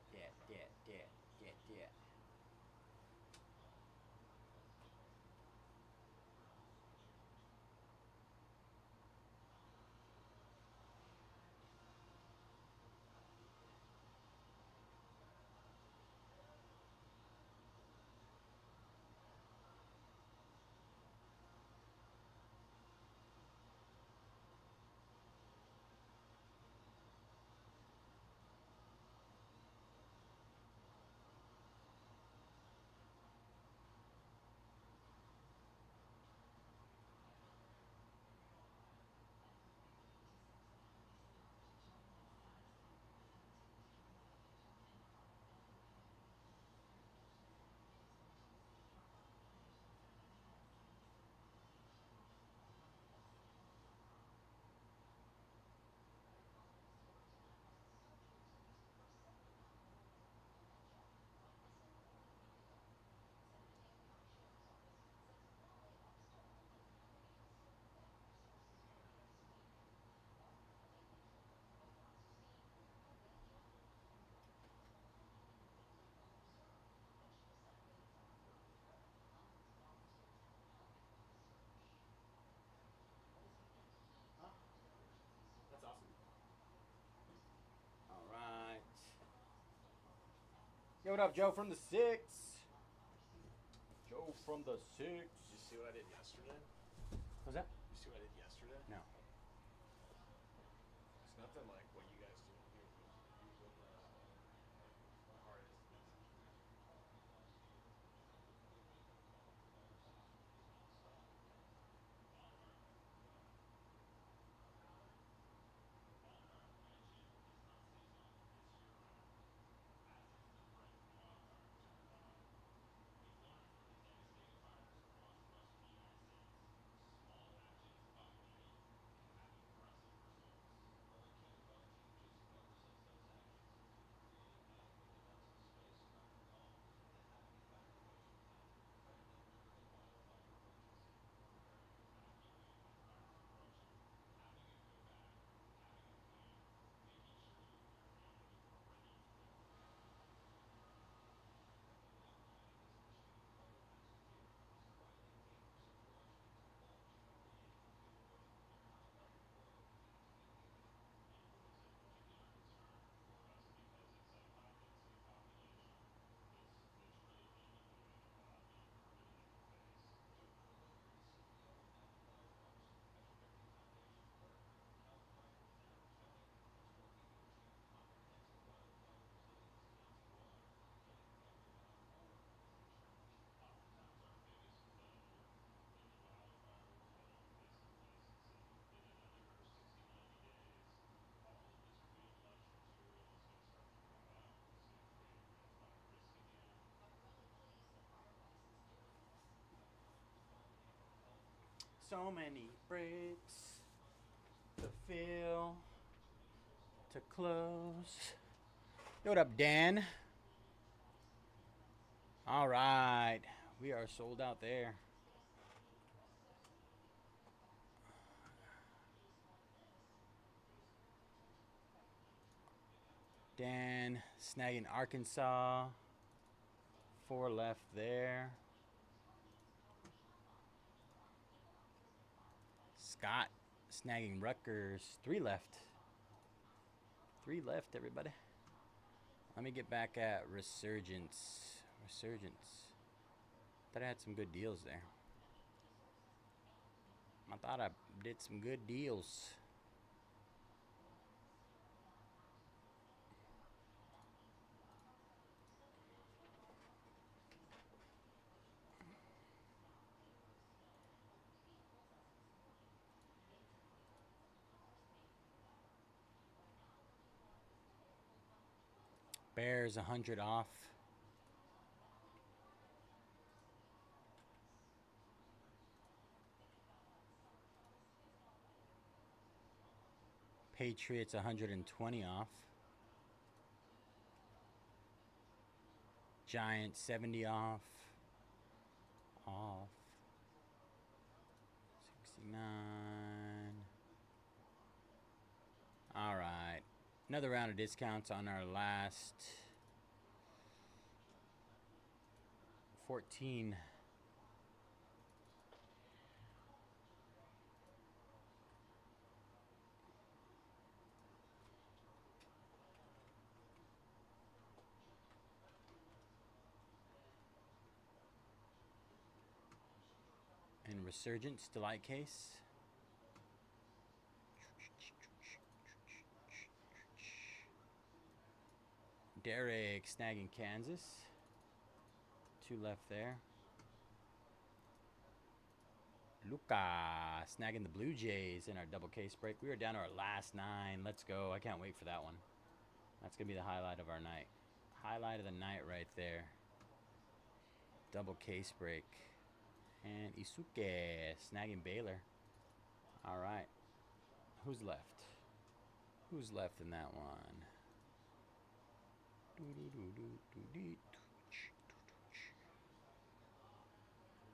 Yo, what up, Joe from the 6? Joe from the 6. Did you see what I did yesterday? What's that? You see what I did yesterday? No. It's nothing like what you guys do here, but using my hardest. So many breaks to fill, to close. Yo, what up, Dan? All right. We are sold out there. Dan snagging Arkansas. 4 left there. Scott snagging Rutgers. 3 left. 3 left, everybody. Let me get back at Resurgence. Resurgence. Thought I had some good deals there. I thought I did some good deals. Bears 100 off. Patriots 120 off. Giants 70 off. Off. 69. All right. Another round of discounts on our last 14. And Resurgence Delight Case. Derek snagging Kansas. 2 left there. Luca snagging the Blue Jays in our double case break. We are down to our last 9. Let's go. I can't wait for that one. That's going to be the highlight of our night. Highlight of the night right there. Double case break. And Isuke snagging Baylor. All right. Who's left? Who's left in that one?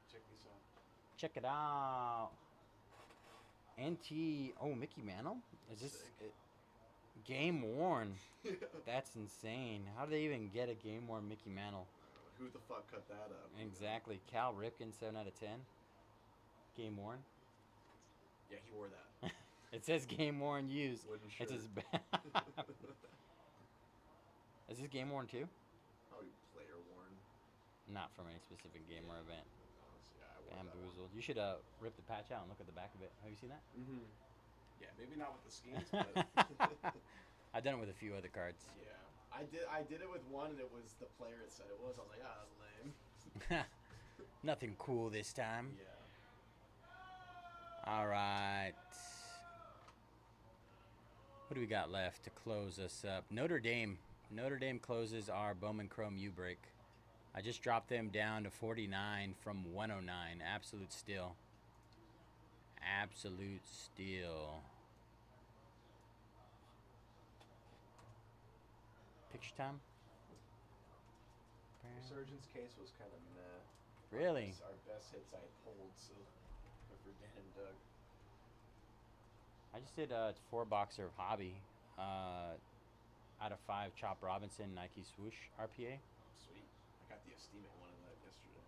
Check this out. Check it out. NT. Oh, Mickey Mantle? Is this game worn? That's insane. How do they even get a game worn Mickey Mantle? Who the fuck cut that up? Exactly. Cal Ripken, 7 out of 10. Game worn. Yeah, he wore that. It says game worn used. Wooden It's shirt. his Is this game worn too? Probably Not from any specific game or event. Yeah, I wore that one. Bamboozled. You should rip the patch out and look at the back of it. Have you seen that? Mm-hmm. Yeah, maybe not with the schemes, but I've done it with a few other cards. yeah, I did it with one, and it was the player it said it was. I was like, ah, that's lame. Nothing cool this time. Yeah. All right. What do we got left to close us up? Notre Dame. Notre Dame closes our Bowman Chrome U break. I just dropped them down to 49 from 109. Absolute steal. Absolute steal. Picture time? Resurgence case was kind of meh. Really? Our best hits I pulled, so good for Dan and Doug. I just did a 4-boxer of hobby. Out of 5, Chop Robinson, Nike swoosh RPA. Sweet. I got the Estima one of that yesterday.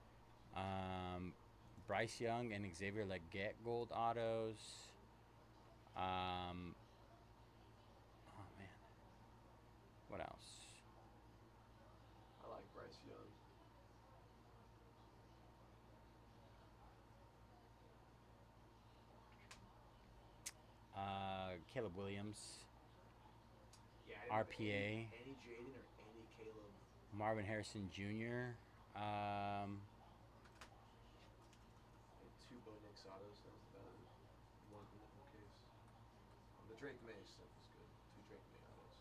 Bryce Young and Xavier Leggett gold autos. Oh man. What else? I like Bryce Young. Caleb Williams. Yeah, RPA. Any Jaden or any Caleb. Marvin Harrison Jr. And 2 Bo Nix autos. That was about it. One case. The Drake May stuff was good. 2 Drake May autos.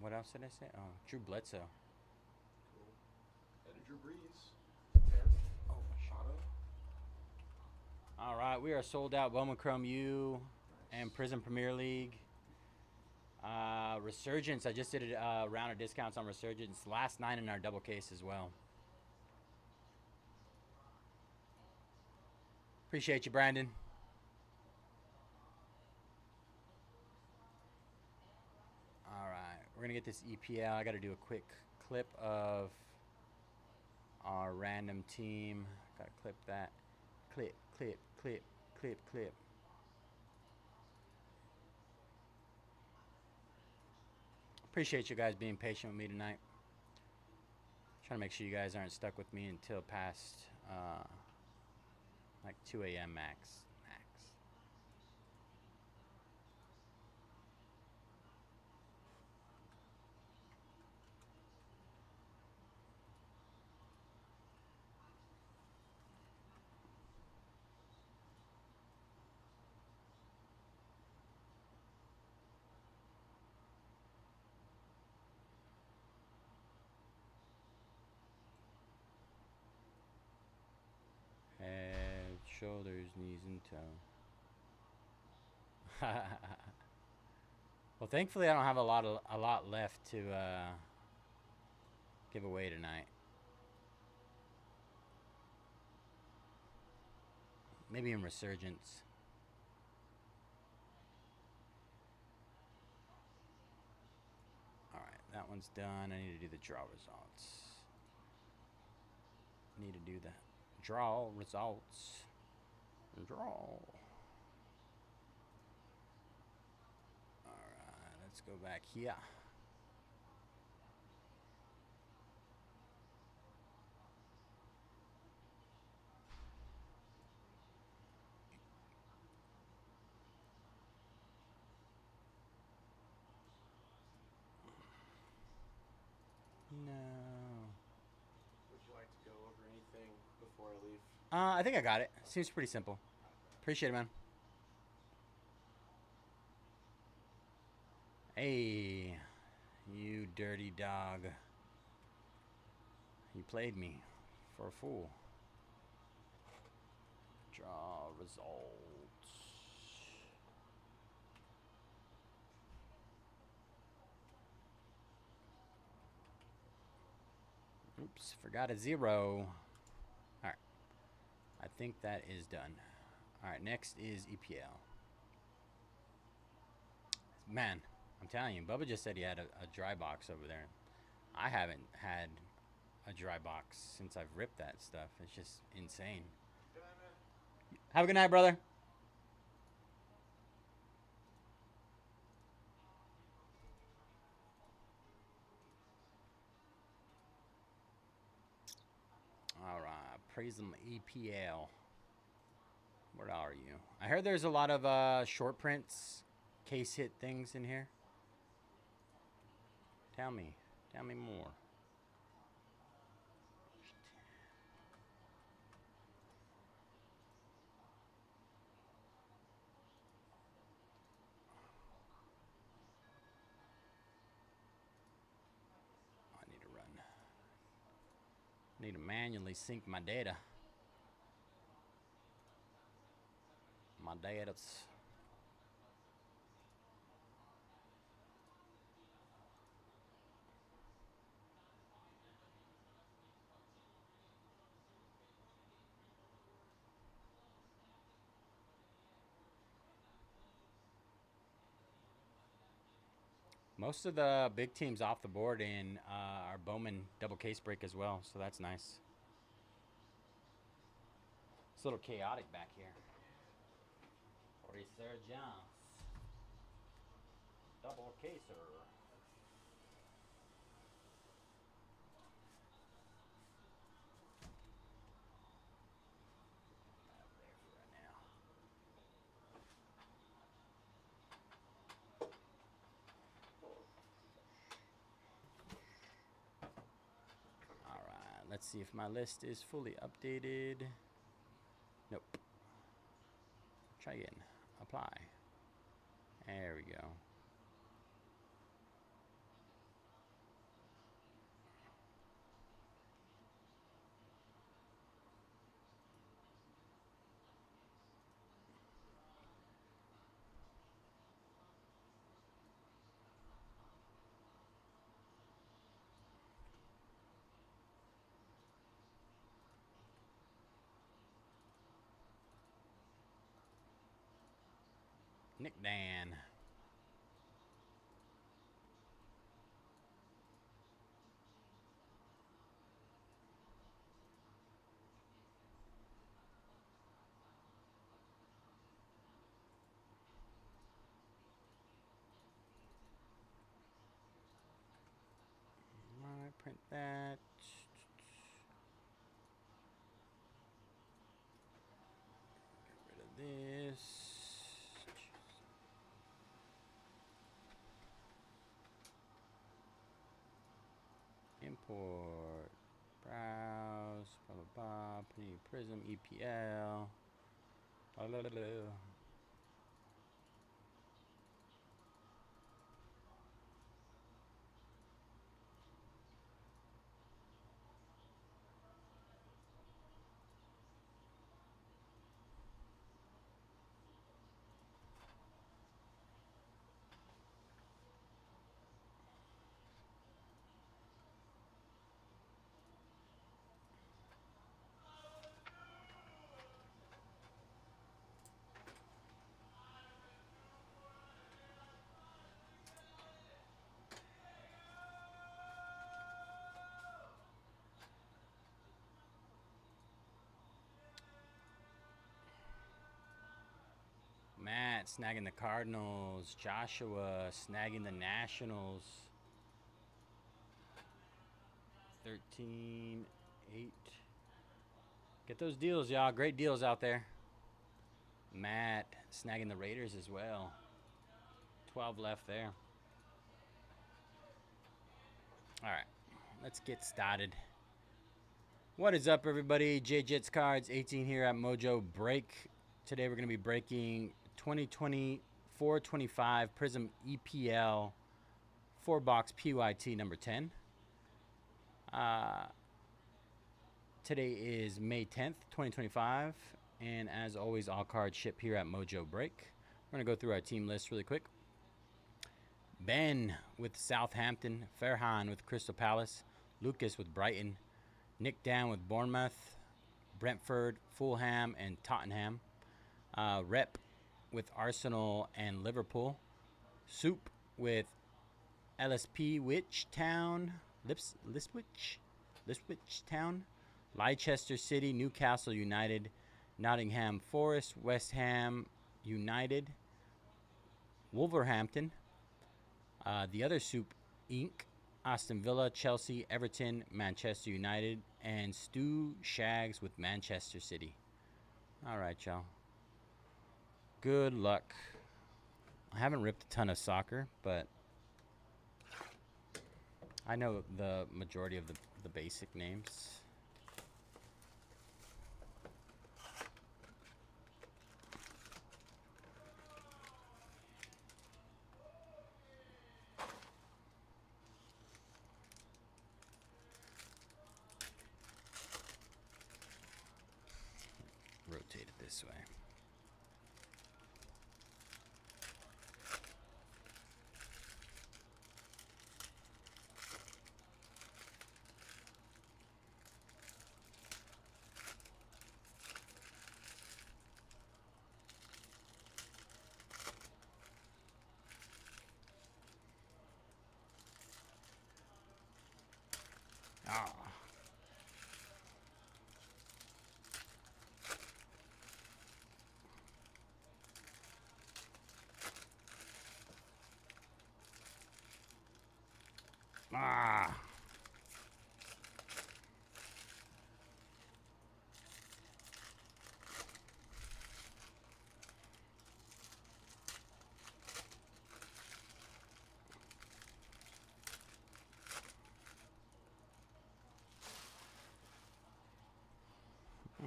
What else did I say? Oh, Drew Bledsoe. Cool. And a Drew Brees. 10. Oh, Auto. all right, we are sold out. Bowman Chrome U and Prism Premier League. Resurgence. I just did a round of discounts on Resurgence. Last 9 in our double case as well. Appreciate you, Brandon. All right, we're gonna get this EPL. I got to do a quick clip of our random team. Got to clip that. Clip, clip, clip, clip, clip. Appreciate you guys being patient with me tonight. Trying to make sure you guys aren't stuck with me until past like 2 a.m. max. Head, shoulders, knees, and toe. Well, thankfully, I don't have a lot left to give away tonight. Maybe in Resurgence. All right, that one's done. I need to do the draw results. Need to do the draw results. Draw. All right, let's go back here. No. Would you like to go over anything before I leave? I think I got it. Seems pretty simple. Appreciate it, man. Hey, you dirty dog. You played me for a fool. Draw results. Oops, forgot a 0. Alright. I think that is done. Alright, next is EPL. Man, I'm telling you, Bubba just said he had a dry box over there. I haven't had a dry box since I've ripped that stuff. It's just insane. Have a good night, brother. Prism EPL. What are you? I heard there's a lot of short prints, case hit things in here. Tell me more. I need to run. I need to manually sync my data. My data's. Most of the big teams off the board in our Bowman double case break as well, so that's nice. It's a little chaotic back here. Resurgence. Double caser. Alright, let's see if my list is fully updated. Nope. Try again. Apply. There we go. Nick Dan. Alright, print that. Get rid of this. Import, browse, blah blah blah, Prism EPL. Blah, blah, blah, blah. Matt snagging the Cardinals. Joshua snagging the Nationals. 13, 8. Get those deals, y'all. Great deals out there. Matt snagging the Raiders as well. 12 left there. All right, let's get started. What is up, everybody? J Jets Cards 18 here at Mojobreak. Today we're going to be breaking 2024-25 Prism EPL 4-box PYT number 10. Today is May 10th, 2025, and as always, all cards ship here at Mojobreak. We're going to go through our team list really quick. Ben with Southampton, Farhan with Crystal Palace, Lucas with Brighton, Nick Dan with Bournemouth, Brentford, Fulham, and Tottenham. Rep with Arsenal and Liverpool. Soup with LSP Witch Town, Lipswich Town, Leicester City, Newcastle United, Nottingham Forest, West Ham United, Wolverhampton. The other Soup Inc. Aston Villa, Chelsea, Everton, Manchester United, and Stu Shags with Manchester City. All right, y'all. Good luck. I haven't ripped a ton of soccer, but I know the majority of the basic names. Rotate it this way. Ah. Ah.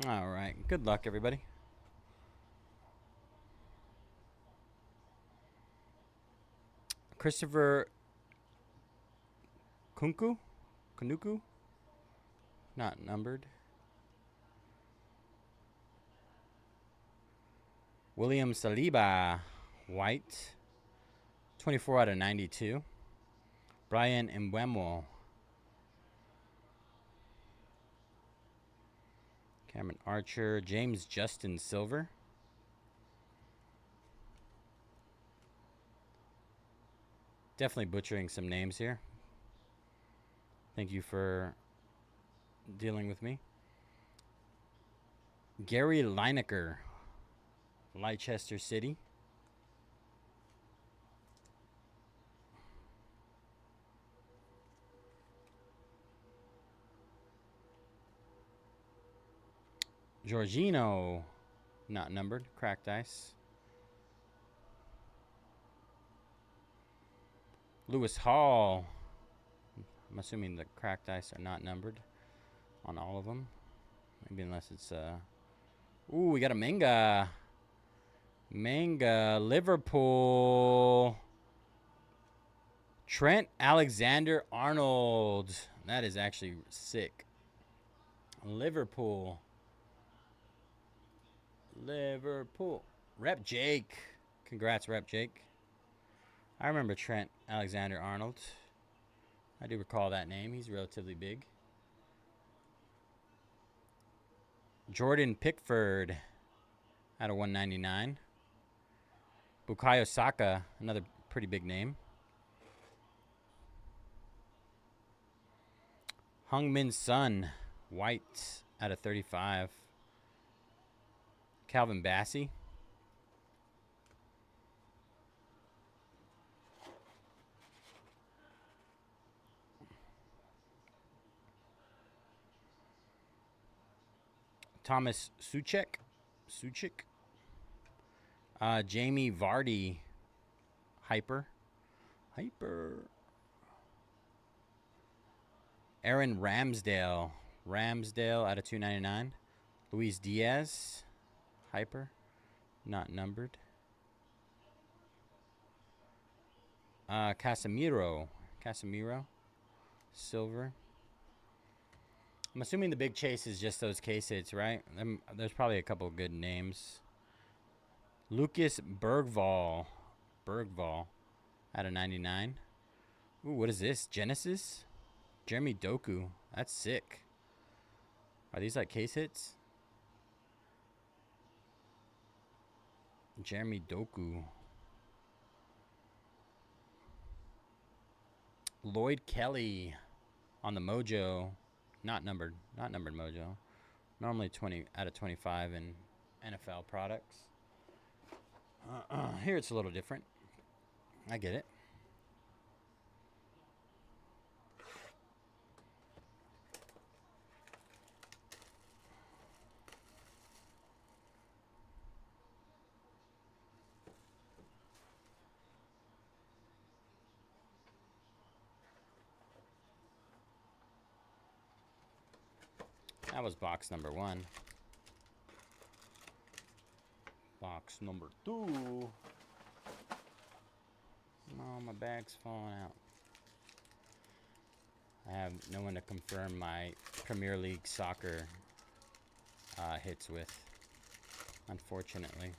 All right. Good luck, everybody. Christopher Kanuku? Not numbered. William Saliba, white. 24 out of 92. Brian Mbeumo. Cameron Archer. James Justin Silver. Definitely butchering some names here. Thank you for dealing with me. Gary Lineker, Leicester City. Jorginho, not numbered, cracked ice. Lewis Hall. I'm assuming the cracked ice are not numbered on all of them. Maybe unless it's ooh, we got a Manga. Manga, Liverpool. Trent Alexander-Arnold. That is actually sick. Liverpool. Rep Jake. Congrats, Rep Jake. I remember Trent Alexander-Arnold. I do recall that name. He's relatively big. Jordan Pickford out of 199. Bukayo Saka, another pretty big name. Heung-min Son, white out of 35. Calvin Bassey. Thomas Suchek. Jamie Vardy. Hyper. Aaron Ramsdale. Out of 299. Luis Diaz. Hyper. Not numbered. Casemiro. Silver. I'm assuming the big chase is just those case hits, right? There's probably a couple good names. Lucas Bergvall. Out of 99. Ooh, what is this? Genesis? Jeremy Doku. That's sick. Are these like case hits? Jeremy Doku. Lloyd Kelly on the Mojo. Not numbered Mojo. Normally 20 out of 25 in NFL products. Here it's a little different. I get it. That was box number 1. Box number 2. Oh, my bag's falling out. I have no one to confirm my Premier League soccer hits with, unfortunately.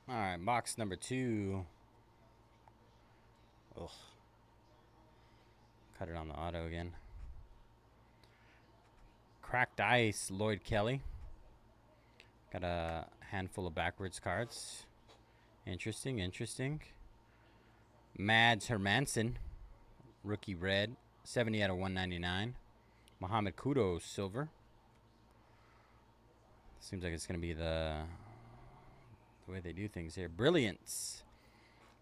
All right, box number 2. Ugh. Cut it on the auto again. Cracked Ice, Lloyd Kelly. Got a handful of backwards cards. Interesting, interesting. Mads Hermansen, rookie red, 70 out of 199. Mohamed Kudus, silver. Seems like it's going to be the way they do things here. Brilliance.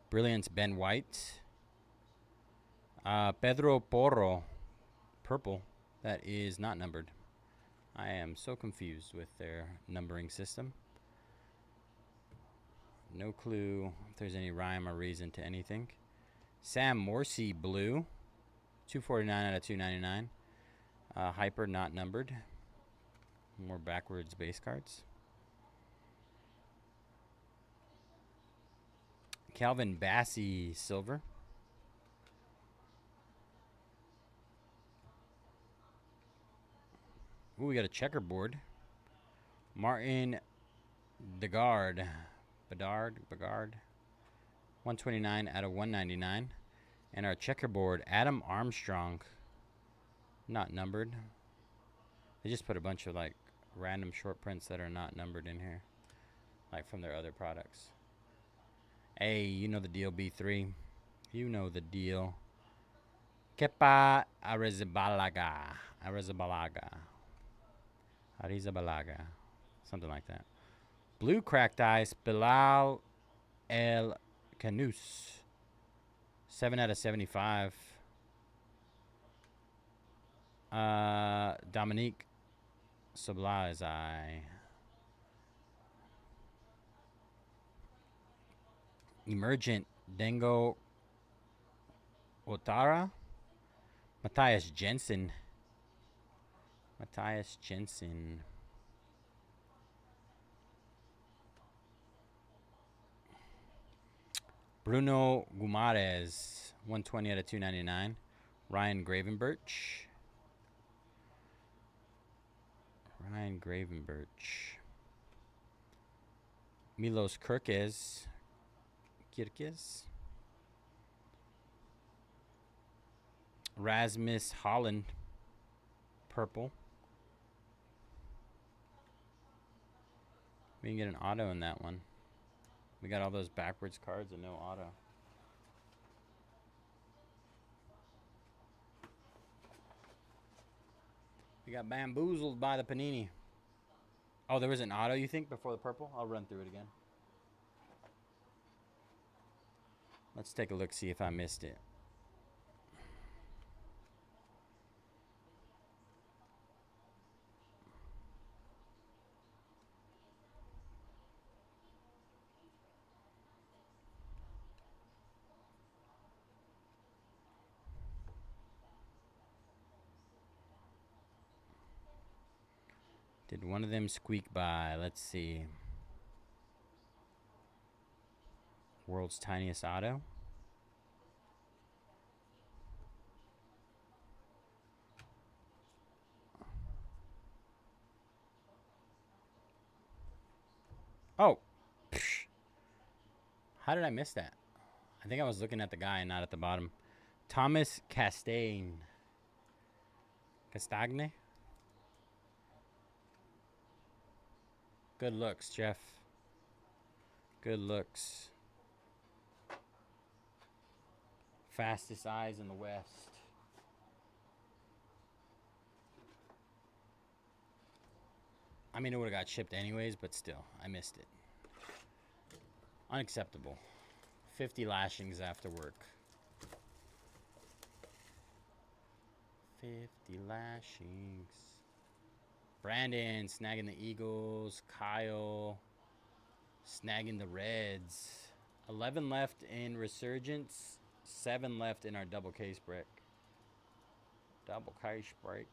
Brilliance, Ben White. Pedro Porro, purple. That is not numbered. I am so confused with their numbering system. No clue if there's any rhyme or reason to anything. Sam Morsey, blue. 249 out of 299. Hyper, not numbered. More backwards base cards. Calvin Bassey, silver. Ooh, we got a checkerboard. Martin Bedard. 129 out of 199. And our checkerboard, Adam Armstrong. Not numbered. They just put a bunch of like random short prints that are not numbered in here. Like from their other products. Hey, you know the deal, B3. You know the deal. Kepa Arrizabalaga. Something like that. Blue Cracked Ice, Bilal El Canus. 7 out of 75. Dominique Soblazai. Emergent Dengo Otara. Matthias Jensen. Bruno Gumares. 120 out of 299. Ryan Gravenberch. Milos Kirkes. Rasmus Holland, purple. We can get an auto in that one. We got all those backwards cards and no auto. We got bamboozled by the Panini. Oh, there was an auto, you think, before the purple? I'll run through it again. Let's take a look, see if I missed it. Did one of them squeak by? Let's see. World's tiniest auto. Oh, psh. How did I miss that? I think I was looking at the guy and not at the bottom. Thomas Castagne. Castagne? Good looks, Jeff. Good looks. Fastest eyes in the West. I mean, it would have got shipped anyways, but still, I missed it. Unacceptable. 50 lashings after work. 50 lashings. Brandon snagging the Eagles. Kyle snagging the Reds. 11 left in Resurgence. 7 left in our double case break. Double case break.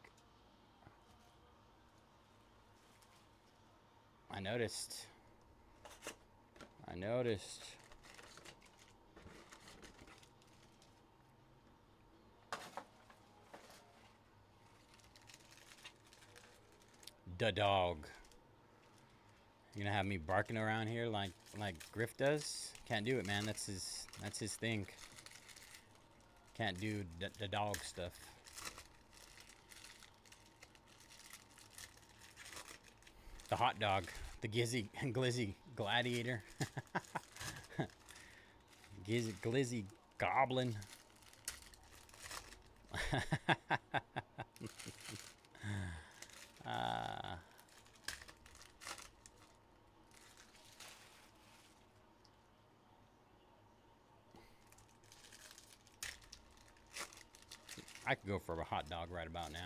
I noticed. The dog. You're gonna have me barking around here like Griff does? Can't do it, man. That's his thing. Can't do the dog stuff. The hot dog. The glizzy gladiator. Glizzy goblin. I could go for a hot dog right about now.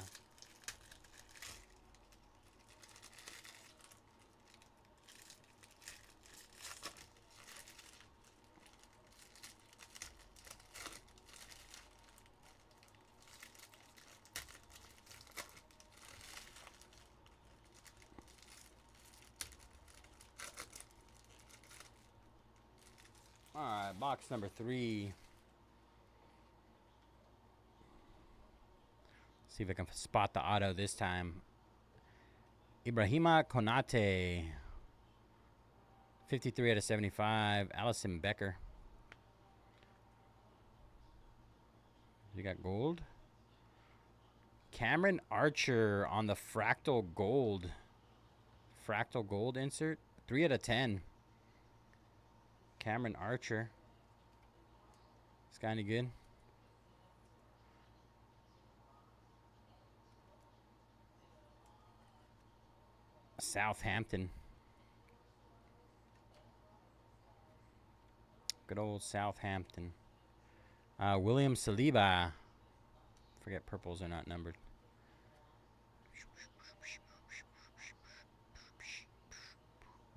All right, box number 3. See if I can spot the auto this time. Ibrahima Konate. 53 out of 75. Allison Becker. You got gold. Cameron Archer on the fractal gold. Fractal gold insert. 3 out of 10. Cameron Archer. It's kind of good. Southampton. Good old Southampton. William Saliba. Forget purples are not numbered.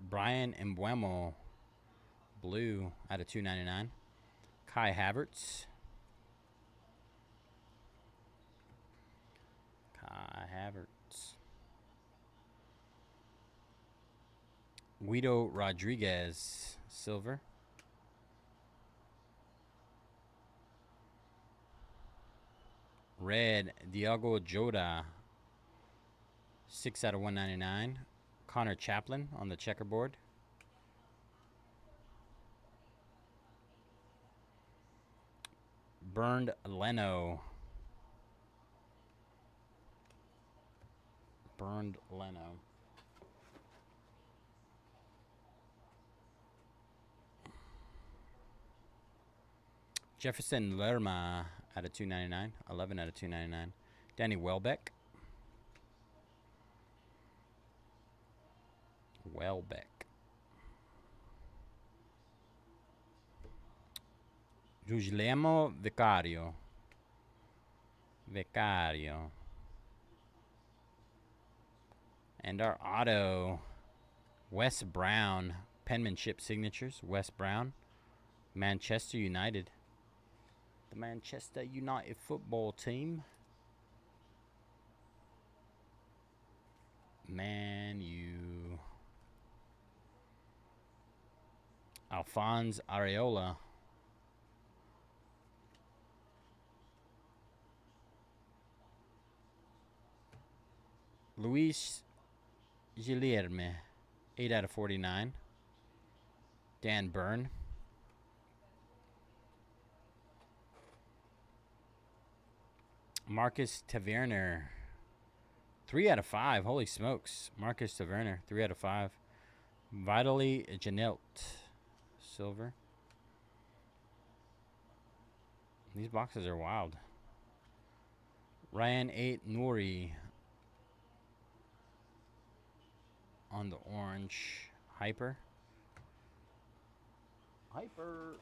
Brian Mbuemo. Blue out of 299. Kai Havertz. Guido Rodriguez. Silver. Red. Diogo Jota. 6 out of 199. Connor Chaplin on the checkerboard. Burned Leno. Jefferson Lerma out of 299. 11 out of 299. Danny Welbeck. Guglielmo Vicario. And our auto, Wes Brown. Penmanship signatures, Wes Brown. Manchester United. The Manchester United football team. Man U. Alphonse Areola. Luis Guilherme, 8 out of 49. Dan Byrne. Marcus Taverner, 3 out of 5. Holy smokes. Marcus Taverner, 3 out of 5. Vitali Janelt, silver. These boxes are wild. Ryan 8 Nouri on the orange. Hyper. Hyper.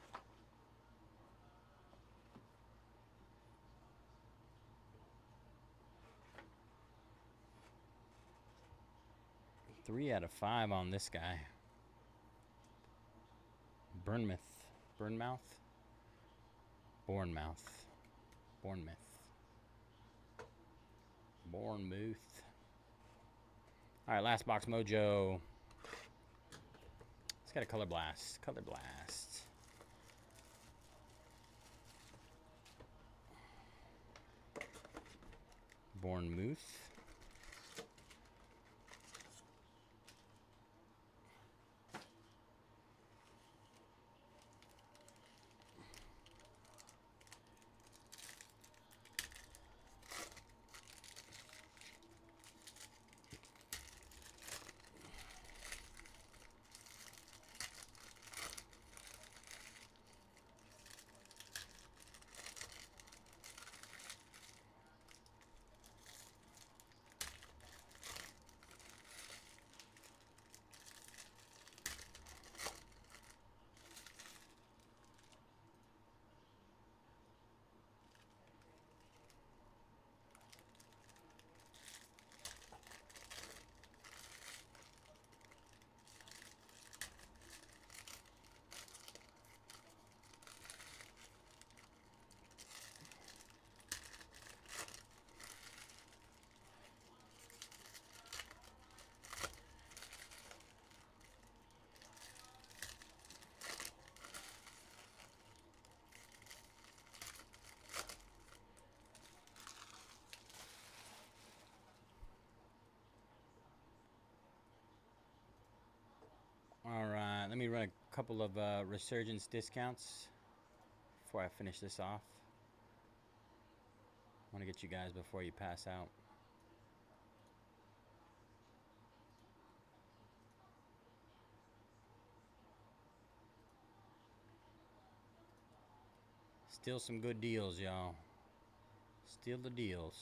Three out of 5 on this guy. Bournemouth. Bournemouth. Bournemouth. Bournemouth. Bournemouth. All right, last box mojo. It's got a color blast. Color blast. Bournemouth. All right, let me run a couple of Resurgence discounts before I finish this off. I want to get you guys before you pass out. Still some good deals, y'all. Still the deals.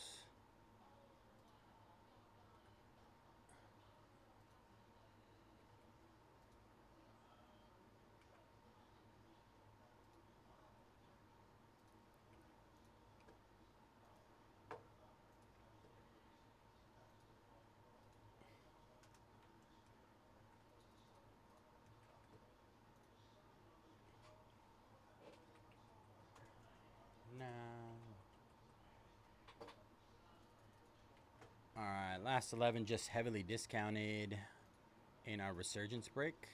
Alright, last 11 just heavily discounted in our Resurgence break.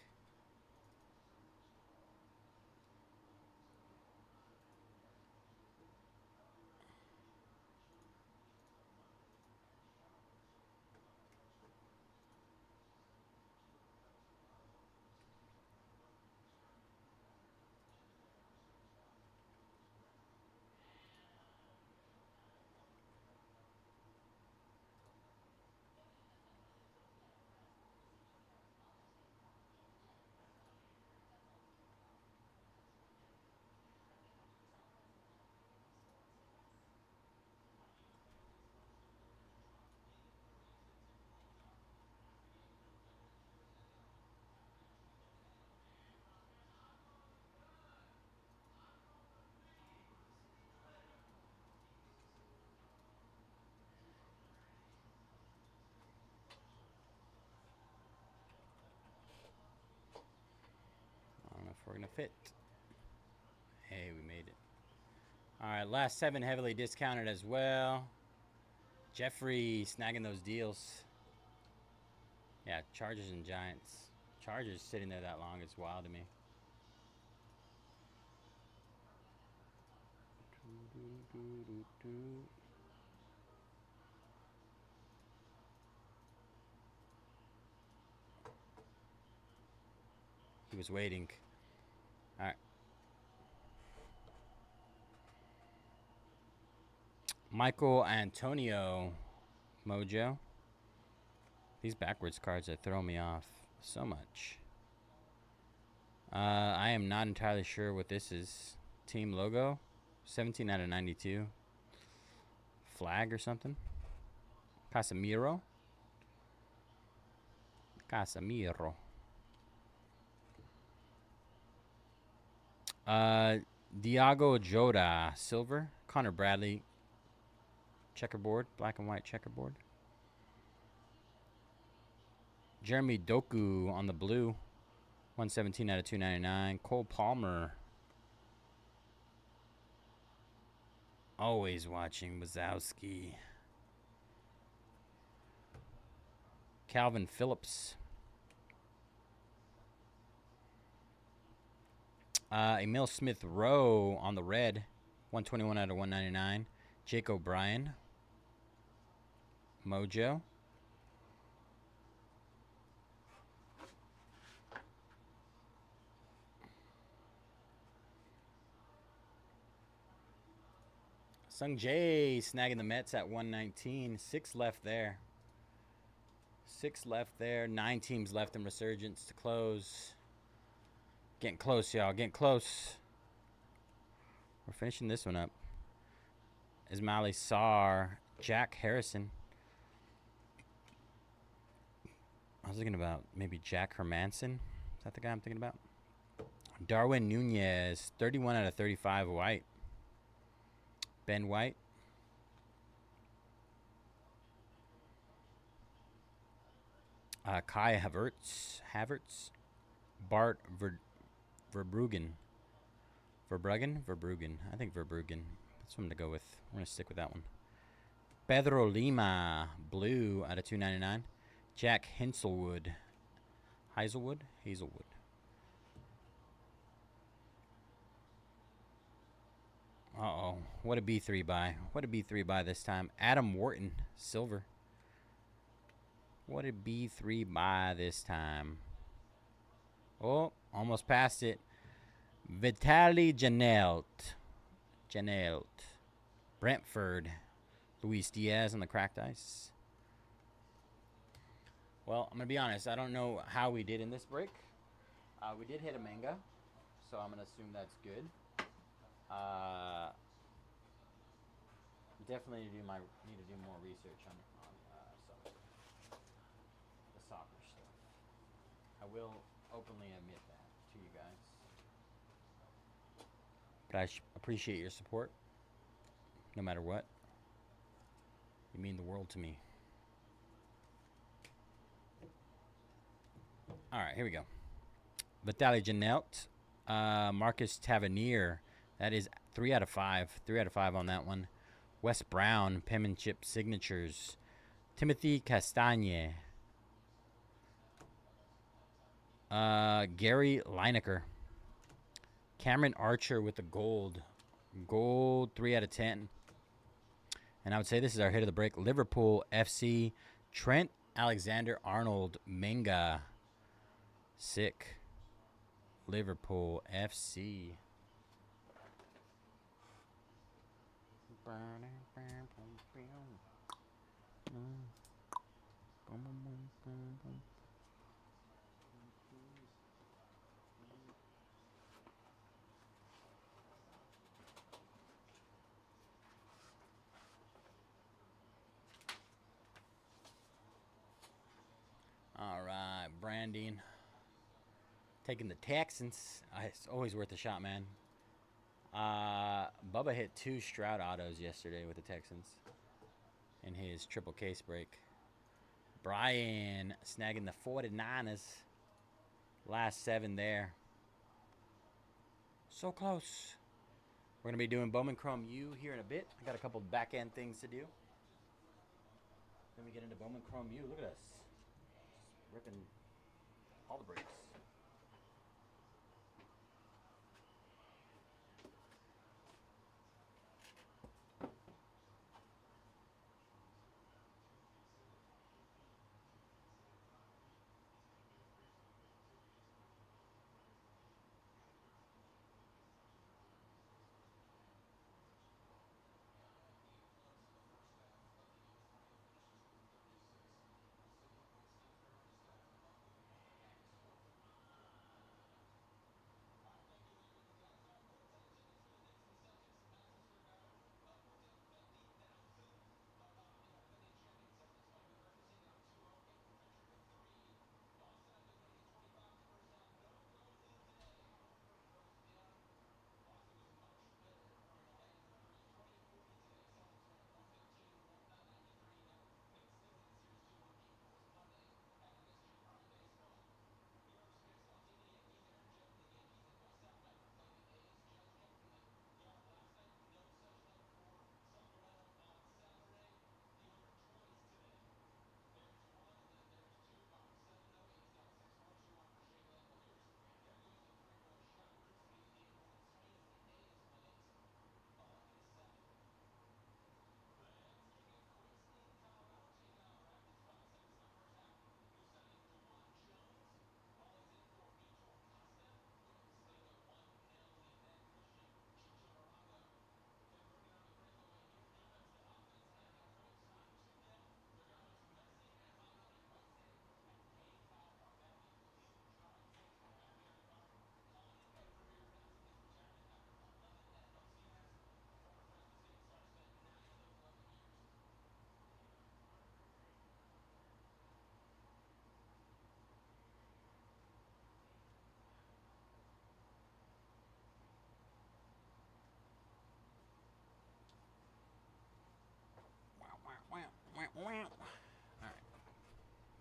I don't know if we're going to fit. Hey, we made it. Alright, last 7 heavily discounted as well. Jeffrey snagging those deals. Yeah, Chargers and Giants. Chargers sitting there that long is wild to me. He was waiting. All right. Michael Antonio Mojo. These backwards cards that throw me off so much. I am not entirely sure what this is. Team logo. 17 out of 92. Flag or something. Casemiro. Diago Jota. Silver. Connor Bradley. Checkerboard. Black and white checkerboard. Jeremy Doku on the blue. 117 out of 299. Cole Palmer. Always watching Wazowski. Calvin Phillips. Emil Smith Rowe on the red. 121 out of 199. Jake O'Brien. Mojo. Sung Jae snagging the Mets at 119. 6 left there. 6 left there. 9 teams left in Resurgence to close. Getting close, y'all. Getting close. We're finishing this one up. Ismaili Sarr. Jack Harrison. I was thinking about maybe Jack Hermanson. Is that the guy I'm thinking about? Darwin Nunez. 31 out of 35 white. Ben White. Kai Havertz. Bart Verbruggen. I think Verbruggen. That's what I'm going to go with. We're going to stick with that one. Pedro Lima. Blue out of 299. Jack Hazelwood. Uh-oh. What a B3 buy. What a B3 buy this time. Adam Wharton. Silver. What a B3 buy this time. Oh, almost passed it. Vitaly Janelt. Brentford. Luis Diaz on the cracked ice. Well, I'm going to be honest. I don't know how we did in this break. We did hit a manga, so I'm going to assume that's good. Definitely need to do more research on the soccer stuff. I will openly admit that to you guys. But I appreciate your support, no matter what. You mean the world to me. All right, here we go. Vitaly Janelt, Marcus Tavernier. That is 3 out of 5. 3 out of 5 on that one. Wes Brown, penmanship signatures. Timothy Castagne. Gary Lineker. Cameron Archer with the gold. Gold 3 out of 10. And I would say this is our hit of the break. Liverpool FC. Trent Alexander-Arnold Menga. Sick. Liverpool FC. All right, branding. Taking the Texans. It's always worth a shot, man. Bubba hit 2 Stroud autos yesterday with the Texans in his triple case break. Brian snagging the 49ers. Last 7 there. So close. We're going to be doing Bowman Chrome U here in a bit. I got a couple back end things to do. Then we get into Bowman Chrome U. Look at us. Ripping all the breaks.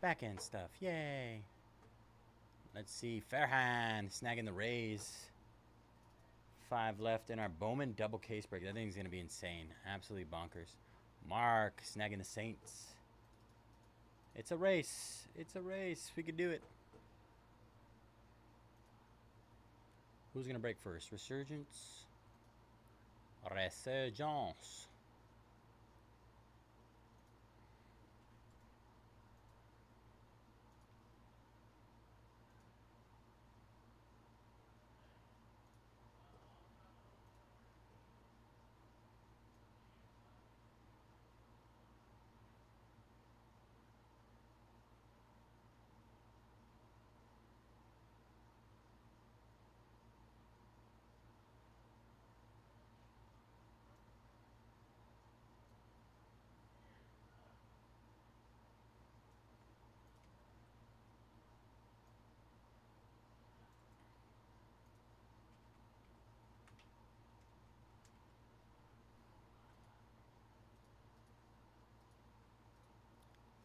Back end stuff. Yay. Let's see. Fairhand snagging the raise. 5 left in our Bowman double case break. That thing's going to be insane. Absolutely bonkers. Mark snagging the Saints. It's a race. It's a race. We could do it. Who's going to break first? Resurgence. Resurgence.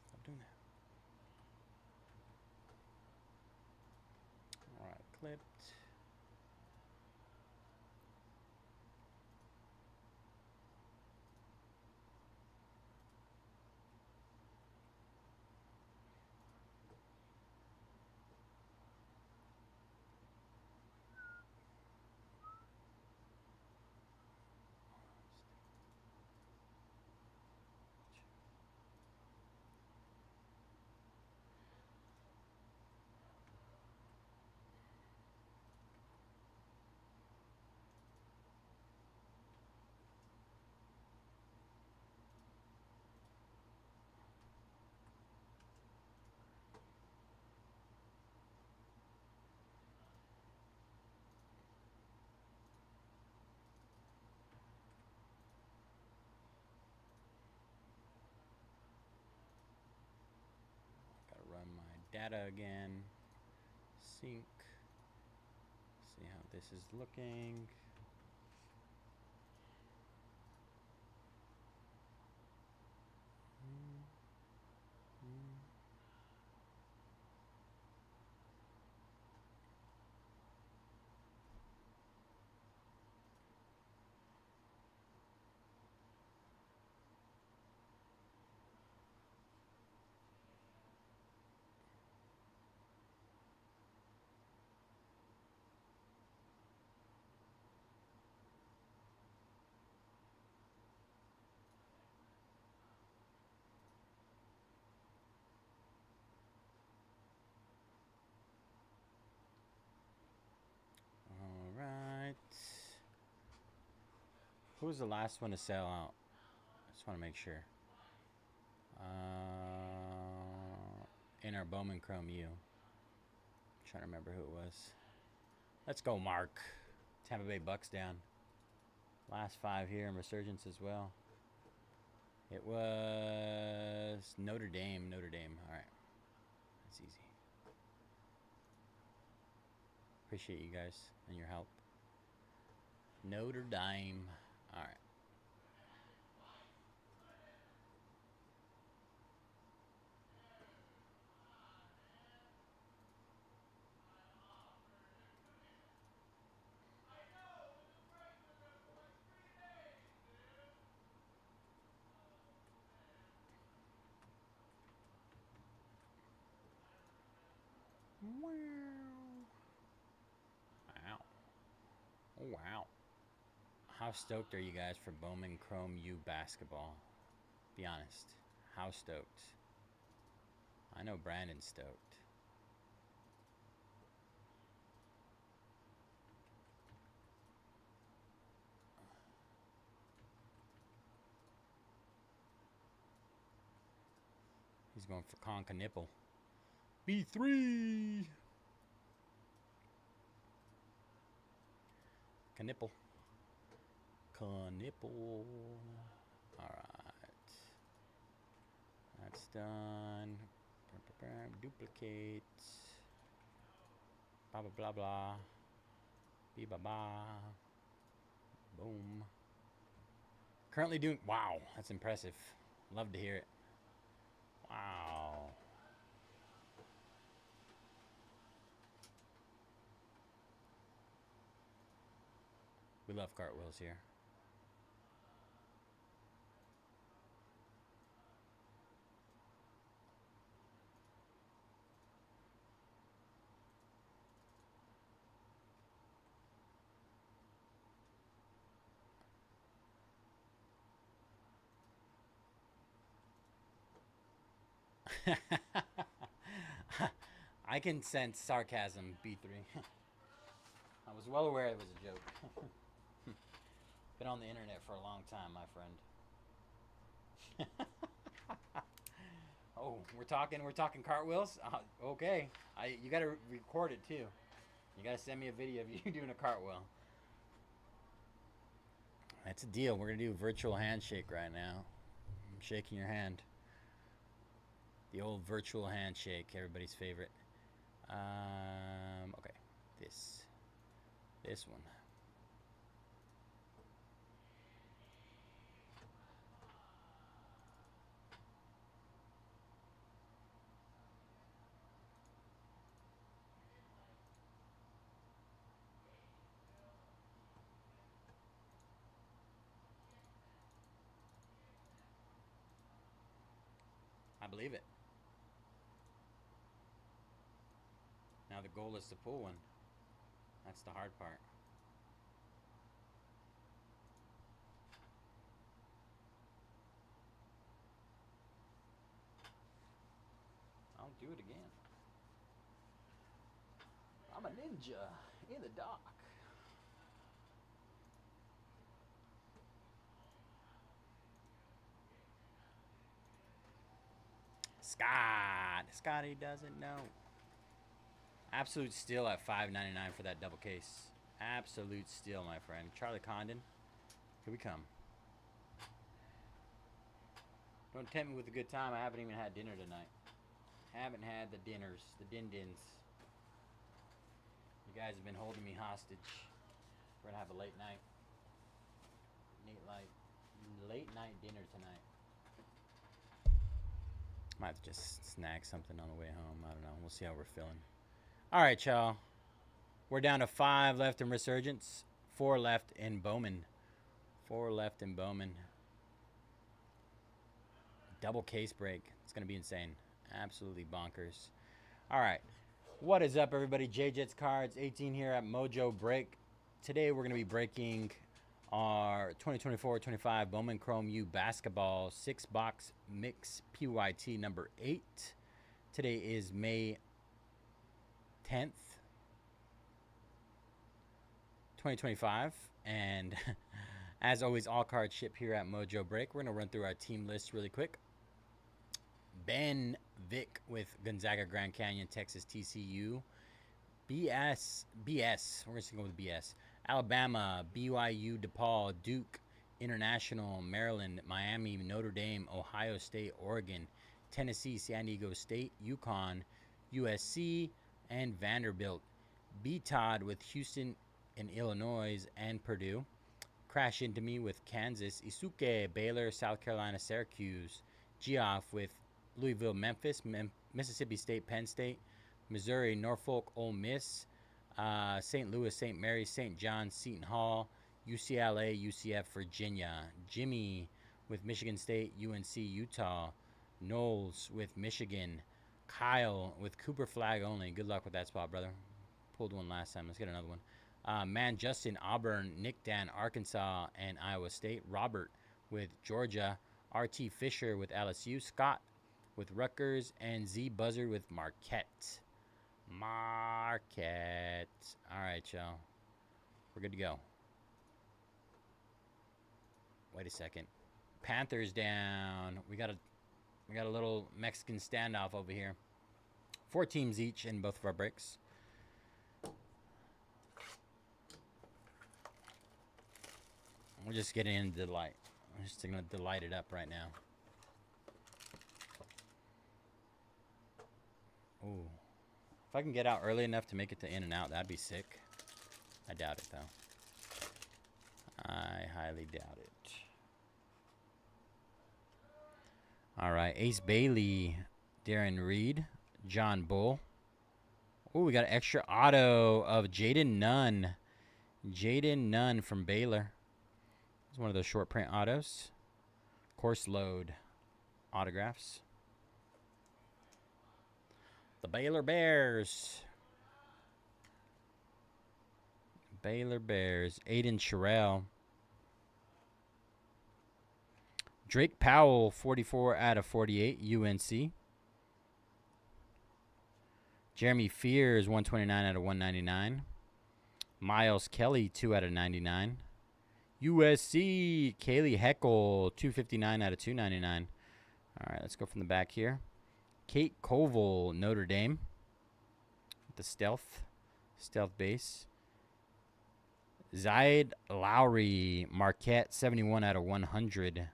Stop doing that. All right, clipped. Gotta run my data again. Sync. See how this is looking. All right. Who was the last one to sell out? I just want to make sure. In our Bowman Chrome U. Trying to remember who it was. Let's go, Mark. Tampa Bay Bucks down. Last 5 here in Resurgence as well. It was Notre Dame. Notre Dame. All right. That's easy. Appreciate you guys and your help. Notre Dame. All right. Wow. Oh, wow. How stoked are you guys for Bowman Chrome U basketball? Be honest. How stoked? I know Brandon's stoked. He's going for Conca Nipple. B3! Knipple. Knipple. Alright. That's done. Duplicate. Blah blah blah blah. Be ba ba. Boom. Currently doing. Wow, that's impressive. Love to hear it. Wow. love cartwheels here. I can sense sarcasm, B3. I was well aware it was a joke. Been on the internet for a long time, my friend. Oh, we're talking cartwheels. Okay, you gotta record it too. You gotta send me a video of you doing a cartwheel. That's a deal. We're gonna do a virtual handshake right now. I'm shaking your hand. The old virtual handshake, everybody's favorite. Okay, this one. I believe it. Now the goal is to pull one. That's the hard part. I'll do it again. I'm a ninja in the dark. Scotty doesn't know. Absolute steal at $5.99 for that double case. Absolute steal, my friend. Charlie Condon, here we come. Don't tempt me with a good time. I haven't even had dinner tonight. Haven't had the dinners, the din-dins. You guys have been holding me hostage. We're gonna have a late night dinner tonight. Might have to just snag something on the way home. I don't know. We'll see how we're feeling. All right, y'all. We're down to 5 left in Resurgence, 4 left in Bowman. 4 left in Bowman. Double case break. It's going to be insane. Absolutely bonkers. All right. What is up, everybody? J-Jets Cards, 18 here at Mojobreak. Today, we're going to be breaking our 2024-25 Bowman Chrome U basketball 6-box mix PYT number 8. Today is May 10th, 2025, and as always, all cards ship here at Mojobreak. We're going to run through our team list really quick. Ben Vick with Gonzaga, Grand Canyon, Texas, TCU. BS. We're going to go with BS. Alabama, BYU, DePaul, Duke, International, Maryland, Miami, Notre Dame, Ohio State, Oregon, Tennessee, San Diego State, UConn, USC, and Vanderbilt. B. Todd with Houston and Illinois and Purdue. Crash Into Me with Kansas, Isuke, Baylor, South Carolina, Syracuse. Geoff with Louisville, Memphis, Mississippi State, Penn State, Missouri, Norfolk, Ole Miss, St. Louis, St. Mary's, St. John's, Seton Hall, UCLA, UCF, Virginia. Jimmy with Michigan State, UNC, Utah. Knowles with Michigan. Kyle with Cooper Flag only. Good luck with that spot, brother. Pulled one last time. Let's get another one. Man, Justin, Auburn, Nick Dan, Arkansas, and Iowa State. Robert with Georgia. RT Fisher with LSU. Scott with Rutgers. And Z Buzzard with Marquette. All right, y'all. We're good to go. Wait a second. Panthers down. We got a little Mexican standoff over here. 4 teams each in both of our breaks. We're just getting into delight. I'm just going to delight it up right now. Ooh. If I can get out early enough to make it to in and out, that'd be sick. I doubt it, though. I highly doubt it. All right. Ace Bailey, Darren Reed, John Bull. Ooh, we got an extra auto of Jaden Nunn. Jaden Nunn from Baylor. It's one of those short print autos. Course load autographs. The Baylor Bears. Baylor Bears. Aiden Sherrill. Drake Powell, 44 out of 48, UNC. Jeremy Fears, 129 out of 199. Miles Kelly, 2 out of 99. USC, Kaylee Heckle, 259 out of 299. All right, let's go from the back here. Kate Koval, Notre Dame. The stealth base. Zaid Lowry, Marquette, 71 out of 100.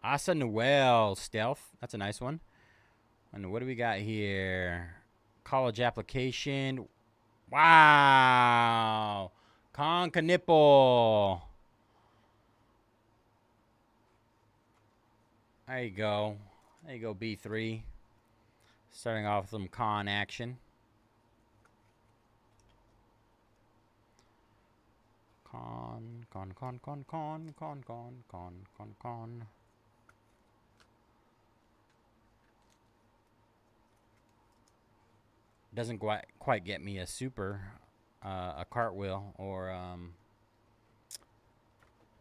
Asa Noel, stealth. That's a nice one. And what do we got here? College application. Wow. Nipple. There you go. There you go, B3. Starting off with some con action. Con. Doesn't quite get me a super, a cartwheel, or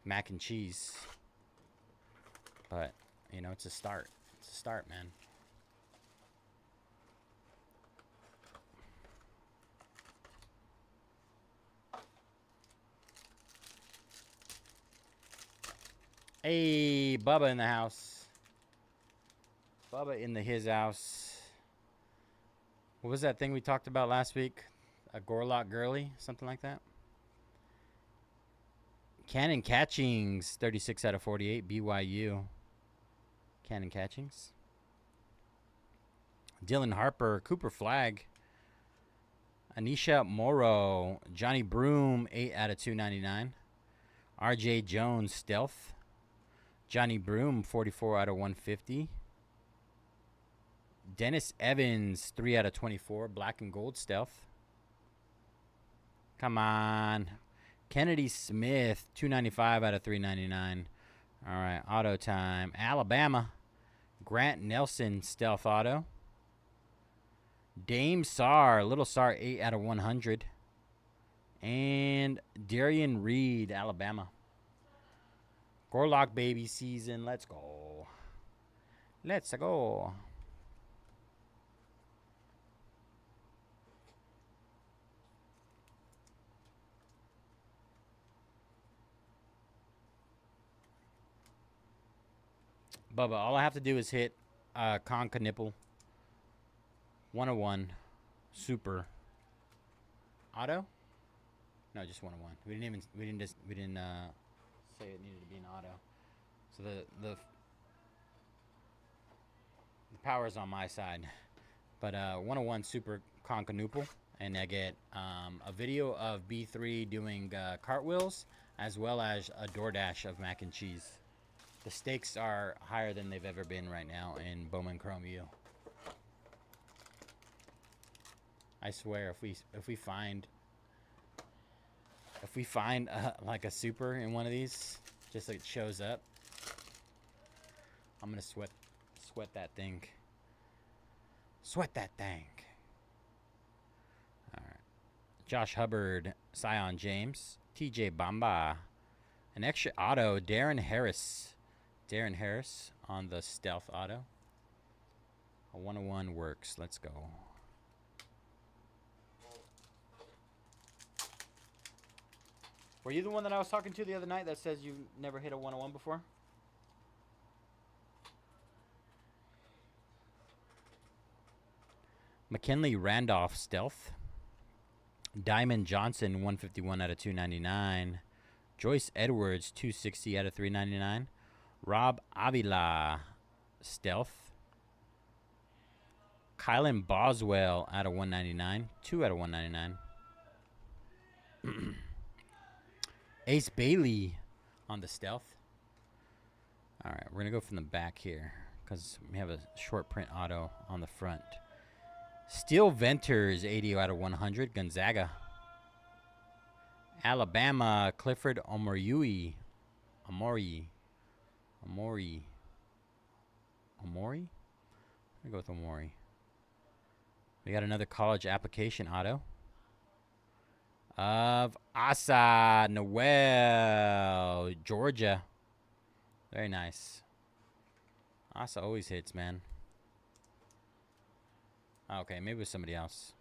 mac and cheese. But, you know, it's a start. It's a start, man. Hey, Bubba in the house. Bubba in his house. What was that thing we talked about last week? A Gorlock girly? Something like that? Cannon Catchings, 36 out of 48, BYU. Cannon Catchings. Dylan Harper, Cooper Flag. Anisha Morrow, Johnny Broom, 8 out of 299. RJ Jones, Stealth. Johnny Broom, 44 out of 150. Dennis Evans, 3 out of 24. Black and gold stealth. Come on. Kennedy Smith, 295 out of 399. All right, auto time. Alabama. Grant Nelson, stealth auto. Dame Sarr, Little Sarr, 8 out of 100. And Darian Reed, Alabama. Gorlock baby season. Let's go. Let's go. Bubba, all I have to do is hit Conca Nipple. 101. Super. Auto? No, just 101. We didn't say it needed to be an auto. So the power's on my side. But 101 Super Conca Nipple. And I get a video of B3 doing cartwheels, as well as a DoorDash of mac and cheese. The stakes are higher than they've ever been right now in Bowman Chrome U. I swear, if we find like a super in one of these, just like it shows up, I'm gonna sweat that thing. Sweat that thing. All right. Josh Hubbard, Sion James, TJ Bamba, an extra auto, Darren Harris. Darren Harris on the stealth auto. A 101 works. Let's go. Were you the one that I was talking to the other night that says you never hit a 101 before? McKinley Randolph stealth. Diamond Johnson 151 out of 299. Joyce Edwards 260 out of 399. Rob Avila, stealth. Kylan Boswell out of 199. 2 out of 199. Ace Bailey on the stealth. All right, we're going to go from the back here because we have a short print auto on the front. Steel Venters, 80 out of 100. Gonzaga. Alabama, Clifford Omoriui. Omori. I'm gonna go with Omori. We got another college application auto of Asa Noel, Georgia. Very nice. Asa always hits, man. Okay, maybe it was somebody else.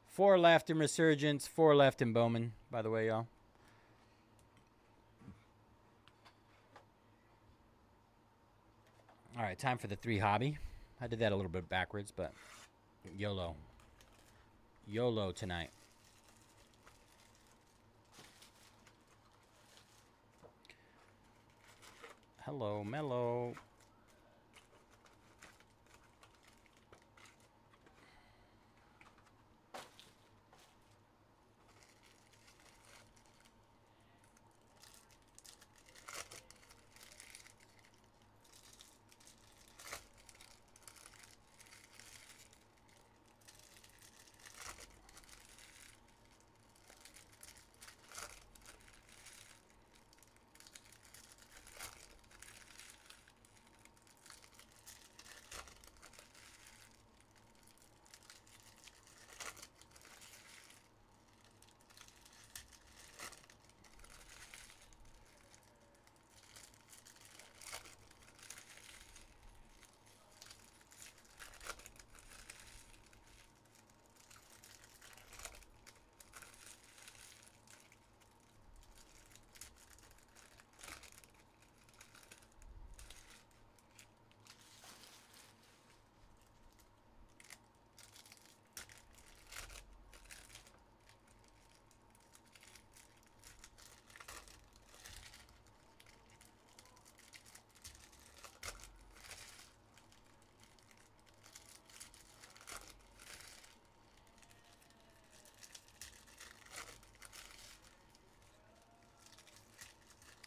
Four left in Resurgence, four left in Bowman, by the way, y'all. All right, time for the 3 hobby. I did that a little bit backwards, but YOLO. YOLO tonight. Hello, Mellow.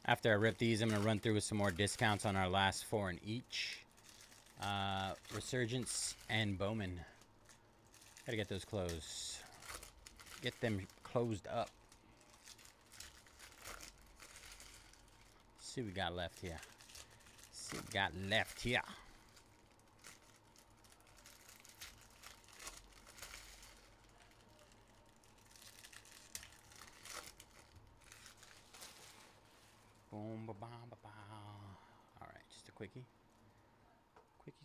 After I rip these, I'm going to run through with some more discounts on our last 4 in each. Resurgence and Bowman. Gotta get those closed. Get them closed up. See what we got left here. See what we got left here. Boom, ba, ba, ba, ba. All right, just a quickie.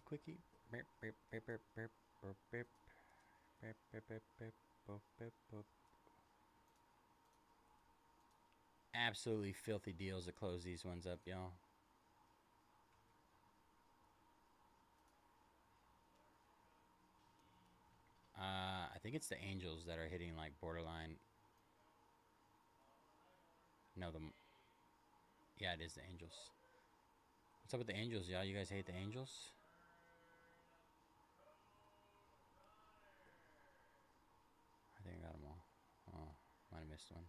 Quickie. Burp, burp, burp, burp, burp, burp, burp. Burp, burp, burp, burp, burp, burp, burp. Absolutely filthy deals to close these ones up, y'all. I think it's the Angels that are hitting like borderline. No, yeah, it is the Angels. What's up with the Angels, y'all? You guys hate the Angels? I think I got them all. Oh, might have missed one.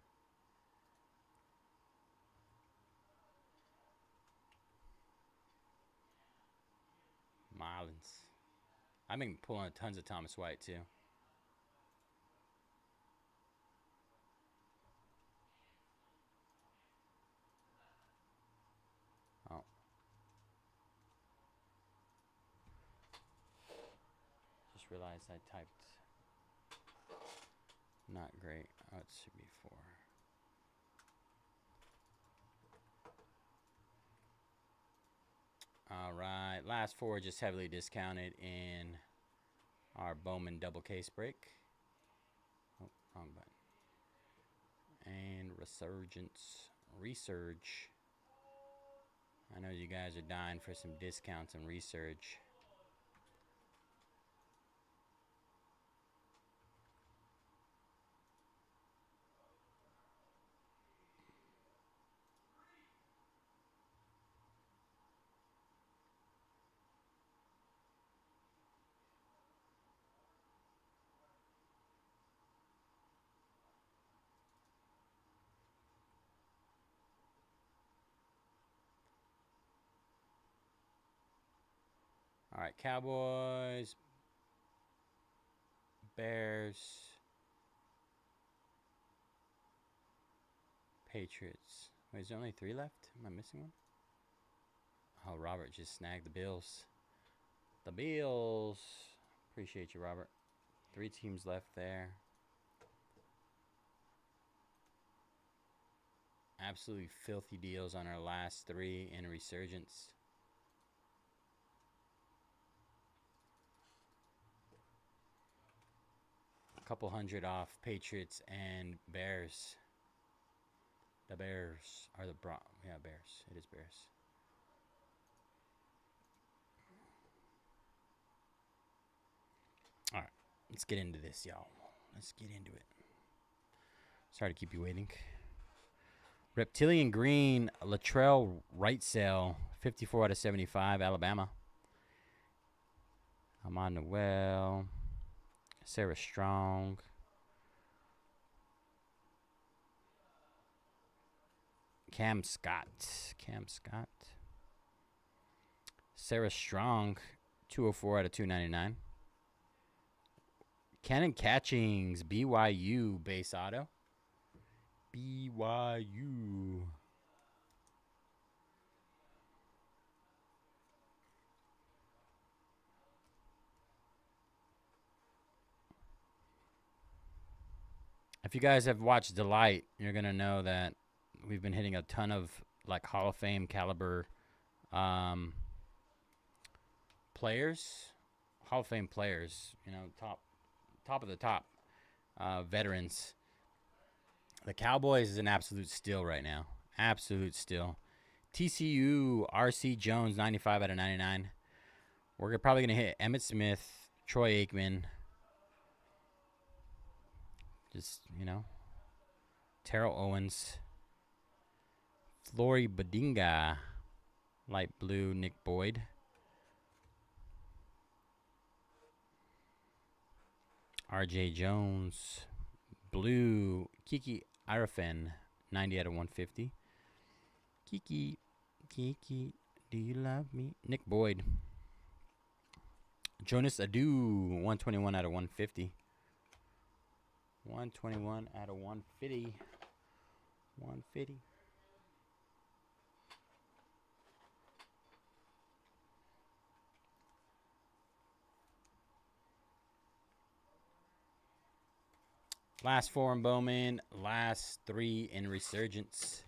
Marlins. I've been pulling tons of Thomas White too. Oh. Just realized I typed not great. Oh, it should be 4. All right, last 4 just heavily discounted in our Bowman double case break. Oh, wrong button. And Resurge. I know you guys are dying for some discounts on Resurge. right, Cowboys, Bears, Patriots. Wait, is there only 3 left? Am I missing one? Oh, Robert just snagged the Bills. The Bills. Appreciate you, Robert. 3 teams left there. Absolutely filthy deals on our last 3 in Resurgence. A couple hundred off Patriots and Bears. The Bears are the yeah, Bears. It is Bears. All right, let's get into this, y'all. Let's get into it. Sorry to keep you waiting. Reptilian Green, Latrell Wrightsell, 54 out of 75, Alabama. Amon Noel, Sarah Strong. Cam Scott. Sarah Strong, 204 out of 299. Cannon Catchings, BYU base auto. BYU. If you guys have watched Delight, you're going to know that we've been hitting a ton of like Hall of Fame caliber players. Hall of Fame players, you know, top of the top veterans. The Cowboys is an absolute steal right now. Absolute steal. TCU, RC Jones, 95 out of 99. We're probably going to hit Emmitt Smith, Troy Aikman. Just, you know. Terrell Owens. Flory Badinga. Light blue, Nick Boyd. RJ Jones. Blue, Kiki Arafin, 90 out of 150. Kiki, do you love me? Nick Boyd. Jonas Adu, 121 out of 150. 121 out of 150. 150. Last 4 in Bowman. Last 3 in Resurgence.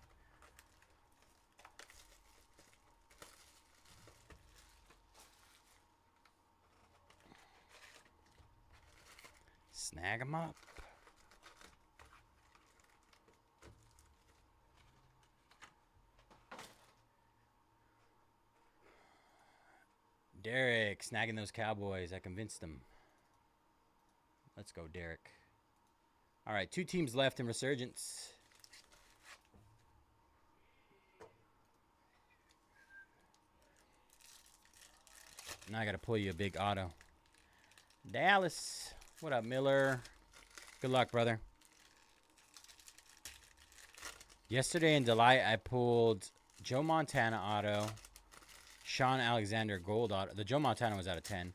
Snag them up. Derek snagging those Cowboys. I convinced him. Let's go, Derek. All right, 2 teams left in Resurgence. Now I got to pull you a big auto. Dallas. What up, Miller? Good luck, brother. Yesterday in Delight, I pulled Joe Montana auto, Sean Alexander gold auto. The Joe Montana was out of 10.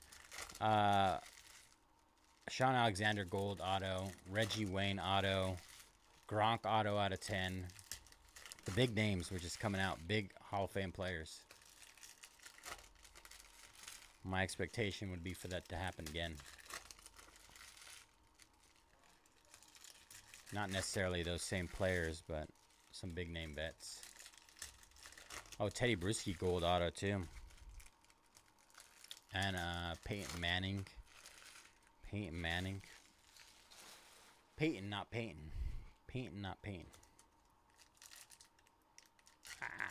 Sean Alexander gold auto, Reggie Wayne auto, Gronk auto out of 10. The big names were just coming out. Big Hall of Fame players. My expectation would be for that to happen again. Not necessarily those same players, but some big name bets. Oh, Teddy Bruschi gold auto too. And Peyton Manning. Peyton, not Peyton. Peyton, not Peyton. Ah.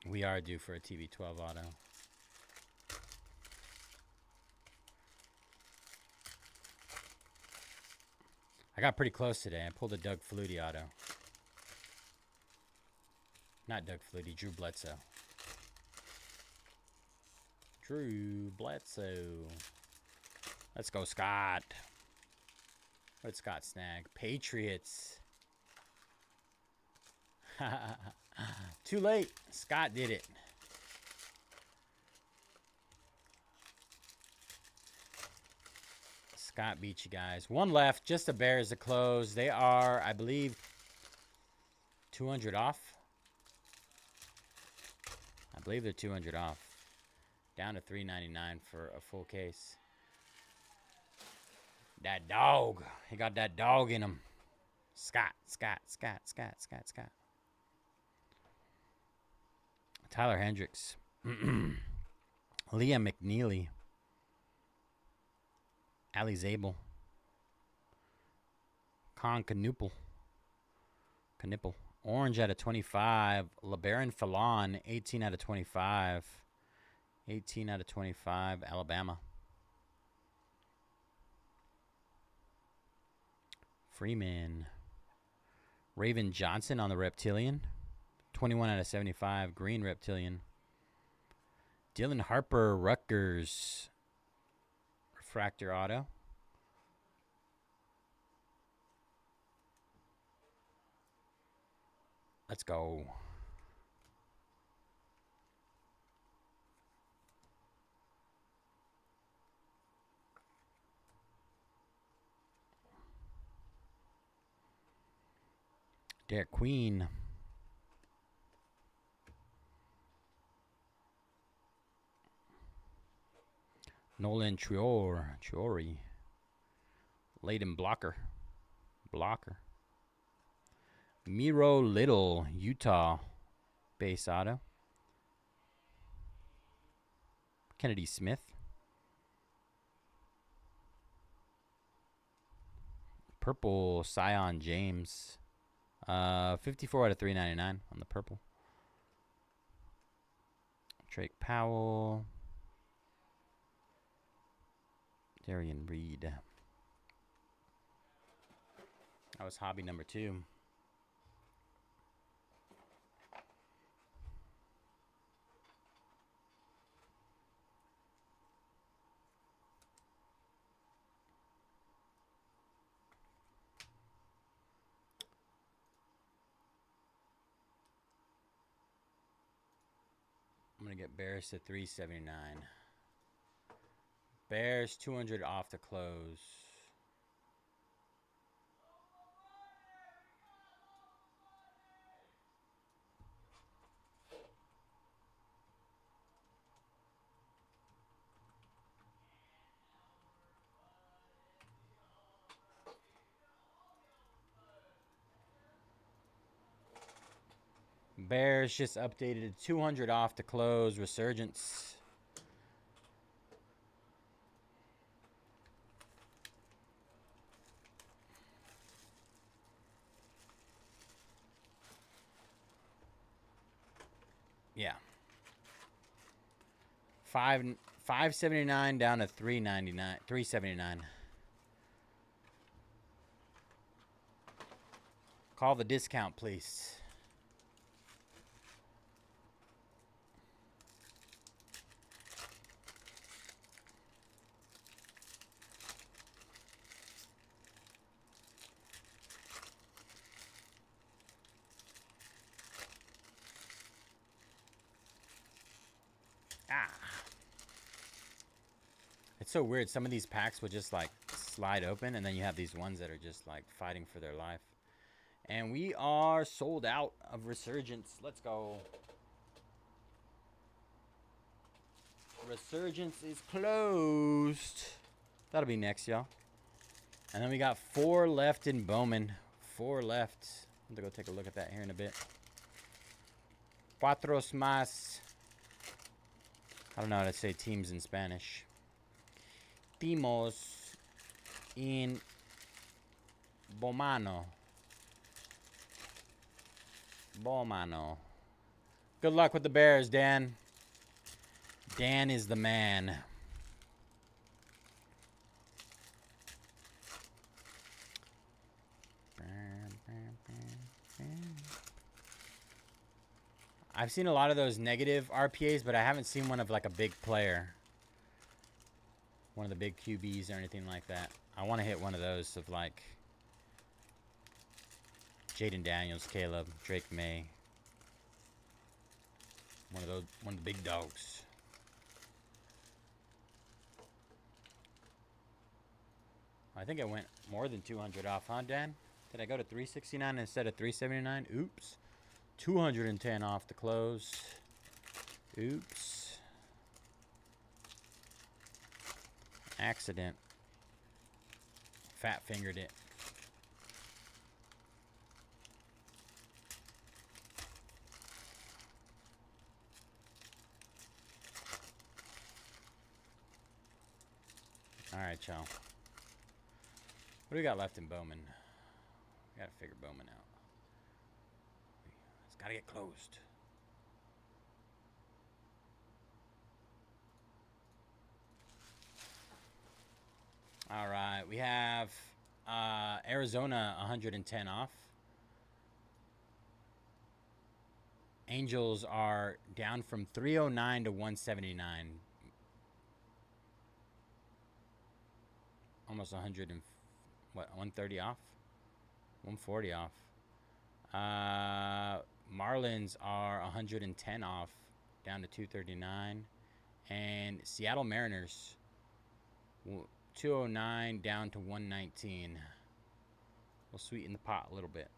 We are due for a TB12 auto. I got pretty close today. I pulled a Doug Flutie auto. Not Doug Flutie, Drew Bledsoe. Drew Bledsoe. Let's go, Scott. What did Scott snag? Patriots. Too late. Scott did it. Scott beat you guys. One left. Just the Bears to close. They are, I believe, 200 off. I believe they're 200 off. Down to $3.99 for a full case. That dog. He got that dog in him. Scott. Tyler Hendricks. Liam McNeely. Ali Zabel. Con Knipple. Orange out of 25. LeBaron Fallon, 18 out of 25. 18 out of 25, Alabama. Freeman. Raven Johnson on the Reptilian. 21 out of 75, green Reptilian. Dylan Harper, Rutgers. Refractor auto. Let's go. Derek Queen. Nolan Triori. Layden Blocker. Miro Little, Utah. Base auto. Kennedy Smith. Purple Sion James. 54 out of 399 on the purple. Drake Powell. Darian Reed. That was hobby number 2. I'm going to get Bears to 379. Bears 200 off the close. Bears just updated 200 off to close. Resurgence. Yeah. 579 down to 399, 379. Call the discount, please. It's so weird. Some of these packs will just like slide open, and then you have these ones that are just like fighting for their life. And we are sold out of Resurgence. Let's go. Resurgence is closed. That'll be next, y'all. And then we got 4 left in Bowman. 4 left. I'm going to go take a look at that here in a bit. Cuatros más. I don't know how to say teams in Spanish. Timos in Bomano. Good luck with the Bears, Dan. Dan is the man. I've seen a lot of those negative RPAs, but I haven't seen one of like a big player. One of the big QBs or anything like that. I want to hit one of those of like Jaden Daniels, Caleb, Drake May. One of the big dogs. I think I went more than 200 off, huh, Dan? Did I go to 369 instead of 379? Oops. 210 off the close. Oops. Accident. Fat fingered it. All right, y'all. What do we got left in Bowman? We gotta figure Bowman out. It's gotta get closed. All right, we have Arizona 110 off. Angels are down from 309 to 179. Almost 100 and what? 130 off. 140 off. Marlins are 110 off, down to 239, and Seattle Mariners 209 down to 119. We'll sweeten the pot a little bit.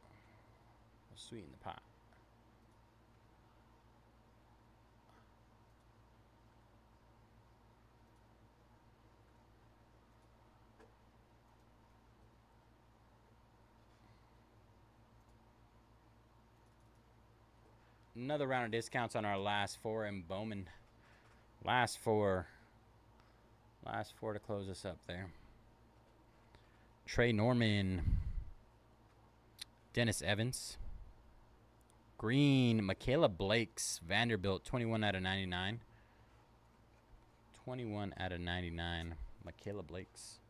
We'll sweeten the pot. Another round of discounts on our last four in Bowman. Last four to close us up there. Trey Norman. Dennis Evans. Green. Michaela Blakes. Vanderbilt. 21 out of 99. 21 out of 99. Michaela Blakes.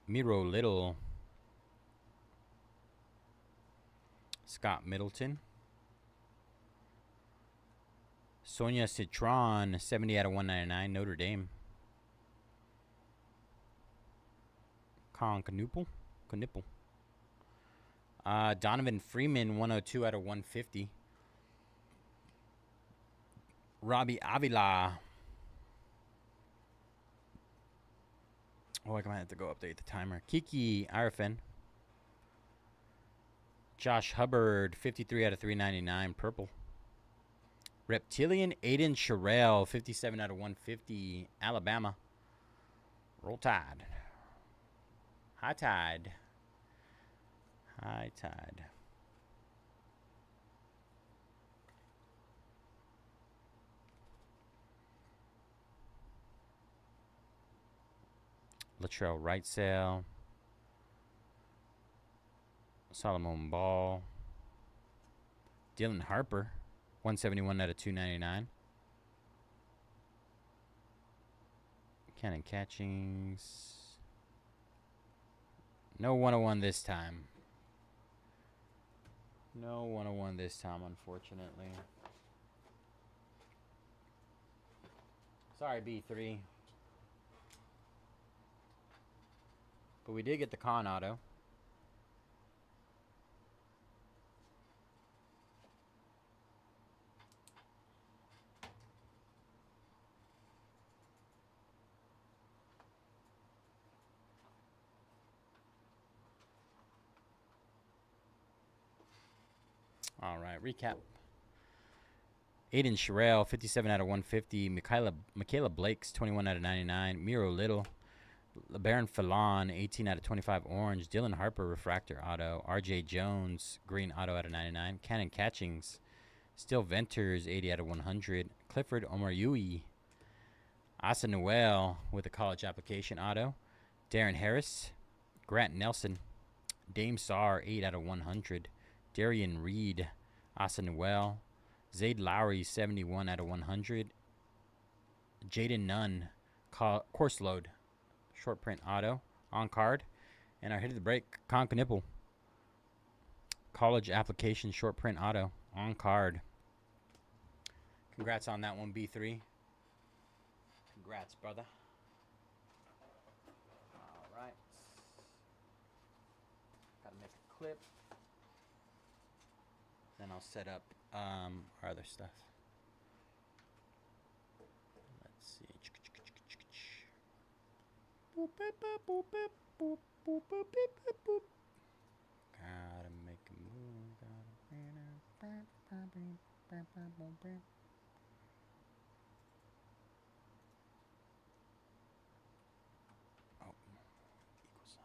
Miro Little. Scott Middleton. Sonia Citron, 70 out of 199, Notre Dame. Con Knupel. Donovan Freeman, 102 out of 150. Robbie Avila. Oh, I might have to go update the timer. Kiki Arifin. Josh Hubbard, 53 out of 399, purple. Reptilian Aiden Sherrill, 57 out of 150, Alabama. Roll Tide. High Tide. High Tide. Latrell Wrightsale. Solomon Ball. Dylan Harper, 171 out of 299. Cannon Catchings. No 101 this time. No 101 this time, unfortunately. Sorry, B3. But we did get the con auto. All right, recap. Aiden Sherrill, 57 out of 150. Michaela Blakes, 21 out of 99. Miro Little. LeBaron Fallon, 18 out of 25 orange. Dylan Harper, refractor auto. RJ Jones, green auto out of 99. Cannon Catchings. Still Venters, 80 out of 100. Clifford Omarui. Asa Noel with a college application auto. Darren Harris. Grant Nelson. Dame Sarr, 8 out of 100. Darian Reed. Asa Noel. Zayd Lowry, 71 out of 100. Jaden Nunn, course load. Short print auto on card. And our hit of the break, Con Knipple. College application short print auto on card. Congrats on that one, B3. Congrats, brother. All right. Gotta make a clip. Then I'll set up our other stuff. Let's see. Boop, boop, boop, boop, boop, boop, boop, boop, boop. Gotta make a move. Oh, equal sign.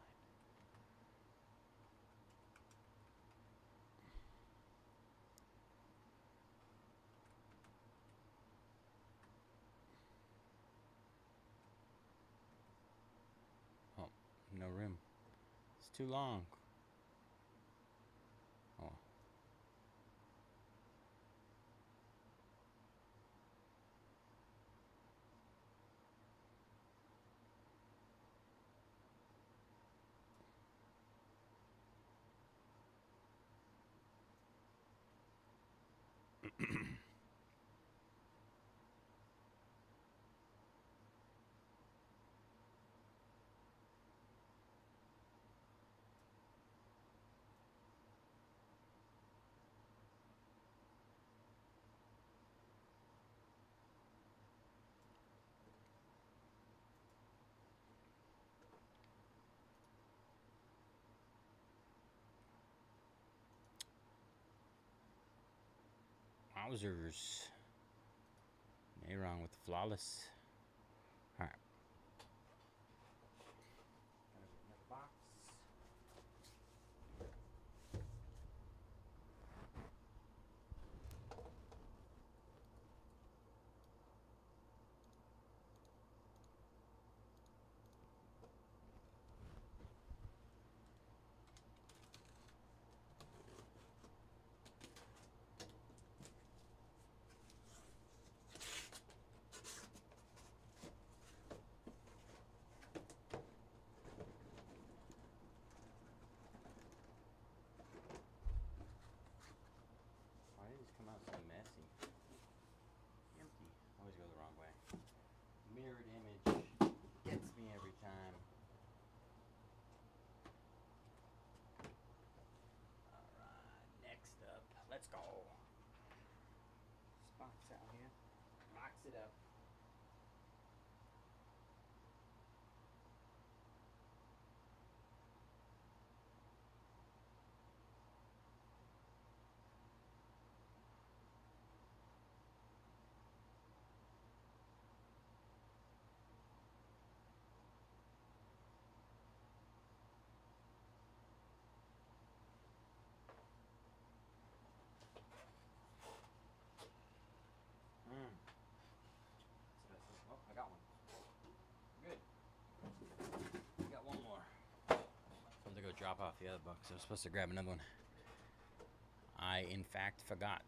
Oh, no room. It's too long. Oh. Wowzers. Nay wrong with the flawless. Alright. Another box. Why did this come out so messy? Empty. Always go the wrong way. Mirrored image gets me every time. Alright, next up. Let's go. Spots out here. Box it up. Oh, I got one. Good. I got one more. I'm gonna go drop off the other box. I was supposed to grab another one. I, in fact, forgot.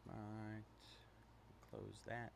Right. Close that.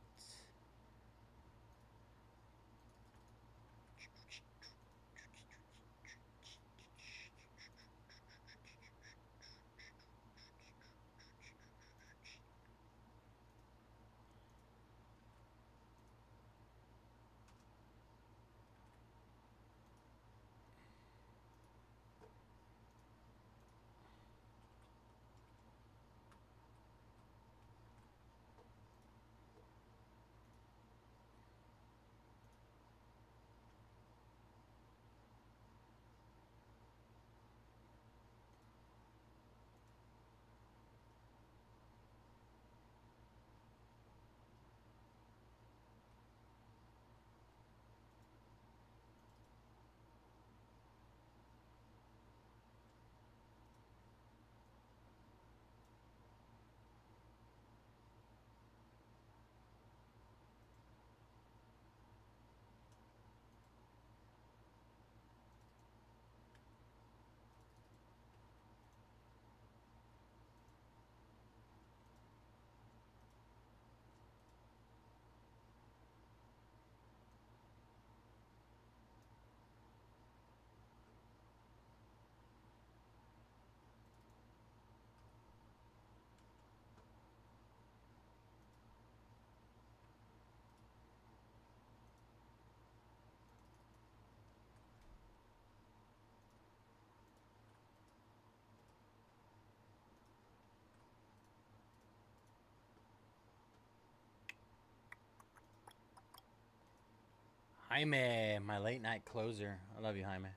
Jaime, my late night closer. I love you, Jaime.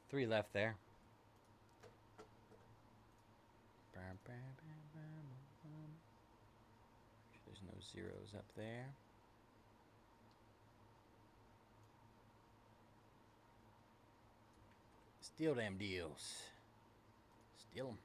3 left there. There's no zeros up there. Steal them deals. Steal them.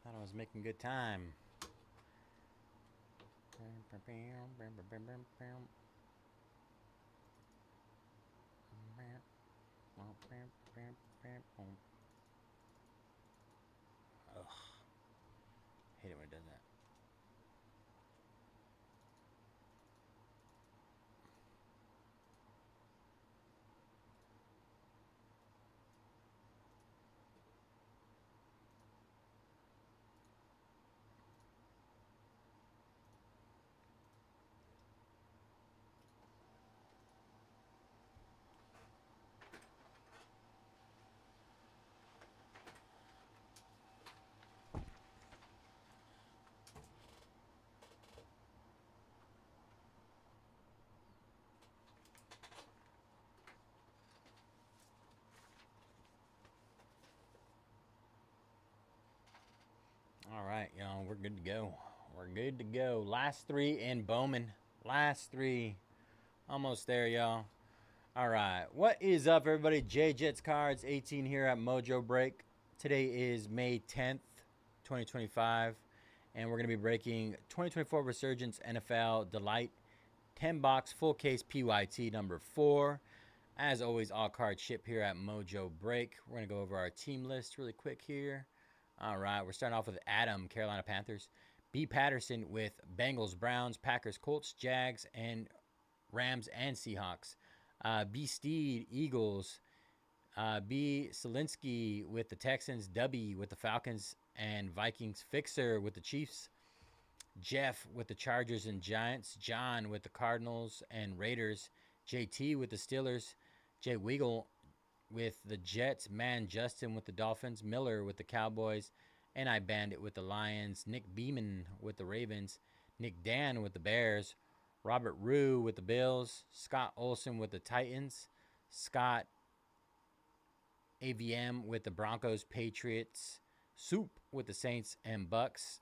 Thought I was making good time. Ugh. Hate it when it does that. All right, y'all, we're good to go. We're good to go. Last 3 in Bowman. Last 3. Almost there, y'all. All right, what is up, everybody? J Jets Cards 18 here at Mojobreak. Today is May 10th, 2025, and we're going to be breaking 2024 Resurgence NFL Delight 10-box full case PYT number 4. As always, all cards ship here at Mojobreak. We're going to go over our team list really quick here. All right, we're starting off with Adam, Carolina Panthers. B. Patterson with Bengals, Browns, Packers, Colts, Jags, and Rams and Seahawks. B. Steed, Eagles. B. Selinsky with the Texans. W with the Falcons and Vikings. Fixer with the Chiefs. Jeff with the Chargers and Giants. John with the Cardinals and Raiders. JT with the Steelers. Jay Weagle with the Jets, Man Justin with the Dolphins, Miller with the Cowboys, N.I. Bandit with the Lions, Nick Beeman with the Ravens, Nick Dan with the Bears, Robert Rue with the Bills, Scott Olson with the Titans, Scott AVM with the Broncos, Patriots, Soup with the Saints and Bucks,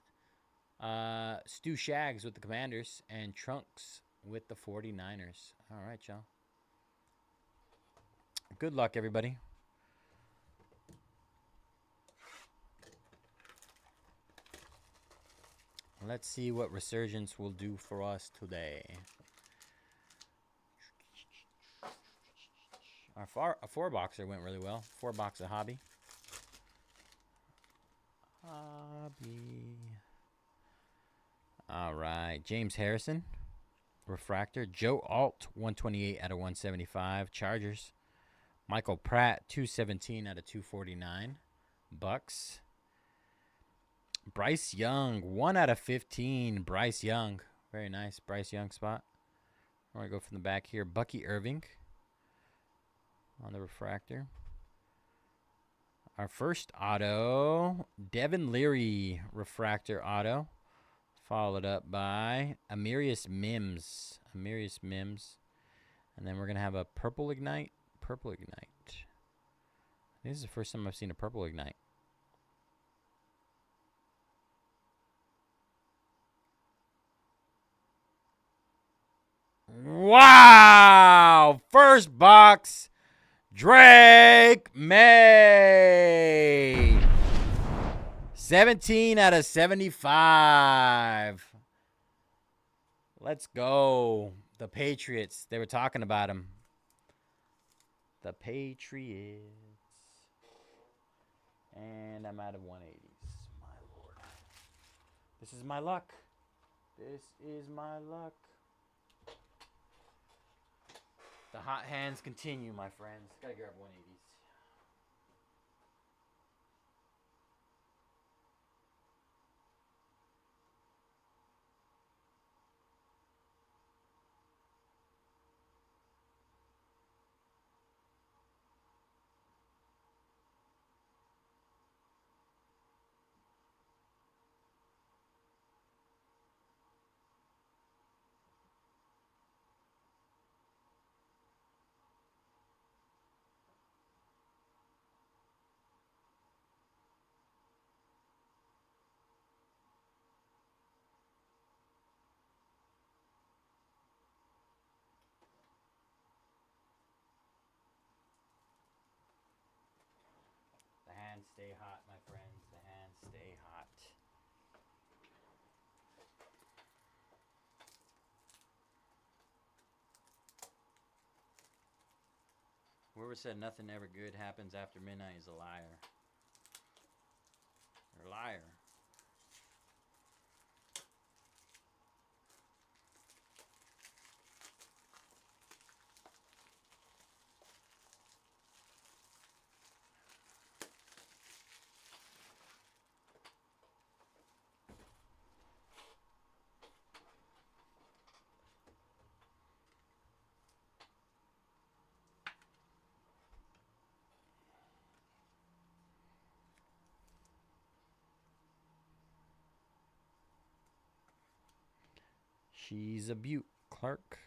Stu Shags with the Commanders, and Trunks with the 49ers. All right, y'all. Good luck, everybody. Let's see what Resurgence will do for us today. Our 4-boxer went really well. 4-boxer hobby. All right. James Harrison. Refractor. Joe Alt, 128 out of 175. Chargers. Michael Pratt, 217 out of 249. Bucks. Bryce Young, 1 out of 15. Bryce Young. Very nice. Bryce Young spot. I'm going to go from the back here. Bucky Irving on the refractor. Our first auto, Devin Leary, refractor auto. Followed up by Amirius Mims. Amirius Mims. And then we're going to have a Purple Ignite. Purple Ignite. This is the first time I've seen a Purple Ignite. Wow! First box, Drake May. 17 out of 75. Let's go. The Patriots. They were talking about him. The Patriots. And I'm out of 180s. My lord. This is my luck. This is my luck. The hot hands continue, my friends. Gotta grab 180s. The hands stay hot, my friends. The hands stay hot. Whoever said nothing ever good happens after midnight is a liar. You're a liar. She's a beaut, Clark.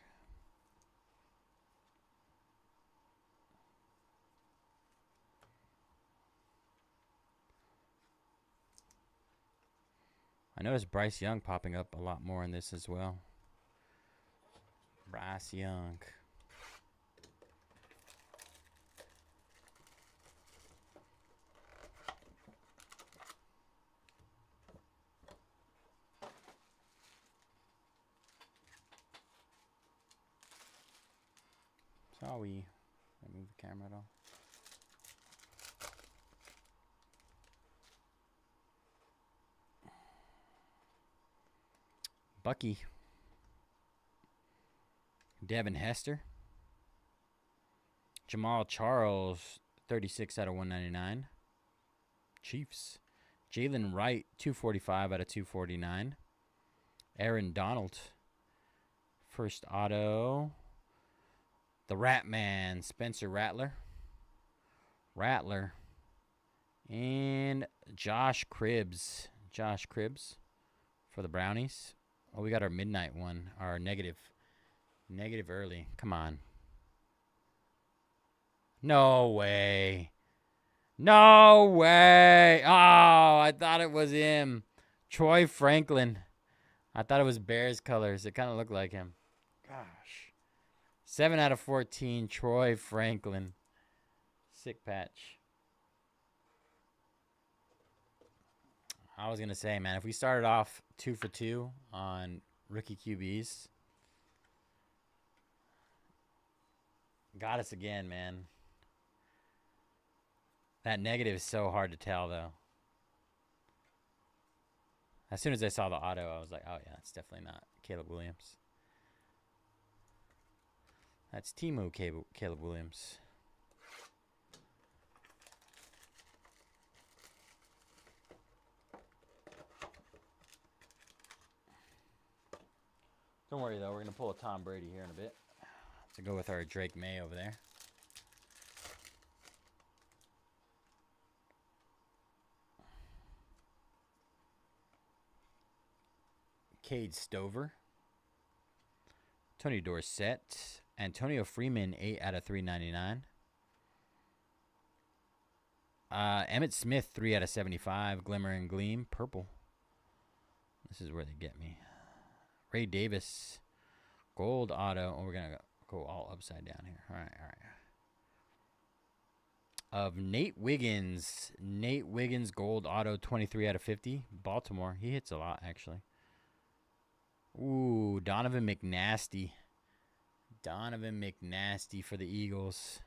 I noticed Bryce Young popping up a lot more in this as well. Bryce Young. Sorry. I move the camera at all. Bucky. Devin Hester. Jamal Charles, 36 out of 199. Chiefs. Jalen Wright, 245 out of 249. Aaron Donald. First auto. The Rat Man, Spencer Rattler. And Josh Cribbs. Josh Cribbs for the Brownies. Oh, we got our midnight one. Our negative. Negative early. Come on. No way. No way. Oh, I thought it was him. Troy Franklin. I thought it was Bears colors. It kind of looked like him. Gosh. 7 out of 14. Troy Franklin. Sick patch. I was going to say, man, if we started off 2 for 2 on rookie QBs, got us again, man. That negative is so hard to tell, though. As soon as I saw the auto, I was like, oh, yeah, it's definitely not Caleb Williams. That's Timo Caleb Williams. Don't worry, though. We're going to pull a Tom Brady here in a bit to go with our Drake May over there. Cade Stover. Tony Dorsett. Antonio Freeman, 8 out of 399. Emmitt Smith, 3 out of 75. Glimmer and Gleam, purple. This is where they get me. Ray Davis, gold auto. Oh, we're going to go all upside down here. All right, all right. Of Nate Wiggins. Nate Wiggins gold auto 23 out of 50. Baltimore. He hits a lot, actually. Ooh, Donovan McNasty. Donovan McNasty for the Eagles.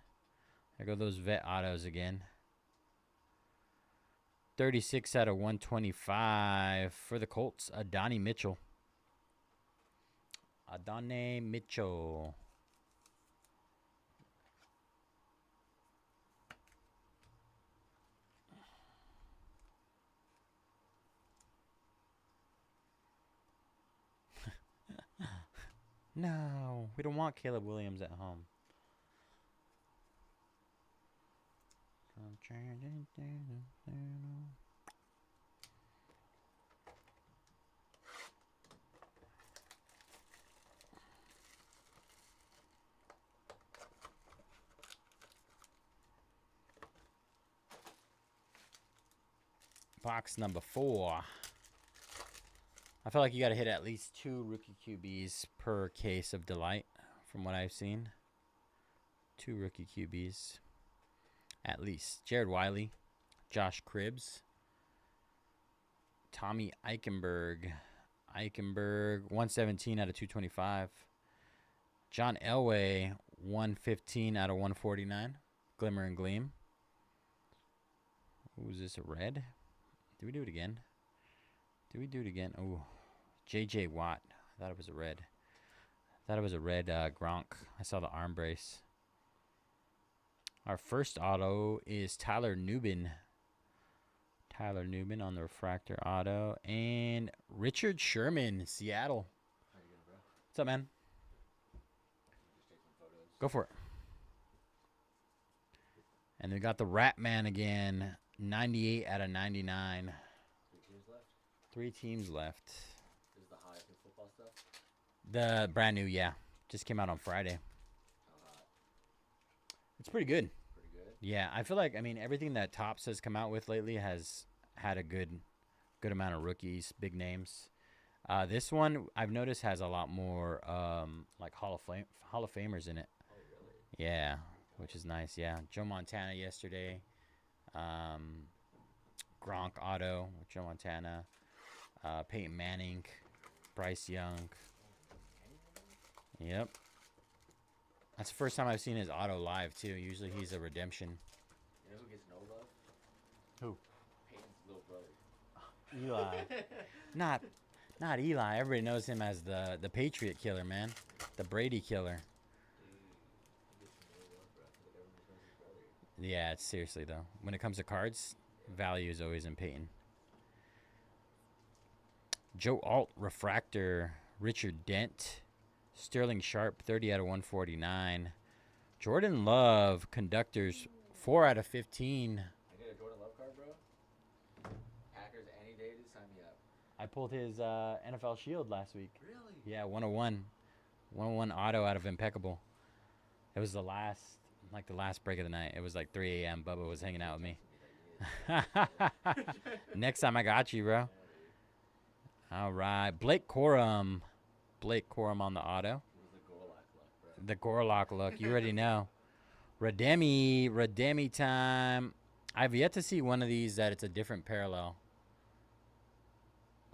There go those vet autos again. 36 out of 125 for the Colts. Adonai Mitchell. Adonai Mitchell. No, we don't want Caleb Williams at home. Box number 4. I feel like you got to hit at least 2 rookie QBs per case of Delight, from what I've seen. 2 rookie QBs. At least. Jared Wiley. Josh Cribbs. Tommy Eichenberg. 117 out of 225. John Elway, 115 out of 149. Glimmer and Gleam. Ooh, is this a red? Did we do it again? Did we do it again? Oh, J.J. Watt. I thought it was a red. Gronk. I saw the arm brace. Our first auto is Tyler Nubin. Tyler Nubin on the refractor auto. And Richard Sherman, Seattle. How you doing, bro? What's up, man? Just take some photos. Go for it. And we got the Rat Man again. 98 out of 99. 3 teams left. 3 teams left. This is the high for football stuff. The brand new, yeah. Just came out on Friday. How hot? It's pretty good. Pretty good. Yeah, I feel like, I mean, everything that Topps has come out with lately has had a good amount of rookies, big names. This one, I've noticed, has a lot more like Hall of Famers in it. Oh, really? Yeah, which is nice, yeah. Joe Montana yesterday. Gronk auto with Joe Montana. Peyton Manning. Bryce Young. Yep. That's the first time I've seen his auto live, too. Usually he's a redemption. You know who gets no love? Who? Peyton's little brother. Eli. Not Eli. Everybody knows him as the Patriot killer, man. The Brady killer. Dude, he gets no love, bro. Like everyone just knows his brother. Yeah, it's seriously, though. When it comes to cards, value is always in Peyton. Joe Alt, Refractor. Richard Dent. Sterling Sharp, 30 out of 149. Jordan Love, Conductors, 4 out of 15. I get a Jordan Love card, bro. Packers any day to sign me up. I pulled his NFL Shield last week. Really? Yeah, 101. 101 auto out of Impeccable. It was the last break of the night. It was like 3 a.m. Bubba was hanging out with me. Next time I got you, bro. All right. Blake Corum. Blake Corum on the auto. It was the Gorlock luck, bro. The Gorlock look. You already know. Rademi time. I've yet to see one of these that it's a different parallel.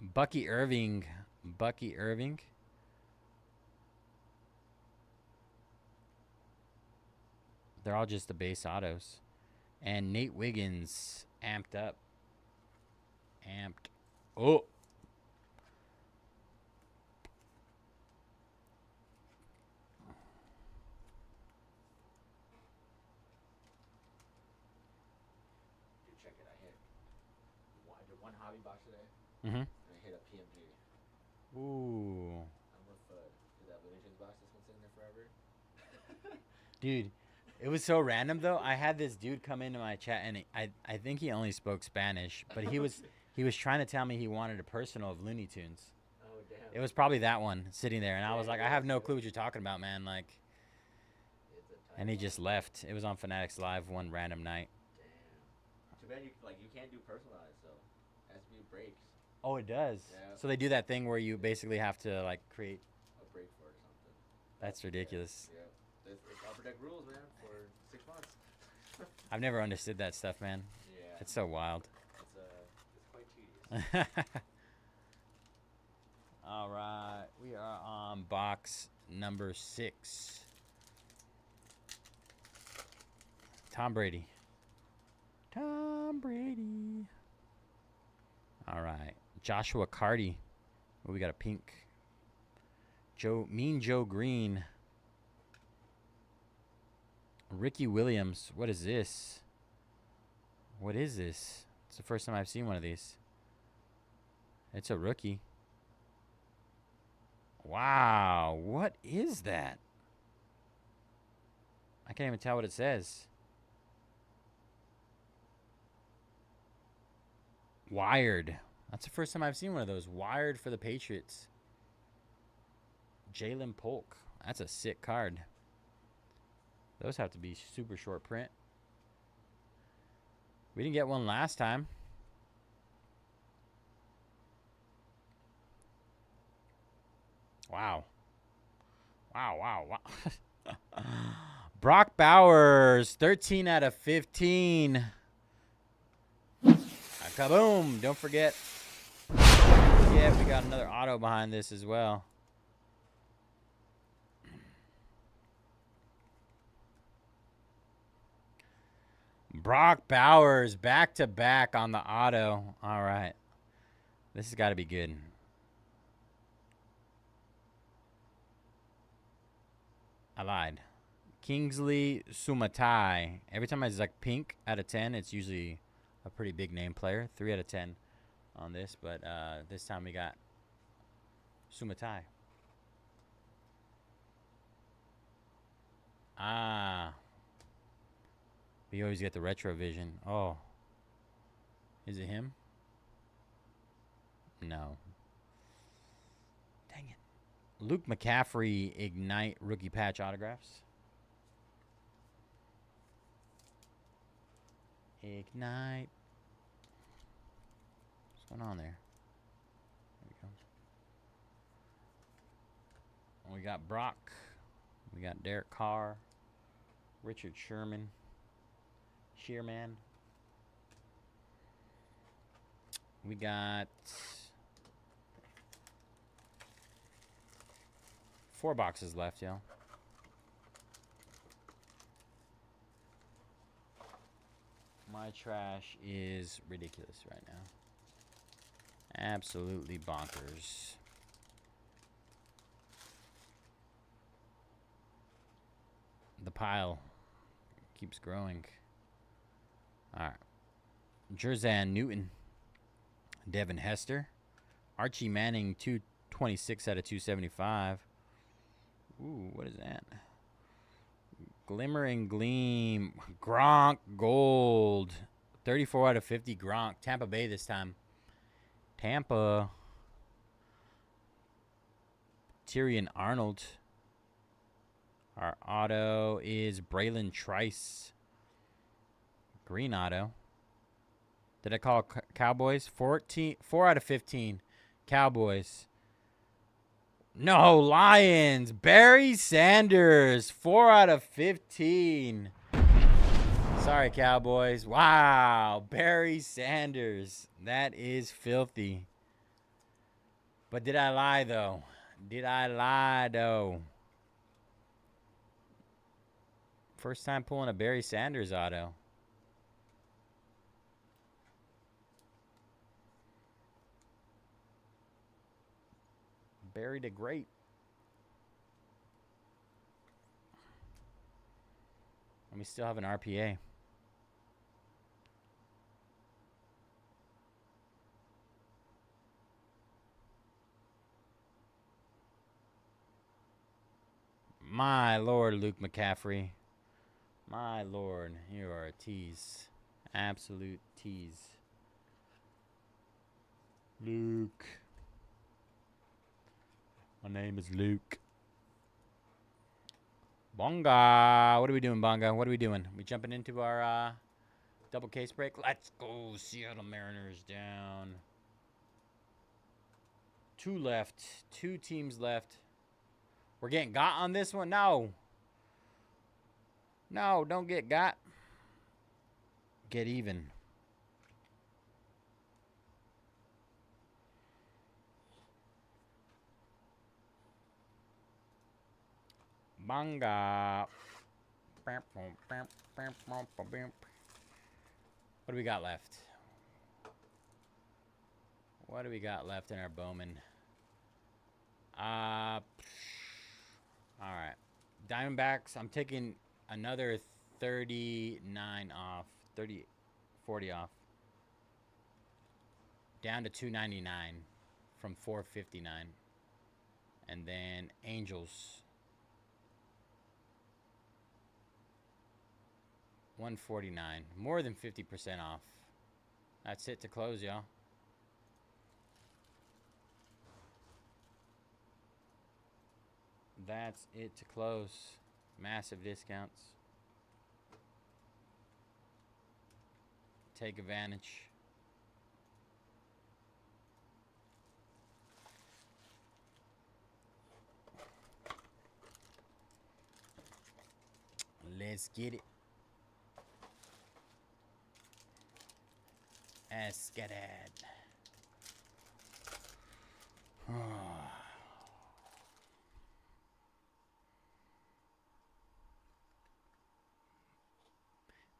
Bucky Irving. They're all just the base autos. And Nate Wiggins, amped up. Oh. Dude, check it. I did one hobby box today, Mm-hmm. and I hit a PMG. Ooh. I'm with did that Looney Tunes box that's been sitting there forever. Dude, it was so random, though. I had this dude come into my chat, and I think he only spoke Spanish, but he was trying to tell me he wanted a personal of Looney Tunes. Oh, damn. It was probably that one sitting there, and I was like, I have no clue what you're talking about, man. Like, It's a tight and he one. just left. It was on Fanatics Live one random night. Damn. Too bad you can't do personalized, though. It has to be breaks. Oh, it does. Yeah. So they do that thing where you basically have to like create. A break for it or something. That's ridiculous. Yeah. It's upper deck rules, man, for 6 months. I've never understood that stuff, man. Yeah. It's so wild. It's quite tedious. All right, we are on box number 6. Tom Brady. Tom Brady. All right, Joshua Carty. Oh, we got a pink. Mean Joe Green. Ricky Williams. What is this? What is this? It's the first time I've seen one of these. It's a rookie. Wow. What is that? I can't even tell what it says. Wired. That's the first time I've seen one of those. Wired for the Patriots. Jalen Polk. That's a sick card. Those have to be super short print. We didn't get one last time. Wow. Wow. Brock Bowers, 13 out of 15. Kaboom. Don't forget. Yeah, we got another auto behind this as well. Brock Bowers, back-to-back on the auto. All right. This has got to be good. I lied. Kingsley Sumatai. Every time I say like pink out of 10, it's usually a pretty big name player. 3 out of 10 on this, but this time we got Sumatai. Ah. We always get the retro vision. Oh. Is it him? No. Dang it. Luke McCaffrey Ignite rookie patch autographs. Ignite. What's going on there? There we go. We got Brock. We got Derek Carr. Richard Sherman. Shearman. We got 4 boxes left, yo. My trash is ridiculous right now. Absolutely bonkers. The pile keeps growing. All right. Jerzan Newton. Devin Hester. Archie Manning, 226 out of 275. Ooh, what is that? Glimmer and Gleam. Gronk Gold. 34 out of 50 Gronk. Tampa Bay this time. Tampa. Tyrion Arnold. Our auto is Braylon Trice. Green auto. Did I call Cowboys? 4 out of 15. Cowboys. No, Lions. Barry Sanders. 4 out of 15. Sorry, Cowboys. Wow. Barry Sanders. That is filthy. But did I lie, though? Did I lie, though? First time pulling a Barry Sanders auto. Barry the Great. And we still have an RPA. My Lord, Luke McCaffrey. My Lord, you are a tease. Absolute tease. Luke. My name is Luke. Bonga. What are we doing, Bonga? What are we doing? We jumping into our double case break? Let's go. Seattle Mariners down. 2 left. 2 teams left. We're getting got on this one? No. No, don't get got. Get even. Manga. What do we got left? What do we got left in our Bowman? All right. Diamondbacks, I'm taking another 39 off. 40 off. Down to 299 from 459. And then Angels. 149. More than 50% off. That's it to close, y'all. That's it to close. Massive discounts. Take advantage. Let's get it. Let's get it.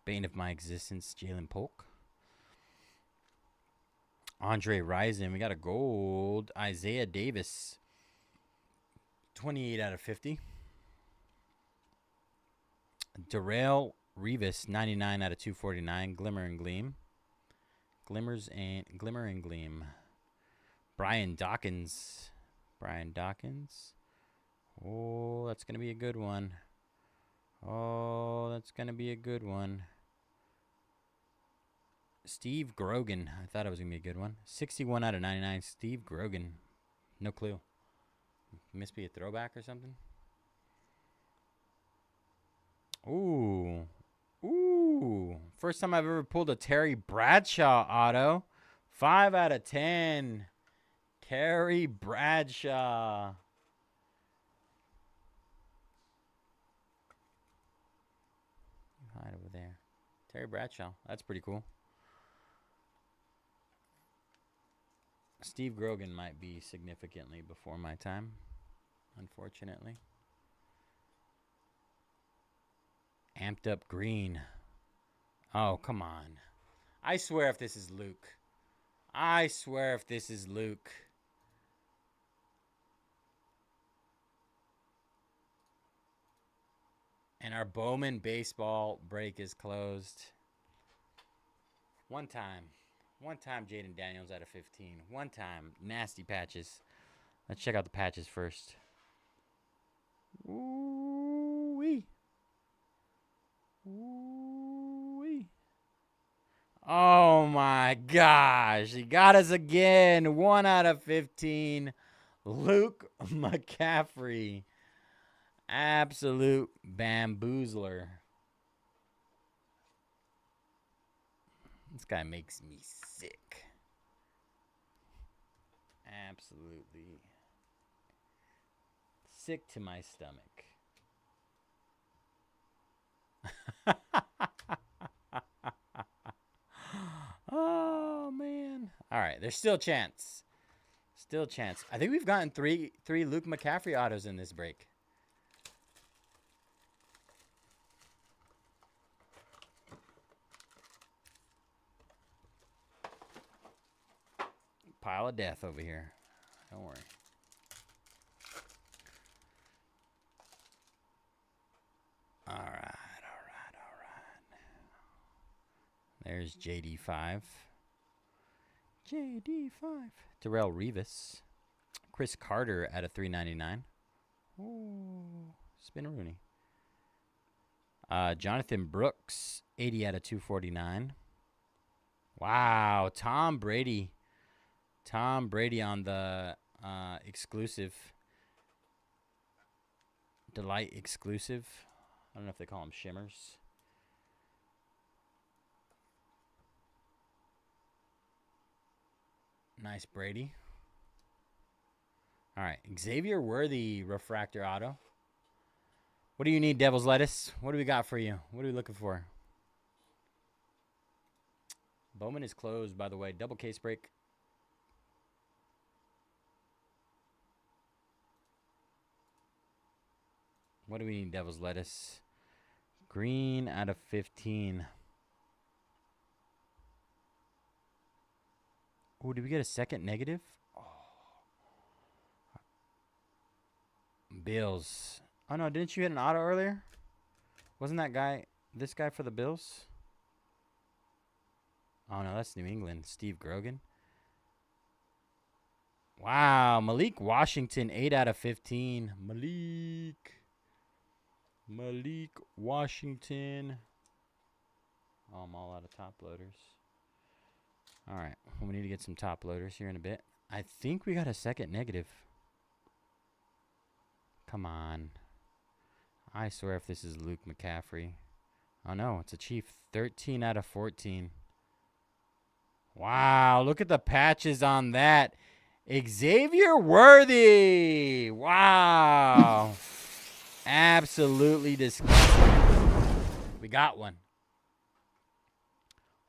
Bane of my existence, Jalen Polk. Andre Rison. We got a gold. Isaiah Davis. 28 out of 50. Darrell Revis. 99 out of 249. Glimmer and Gleam. Glimmer and Gleam. Brian Dawkins. Oh, that's going to be a good one. Steve Grogan. I thought it was going to be a good one. 61 out of 99. Steve Grogan. No clue. Must be a throwback or something. Ooh. First time I've ever pulled a Terry Bradshaw auto. 5 out of 10. Terry Bradshaw. Hide over there. Terry Bradshaw. That's pretty cool. Steve Grogan might be significantly before my time, unfortunately. Amped up green. Oh, come on. I swear if this is Luke. And our Bowman baseball break is closed. One time, Jaden Daniels out of 15. One time. Nasty patches. Let's check out the patches first. Ooh-wee. Oh, my gosh. He got us again. 1 out of 15. Luke McCaffrey. Absolute bamboozler. This guy makes me sick. Absolutely sick to my stomach. Oh, man. All right, there's still chance. I think we've gotten three Luke McCaffrey autos in this break. Pile of death over here. Don't worry. All right. There's JD5. Darrell Revis. Chris Carter at a 399. Oh, spin Rooney. Jonathan Brooks, 80 out of 249. Wow, Tom Brady. On the exclusive. Delight exclusive. I don't know if they call them shimmers. Nice Brady. All right. Xavier Worthy refractor auto. What do you need, Devil's Lettuce? What do we got for you? What are we looking for? Bowman is closed, by the way. Double case break. What do we need, Devil's Lettuce? Green out of 15. Oh, did we get a second negative? Oh. Bills. Oh, no, didn't you hit an auto earlier? Wasn't that guy, this guy for the Bills? Oh, no, that's New England. Steve Grogan. Wow, Malik Washington, 8 out of 15. Malik Washington. Oh, I'm all out of top loaders. All right, we need to get some top loaders here in a bit. I think we got a second negative. Come on. I swear if this is Luke McCaffrey. Oh, no, it's a Chief. 13 out of 14. Wow, look at the patches on that. Xavier Worthy. Wow. Absolutely disgusting. We got one.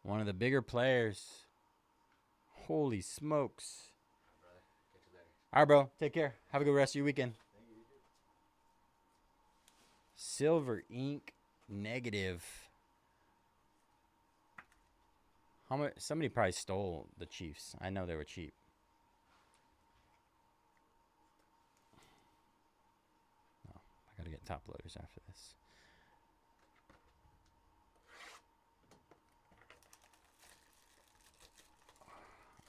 One of the bigger players. Holy smokes. All right, bro. Take care. Have a good rest of your weekend. Silver ink negative. How much? Somebody probably stole the Chiefs. I know they were cheap. Oh, I gotta get top loaders after this.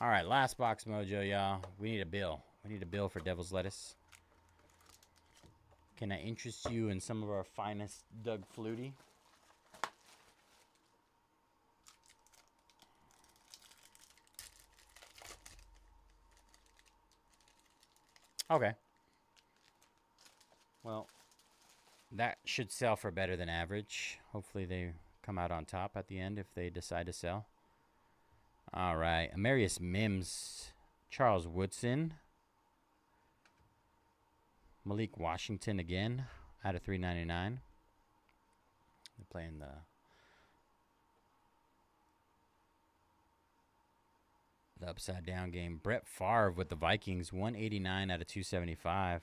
All right, last box mojo, y'all. We need a bill. We need a bill for Devil's Lettuce. Can I interest you in some of our finest Doug Flutie? Okay. Well, that should sell for better than average. Hopefully they come out on top at the end if they decide to sell. All right. Amarius Mims. Charles Woodson. Malik Washington again out of 399. They're playing the upside down game. Brett Favre with the Vikings, 189 out of 275.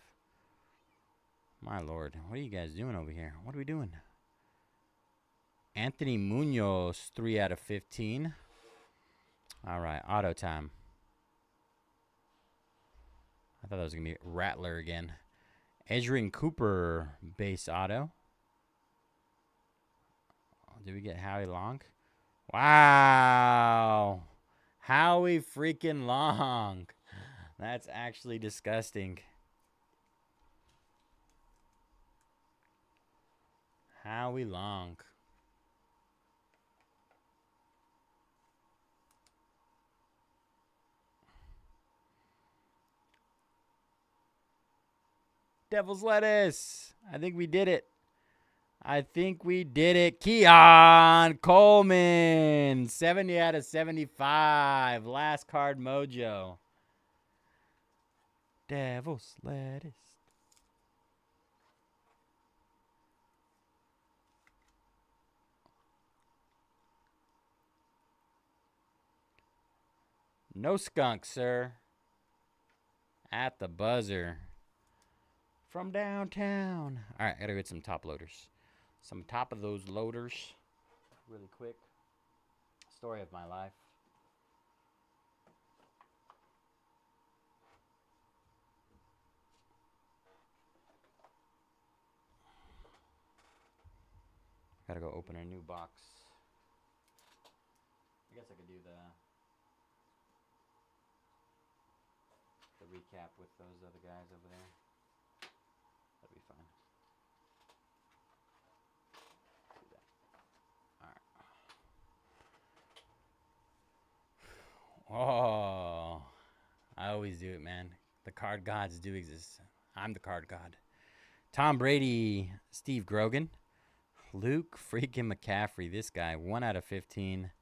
My Lord, what are you guys doing over here? What are we doing? Anthony Munoz, 3 out of 15. All right, auto time. I thought that was going to be Rattler again. Edgerrin Cooper, base auto. Did we get Howie Long? Wow. Howie freaking Long. That's actually disgusting. Howie Long. Devil's Lettuce. I think we did it. I think we did it. Keon Coleman. 70 out of 75. Last card mojo. Devil's Lettuce. No skunk, sir. At the buzzer. From downtown. All right, I gotta get some top loaders. Some top of those loaders. Really quick. Story of my life. Gotta go open a new box. I guess I could do the recap with those other guys over there. That'd be fine. Do that. All right. Oh, I always do it, man. The card gods do exist. I'm the card god. Tom Brady, Steve Grogan, Luke freaking McCaffrey. This guy, 1 out of 15.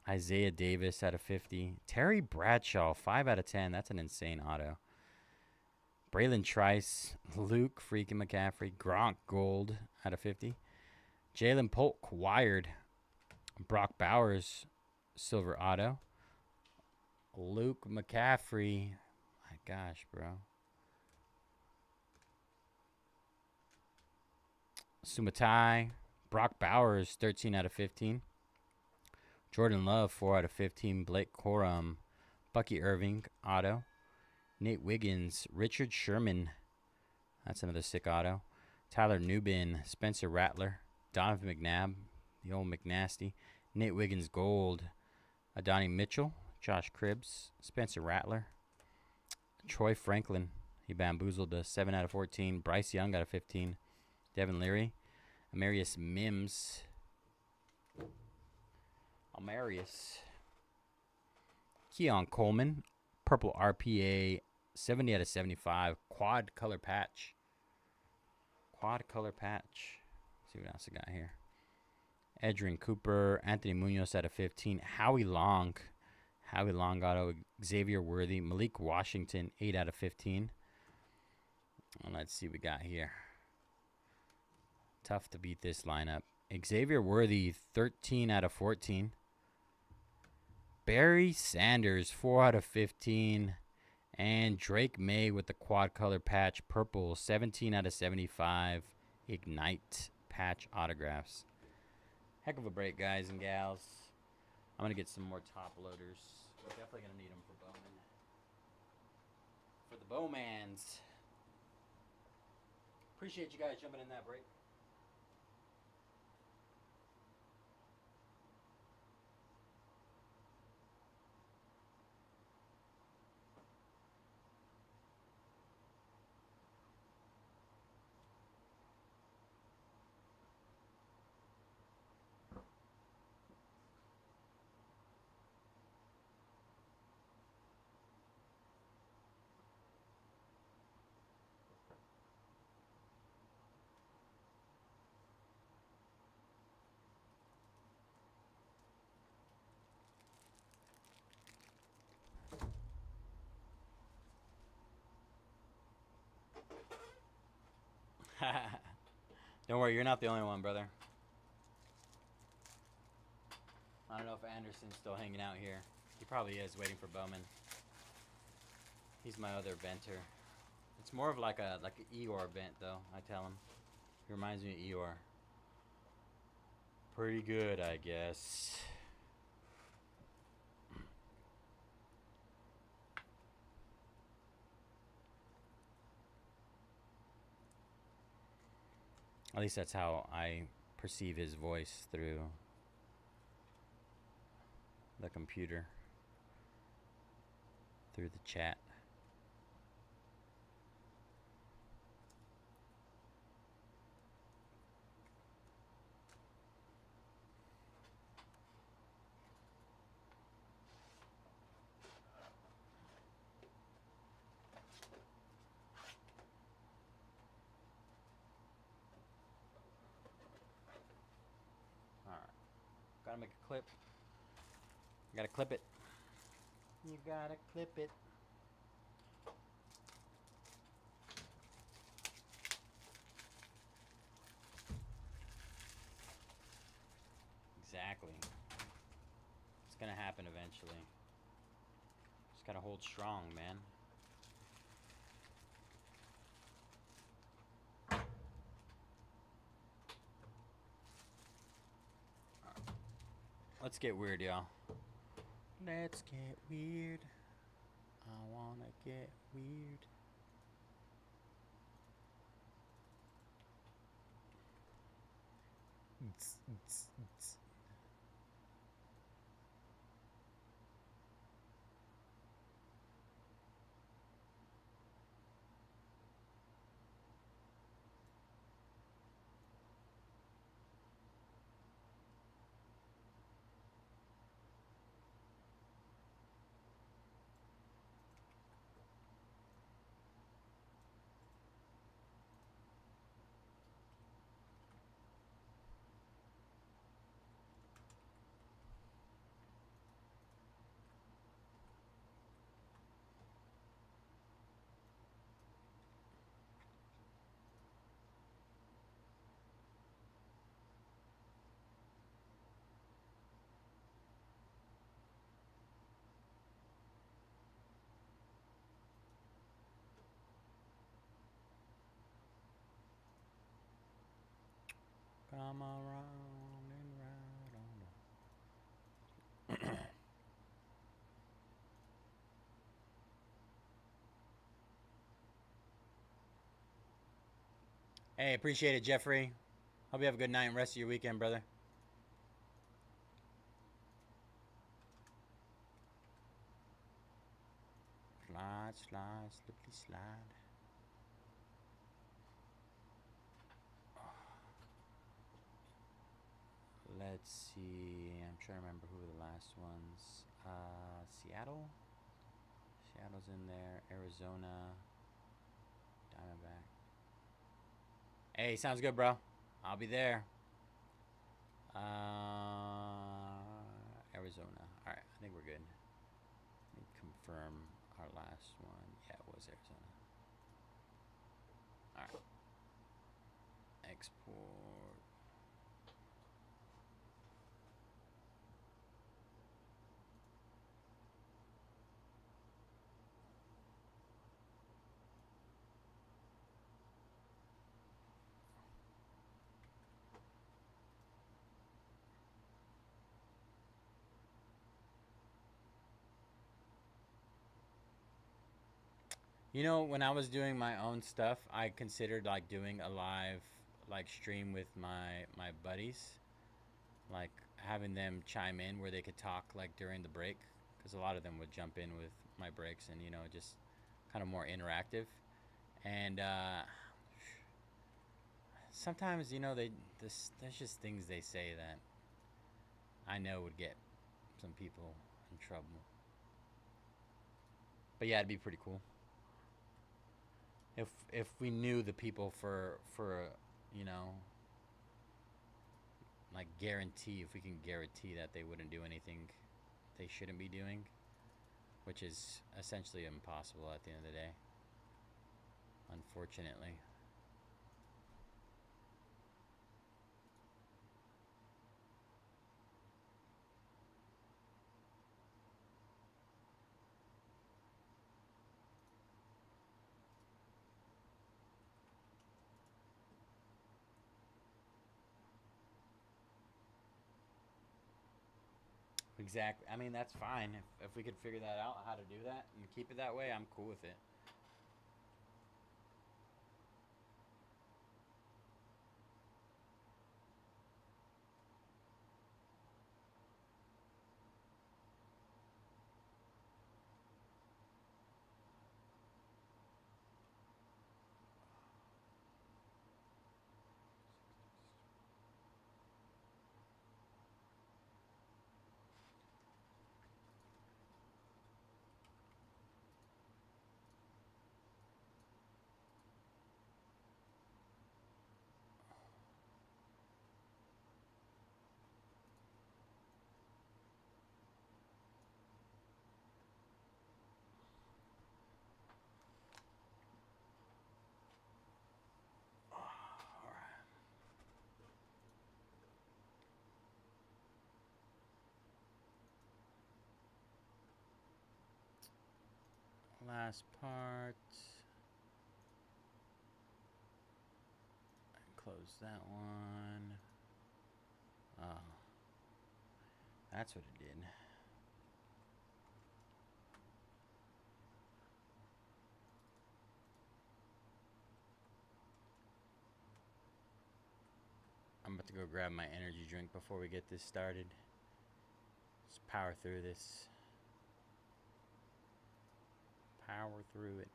Isaiah Davis out of 50. Terry Bradshaw, 5 out of 10. That's an insane auto. Braylon Trice, Luke freaking McCaffrey, Gronk gold out of 50. Jalen Polk wired. Brock Bowers silver auto. Luke McCaffrey. My gosh, bro. Sumatai. Brock Bowers 13 out of 15. Jordan Love 4 out of 15. Blake Corum. Bucky Irving auto. Nate Wiggins. Richard Sherman. That's another sick auto. Tyler Nubin. Spencer Rattler. Donovan McNabb. The old McNasty. Nate Wiggins gold. Adonai Mitchell. Josh Cribbs. Spencer Rattler. Troy Franklin. He bamboozled a 7 out of 14. Bryce Young out of 15. Devin Leary. Amarius Mims. Keon Coleman. Purple RPA. 70 out of 75. Quad color patch. Let's see what else I got here. Edrin Cooper. Anthony Munoz out of 15. Howie Long auto. Xavier Worthy. Malik Washington 8 out of 15. And let's see what we got here. Tough to beat this lineup. Xavier Worthy 13 out of 14. Barry Sanders 4 out of 15. And Drake May with the quad color patch purple 17 out of 75. Ignite patch autographs. Heck of a break, guys and gals. I'm going to get some more top loaders. We're definitely going to need them for Bowman. For the Bowmans. Appreciate you guys jumping in that break. Don't worry, you're not the only one, brother. I don't know if Anderson's still hanging out here. He probably is, waiting for Bowman. He's my other venter. It's more of like a Eeyore vent, though. I tell him. He reminds me of Eeyore. Pretty good, I guess. At least that's how I perceive his voice through the computer, through the chat. Gotta make a clip. You gotta clip it. You gotta clip it. Exactly. It's gonna happen eventually. Just gotta hold strong, man. Let's get weird, y'all. Let's get weird. I wanna get weird. From around and right on. Hey, appreciate it, Jeffrey. Hope you have a good night and rest of your weekend, brother. Slide, slide, slippery slide. Let's see. I'm trying to remember who were the last ones. Seattle? Seattle's in there. Arizona. Diamondback. Hey, sounds good, bro. I'll be there. Arizona. All right, I think we're good. Let me confirm our last one. Yeah, it was Arizona. All right. Export. You know, when I was doing my own stuff, I considered like doing a live like stream with my buddies, like having them chime in where they could talk like during the break, because a lot of them would jump in with my breaks and just kind of more interactive. And sometimes there's just things they say that I know would get some people in trouble. But yeah, it'd be pretty cool if we knew the people for you know like guarantee if we can guarantee that they wouldn't do anything they shouldn't be doing, which is essentially impossible at the end of the day, unfortunately. Exactly. I mean, that's fine. If we could figure that out, how to do that and keep it that way, I'm cool with it. All right. Last part. Close that one. Oh, that's what it did. I'm about to go grab my energy drink before we get this started. Let's power through this. Power through it.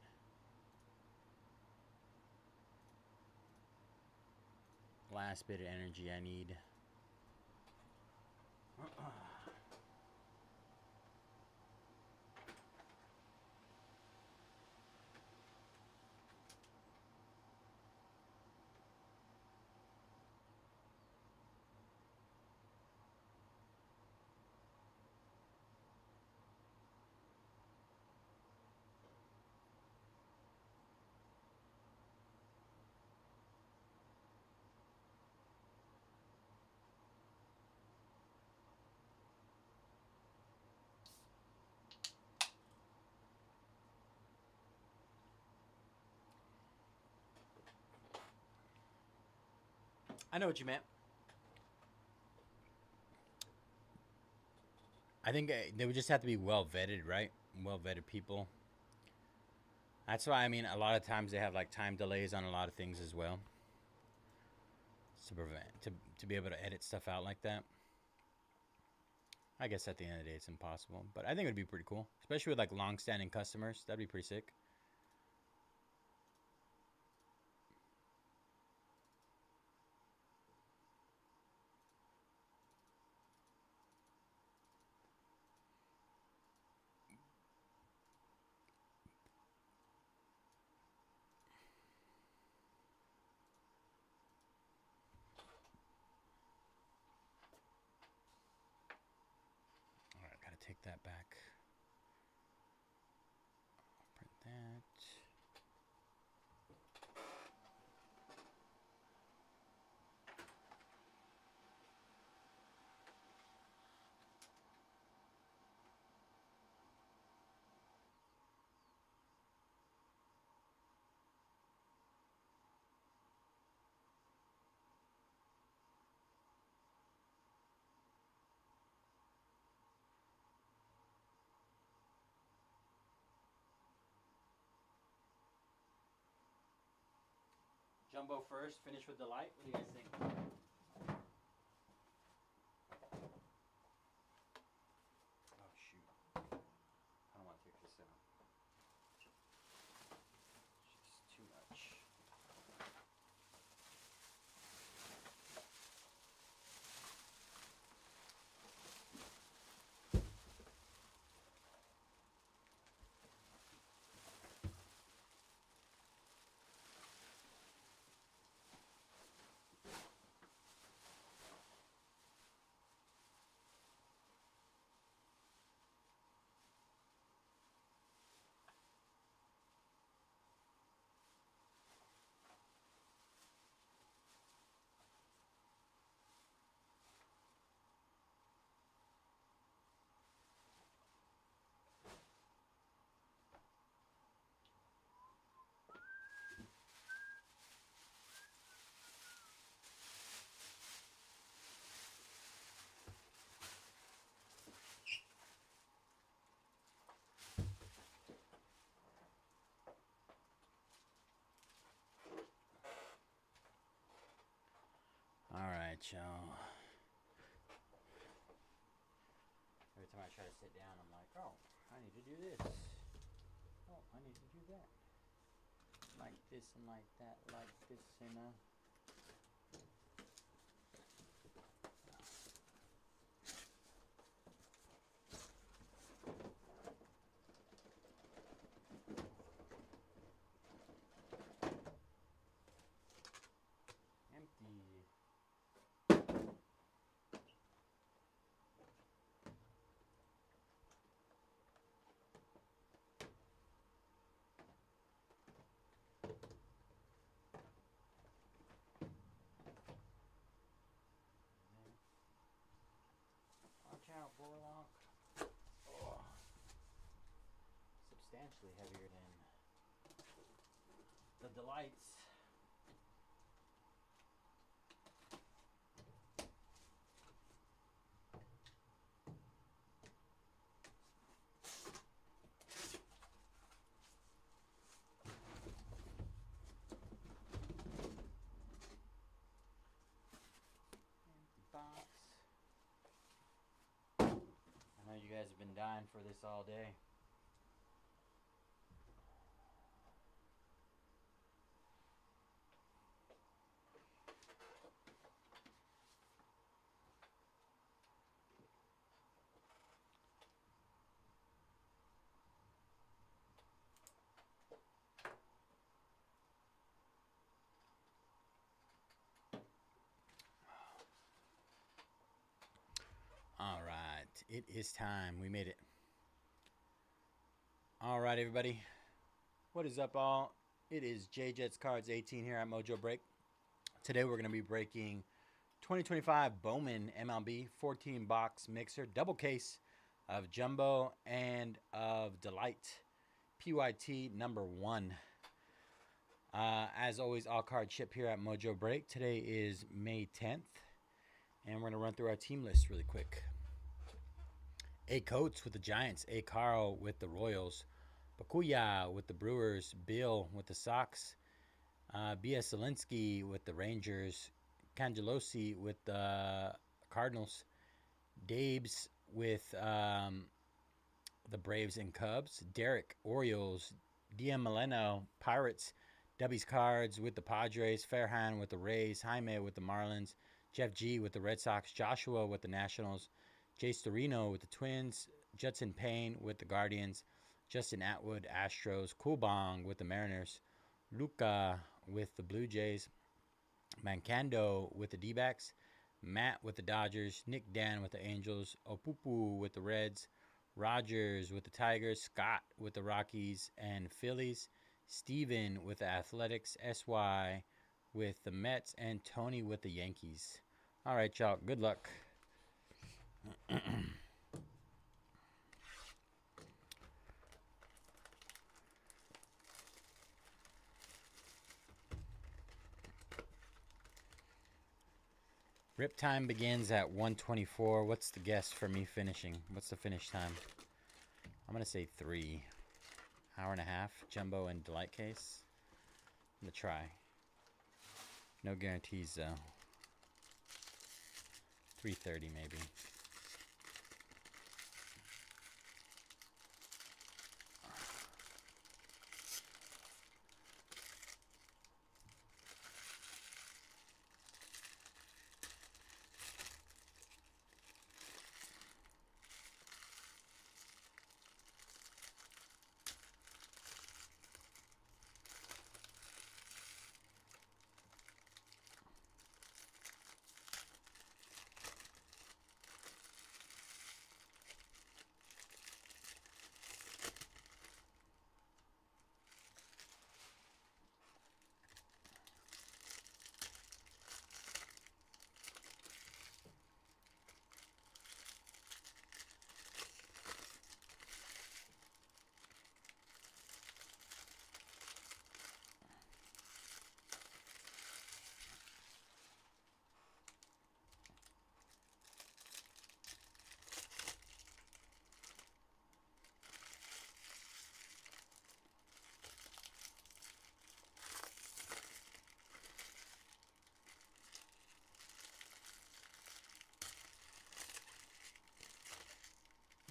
Last bit of energy I need. I know what you meant. I think they would just have to be well vetted, right? Well vetted people. That's why, I mean, a lot of times they have like time delays on a lot of things as well, to prevent to be able to edit stuff out like that. I guess at the end of the day, it's impossible, but I think it would be pretty cool, especially with like long-standing customers. That'd be pretty sick. All right, gotta take that back. Print that. Jumbo first, finish with Delight. What do you guys think? Oh shoot. I don't want to take this out. It's too much. All right, y'all. Every time I try to sit down, I'm like, oh, I need to do this. Oh, I need to do that. Like this and like that, like this and empty. Watch out, Borlock. Oh. Substantially heavier than the Delights. Empty box. I know you guys have been dying for this all day. All right, it is time. We made it. All right, everybody. What is up, all? It is JJets Cards 18 here at Mojobreak. Today we're going to be breaking 2025 Bowman MLB 14-box mixer double case of Jumbo and of Delight PYT number 1. As always, all cards ship here at Mojobreak. Today is May 10th, and we're going to run through our team list really quick. A. Coates with the Giants. A. Carl with the Royals. Bakuya with the Brewers. Bill with the Sox. B.S. Zelinsky with the Rangers. Cangelosi with the Cardinals. Dabes with the Braves and Cubs. Derek, Orioles. DM Mileno, Pirates. W's Cards with the Padres. Fairhan with the Rays. Jaime with the Marlins. Jeff G with the Red Sox. Joshua with the Nationals. Jay Storino with the Twins. Judson Payne with the Guardians. Justin Atwood, Astros. Coolbong with the Mariners. Luca with the Blue Jays. Mancando with the D-backs. Matt with the Dodgers. Nick Dan with the Angels. Opupu with the Reds. Rogers with the Tigers. Scott with the Rockies and Phillies. Steven with the Athletics. SY with the Mets. And Tony with the Yankees. All right, y'all. Good luck. Rip time begins at 1:24. What's the guess for me finishing? What's the finish time? I'm going to say 3. Hour and a half. Jumbo and Delight case. I'm going to try. No guarantees, though. 3:30 maybe.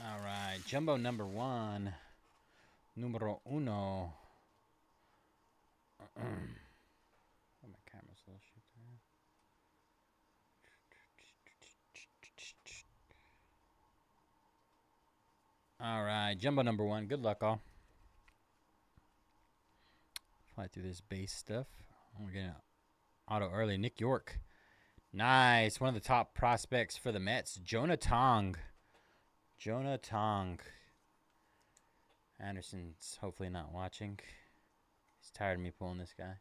All right, Jumbo number 1. Numero uno. Oh, my camera's a little shit there. All right, Jumbo number 1. Good luck, all. Fly through this base stuff. We're getting an auto early. Nick York. Nice. One of the top prospects for the Mets. Jonah Tong. Jonah Tong. Anderson's hopefully not watching. He's tired of me pulling this guy.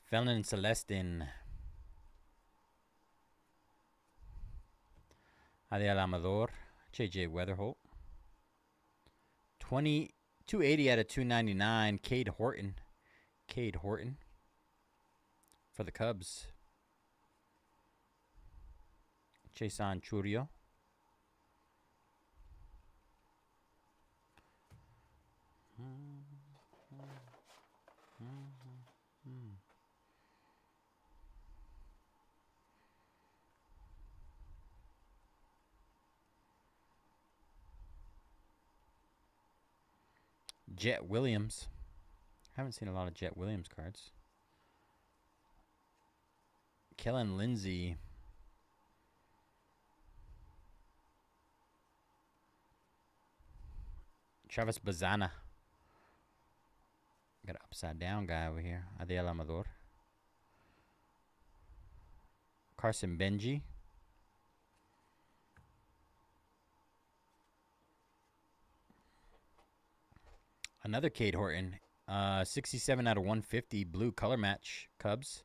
Felon Celestin. Adiel Amador. JJ Weatherholt. 280 out of 299. Cade Horton. Cade Horton. For the Cubs. Jason Churio. Jet Williams. Haven't seen a lot of Jet Williams cards. Kellen Lindsay. Travis Bazana. Got an upside down guy over here. Adiel Amador. Carson Benji. Another Cade Horton. 67 out of 150. Blue color match. Cubs.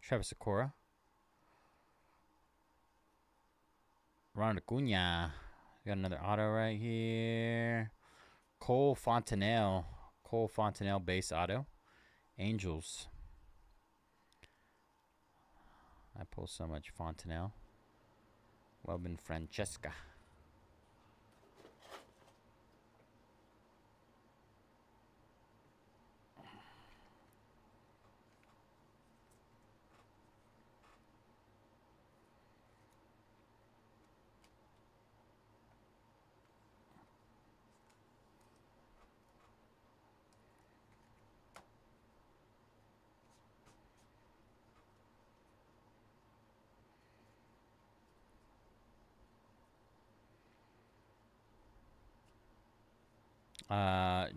Travis Sakura. Ronald Acuna. Got another auto right here. Cole Fontenelle. Cole Fontenelle base auto. Angels. I pull so much Fontenelle. Welbin Francesca.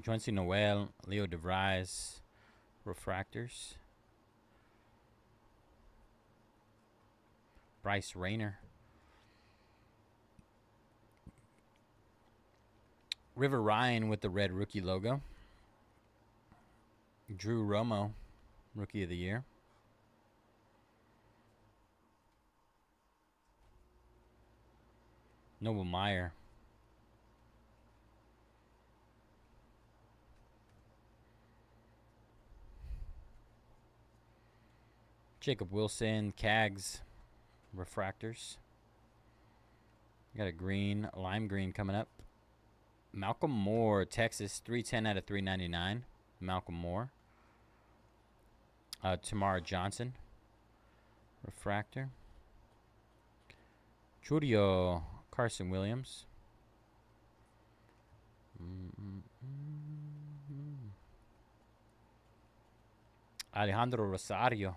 Joyce Noel, Leo DeVries, refractors. Bryce Rayner. River Ryan with the red rookie logo. Drew Romo, rookie of the year. Noble Meyer. Jacob Wilson, Cags, refractors. Got a green, lime green coming up. Malcolm Moore, Texas, 310 out of 399. Malcolm Moore. Tamara Johnson, refractor. Churio, Carson Williams. Alejandro Rosario.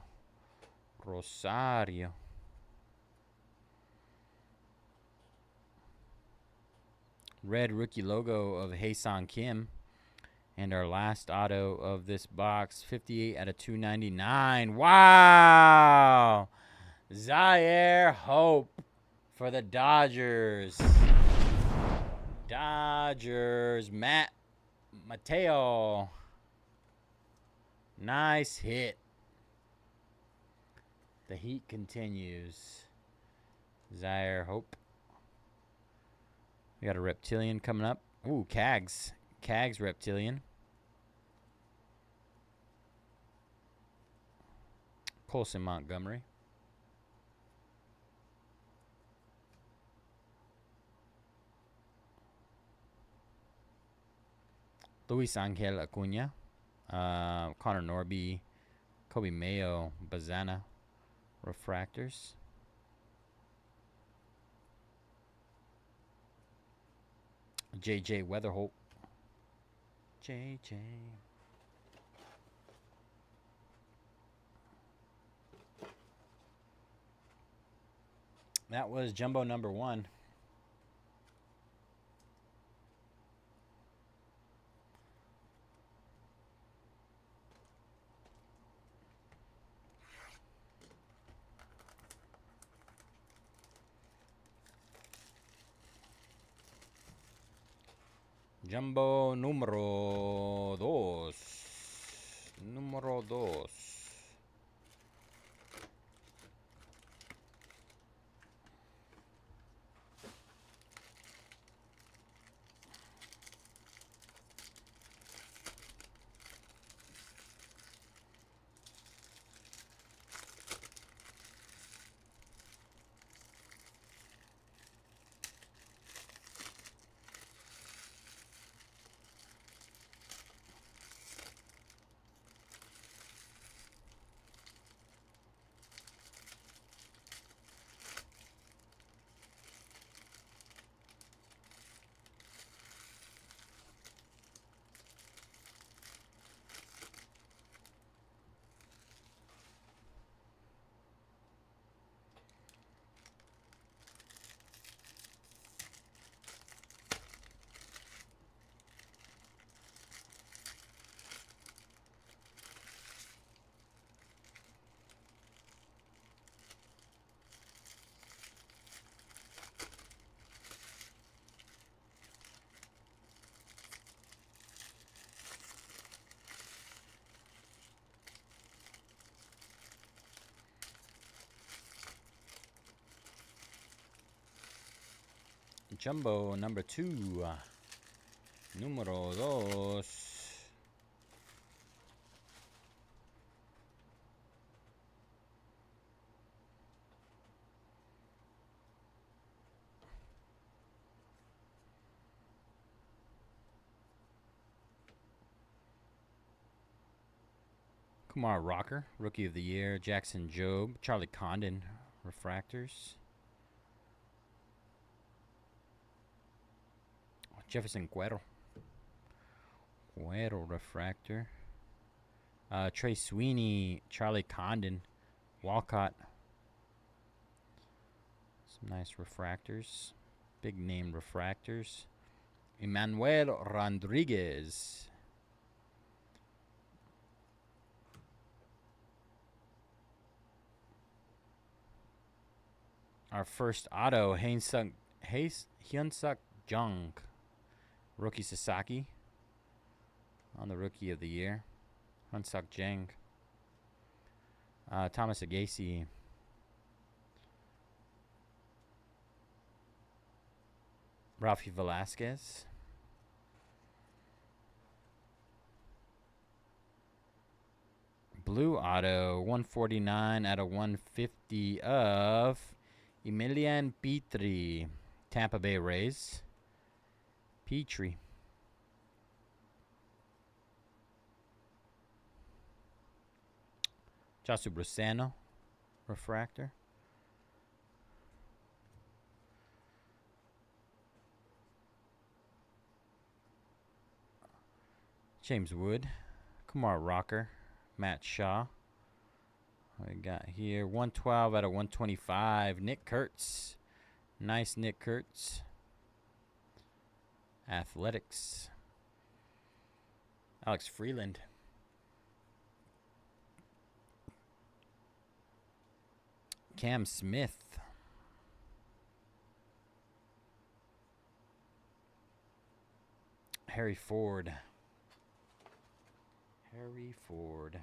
Red rookie logo of Hae-Sung Kim. And our last auto of this box, 58 out of 299. Wow! Zaire Hope for the Dodgers. Matt Mateo. Nice hit. The heat continues. Zaire Hope. We got a Reptilian coming up. Ooh, Cags. Cags Reptilian. Colson Montgomery. Luis Angel Acuna. Connor Norby. Kobe Mayo. Bazana. Refractors. JJ Weatherholt. JJ. That was jumbo number 1. Jumbo número 2. Número 2. Jumbo number 2. Número 2. Kumar Rocker, Rookie of the Year. Jackson Jobe. Charlie Condon, Refractors. Jefferson Cuero. Cuero Refractor. Trey Sweeney, Charlie Condon, Walcott. Some nice refractors. Big name refractors. Emmanuel Rodriguez. Our first auto, Hyunsuk Jung. Rookie Sasaki on the Rookie of the Year. Hyunsuk Jung. Thomas Agassi. Rafi Velasquez. Blue auto, 149 out of 150 of Emilian Petrie, Tampa Bay Rays. Petrie. Josu Brusano, refractor. James Wood, Kumar Rocker, Matt Shaw. We got here 112 out of 125. Nick Kurtz. Nice Nick Kurtz. Athletics. Alex Freeland. Cam Smith. Harry Ford. Harry Ford.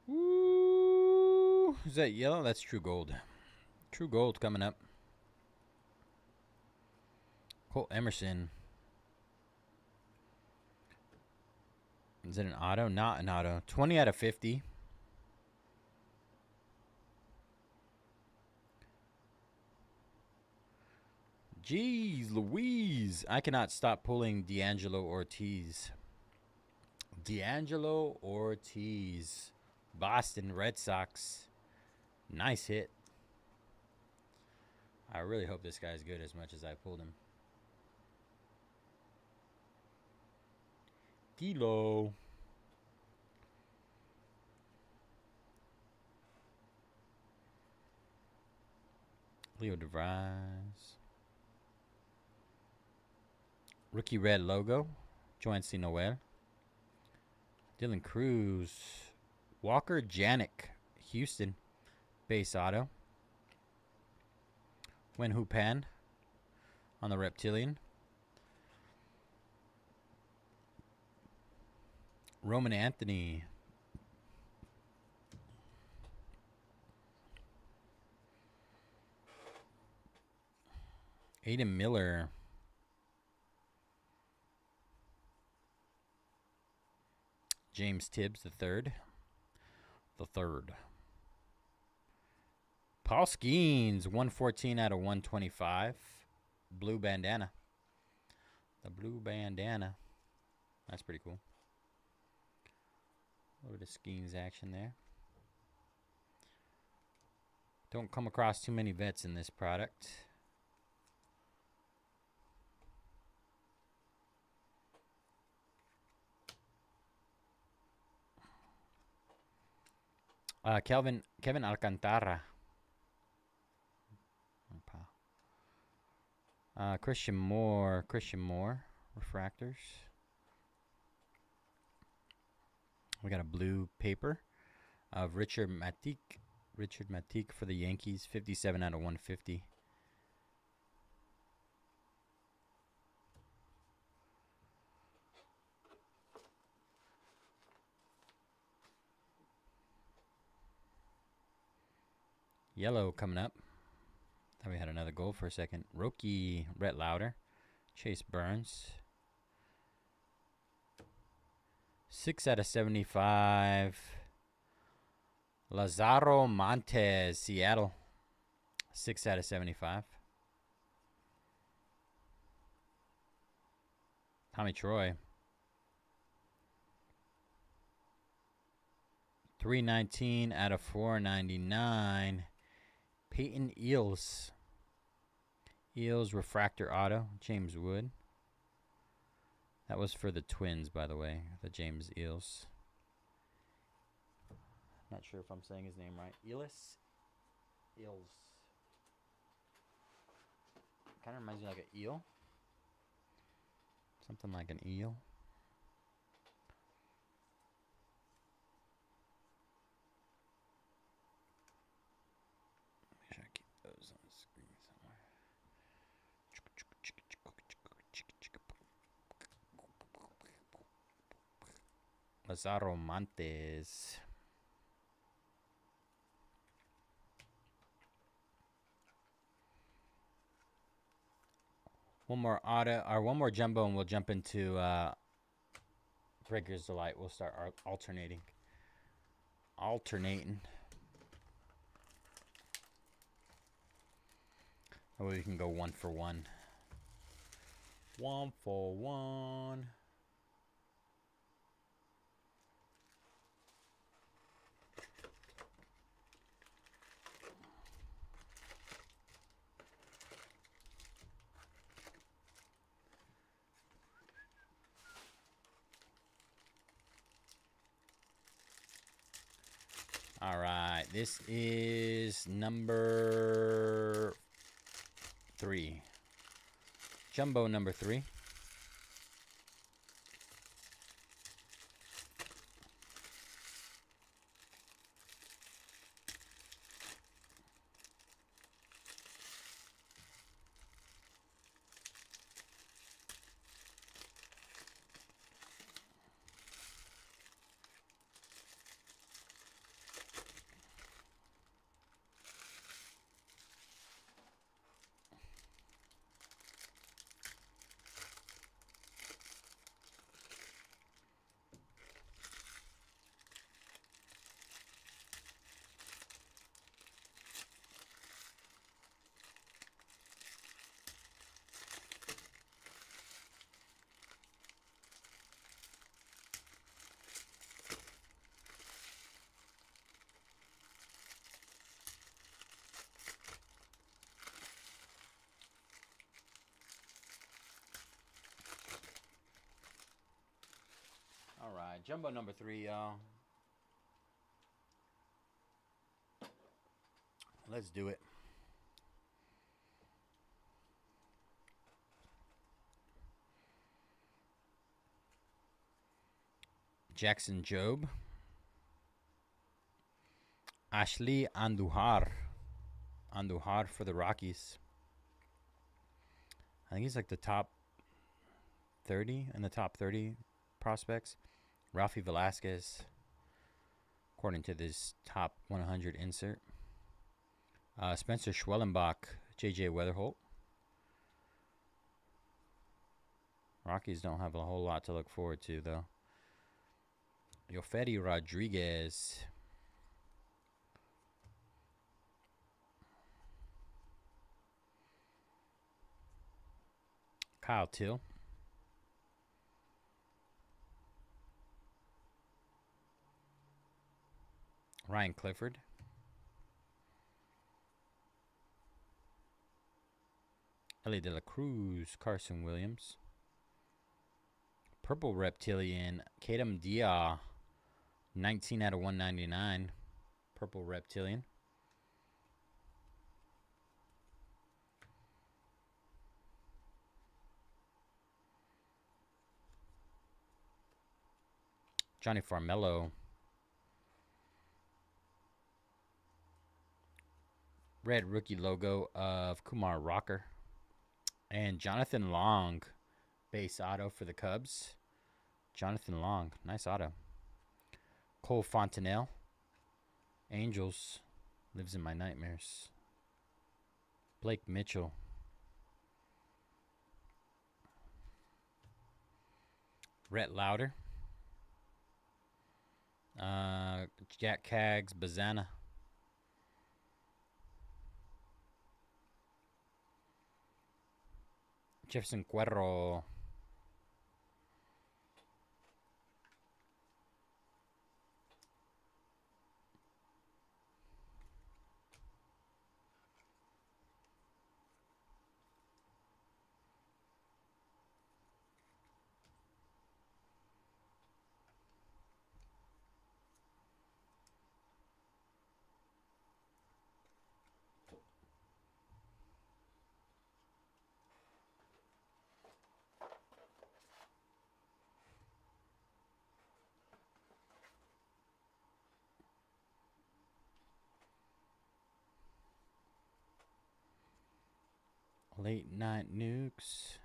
Ooh, is that yellow? That's True Gold. True Gold coming up. Colt Emerson. Is it an auto? Not an auto. 20 out of 50. Jeez Louise. I cannot stop pulling D'Angelo Ortiz. D'Angelo Ortiz. Boston Red Sox. Nice hit. I really hope this guy's good as much as I pulled him. Kilo. Leo DeVries. Rookie red logo. Joancy Noel. Dylan Cruz. Walker Janik. Houston. Base auto. Wen Hu Pan on the Reptilian. Roman Anthony. Aiden Miller. James Tibbs the third. Paul Skeens, 114 out of 125. Blue bandana. The blue bandana. That's pretty cool. A little bit of Skeens action there. Don't come across too many vets in this product. Kevin Alcantara. Christian Moore. Refractors. We got a blue paper of Richard Matique for the Yankees. 57 out of 150. Yellow coming up. Thought we had another goal for a second. Roki, Rhett Lauder. Chase Burns. 6 out of 75. Lazaro Montes, Seattle. 6 out of 75. Tommy Troy. 319 out of 499. Peyton Eels. Refractor auto. James Wood. That was for the Twins, by the way. The James Eels. Not sure if I'm saying his name right. Eels. Kind of reminds me like an eel. Something like an eel. Make sure I keep those on the screen somewhere. Lazaro Montes. One more auto, or one more jumbo, and we'll jump into Breaker's Delight. We'll start alternating. That way we can go 1 for 1. 1 for 1. All right, this is number 3. Jumbo number 3. All right, jumbo number 3, y'all. Let's do it. Jackson Jobe. Ashley Andujar for the Rockies. I think he's like the top 30 in the top 30 prospects. Rafi Velasquez, according to this top 100 insert. Spencer Schwellenbach, J.J. Weatherholt. Rockies don't have a whole lot to look forward to, though. Yoferi Rodriguez. Kyle Till. Ryan Clifford. Ellie De La Cruz. Carson Williams. Purple Reptilian. Kadam Dia. 19 out of 199. Purple Reptilian. Johnny Farmello. Red rookie logo of Kumar Rocker. And Jonathan Long. Base auto for the Cubs. Jonathan Long. Nice auto. Cole Fontenelle. Angels. Lives in my nightmares. Blake Mitchell. Rhett Lauder. Jack Caggs. Bazana. Jefferson Cuerro. Late Night Nukes.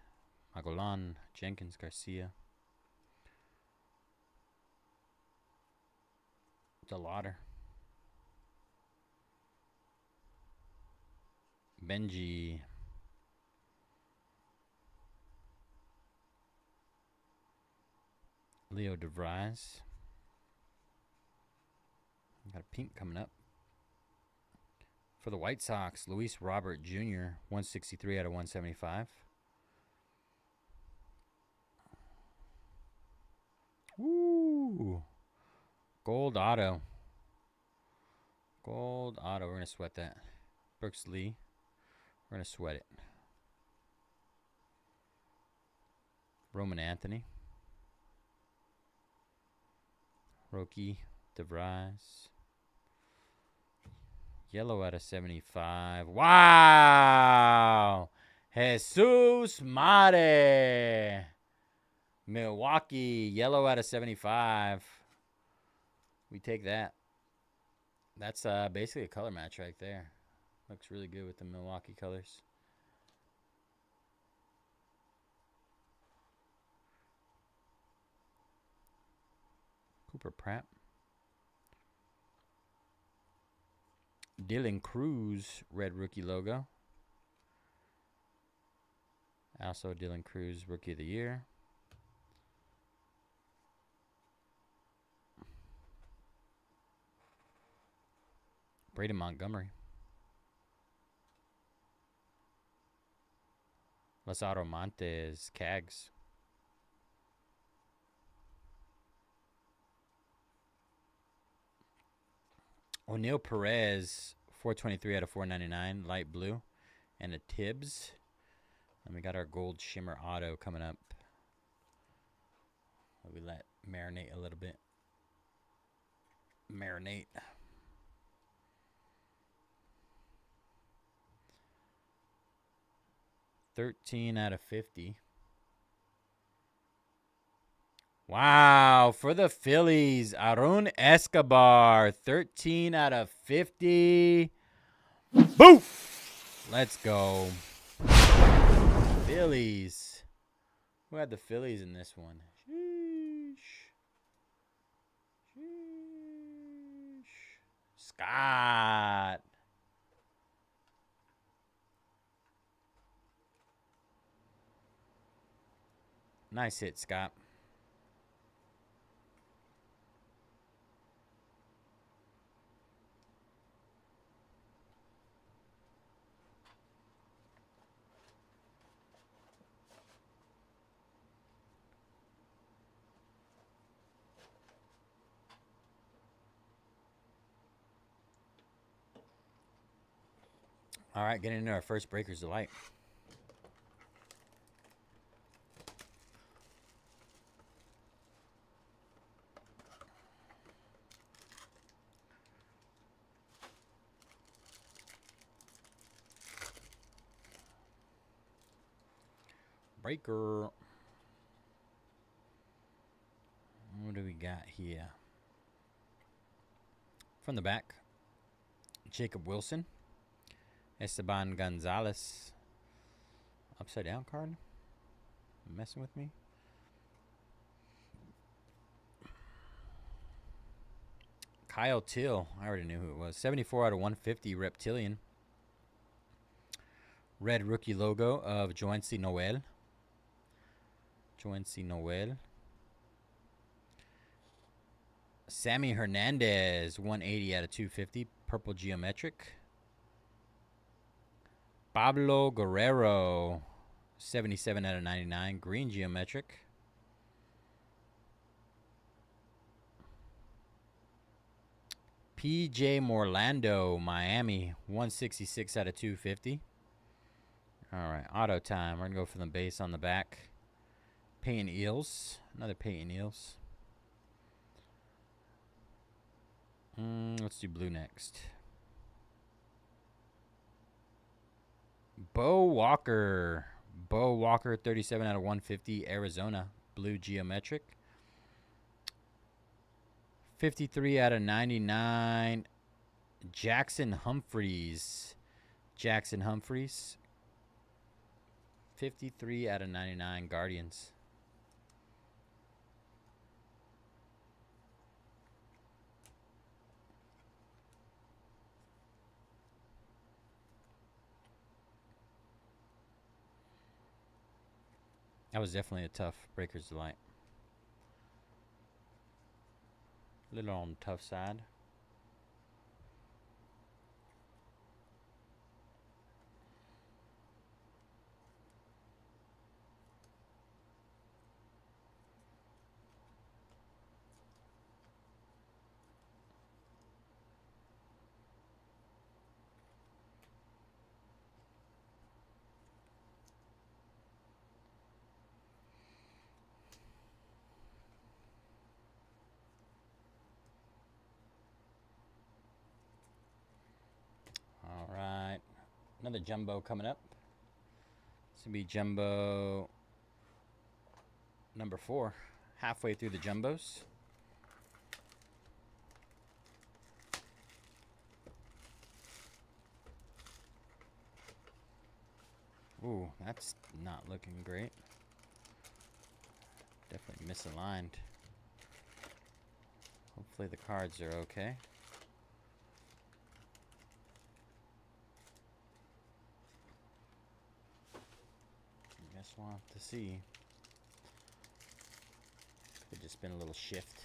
Magolan. Jenkins Garcia. DeLauder. Benji. Leo DeVries. Got a pink coming up. For the White Sox, Luis Robert Jr., 163 out of 175. Woo! Gold auto. Gold auto. We're going to sweat that. Brooks Lee. We're going to sweat it. Roman Anthony. Roki DeVries. Yellow out of 75. Wow! Jesus Mare. Milwaukee. Yellow out of 75. We take that. That's basically a color match right there. Looks really good with the Milwaukee colors. Cooper Pratt. Dylan Cruz, red rookie logo. Also Dylan Cruz, rookie of the year. Braden Montgomery. Lazaro Montes, Cags. O'Neal Perez, 423 out of 499, light blue. And a Tibbs. And we got our gold shimmer auto coming up. We let marinate a little bit. Marinate. $13 out of 50. Wow, for the Phillies, Arun Escobar, 13 out of 50. Boof! Let's go. Phillies. Who had the Phillies in this one? Sheesh. Sheesh. Scott. Nice hit, Scott. All right, getting into our first Breaker's Delight. Breaker. What do we got here? From the back, Jacob Wilson. Esteban Gonzalez. Upside down card? Messing with me? Kyle Till. I already knew who it was. 74 out of 150 Reptilian. Red rookie logo of Joancy Noel. Joancy Noel. Sammy Hernandez. 180 out of 250. Purple geometric. Pablo Guerrero. 77 out of 99. Green geometric. PJ Morlando, Miami, 166 out of 250. All right, auto time. We're going to go for the base on the back. Peyton Eels. Another Peyton Eels. Let's do blue next. Bo Walker. Bo Walker, 37 out of 150. Arizona, blue geometric. 53 out of 99. Jackson Humphreys. Jackson Humphreys. 53 out of 99 Guardians. That was definitely a tough Breaker's Delight. A little on the tough side. All right, another jumbo coming up. This will be jumbo number 4, halfway through the jumbos. Ooh, that's not looking great. Definitely misaligned. Hopefully the cards are okay. Guess we'll have to see. Could just been a little shift.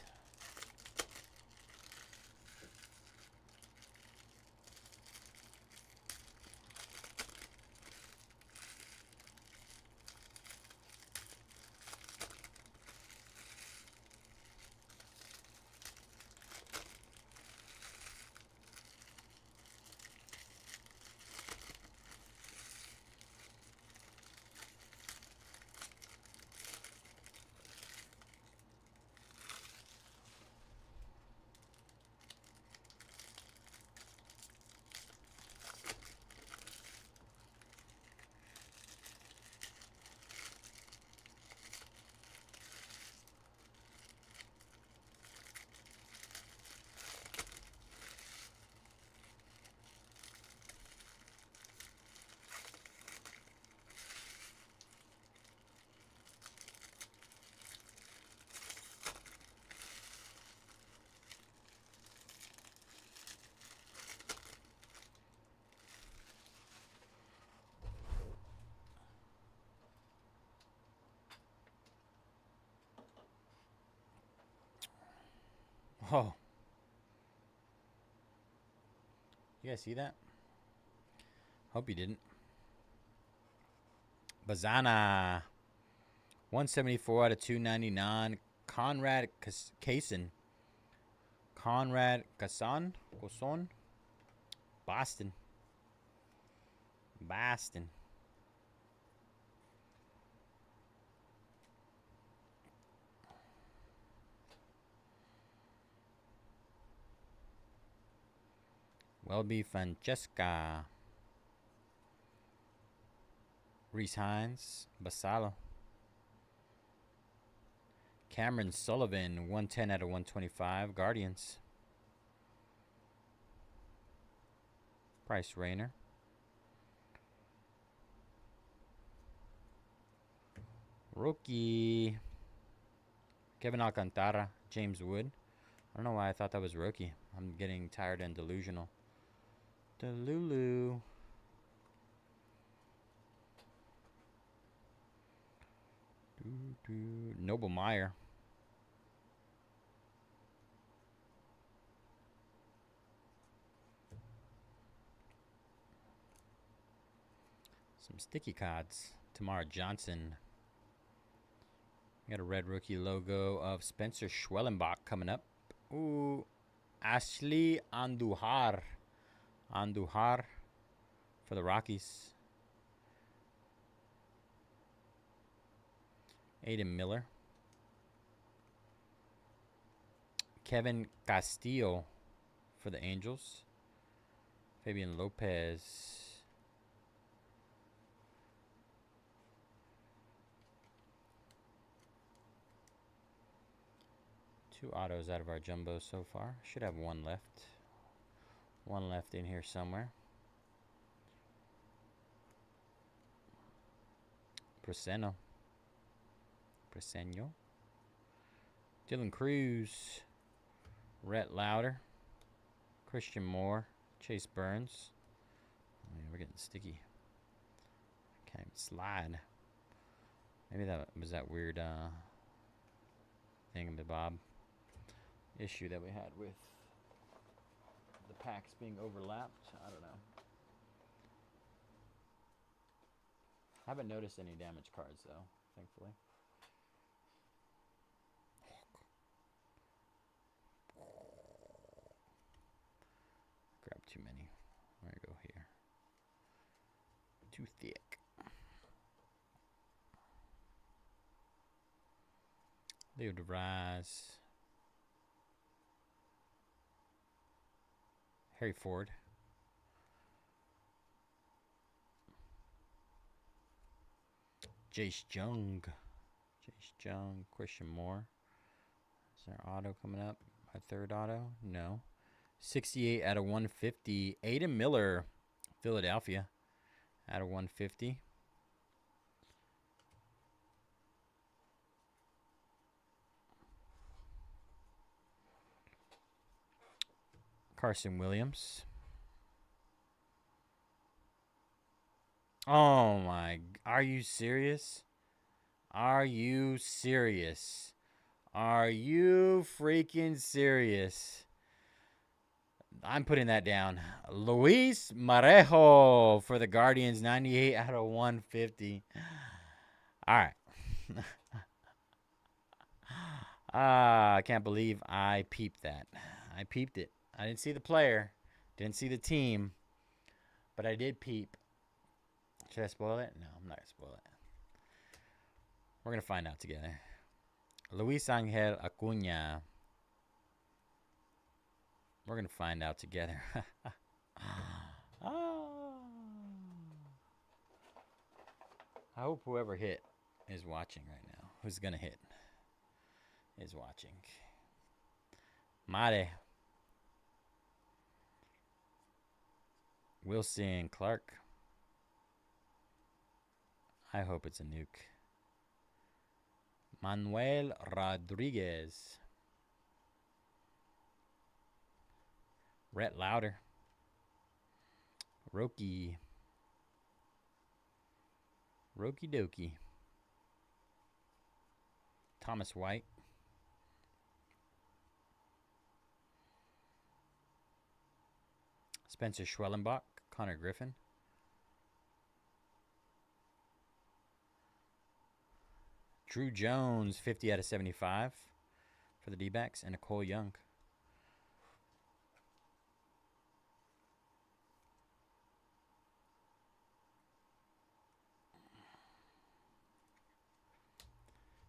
Oh. You guys see that? Hope you didn't. Bazana. 174 out of 299. Conrad Kaysen. Conrad Kasan. Boston. Boston. Welby Francesca. Reese Hines. Basalo. Cameron Sullivan, 110 out of 125. Guardians. Bryce Rayner. Rookie. Kevin Alcantara. James Wood. I don't know why I thought that was rookie. I'm getting tired and delusional. Delulu. Noble Meyer. Some sticky cards. Tamara Johnson. Got a red rookie logo of Spencer Schwellenbach coming up. Ooh. Ashley Andujar. Andujar for the Rockies. Aiden Miller. Kevin Castillo for the Angels. Fabian Lopez. Two autos out of our jumbo so far. Should have one left. One left in here somewhere. Preseno. Dylan Cruz. Rhett Lauder. Christian Moore. Chase Burns. Oh, yeah, we're getting sticky. Can't even slide. Maybe that was that weird thingamabob issue that we had with the packs being overlapped. I don't know. I haven't noticed any damaged cards though, thankfully. Grab too many. I'm gonna go here. Too thick. Leo DeVries. Harry Ford. Jace Jung. Christian Moore. Is there auto coming up? My third auto? No. 68 out of 150. Aiden Miller. Philadelphia. Out of 150. Carson Williams. Oh my, are you serious? Are you serious? Are you freaking serious? I'm putting that down. Luis Marejo for the Guardians, 98 out of 150. All right. I can't believe I peeped that. I peeped it. I didn't see the player. Didn't see the team. But I did peep. Should I spoil it? No, I'm not going to spoil it. We're going to find out together. Luis Angel Acuna. We're going to find out together. Oh. I hope whoever hit is watching right now. Who's going to hit is watching. Mare. Wilson Clark. I hope it's a nuke. Manuel Rodriguez. Rhett Lauder. Roki. Roki Doki. Thomas White. Spencer Schwellenbach. Connor Griffin. Drew Jones, 50 out of 75 for the D-backs, and Nicole Young.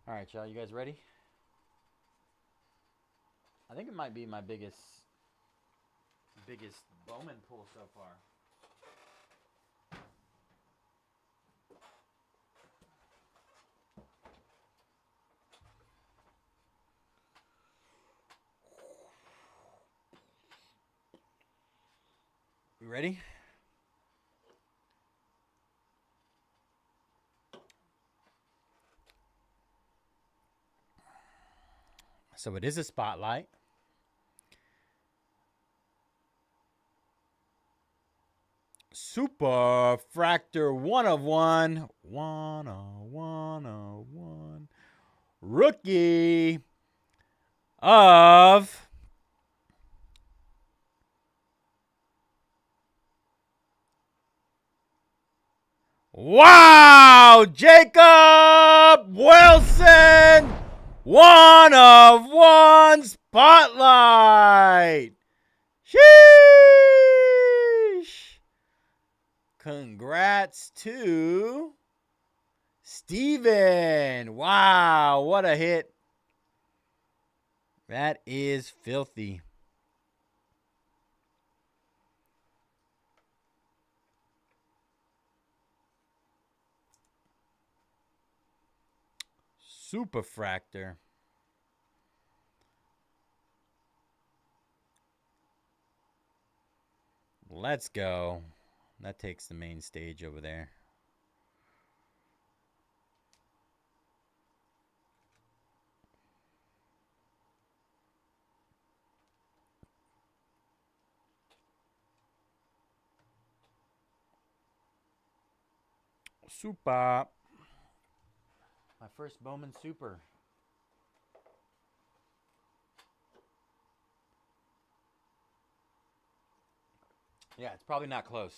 All right, y'all, you guys ready? I think it might be my biggest Bowman pull so far. You ready? So it is a spotlight. Super Fractor 1 of 1. 1 of 1 of 1. Rookie of wow, Jacob Wilson. 1 of 1 spotlight. Sheesh. Congrats to Steven. Wow, what a hit. That is filthy. Super Fractor. Let's go. That takes the main stage over there. Super. My first Bowman Super. Yeah, it's probably not close.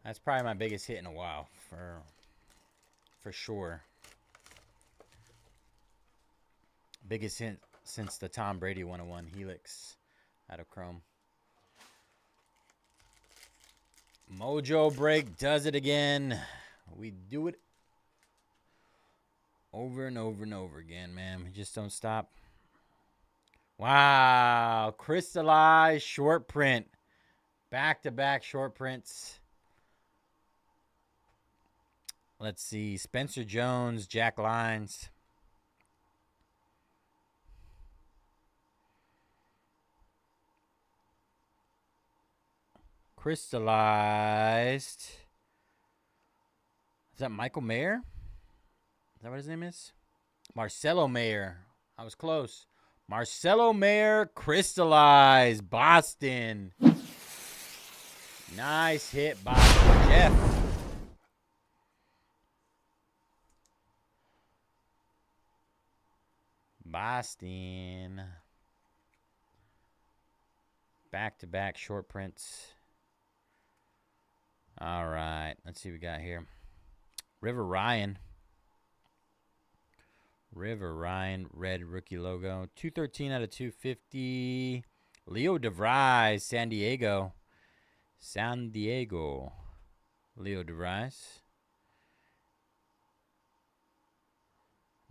That's probably my biggest hit in a while, for sure. Biggest hit since the Tom Brady 101 Helix out of Chrome. Mojobreak does it again. We do it over and over and over again, man. We just don't stop. Wow. Crystallized short print. Back-to-back short prints. Let's see. Spencer Jones, Jack Lyons. Crystallized. Is that Michael Mayer? Is that what his name is? Marcelo Mayer. I was close. Marcelo Mayer, crystallized. Boston. Nice hit by Jeff. Boston. Back-to-back short prints. All right. Let's see what we got here. River Ryan. River Ryan, red rookie logo. 213 out of 250. Leo DeVries, San Diego. San Diego. Leo DeVries.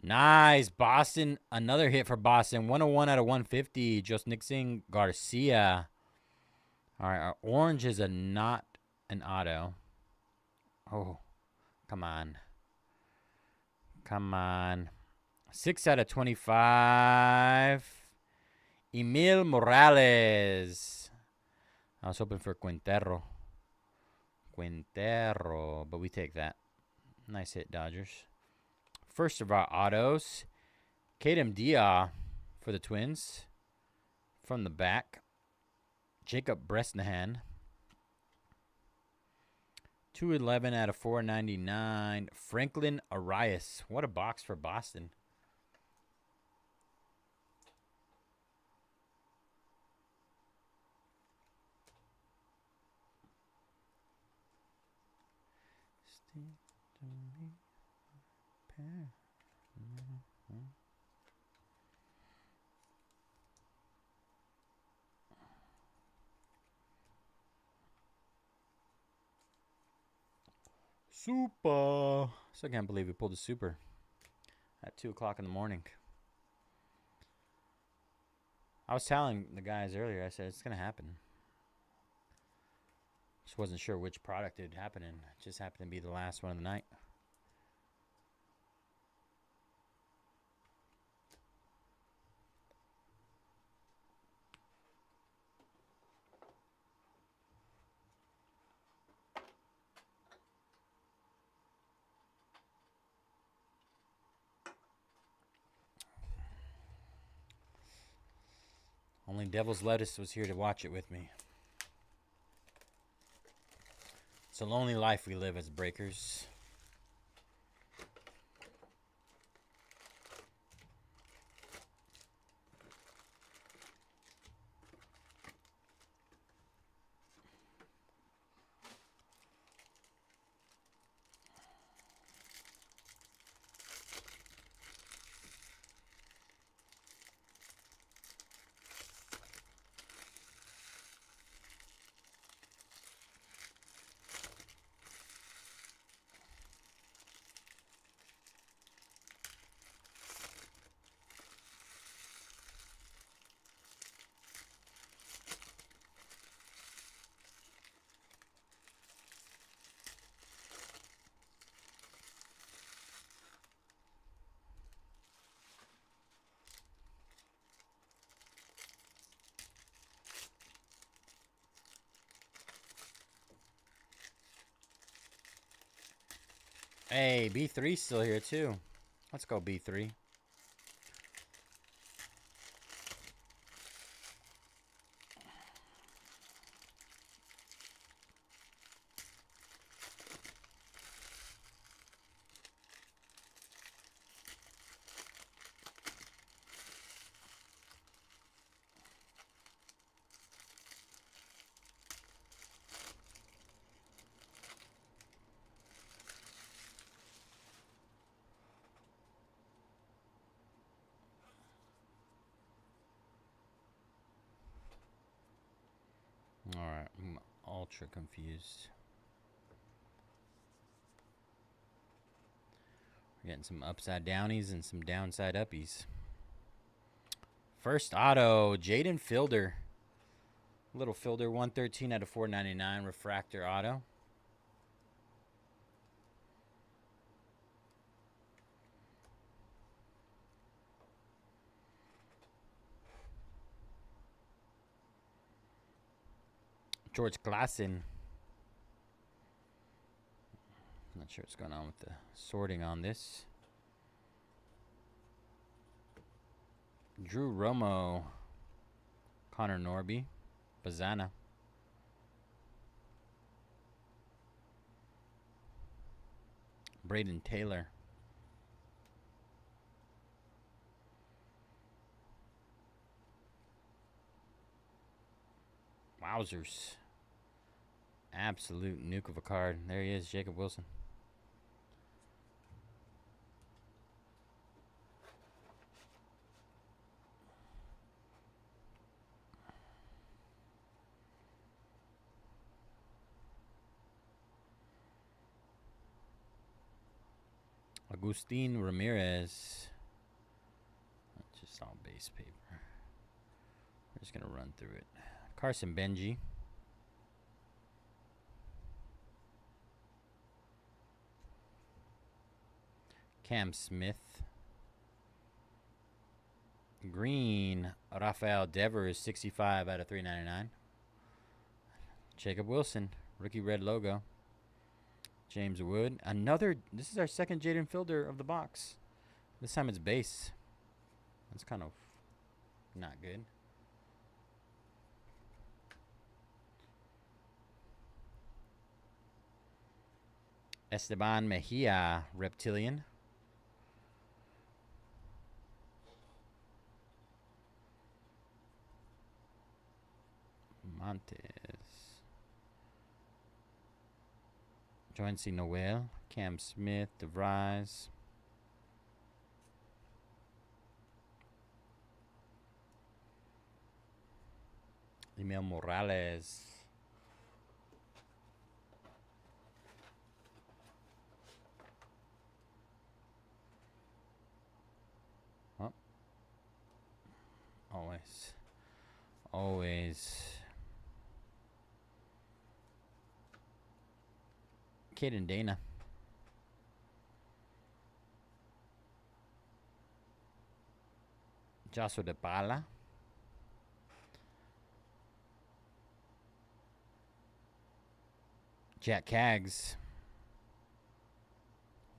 Nice. Boston. Another hit for Boston. 101 out of 150. Just Nixon Garcia. All right. Our orange is not an auto. Oh, come on. Come on. 6 out of 25. Emil Morales. I was hoping for Quintero. But we take that. Nice hit, Dodgers. First of our autos. Kadem Dia for the Twins. From the back. Jacob Bresnahan. 211 out of 499. Franklin Arias. What a box for Boston. Super. Still can't believe we pulled a super at 2 o'clock in the morning. I was telling the guys earlier, I said, it's going to happen. Just wasn't sure which product it would happen in. It just happened to be the last one of the night. Only Devil's Lettuce was here to watch it with me. It's a lonely life we live as breakers. Hey, B3's still here too. Let's go B3. Alright, I'm ultra confused. We're getting some upside downies and some downside uppies. First auto, Jaden Fielder. Little Fielder, 113 out of 499, refractor auto. George Klassen. Not sure what's going on with the sorting on this. Drew Romo. Connor Norby. Bazana. Braden Taylor. Wowzers. Absolute nuke of a card. There he is, Jacob Wilson. Agustin Ramirez. That's just all base paper. We're just going to run through it. Carson Benji. Cam Smith. Green, Rafael Devers, 65 out of 399. Jacob Wilson, rookie red logo. James Wood. Another, this is our second Jaden Fielder of the box. This time it's base. That's kind of not good. Esteban Mejia, Reptilian. Montes. Joincy Noel. Cam Smith. DeVries. Emil Morales. Oh. Always. Caden Dana. Joshua De Pala. Jack Caggs.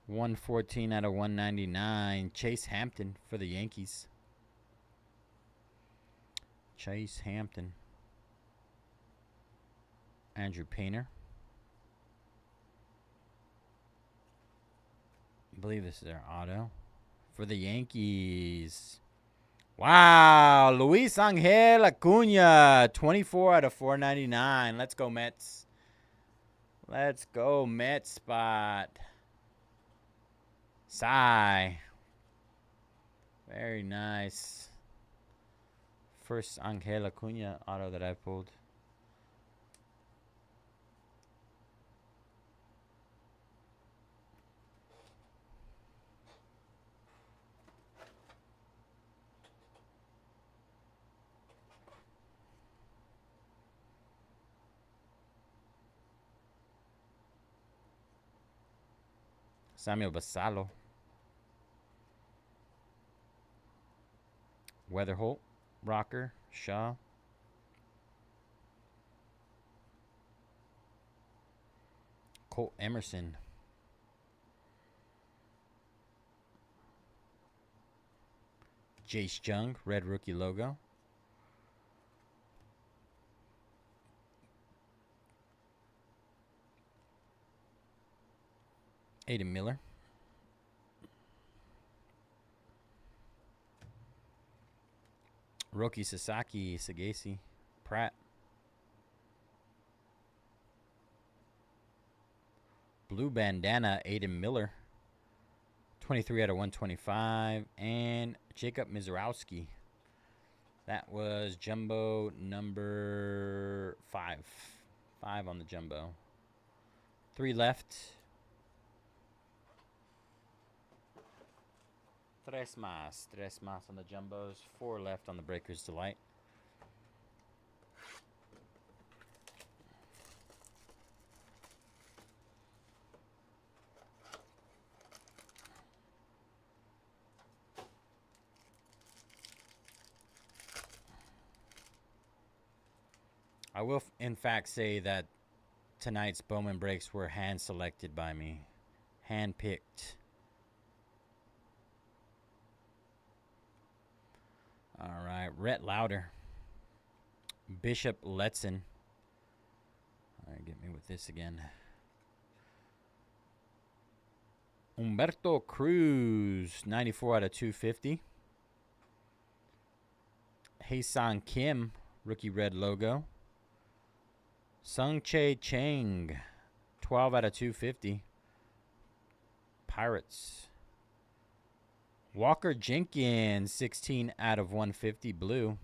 114 out of 199. Chase Hampton for the Yankees. Chase Hampton. Andrew Painter. I believe this is their auto. For the Yankees. Wow. Luis Angel Acuna. 24 out of 499. Let's go, Mets. Let's go, Mets spot. Sigh. Very nice. First Angel Acuna auto that I pulled. Samuel Basallo. Weatherholt. Rocker. Shaw. Colt Emerson. Jace Jung. Red rookie logo. Aiden Miller. Roki Sasaki. Sagasi. Pratt. Blue bandana. Aiden Miller. 23 out of 125. And Jacob Mizorowski. That was jumbo number 5. 5 on the jumbo. 3 left. Tres más on the jumbos. 4 left on the Breaker's Delight. I will, in fact, say that tonight's Bowman breaks were hand-selected by me. Hand-picked. All right, Rhett Lauder. Bishop Letson. All right, get me with this again. Humberto Cruz, 94 out of 250. Hae-Sang Kim, rookie red logo. Sung Chae Chang, 12 out of 250. Pirates. Walker Jenkins, 16 out of 150 blue.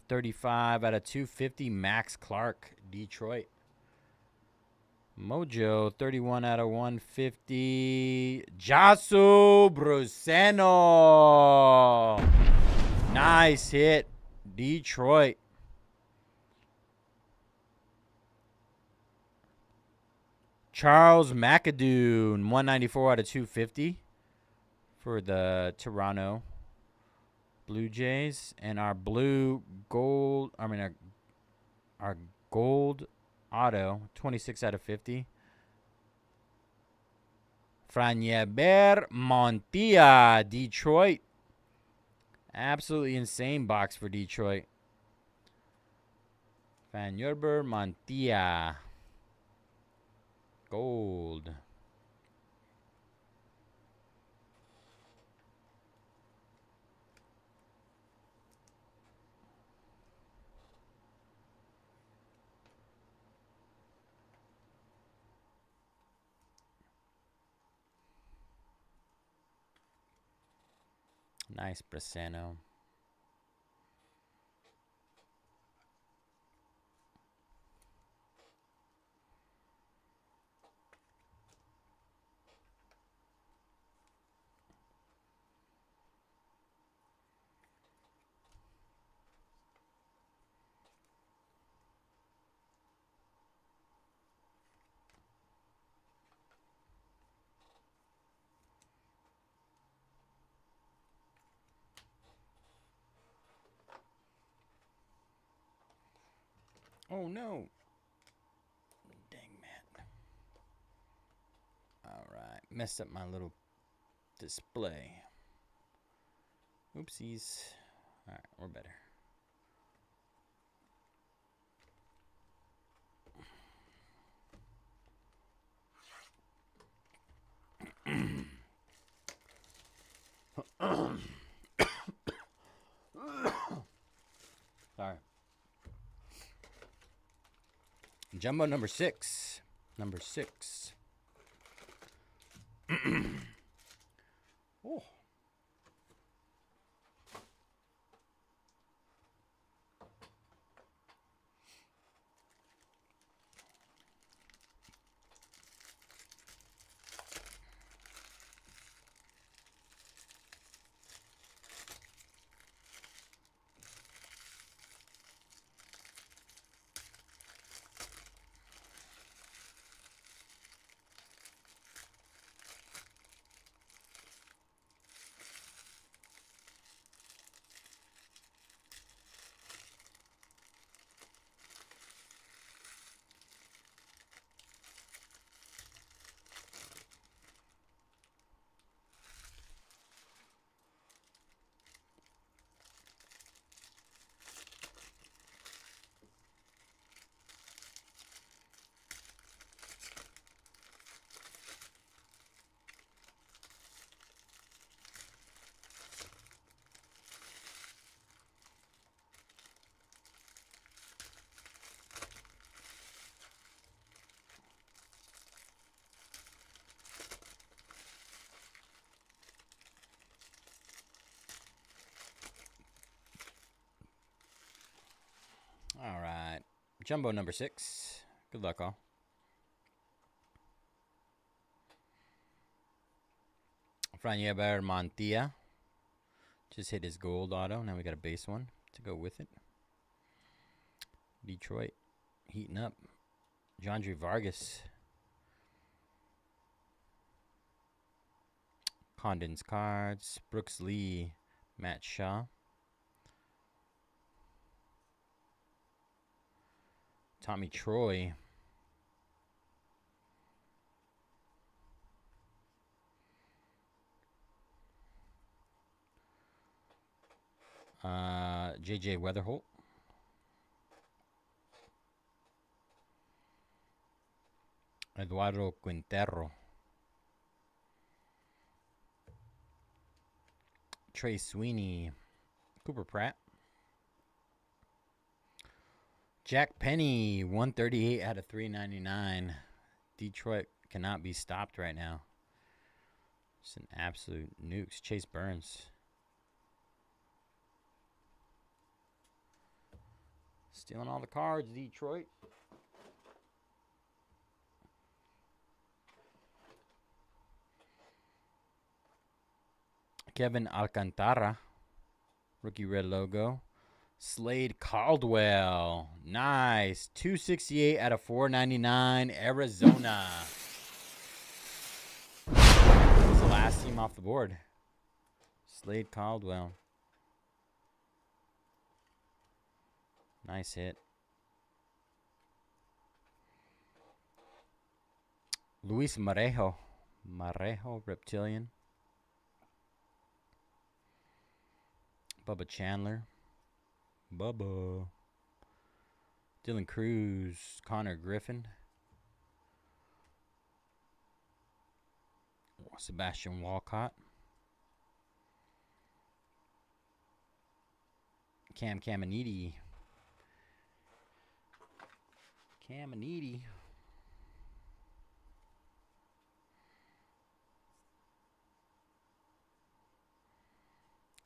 35 out of 250 Max Clark, Detroit. Mojo, 31 out of 150 Jasu Bruseno. Nice hit, Detroit. Charles McAdoon, 194 out of 250 for the Toronto Blue Jays. And our our gold auto, 26 out of 50. Franyeber Montia, Detroit. Absolutely insane box for Detroit. Franyeber Montia. Gold. Nice Brasano. Oh no. Dang man. Alright. Messed up my little display. Oopsies. All right, we're better. Sorry. Jumbo number 6. Number 6. Oh. All right. Jumbo number 6. Good luck, all. Franyeber Montilla. Just hit his gold auto. Now we got a base one to go with it. Detroit heating up. Jandre Vargas. Condon's cards. Brooks Lee. Matt Shaw. Tommy Troy. JJ Weatherholt. Eduardo Quintero. Trey Sweeney. Cooper Pratt. Jack Penny, 138 out of 399. Detroit cannot be stopped right now. It's an absolute nukes. Chase Burns. Stealing all the cards, Detroit. Kevin Alcantara. Rookie red logo. Slade Caldwell. Nice. 268 out of 499. Arizona. That's the last team off the board. Slade Caldwell. Nice hit. Luis Marejo. Marejo, Reptilian. Bubba Chandler. Bubba. Dylan Cruz. Connor Griffin. Sebastian Walcott. Cam Caminiti. Caminiti.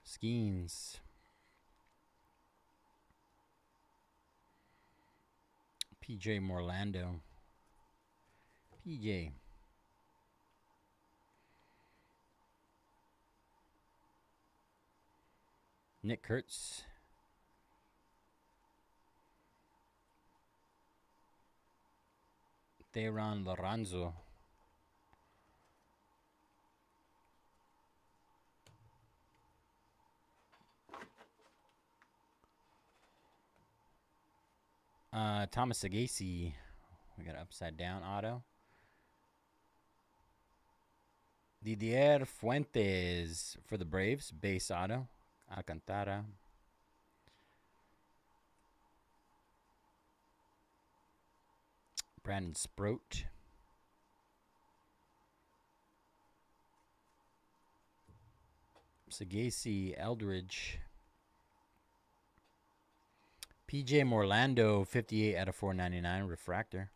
Skeens. PJ Morlando. PJ. Nick Kurtz. Theron Lorenzo. Thomas Sagasi. We got upside down auto. Didier Fuentes for the Braves. Base auto. Alcantara. Brandon Sproat. Sagasi Eldridge. PJ Morlando, 58 out of 499, refractor.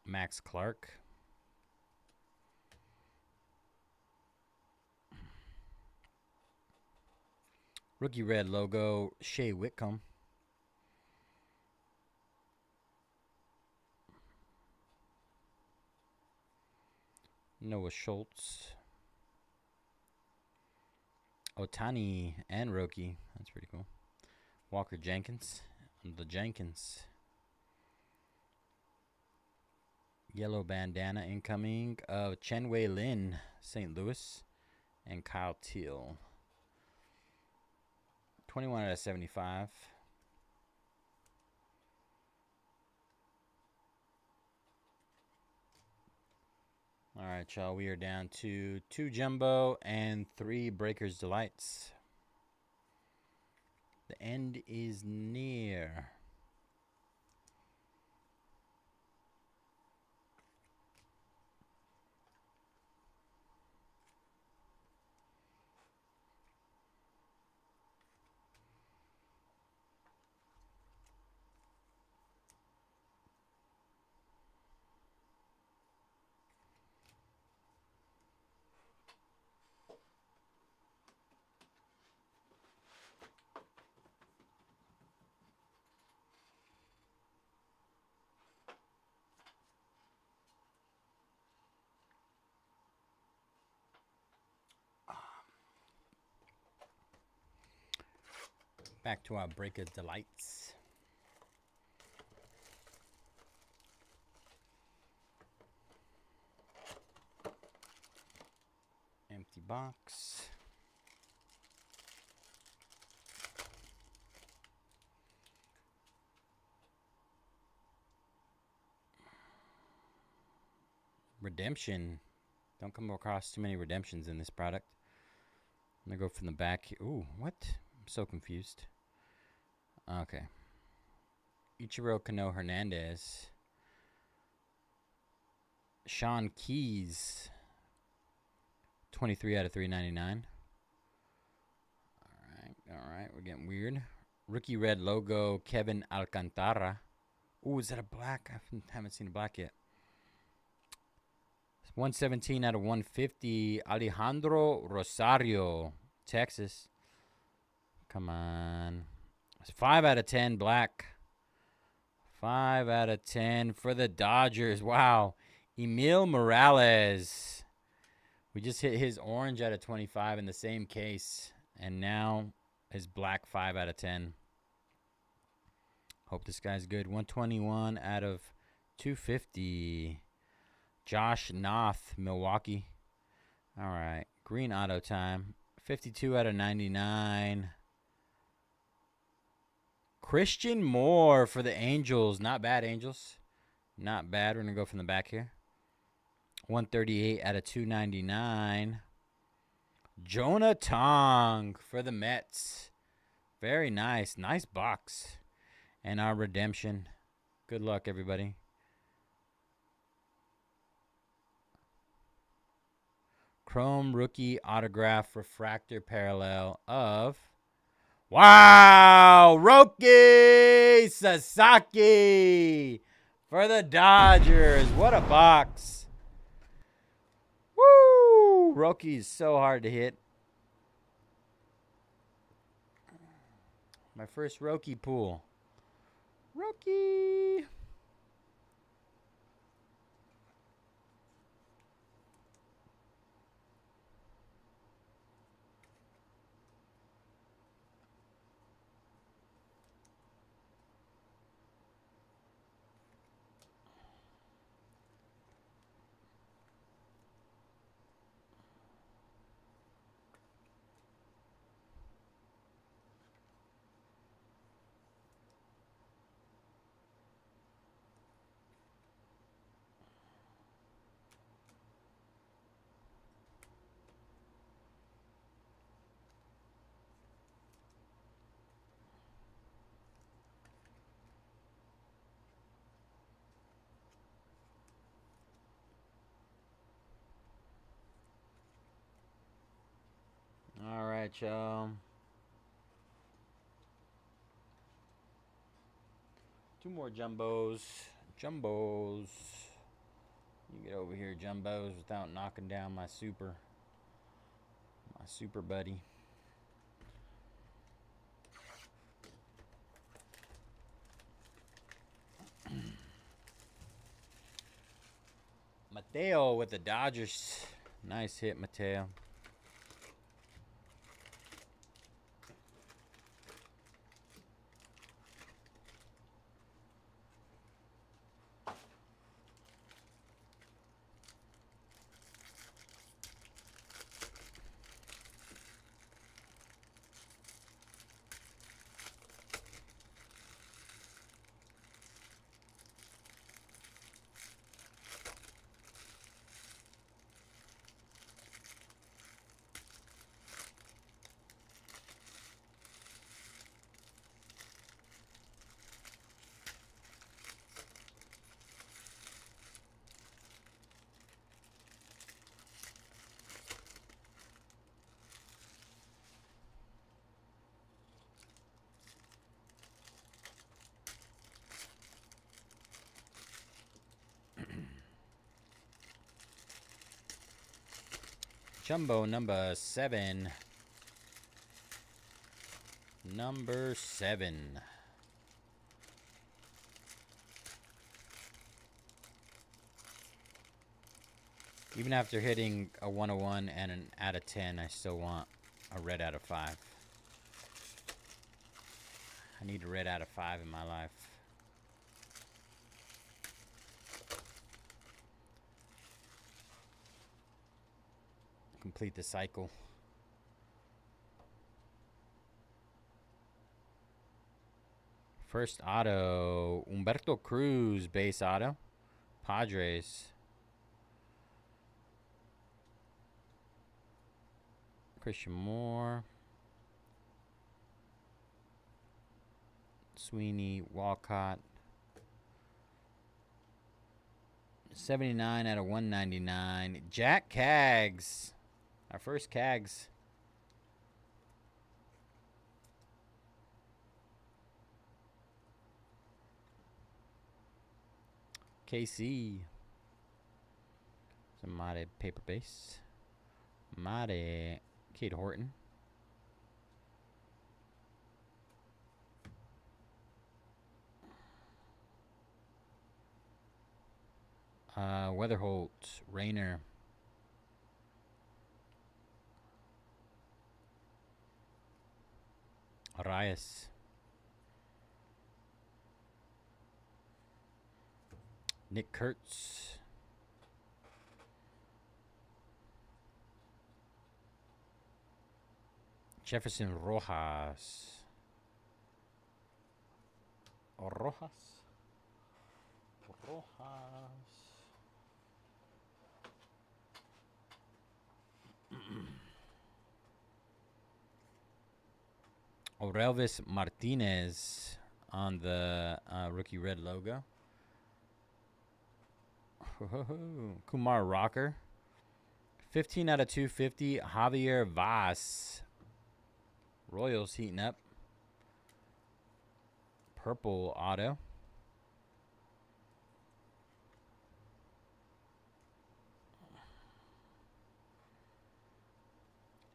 Max Clark. Rookie red logo, Shea Whitcomb. Noah Schultz. Otani and Roki. That's pretty cool. Walker Jenkins. The Jenkins. Yellow bandana incoming of Chen Wei Lin, St. Louis. And Kyle Teal. 21 out of 75. All right, y'all. We are down to 2 Jumbo and 3 Breakers Delights. The end is near. Back to our Breakers Delights. Empty box. Redemption. Don't come across too many redemptions in this product. I'm going to go from the back. Ooh, what? I'm so confused. Okay. Ichiro Kano Hernandez. Sean Keys. 23 out of 399. All right. We're getting weird. Rookie red logo, Kevin Alcantara. Ooh, is that a black? I haven't seen a black yet. 117 out of 150. Alejandro Rosario, Texas. Come on. It's 5 out of 10 black. 5 out of 10 for the Dodgers. Wow. Emil Morales. We just hit his orange out of 25 in the same case. And now his black 5 out of 10. Hope this guy's good. 121 out of 250. Josh Noth, Milwaukee. All right. Green auto time. 52 out of 99. Christian Moore for the Angels. Not bad, Angels. Not bad. We're going to go from the back here. 138 out of 299. Jonah Tong for the Mets. Very nice. Nice box. And our redemption. Good luck, everybody. Chrome rookie autograph refractor parallel of... Wow! Roki Sasaki for the Dodgers. What a box. Woo! Roki is so hard to hit. My first Roki pool. Roki. right, y'all. 2 more jumbos. Jumbos. You get over here, jumbos, without knocking down my super. My super buddy. Mateo with the Dodgers. Nice hit, Mateo. Jumbo number 7. Number 7. Even after hitting a 101 and an out of 10, I still want a red out of 5. I need a red out of 5 in my life. Complete the cycle. First auto, Humberto Cruz, base auto. Padres. Christian Moore. Sweeney, Walcott. 79 out of 199. Jack Kaggs. Our first Kaggs. KC. Some Mate paper base. Mate. Cade Horton. Weatherholt. Rayner. Arias. Nick Kurtz. Jefferson Rojas. Rojas. Orelvis Martinez on the rookie red logo. Kumar Rocker. 15 out of 250. Javier Vaz. Royals heating up. Purple auto.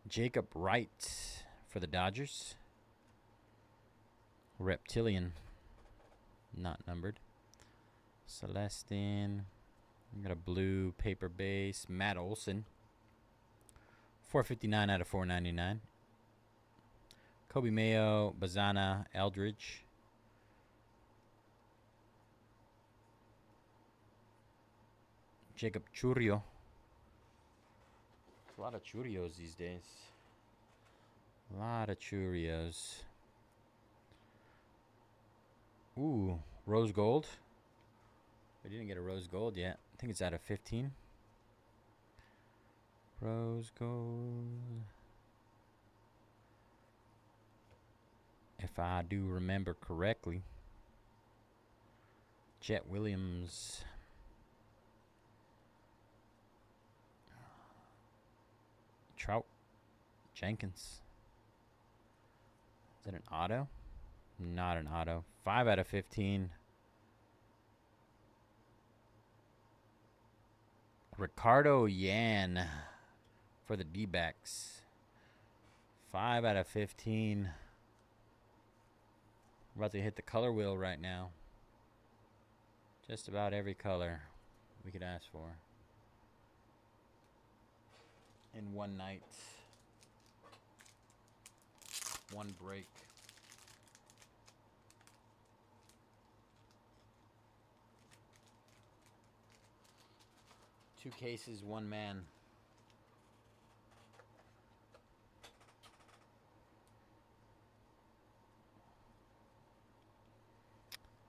Jacob Wright for the Dodgers. Reptilian. Not numbered. Celestine. We got a blue paper base. Matt Olson. 459 out of 499. Kobe Mayo. Bazana. Eldridge. Jacob Churrio. A lot of Churrios these days. A lot of Churrios. Ooh, rose gold. We didn't get a rose gold yet. I think it's out of 15. Rose gold. If I do remember correctly. Jet Williams. Trout. Jenkins. Is that an auto? Not an auto. 5 out of 15. Ricardo Yan for the D-backs. 5 out of 15. We're about to hit the color wheel right now. Just about every color we could ask for in one night. One break. Two cases, one man.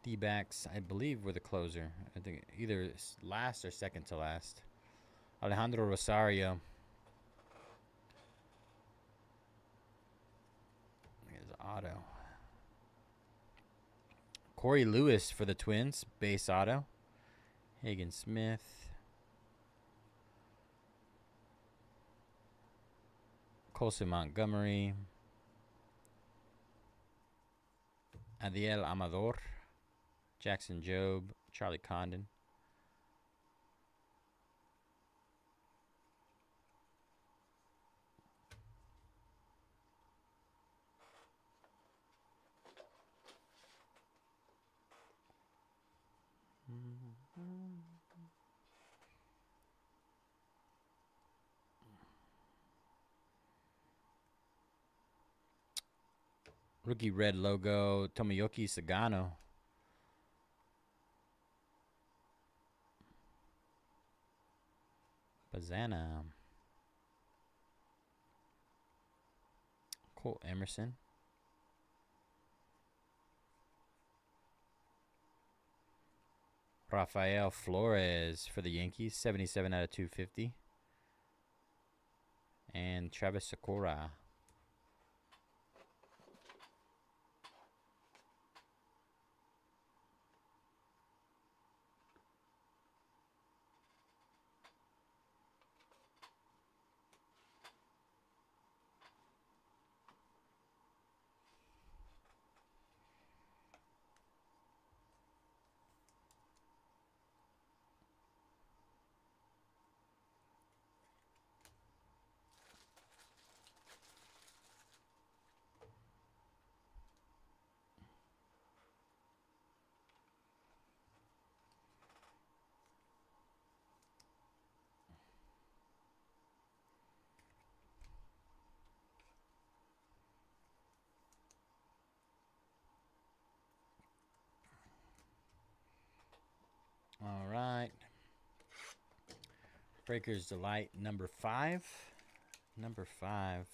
D-backs, I believe, were the closer. I think either last or second to last. Alejandro Rosario. Here's auto. Corey Lewis for the Twins, base auto. Hagen Smith. Colson Montgomery. Adiel Amador. Jackson Jobe. Charlie Condon. Rookie red logo, Tomoyuki Sagano. Bazana. Cole Emerson. Rafael Flores for the Yankees, 77 out of 250. And Travis Sakura. All right. Breaker's Delight number 5. Number 5.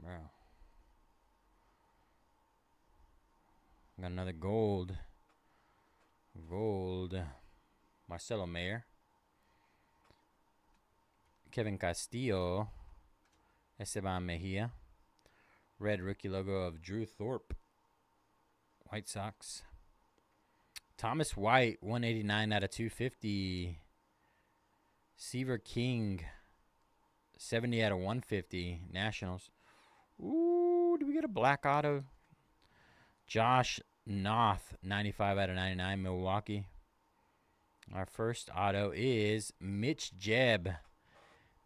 Bro. Got another gold. Gold. Marcelo Mayer. Kevin Castillo. Esteban Mejia. Red rookie logo of Drew Thorpe. White Sox. Thomas White, 189 out of 250. Seaver King, 70 out of 150. Nationals. Ooh, do we get a black auto? Josh Noth, 95 out of 99. Milwaukee. Our first auto is Mitch Jebb.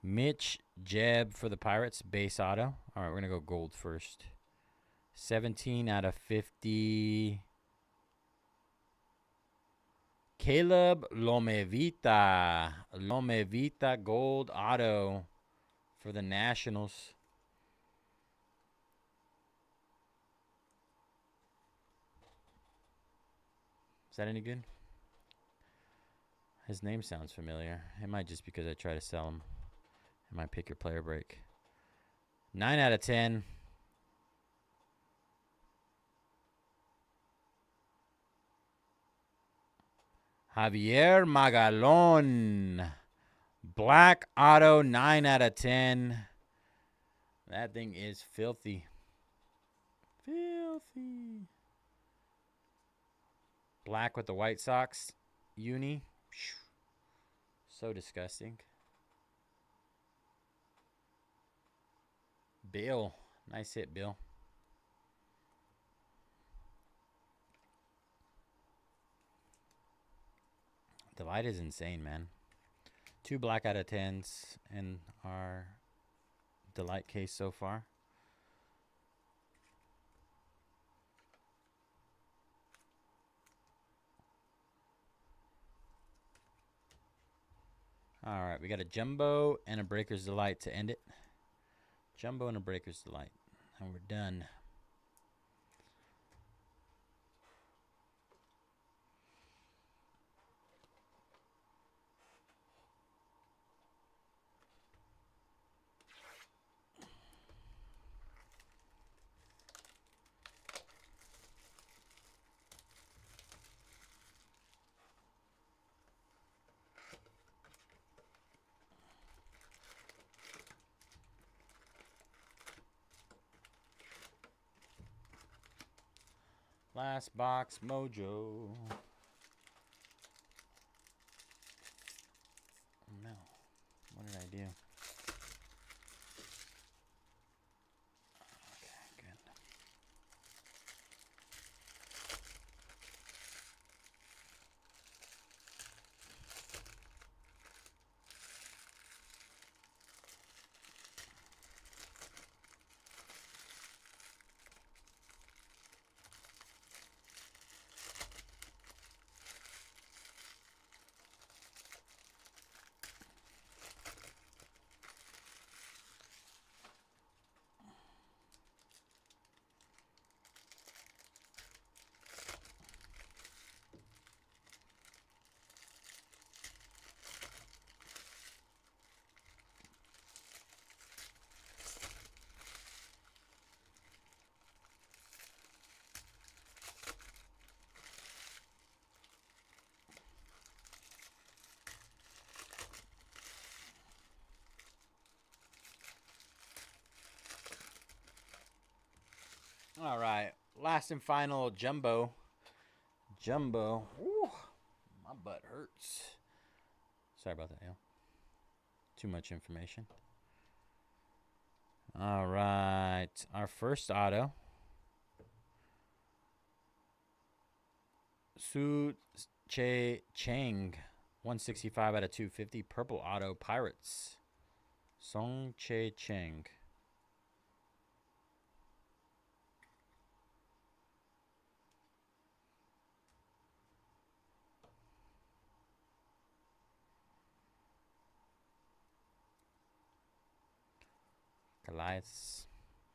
Mitch Jebb for the Pirates, base auto. All right, we're going to go gold first. 17 out of 50. Caleb Lomevita. Lomevita gold auto for the Nationals. Is that any good? His name sounds familiar. It might just because I try to sell him. It might pick your player break. 9 out of 10. Javier Magalon. Black auto, 9 out of 10. That thing is filthy. Filthy. Black with the White Sox uni. So disgusting. Bill. Nice hit, Bill. The light is insane, man. 2 black out of 10s in our Delight case so far. All right, we got a Jumbo and a Breaker's Delight to end it. Jumbo and a Breaker's Delight. And we're done. Last box, Mojo. Oh no. What did I do? Okay, good. All right, last and final Jumbo. Jumbo. Ooh, my butt hurts. Sorry about that, yo. Too much information. All right, our first auto. Su Che Cheng, 165 out of 250. Purple auto, Pirates. Song Che Cheng.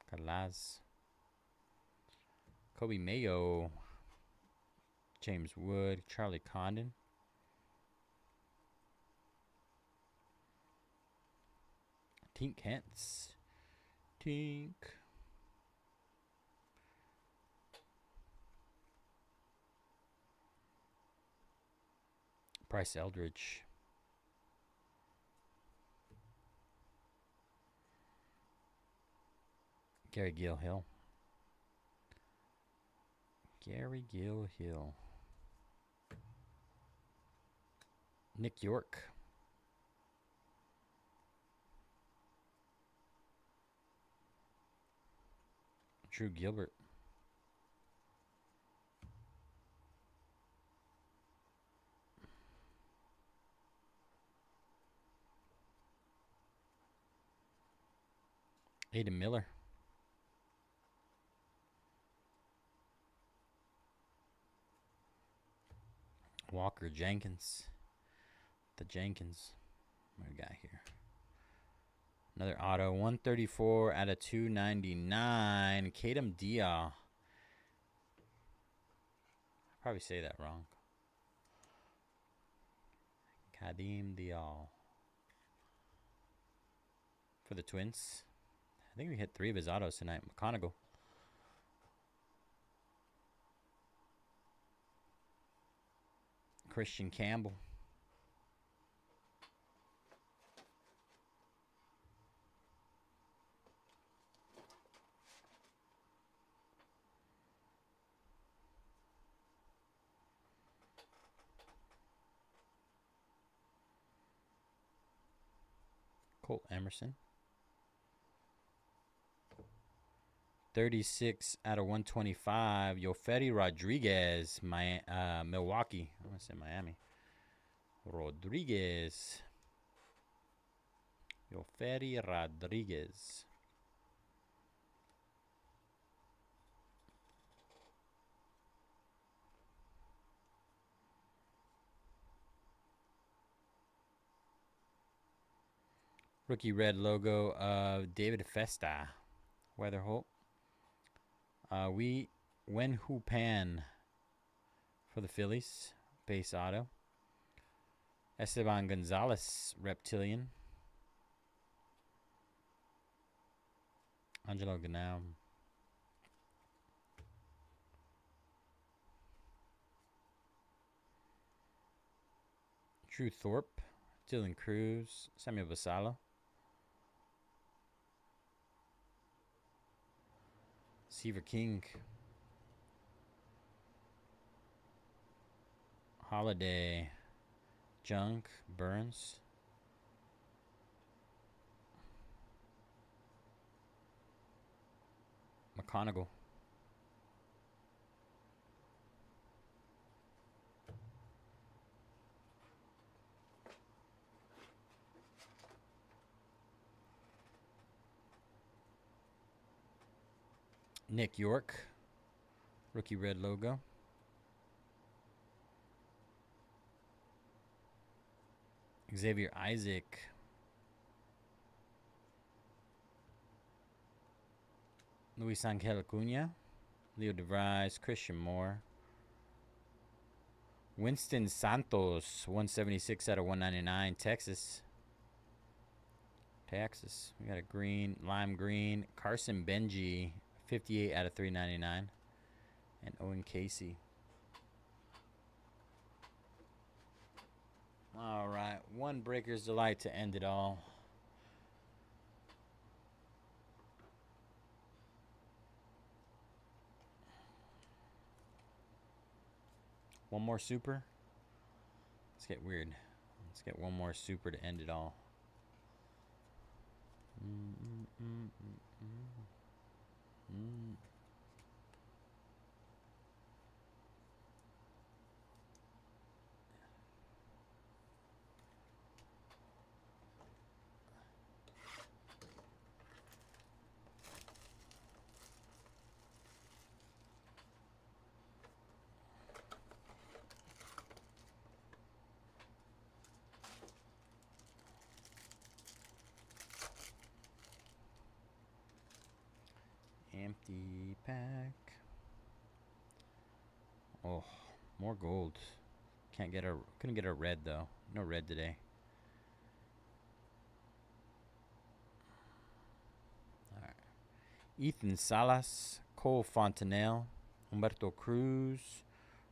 Calais. Kobe Mayo. James Wood. Charlie Condon. Tink Hence. Tink. Bryce Eldridge. Gary Gill-Hill. Gary Gill-Hill. Nick York. Drew Gilbert. Aiden Miller. Walker Jenkins. The Jenkins. What do we got here? Another auto. 134 out of 299. Kadem Dial. Probably say that wrong. Kadeem Dial. For the Twins. I think we hit 3 of his autos tonight. McConaughey. Christian Campbell. Colt Emerson. 36 out of 125. Yoferi Rodriguez, Milwaukee. I want to say Miami. Rodriguez. Yoferi Rodriguez. Rookie red logo of David Festa. Weather Hope. Wen Hu Pan for the Phillies. Base auto. Esteban Gonzalez, Reptilian. Angelo Ganau. Drew Thorpe. Dylan Cruz. Samuel Basalo. Seaver King. Holiday. Junk. Burns. McConaughey. Nick York. Rookie red logo. Xavier Isaac. Luis Angel Acuna. Leo DeVries. Christian Moore. Winston Santos. 176 out of 199. Texas. We got a green. Lime green. Carson Benji. 58 out of 399. And Owen Casey. All right. One Breaker's Delight to end it all. One more super. Let's get weird. Let's get one more super to end it all. Empty pack. Oh, more gold. Couldn't get a red though. No red today. All right. Ethan Salas, Cole Fontanelle, Humberto Cruz,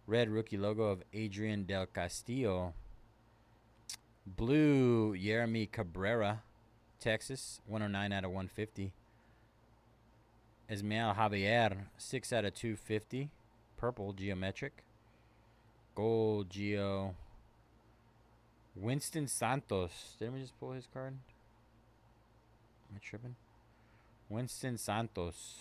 red rookie logo of Adrian Del Castillo. Blue Jeremy Cabrera, Texas, 109 out of 150. Esmael Javier, 6 out of 250. Purple, geometric. Gold, geo. Winston Santos. Didn't we just pull his card? Am I tripping? Winston Santos.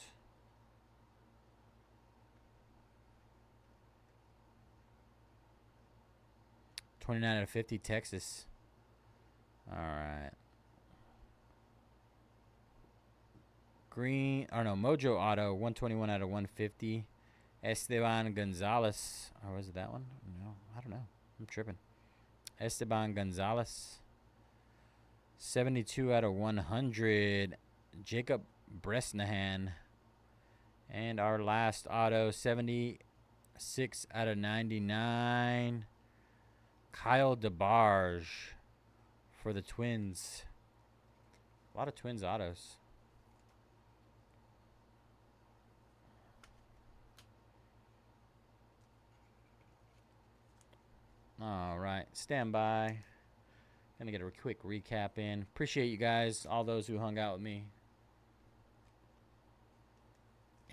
$29 out of 50, Texas. All right. Green, or no, Mojo Auto, 121 out of 150. Esteban Gonzalez. Or was it that one? No, I don't know. I'm tripping. Esteban Gonzalez. 72 out of 100. Jacob Bresnahan. And our last auto, 76 out of 99. Kyle DeBarge for the Twins. A lot of Twins autos. All right, stand by. Gonna get a quick recap in. Appreciate you guys, all those who hung out with me.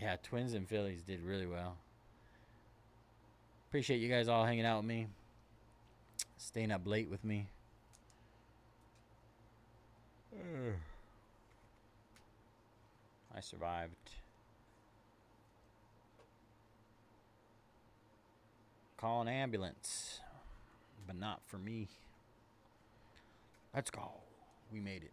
Yeah, Twins and Phillies did really well. Appreciate you guys all hanging out with me, staying up late with me. I survived. Call an ambulance, but not for me. Let's go. We made it.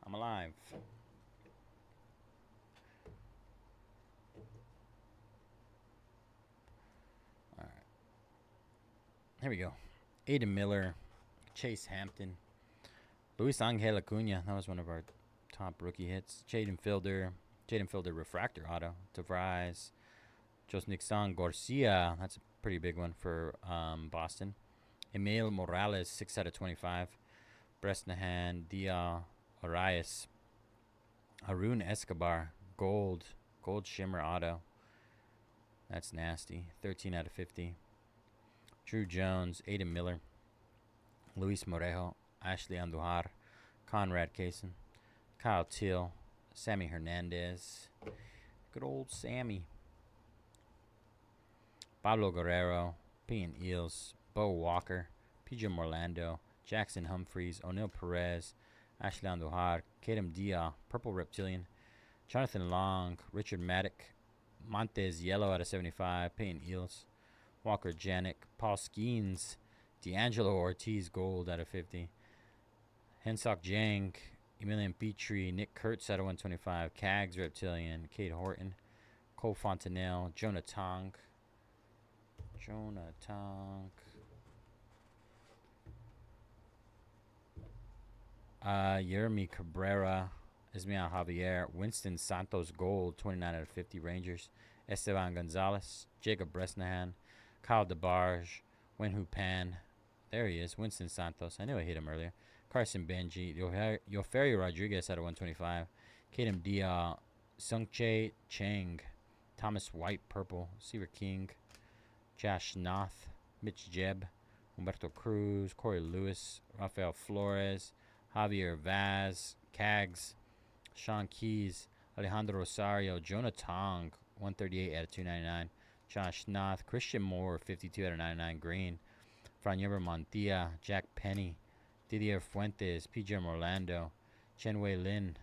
I'm alive. All right. Here we go. Aiden Miller, Chase Hampton, Luis Angel Acuna. That was one of our top rookie hits. Jaden Fielder refractor auto. DeVries, Josnixon Garcia. That's a pretty big one for Boston. Emil Morales, 6/25. Bresnahan, Dia Arias, Harun Escobar, gold shimmer auto. That's nasty. 13/50. Drew Jones, Aiden Miller, Luis Morejo, Ashley Andujar, Conrad Kaysen, Kyle Till, Sammy Hernandez. Good old Sammy. Pablo Guerrero, P. Eels, Bo Walker, PJ Morlando, Jackson Humphreys, O'Neill Perez, Ashley Andujar, Kadem Dia, Purple Reptilian, Jonathan Long, Richard Maddock, Montez Yellow /75, Peyton Eels, Walker Janik, Paul Skeens, D'Angelo Ortiz gold /50, Hensok Jang, Emilian Petrie, Nick Kurtz /125, Cags Reptilian, Kate Horton, Cole Fontanelle, Jonah Tonk, Yermi Cabrera, Ismael Javier, Winston Santos gold, 29/50 Rangers, Esteban Gonzalez, Jacob Bresnahan, Kyle DeBarge, Wenhu Pan. There he is, Winston Santos. I knew I hit him earlier. Carson Benji, Yoferio Rodriguez /125, Kadem Dia, Sungchae Chang, Thomas White purple, Seaver King, Josh Noth, Mitch Jebb, Humberto Cruz, Corey Lewis, Rafael Flores, Javier Vaz, Cags, Sean Keys, Alejandro Rosario, Jonah Tong, 138/299, Josh Noth, Christian Moore, 52/99 green, Franyever Montilla, Jack Penny, Didier Fuentes, PJ Orlando, Chen Wei Lin,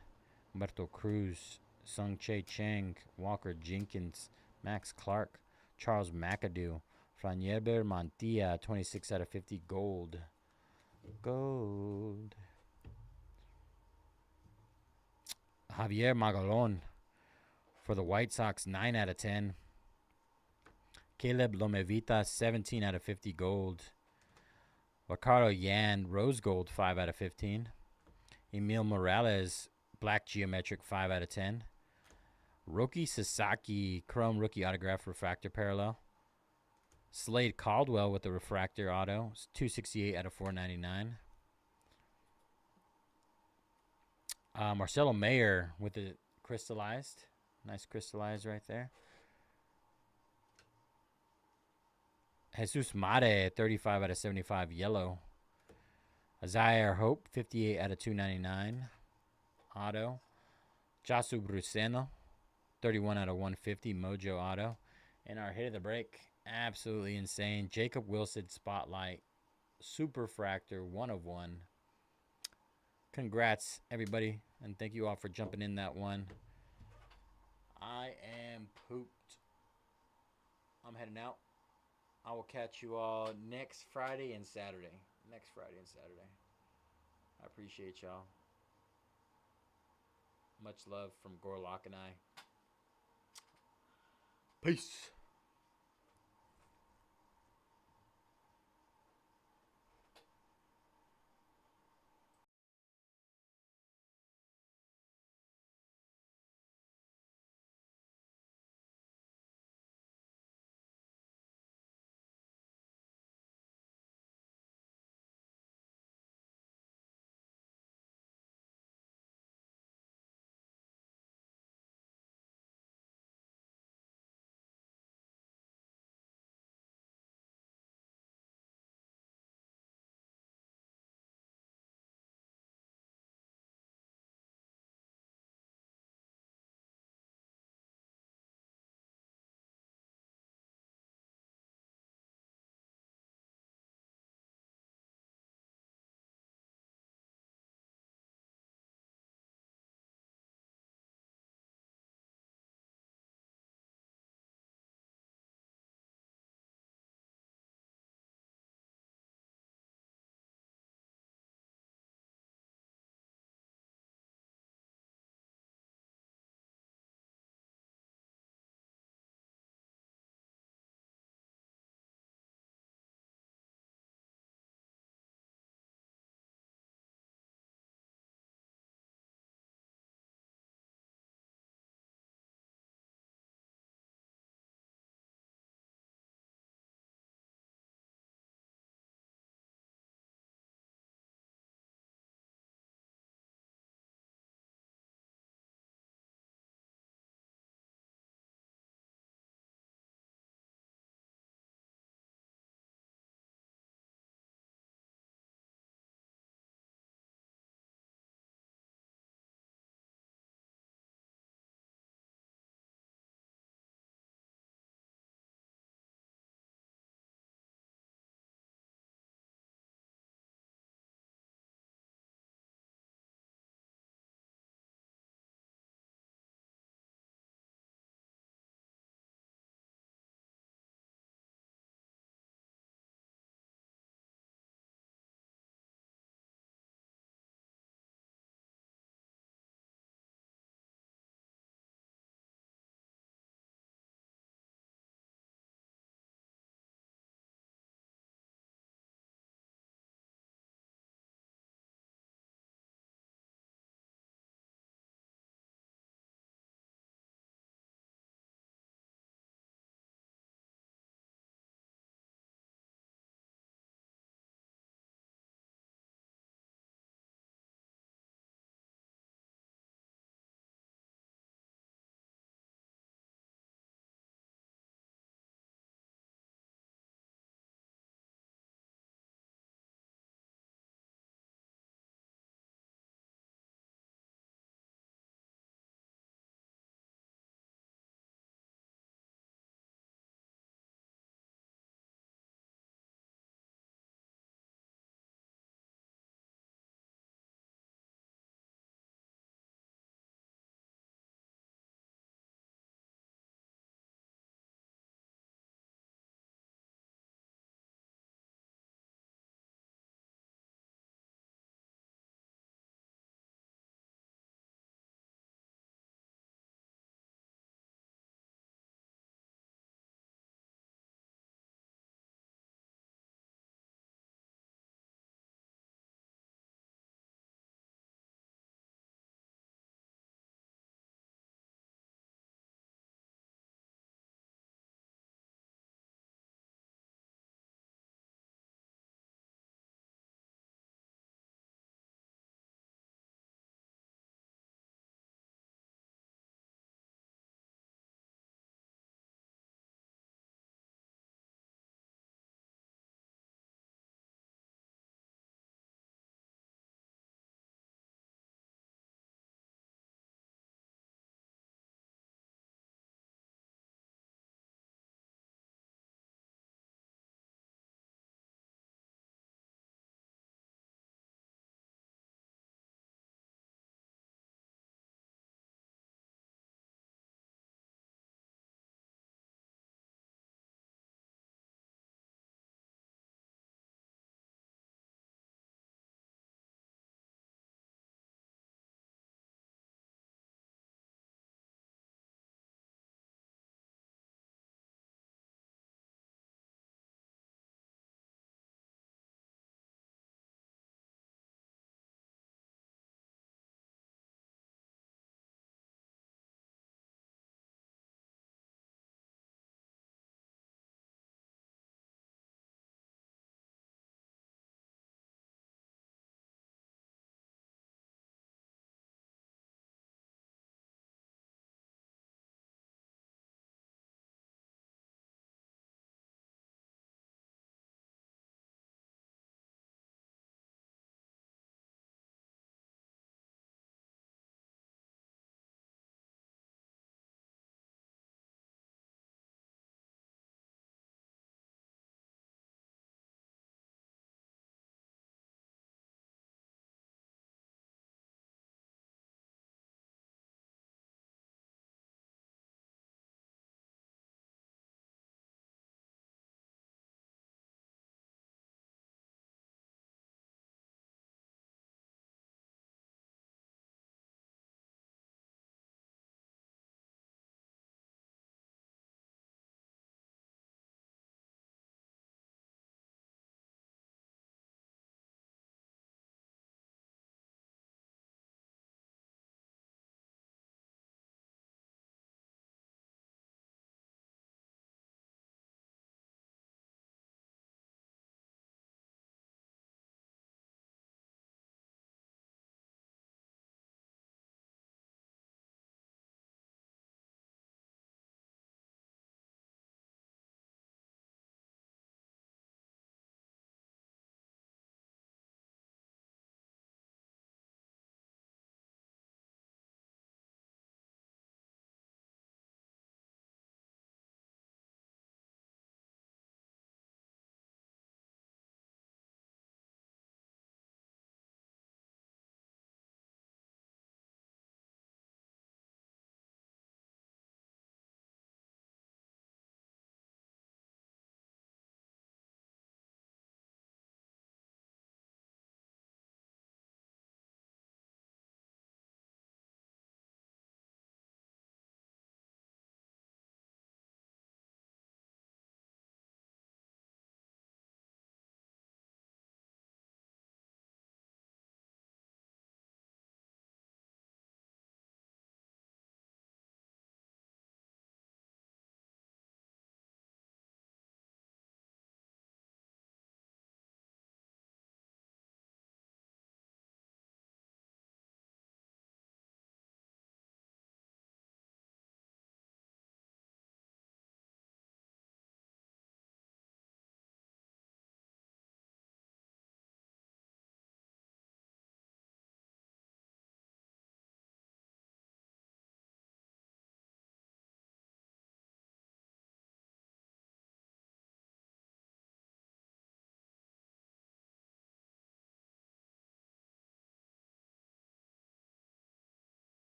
Humberto Cruz, Sung Che Cheng, Walker Jenkins, Max Clark, Charles McAdoo, Franyever Montilla, 26/50 gold. Javier Magalon for the White Sox, 9/10. Caleb Lomevita, 17/50 gold. Ricardo Yan, rose gold, 5/15. Emil Morales, black geometric, 5/10. Roki Sasaki, chrome rookie autograph refractor parallel. Slade Caldwell with the refractor auto, 268/499. Marcelo Mayer with the crystallized. Nice crystallized right there. Jesus Mate, 35/75 yellow. Isaiah Hope, 58/299 auto. Jasu Bruseno, 31/150 Mojo auto. And our hit of the break, absolutely insane. Jacob Wilson spotlight, super fractor, 1/1. Congrats, everybody, and thank you all for jumping in that one. I am pooped. I'm heading out. I will catch you all next Friday and Saturday. I appreciate y'all. Much love from Gorlock and I. Peace.